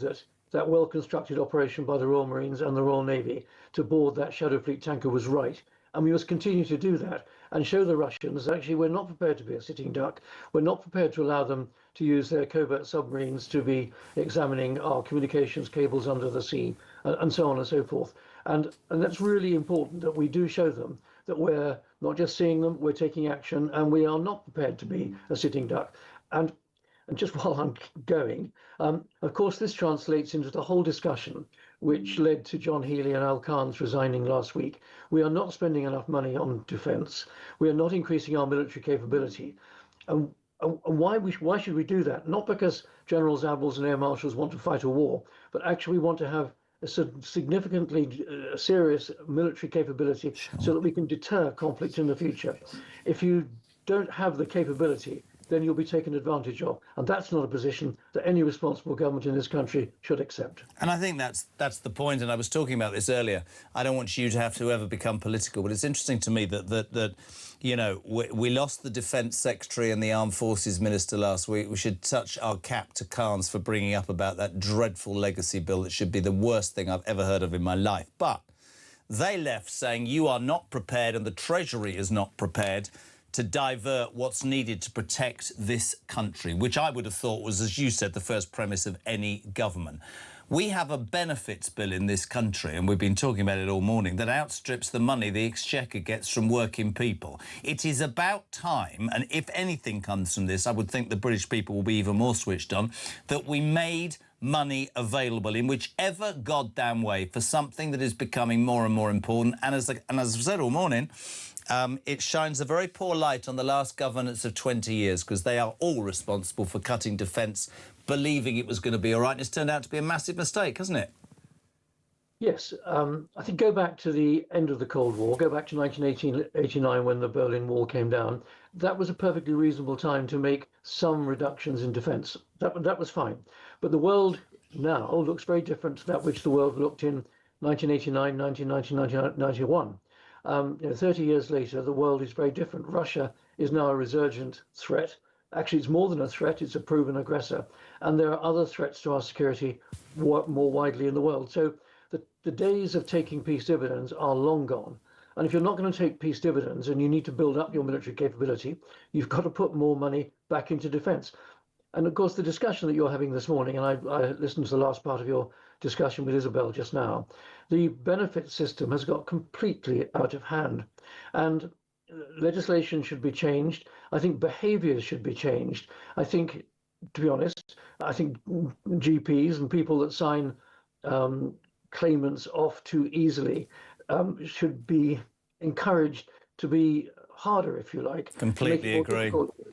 Speaker 1: that well-constructed operation by the Royal Marines and the Royal Navy to board that Shadow Fleet tanker was right. And we must continue to do that and show the Russians that actually we're not prepared to be a sitting duck. We're not prepared to allow them to use their covert submarines to be examining our communications cables under the sea and so on and so forth. And that's really important that we do show them that we're not just seeing them, we're taking action, and we are not prepared to be a sitting duck. And just while I'm going, of course, this translates into the whole discussion which led to John Healey and Al Khan's resigning last week. We are not spending enough money on defence. We are not increasing our military capability. And why should we do that? Not because generals, admirals and air marshals want to fight a war, but actually we want to have a significantly serious military capability so that we can deter conflict in the future. If you don't have the capability, then you'll be taken advantage of. And that's not a position that any responsible government in this country should accept.
Speaker 10: And I think that's the point, and I was talking about this earlier. I don't want you to have to ever become political, but it's interesting to me that you know, we lost the Defence Secretary and the Armed Forces Minister last week. We should touch our cap to Khan's for bringing up about that dreadful legacy bill that should be the worst thing I've ever heard of in my life. But they left saying you are not prepared and the Treasury is not prepared to divert what's needed to protect this country, which I would have thought was, as you said, the first premise of any government. We have a benefits bill in this country, and we've been talking about it all morning, that outstrips the money the Exchequer gets from working people. It is about time, and if anything comes from this, I would think the British people will be even more switched on, that we made money available in whichever goddamn way for something that is becoming more and more important. And as I've said all morning, it shines a very poor light on the last governance of 20 years, because they are all responsible for cutting defence, believing it was going to be all right, and it's turned out to be a massive mistake, hasn't it?
Speaker 1: Yes, I think go back to the end of the Cold War, go back to 1989 when the Berlin Wall came down. That was a perfectly reasonable time to make some reductions in defence. That was fine. But the world now looks very different to that which the world looked in 1989, 1990, 1991. 30 years later, the world is very different. Russia is now a resurgent threat. Actually, it's more than a threat, it's a proven aggressor. And there are other threats to our security more widely in the world. So the days of taking peace dividends are long gone. And if you're not going to take peace dividends and you need to build up your military capability, you've got to put more money back into defence. And of course, the discussion that you're having this morning, and I listened to the last part of your discussion with Isabel just now, the benefit system has got completely out of hand. And legislation should be changed. I think behaviours should be changed. I think, to be honest, I think GPs and people that sign claimants off too easily should be encouraged to be harder, if you like.
Speaker 10: Completely agree.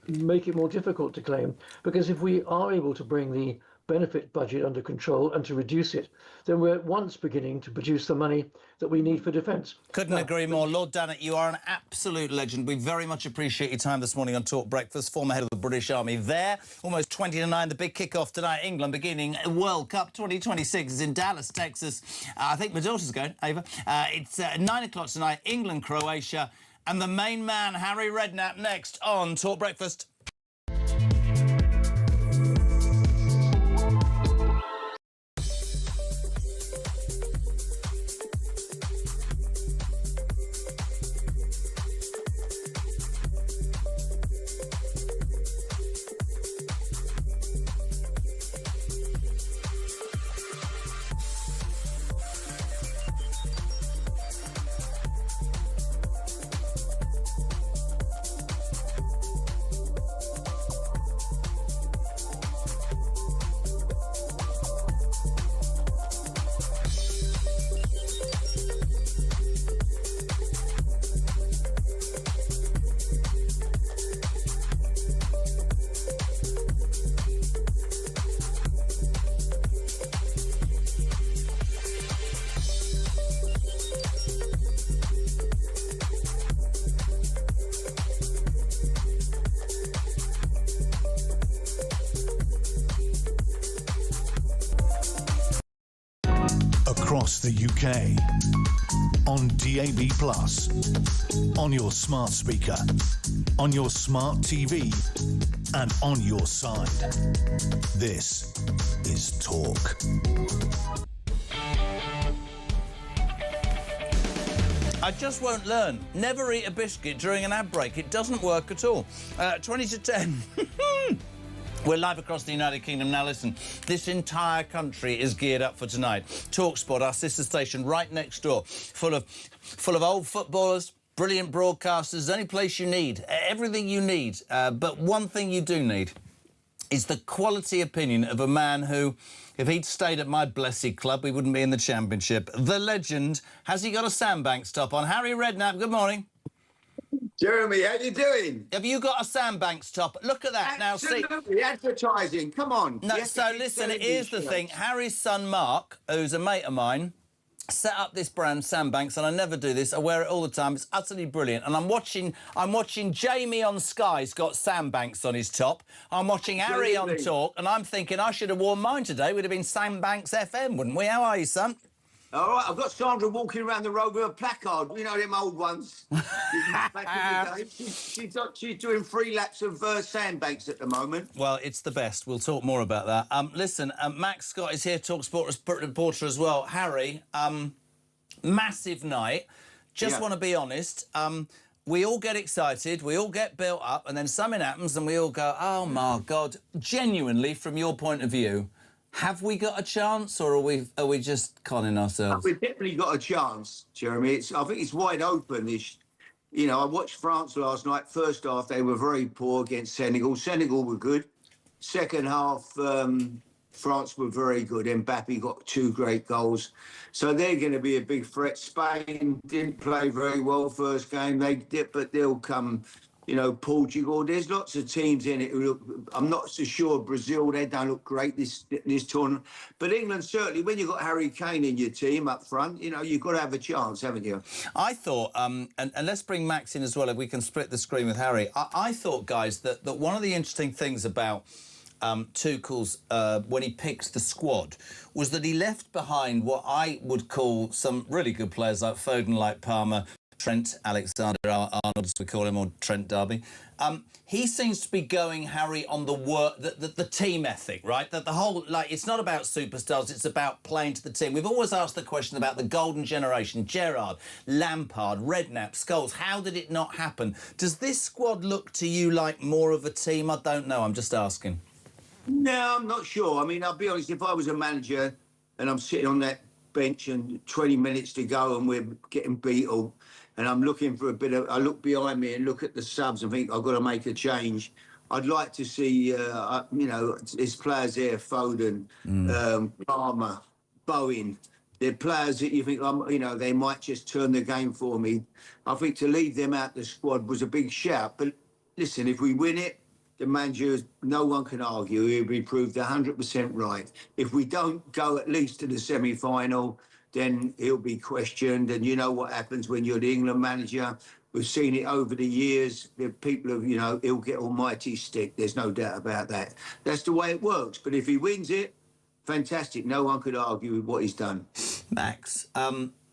Speaker 1: Make it more difficult to claim, because if we are able to bring the benefit budget under control and to reduce it, then we're at once beginning to produce the money that we need for defence.
Speaker 10: Couldn't agree more. Lord Dannett, you are an absolute legend. We very much appreciate your time this morning on Talk Breakfast. Former head of the British Army there. Almost 20 to 9, the big kick-off tonight. England beginning World Cup 2026 is in Dallas, Texas. I think my daughter's going, Ava. It's 9 o'clock tonight, England, Croatia. And the main man, Harry Redknapp, next on Talk Breakfast.
Speaker 9: Across the UK, on DAB+, on your smart speaker, on your smart TV, and on your side. This is Talk.
Speaker 10: I just won't learn. Never eat a biscuit during an ad break. It doesn't work at all. 20 to 10. We're live across the United Kingdom. Now, listen, this entire country is geared up for tonight. TalkSport, our sister station right next door, full of old footballers, brilliant broadcasters, any place you need, everything you need. But one thing you do need is the quality opinion of a man who, if he'd stayed at my blessed club, we wouldn't be in the Championship. The legend. Has he got a Sandbanks top on? Harry Redknapp, good morning.
Speaker 12: Jeremy, how you doing?
Speaker 10: Have you got a Sandbanks top? Look at that.
Speaker 12: Absolutely,
Speaker 10: now, see...
Speaker 12: advertising, come on.
Speaker 10: No, so listen, here's the thing. Harry's son, Mark, who's a mate of mine, set up this brand, Sandbanks, and I never do this. I wear it all the time. It's utterly brilliant. And I'm watching Jamie on Sky's got Sandbanks on his top. I'm watching Harry on Talk, and I'm thinking I should have worn mine today. We'd have been Sandbanks FM, wouldn't we? How are you, son?
Speaker 12: All right, I've got Sandra walking around the road with a placard. You know them old ones. Back in the day. She's doing 3 laps of Sandbanks at the moment.
Speaker 10: Well, it's the best. We'll talk more about that. Listen, Max Scott is here, TalkSport reporter as well. Harry, massive night. Just want to be honest. We all get excited, we all get built up, and then something happens and we all go, oh, my God. Genuinely, from your point of view, Have we got a chance, or are we just conning ourselves?
Speaker 12: We've definitely got a chance, Jeremy. I think it's wide open. You know, I watched France last night. First half, they were very poor against Senegal. Senegal were good. Second half, France were very good. Mbappe got 2 great goals. So they're going to be a big threat. Spain didn't play very well first game. They did, but they'll come. You know, Portugal. There's lots of teams in it who look. I'm not so sure. Brazil, they don't look great this tournament. But England certainly. When you've got Harry Kane in your team up front, you know you've got to have a chance, haven't you?
Speaker 10: I thought, and let's bring Max in as well if we can split the screen with Harry. I thought, guys, that one of the interesting things about Tuchel's when he picked the squad was that he left behind what I would call some really good players like Foden, like Palmer, Trent Alexander-Arnold, as we call him, or Trent Derby. He seems to be going, Harry, on the work, the team ethic, right? That the whole, like, it's not about superstars, it's about playing to the team. We've always asked the question about the golden generation, Gerrard, Lampard, Redknapp, Scholes. How did it not happen? Does this squad look to you like more of a team? I don't know, I'm just asking.
Speaker 12: No, I'm not sure. I mean, I'll be honest, if I was a manager and I'm sitting on that bench and 20 minutes to go and we're getting beaten, and I'm looking for I look behind me and look at the subs and think I've got to make a change. I'd like to see, you know, there's players there, Foden, Palmer, Bowen. They're players that you think, you know, they might just turn the game for me. I think to leave them out the squad was a big shout. But listen, if we win it, the manager, no one can argue, he'll be proved 100% right. If we don't go at least to the semi-final, then he'll be questioned. And you know what happens when you're the England manager. We've seen it over the years. The people have, you know, he'll get almighty stick. There's no doubt about that. That's the way it works. But if he wins it, fantastic. No one could argue with what he's done.
Speaker 10: Max,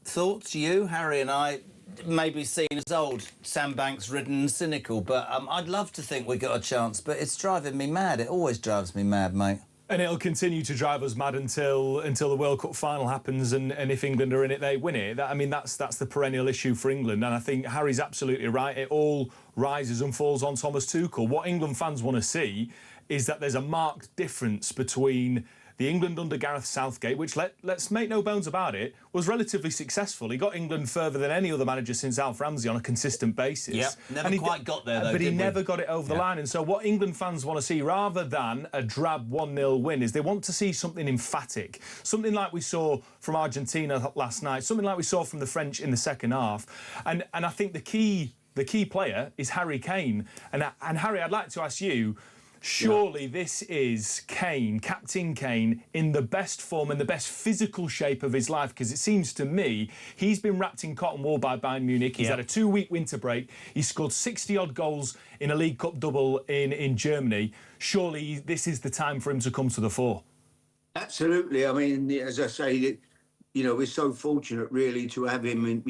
Speaker 10: thoughts? You, Harry and I, may be seen as old, sandbanks ridden and cynical, but I'd love to think we got a chance, but it's driving me mad. It always drives me mad, mate.
Speaker 11: And it'll continue to drive us mad until the World Cup final happens, and if England are in it, they win it. I mean, that's the perennial issue for England, and I think Harry's absolutely right. It all rises and falls on Thomas Tuchel. What England fans want to see is that there's a marked difference between the England under Gareth Southgate, which, let's make no bones about it, was relatively successful. He got England further than any other manager since Alf Ramsey on a consistent basis.
Speaker 10: Yep, never quite got there, though,
Speaker 11: but he never got it over the line. And so what England fans want to see, rather than a drab 1-0 win, is they want to see something emphatic, something like we saw from Argentina last night, something like we saw from the French in the second half. And I think the key player is Harry Kane. And Harry, I'd like to ask you, surely this is Kane, Captain Kane, in the best form and the best physical shape of his life, because it seems to me he's been wrapped in cotton wool by Bayern Munich. He's had a 2-week winter break. He's scored 60-odd goals in a League Cup double in Germany. Surely this is the time for him to come to the fore.
Speaker 12: Absolutely. I mean, as I say, you know, we're so fortunate really to have him. And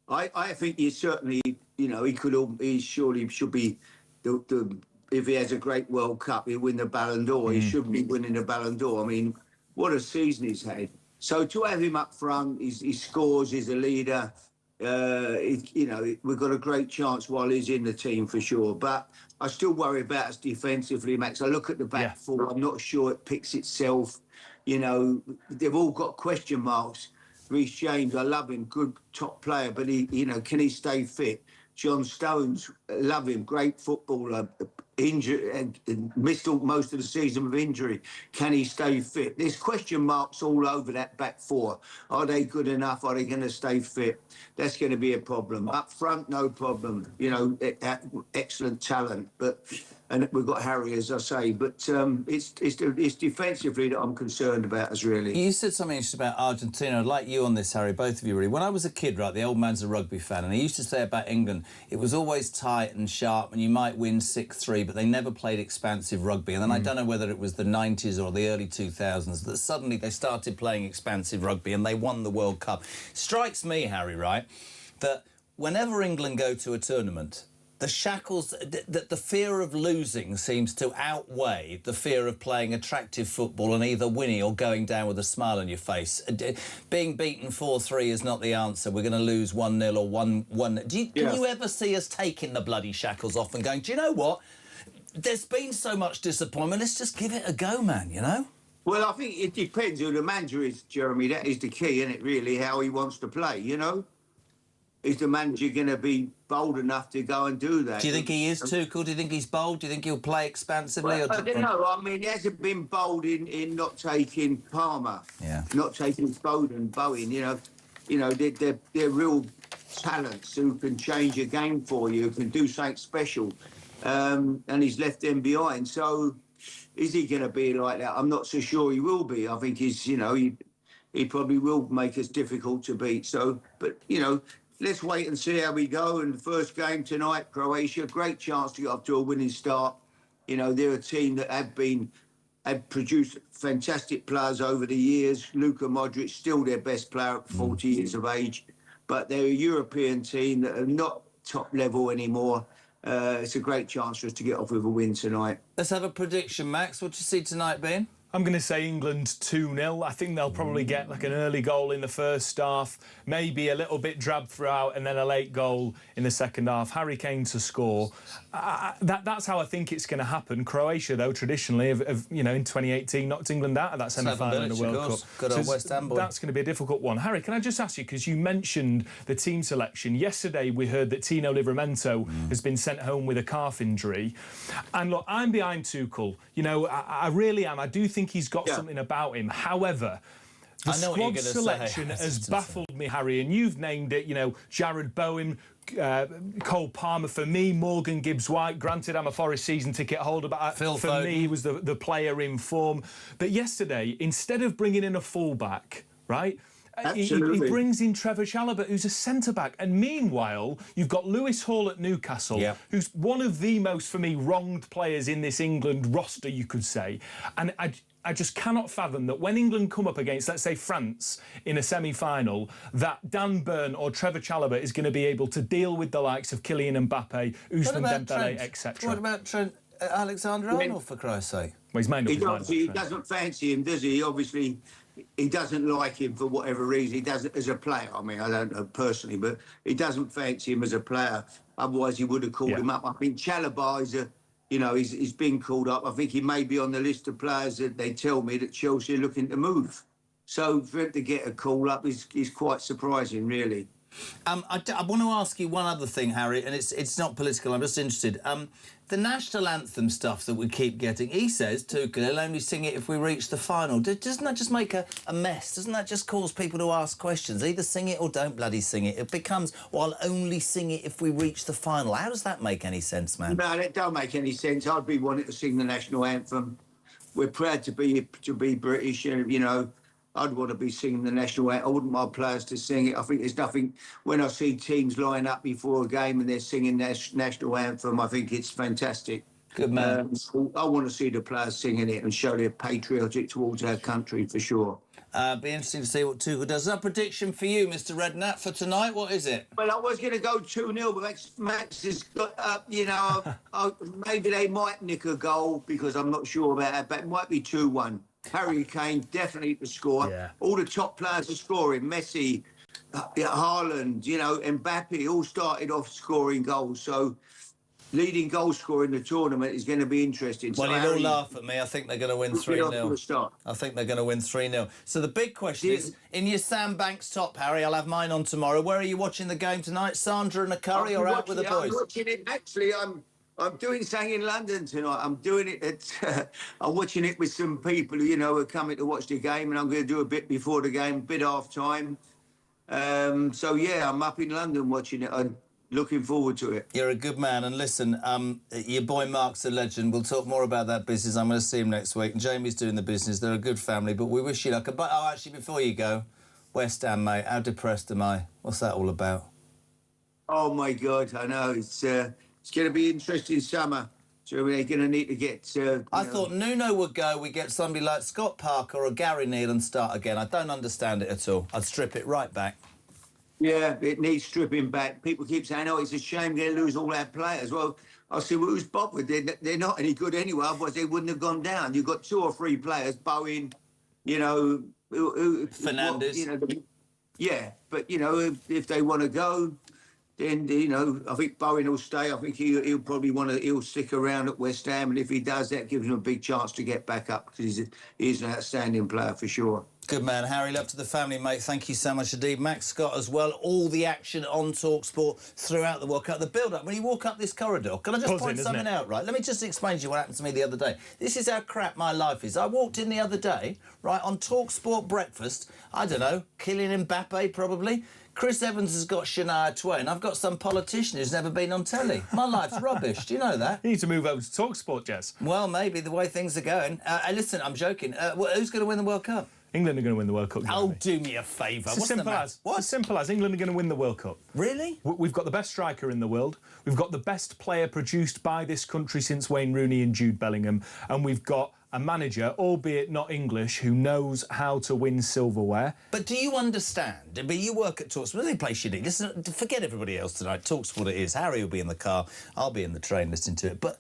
Speaker 12: I think he certainly, you know, he surely should be if he has a great World Cup, he'll win the Ballon d'Or. He should be winning the Ballon d'Or. I mean, what a season he's had. So to have him up front, he scores, he's a leader. You know, we've got a great chance while he's in the team for sure. But I still worry about us defensively, Max. I look at the back four. I'm not sure it picks itself. You know, they've all got question marks. Reece James, I love him, good top player, but you know, can he stay fit? John Stones, love him, great footballer. Injured and missed most of the season with injury. Can he stay fit? There's question marks all over that back four. Are they good enough? Are they going to stay fit? That's going to be a problem. Up front, no problem. You know, excellent talent, and we've got Harry, as I say. But it's defensively that I'm concerned about us, really.
Speaker 10: You said something interesting about Argentina. I'd like you on this, Harry, both of you, really. When I was a kid, right, the old man's a rugby fan, and he used to say about England, it was always tight and sharp, and you might win 6-3, but they never played expansive rugby. And then I don't know whether it was the 90s or the early 2000s that suddenly they started playing expansive rugby and they won the World Cup. Strikes me, Harry, right, that whenever England go to a tournament, the shackles, the fear of losing seems to outweigh the fear of playing attractive football and either winning or going down with a smile on your face. Being beaten 4-3 is not the answer. We're going to lose 1-0 or 1-1. Can you ever see us taking the bloody shackles off and going, do you know what? There's been so much disappointment, let's just give it a go, man, you know?
Speaker 12: Well, I think it depends who the manager is, Jeremy. That is the key, isn't it, really, how he wants to play, you know? Is the manager going to be bold enough to go and do that?
Speaker 10: Do you think he is, Tuchel? Do you think he's bold? Do you think he'll play expansively?
Speaker 12: Well, I don't know. I mean, he hasn't been bold in not taking Palmer, not taking Bowen. You know, they're real talents who can change a game for you, who can do something special, and he's left them behind. So, is he going to be like that? I'm not so sure he will be. I think he probably will make us difficult to beat. So, but let's wait and see how we go. And the first game tonight, Croatia, great chance to get off to a winning start. They're a team that have produced fantastic players over the years. Luka Modric, still their best player at 40 years of age. But they're a European team that are not top level anymore. It's a great chance for us to get off with a win tonight.
Speaker 10: Let's have a prediction, Max. What do you see tonight, Ben?
Speaker 11: I'm going to say England 2-0. I think they'll probably get like an early goal in the first half, maybe a little bit drab throughout, and then a late goal in the second half. Harry Kane to score. That's how I think it's going to happen. Croatia, though, traditionally, in 2018, knocked England out of that semi-final in the World Cup.
Speaker 10: Good old West Ham boy.
Speaker 11: That's going to be a difficult one. Harry, can I just ask you, because you mentioned the team selection. Yesterday, we heard that Tino Livramento has been sent home with a calf injury. And look, I'm behind Tuchel. I really am. I do think he's got something about him. However, the squad selection has baffled me, Harry, and you've named it, Jared Bowen, Cole Palmer. For me, Morgan Gibbs-White. Granted, I'm a Forest season ticket holder, but for me, he was the player in form. But yesterday, instead of bringing in a fullback, right, he brings in Trevor Chalobah, who's a centre-back. And meanwhile, you've got Lewis Hall at Newcastle, who's one of the most, for me, wronged players in this England roster, you could say. And I just cannot fathom that when England come up against, let's say, France in a semi-final, that Dan Burn or Trevor Chalobah is going to be able to deal with the likes of Kylian Mbappe, Ousmane Dembele, etc.
Speaker 10: What about Trent Alexander-Arnold, for Christ's sake?
Speaker 11: Well,
Speaker 12: he doesn't fancy him, does he? Obviously, he doesn't like him for whatever reason. He doesn't as a player. I mean, I don't know personally, but he doesn't fancy him as a player. Otherwise, he would have called him up. I think Chalobah is he's been called up. I think he may be on the list of players that they tell me that Chelsea are looking to move. So for him to get a call up is quite surprising, really.
Speaker 10: I want to ask you one other thing, Harry, and it's not political. I'm just interested. The national anthem stuff that we keep getting, he says, Tuchel, he'll only sing it if we reach the final. Doesn't that just make a mess? Doesn't that just cause people to ask questions? Either sing it or don't bloody sing it. It becomes, well, I'll only sing it if we reach the final. How does that make any sense, man?
Speaker 12: No, that don't make any sense. I'd be wanting to sing the national anthem. We're proud to be British, and, I'd want to be singing the national anthem. I wouldn't want players to sing it. I think there's nothing... When I see teams line up before a game and they're singing national anthem, I think it's fantastic.
Speaker 10: Good man.
Speaker 12: I want to see the players singing it and show they're patriotic towards our country, for sure.
Speaker 10: Be interesting to see what Tuchel does. A prediction for you, Mr. Redknapp, for tonight. What is it?
Speaker 12: Well, I was going to go 2-0, but Max has got up, maybe they might nick a goal because I'm not sure about that, but it might be 2-1. Harry Kane definitely to score. Yeah. All the top players are scoring. Messi, Haaland, Mbappe, all started off scoring goals. So leading goal scorer in the tournament is going to be interesting.
Speaker 10: Well, you'd all laugh at me. I think they're going to win 3-0. I think they're going to win 3-0. So the big question is, in your Sam Banks top, Harry, I'll have mine on tomorrow. Where are you watching the game tonight? Sandra and a curry or out with the boys?
Speaker 12: I'm watching it. Actually, I'm doing something in London tonight. I'm doing it I'm watching it with some people who, are coming to watch the game, and I'm going to do a bit before the game, a bit half time. So, yeah, I'm up in London watching it. I'm looking forward to it.
Speaker 10: You're a good man. And listen, your boy Mark's a legend. We'll talk more about that business. I'm going to see him next week. And Jamie's doing the business. They're a good family, but we wish you luck. But, actually, before you go, West Ham, mate, how depressed am I? What's that all about?
Speaker 12: Oh, my God, I know. It's going to be an interesting summer. So they're going to need to get...
Speaker 10: I thought Nuno would go. We get somebody like Scott Parker or Gary Neal and start again. I don't understand it at all. I'd strip it right back.
Speaker 12: Yeah, it needs stripping back. People keep saying, it's a shame they're going to lose all our players. Well, I said, who's bothered? They're not any good anyway, otherwise they wouldn't have gone down. You've got 2 or 3 players, Bowen,
Speaker 10: Fernandes.
Speaker 12: Yeah, but, if they want to go... then I think Bowen will stay. I think he'll probably he'll stick around at West Ham, and if he does, that gives him a big chance to get back up because he's an outstanding player for sure.
Speaker 10: Good man, Harry. Love to the family, mate. Thank you so much indeed. Max Scott as well. All the action on talkSPORT throughout the World Cup. The build-up, when you walk up this corridor, can I just point something out, right? Let me just explain to you what happened to me the other day. This is how crap my life is. I walked in the other day, right, on talkSPORT breakfast. I don't know, Kylian Mbappe probably. Chris Evans has got Shania Twain. I've got some politician who's never been on telly. My life's rubbish. Do you know that?
Speaker 11: You need to move over to talkSPORT, Jez.
Speaker 10: Well, maybe, the way things are going. Listen, I'm joking. Who's going to win the World Cup?
Speaker 11: England are going to win the World Cup.
Speaker 10: Oh, do me a favour.
Speaker 11: It's as simple as. What? As simple as England are going to win the World Cup.
Speaker 10: Really?
Speaker 11: We've got the best striker in the world. We've got the best player produced by this country since Wayne Rooney and Jude Bellingham. And we've got a manager, albeit not English, who knows how to win silverware.
Speaker 10: But do you understand? I mean, you work at talkSPORT. They play shitty. Listen, forget everybody else tonight. talkSPORT it is. Harry will be in the car. I'll be in the train listening to it. But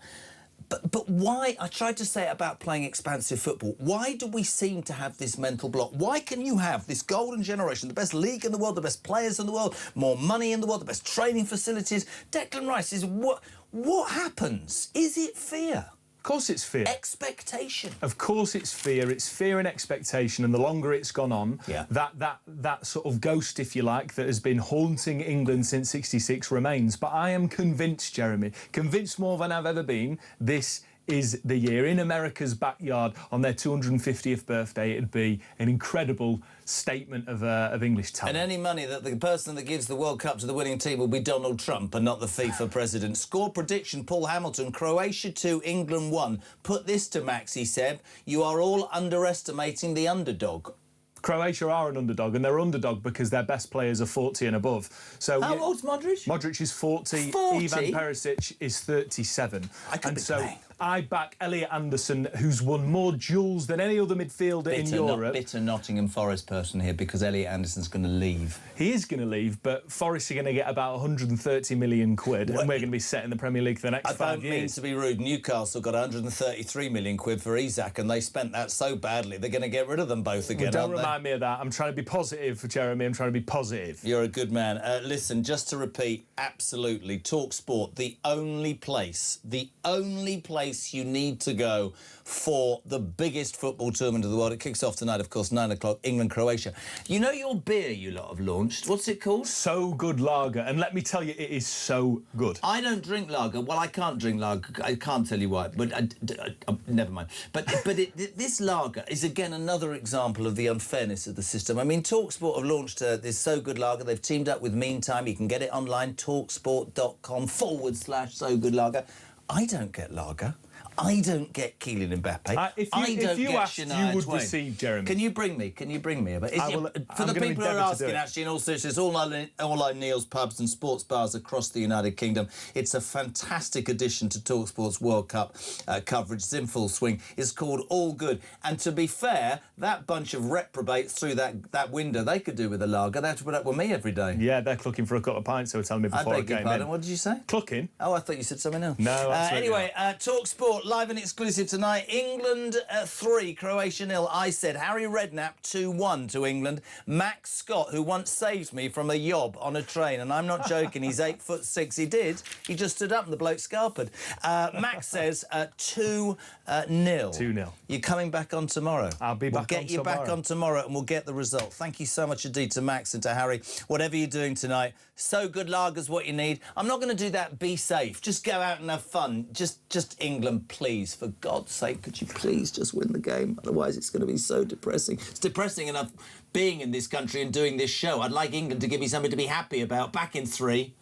Speaker 10: why, I tried to say it about playing expansive football, why do we seem to have this mental block? Why can you have this golden generation, the best league in the world, the best players in the world, more money in the world, the best training facilities? Declan Rice is what happens? Is it fear?
Speaker 11: Of course it's fear.
Speaker 10: Expectation.
Speaker 11: Of course it's fear. It's fear and expectation, and the longer it's gone on, that sort of ghost, if you like, that has been haunting England since '66 remains. But I am convinced, Jeremy, convinced more than I've ever been, this is the year. In America's backyard on their 250th birthday, it'd be an incredible statement of English talent.
Speaker 10: And any money that the person that gives the World Cup to the winning team will be Donald Trump and not the FIFA president. Score prediction, Paul Hamilton, Croatia 2, England 1. Put this to Max, he said, you are all underestimating the underdog.
Speaker 11: Croatia are an underdog, and they're underdog because their best players are 40 and above. So
Speaker 10: how old's Modric?
Speaker 11: Modric is 40.
Speaker 10: 40?
Speaker 11: Ivan Perisic is 37.
Speaker 10: I could be playing.
Speaker 11: I back Elliot Anderson, who's won more duels than any other midfielder in Europe.
Speaker 10: Bitter Nottingham Forest person here, because Elliot Anderson's going to leave.
Speaker 11: He is going to leave, but Forest are going to get about 130 million quid, and we're going to be set in the Premier League for the next 5 years.
Speaker 10: I don't mean to be rude. Newcastle got 133 million quid for Isak, and they spent that so badly, they're going to get rid of them both again,
Speaker 11: Don't remind me of that. I'm trying to be positive, Jeremy. I'm trying to be positive.
Speaker 10: You're a good man. Listen, just to repeat, absolutely, talkSPORT, the only place you need to go for the biggest football tournament of the world. It kicks off tonight, of course, 9 o'clock, England-Croatia. You know your beer you lot have launched? What's it called?
Speaker 11: So Good Lager. And let me tell you, it is so good.
Speaker 10: I don't drink lager. Well, I can't drink lager. I can't tell you why, but never mind. But this lager is, again, another example of the unfairness of the system. I mean, talkSPORT have launched this So Good Lager. They've teamed up with Meantime. You can get it online, talksport.com/So Good Lager. I don't get lager. I don't get Kylian Mbappe.
Speaker 11: If you asked, you would receive, Jeremy.
Speaker 10: Can you bring me a bit? For the people who are asking, actually, in all seriousness, all our Neil's pubs and sports bars across the United Kingdom, it's a fantastic addition to talkSPORT's World Cup coverage. It's in full swing. It's called All Good. And to be fair, that bunch of reprobates through that window, they could do with a lager. They have to put up with me every day.
Speaker 11: Yeah, they're clucking for a couple of pints, they were telling me before I came in.
Speaker 10: I beg your pardon, what did you say?
Speaker 11: Clucking.
Speaker 10: Oh, I thought you said something else.
Speaker 11: No, absolutely
Speaker 10: anyway, talkSPORT, live and exclusive tonight. England 3, Croatia 0. I said Harry Redknapp 2-1 to England. Max Scott, who once saved me from a yob on a train, and I'm not joking, he's 8'6". He did. He just stood up and the bloke scarpered. Max says 2-0.
Speaker 11: 2-0.
Speaker 10: You're coming back on tomorrow.
Speaker 11: I'll be back on tomorrow.
Speaker 10: We'll get you back on tomorrow and we'll get the result. Thank you so much indeed to Max and to Harry. Whatever you're doing tonight, So Good Lager's what you need. I'm not going to do that. Be safe. Just go out and have fun. Just England, please. For God's sake, could you please just win the game? Otherwise, it's going to be so depressing. It's depressing enough being in this country and doing this show. I'd like England to give me something to be happy about. Back in 3.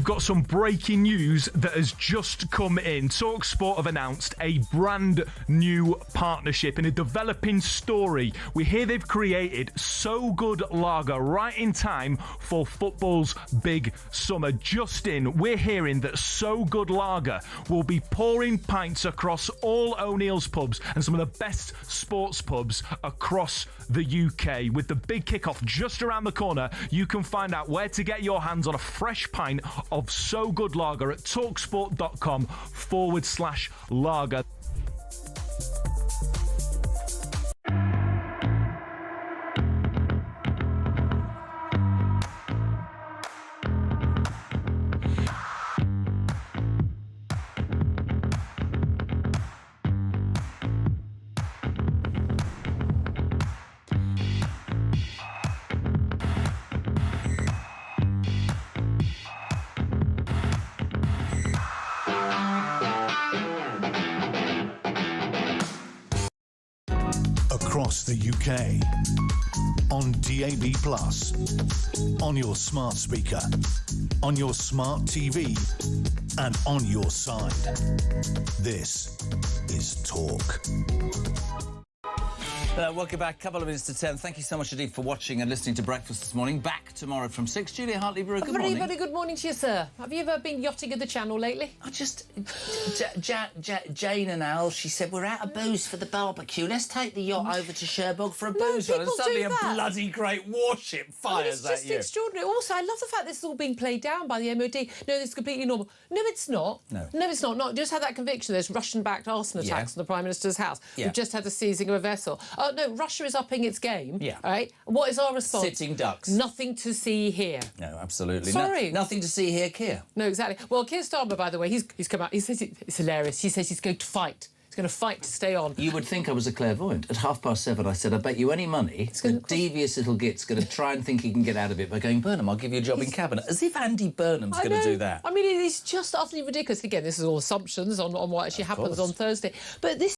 Speaker 11: got some breaking news that has just come in. talkSPORT have announced a brand new partnership in a developing story. We hear they've created So Good Lager right in time for football's big summer. Just in, we're hearing that So Good Lager will be pouring pints across all O'Neill's pubs and some of the best sports pubs across the UK. With the big kickoff just around the corner, you can find out where to get your hands on a fresh pint of So Good Lager at talksport.com/lager.
Speaker 9: Across the UK, on DAB+, on your smart speaker, on your smart TV, and on your side. This is Talk.
Speaker 10: Welcome back. Couple of minutes to 10. Thank you so much indeed for watching and listening to Breakfast this morning. Back tomorrow from 6. Julia Hartley-Brewer, good morning.
Speaker 15: Very good morning to you, sir. Have you ever been yachting at the channel lately?
Speaker 10: I just... Jane and Al, she said, we're out of booze for the barbecue. Let's take the yacht over to Cherbourg for a booze run. And suddenly a bloody great warship fires at you.
Speaker 15: It's just extraordinary. Also, I love the fact this is all being played down by the MOD. No, this is completely normal. No, it's not.
Speaker 10: No,
Speaker 15: it's not. No, just had that conviction. There's Russian-backed arson attacks on the Prime Minister's house. We've just had the seizing of a vessel. Oh, no, Russia is upping its game.
Speaker 10: Yeah.
Speaker 15: All right? What is our response?
Speaker 10: Sitting ducks.
Speaker 15: Nothing to see here.
Speaker 10: No, absolutely.
Speaker 15: Sorry.
Speaker 10: Nothing to see here, Keir.
Speaker 15: No, exactly. Well, Keir Starmer, by the way, he's come out. He says it's hilarious. He says he's going to fight. He's going to fight to stay on.
Speaker 10: You would think I was a clairvoyant. At 7:30, I said, I bet you any money the devious little git's going to try and think he can get out of it by going, Burnham, I'll give you a job in Cabinet. As if Andy Burnham's going to do that.
Speaker 15: I mean, it's just utterly ridiculous. Again, this is all assumptions on what actually happens on Thursday. But this